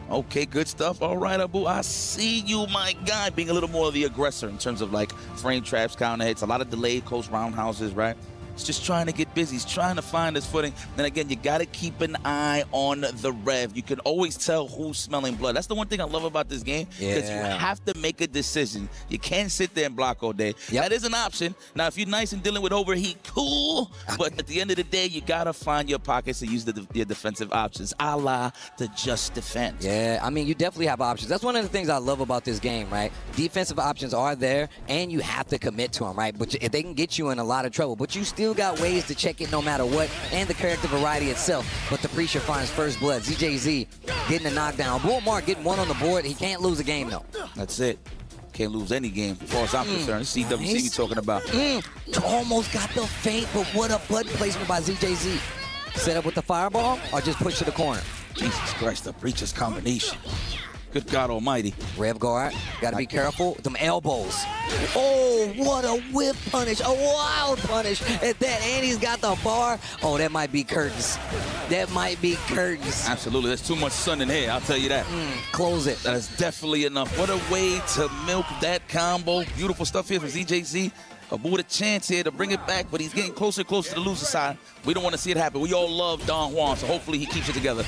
Okay, good stuff. All right, Abu. I see you, my guy, being a little more of the aggressor in terms of like frame traps, counter hits, a lot of delayed close roundhouses, right? He's just trying to get busy. He's trying to find his footing. Then again, you got to keep an eye on the rev. You can always tell who's smelling blood. That's the one thing I love about this game, because you have to make a decision. You can't sit there and block all day. That is an option. Now, if you're nice and dealing with overheat, cool. But at the end of the day, you got to find your pockets and use your defensive options, a la the just defense. Yeah, I mean, you definitely have options. That's one of the things I love about this game, right? Defensive options are there, and you have to commit to them, right? But they can get you in a lot of trouble. But you still got ways to check it no matter what, and the character variety itself. But the Preacher finds first blood. ZJZ getting a knockdown. Bullmark getting one on the board. He can't lose a game, though. That's it. Can't lose any game, as far as I'm concerned. This is CWC we talking about. Almost got the feint, but what a button placement by ZJZ. Set up with the fireball, or just push to the corner? Jesus Christ, the Preacher's combination. Good God almighty. Rev guard, gotta be careful. Them elbows. Oh, what a whip punish. A wild punish at that. And he's got the bar. Oh, that might be curtains. That might be curtains. Absolutely. There's too much sun in here, I'll tell you that. Close it. That is definitely enough. What a way to milk that combo. Beautiful stuff here from ZJZ. Abu with a chance here to bring it back, but he's getting closer and closer to the loser side. We don't want to see it happen. We all love Don Juan, so hopefully he keeps it together.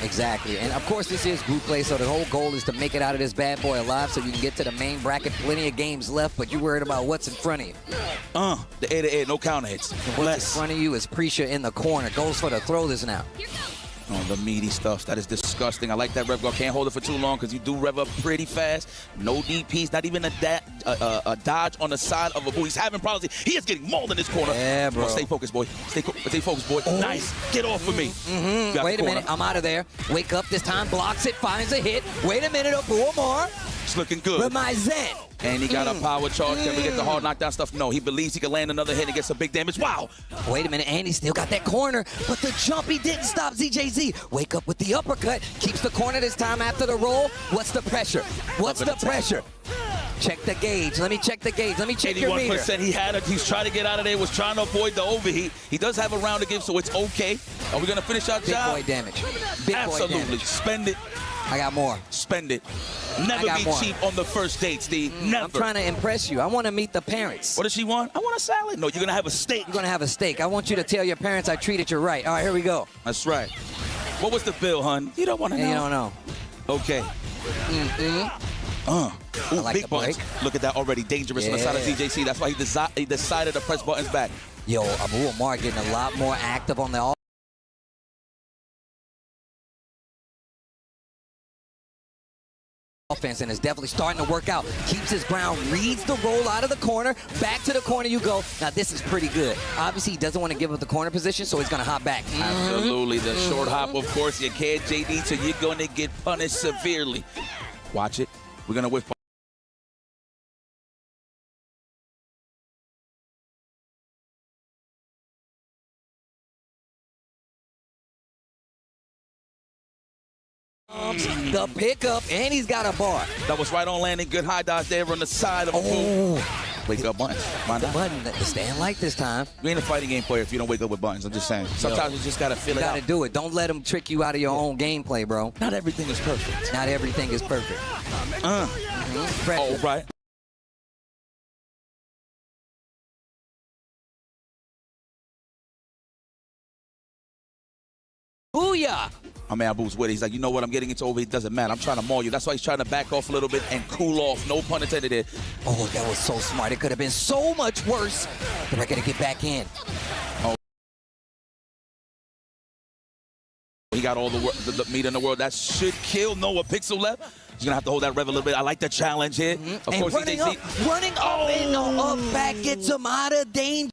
Exactly. And of course, this is group play, so the whole goal is to make it out of this bad boy alive so you can get to the main bracket. Plenty of games left, but you're worried about what's in front of you. The air to air, no counter hits. What's in front of you is Preacher in the corner. Goes for the throw this now. Oh, the meaty stuff. That is disgusting. I like that rev guard. Can't hold it for too long because you do rev up pretty fast. No DPs, not even a dodge on the side of Abu. He's having problems. He is getting mauled in this corner. Yeah, bro. Oh, stay focused, boy. Stay focused, boy. Oh. Nice. Get off of me. Wait a minute. I'm out of there. Wake up this time. Blocks it. Finds a hit. Wait a minute. Abu Amar. It's looking good. With my Zen. And he got a power charge. Can we get the hard knockdown stuff? No, he believes he can land another hit and get some big damage. Wow. Wait a minute, and he still got that corner, but the jump, he didn't stop ZJZ. Wake up with the uppercut, keeps the corner this time after the roll. What's the pressure? What's the pressure? Check the gauge. Let me check the gauge. Let me check your meter. 81% he had it. He's trying to get out of there. Was trying to avoid the overheat. He does have a round to give, so it's okay. Are we going to finish our job? Big boy damage. Big Absolutely. boy damage. Spend it. I got more. Spend it. Never be cheap on the first date, Steve. Never. I'm trying to impress you. I want to meet the parents. What does she want? I want a salad. No, you're going to have a steak. You're going to have a steak. I want you to tell your parents I treated you right. All right, here we go. That's right. What was the bill, hun? You don't want to know. You don't know. Okay. Ooh, like big buttons. Look at that already. Dangerous on the side of ZJC. That's why he decided to press buttons back. Yo, Abu Amar getting a lot more active on the offense, and is definitely starting to work out. Keeps his ground, reads the roll out of the corner, back to the corner you go. Now this is pretty good. Obviously he doesn't want to give up the corner position, so he's going to hop back. Absolutely, the short hop, of course, you can't, JD, so you're going to get punished severely. Watch it. We're going to whip. The pickup, and he's got a bar. That was right on landing. Good high dodge there on the side of Abu. Wake up buttons. The button that stand like this time. You ain't a fighting game player if you don't wake up with buttons. I'm just saying. Sometimes you just got to feel it out. You got to do it. Don't let them trick you out of your own gameplay, bro. Not everything is perfect. Not everything is perfect. Oh, right. Booyah! My man Abu's with it. He's like, you know what? I'm getting into over. It doesn't matter. I'm trying to maul you. That's why he's trying to back off a little bit and cool off. No pun intended there. Oh, that was so smart. It could have been so much worse. But I got to get back in. Oh. He got all the meat in the world. That should kill Noah. Pixel left. He's going to have to hold that rev a little bit. I like the challenge here. Of and course, running up, and up back, gets him out of danger.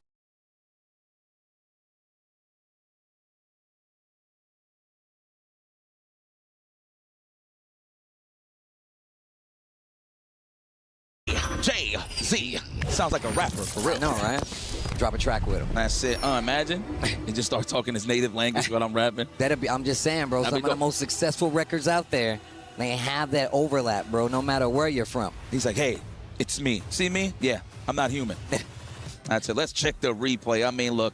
Jay-Z. Sounds like a rapper, for real. I know, right? Drop a track with him. That's it. Imagine. He just starts talking his native language while I'm rapping. That'd be, I'm just saying, bro, some of the most successful records out there, they have that overlap, bro, no matter where you're from. He's like, hey, it's me. See me? Yeah, I'm not human. That's it. Let's check the replay. I mean, look,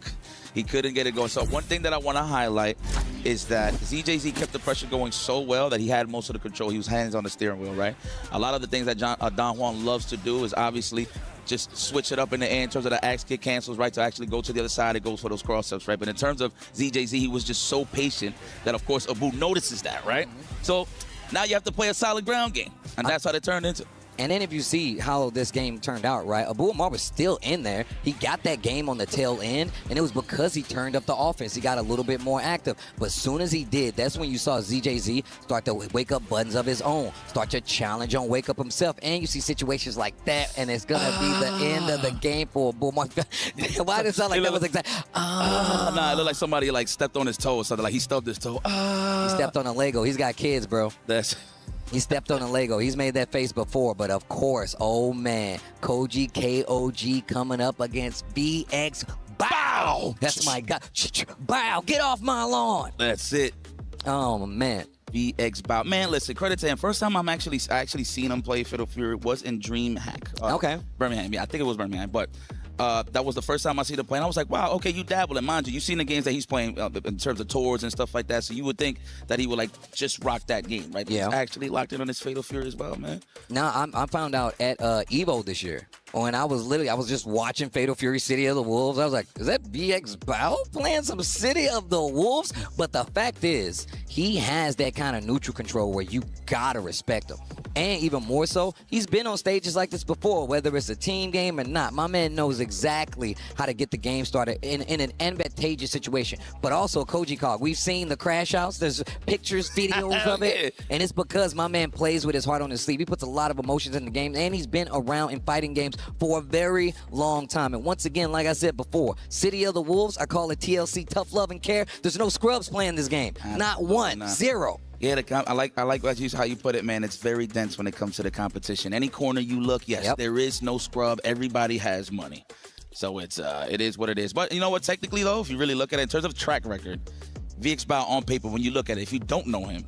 he couldn't get it going. So one thing that I want to highlight is that ZJZ kept the pressure going so well that he had most of the control. He was hands on the steering wheel, right? A lot of the things that Don Juan loves to do is obviously just switch it up in the air in terms of the axe kick cancels, right, to actually go to the other side. It goes for those cross-ups, right? But in terms of ZJZ, he was just so patient that, of course, Abu notices that, right? So now you have to play a solid ground game, and that's how they turned into. And then if you see how this game turned out, right, Abu Amar was still in there. He got that game on the tail end, and it was because he turned up the offense. He got a little bit more active. But as soon as he did, that's when you saw ZJZ start to wake up buttons of his own, start to challenge on wake up himself. And you see situations like that, and it's going to be the end of the game for Abu Amar. Why did it sound like that was exact? Nah, it looked like somebody like stepped on his toe or something. Like he stubbed his toe. He stepped on a Lego. He's got kids, bro. He stepped on a Lego. He's made that face before, but of course, oh man, Koji KOG coming up against BX. Bow! That's my guy. Bow! Get off my lawn! That's it. Oh man. BX Bow. Man, listen, credit to him. First time I actually seen him play Fatal Fury was in DreamHack. Okay. Birmingham. Yeah, I think it was Birmingham, but that was the first time I see him play. And I was like, wow, okay, you dabble. And mind you, you've seen the games that he's playing in terms of tours and stuff like that. So you would think that he would like just rock that game, right? But Yeah. he's actually locked in on his Fatal Fury as well, man. Now, I found out at Evo this year. When I was just watching Fatal Fury City of the Wolves. I was like, is that BX Bow playing some City of the Wolves? But the fact is, he has that kind of neutral control where you gotta respect him. And even more so, he's been on stages like this before, whether it's a team game or not. My man knows exactly how to get the game started in an advantageous situation. But also, Koji Cog, we've seen the crash outs. There's pictures, videos of it. And it's because my man plays with his heart on his sleeve. He puts a lot of emotions in the game, and he's been around in fighting games for a very long time. And once again, like I said before, City of the Wolves, I call it TLC, tough love and care. There's no scrubs playing this game. Not one, zero. Yeah, I like how you put it, man. It's very dense when it comes to the competition. Any corner you look, yes, there is no scrub. Everybody has money. So it is what it is. But you know what? Technically, though, if you really look at it in terms of track record, VX Bow on paper, when you look at it, if you don't know him,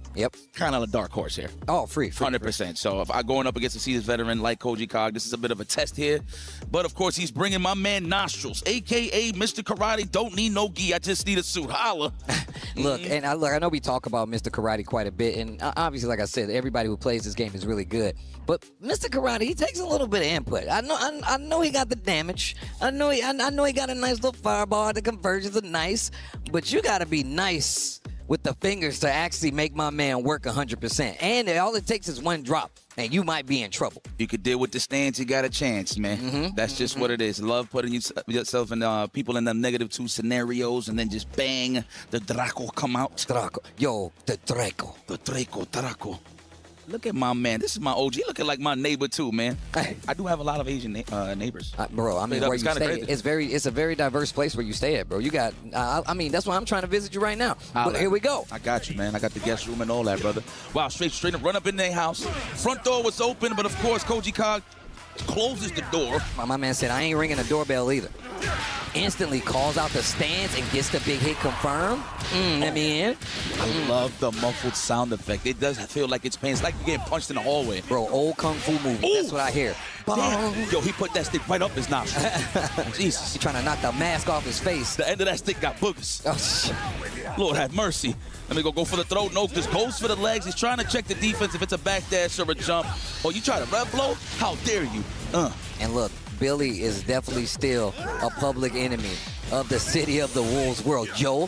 kind of a dark horse here. Oh, free. 100%. So if I going up against a seasoned veteran like Koji Cog, this is a bit of a test here. But of course, he's bringing my man Nostrils, aka Mr. Karate. Don't need no gi, I just need a suit. Holla. Look, and I know we talk about Mr. Karate quite a bit, and obviously, like I said, everybody who plays this game is really good. But Mr. Karate, he takes a little bit of input. I know he got the damage. I know he got a nice little fireball. The conversions are nice, but you got to be nice with the fingers to actually make my man work 100%. And all it takes is one drop, and you might be in trouble. You could deal with the stance, you got a chance, man. That's just what it is. Love putting yourself and people in the -2 scenarios, and then just bang, the Draco come out. Draco. Yo, the Draco. The Draco. Look at my man. This is my OG. Looking like my neighbor too, man. I do have a lot of Asian neighbors. Bro, I mean, where you stay, it's a very diverse place where you stay at, bro. You got, I mean, that's why I'm trying to visit you right now. But here we go. I got you, man. I got the guest room and all that, brother. Wow, straight up, run up in their house. Front door was open, but of course, Koji Cog closes the door. My man said, I ain't ringing the doorbell either. Instantly calls out the stance and gets the big hit confirmed. Let me in. I love the muffled sound effect. It does feel like it's pain. It's like you're getting punched in the hallway. Bro, old kung fu movie. Ooh. That's what I hear. Yo, he put that stick right up his nostril. Jesus. He's trying to knock the mask off his face. The end of that stick got boogers. Oh, shit. Lord have mercy. Let me go for the throat. No, just goes for the legs. He's trying to check the defense if it's a back dash or a jump. Oh, you try to rev blow? How dare you? And look, Billy is definitely still a public enemy of the City of the Wolves world. Yo,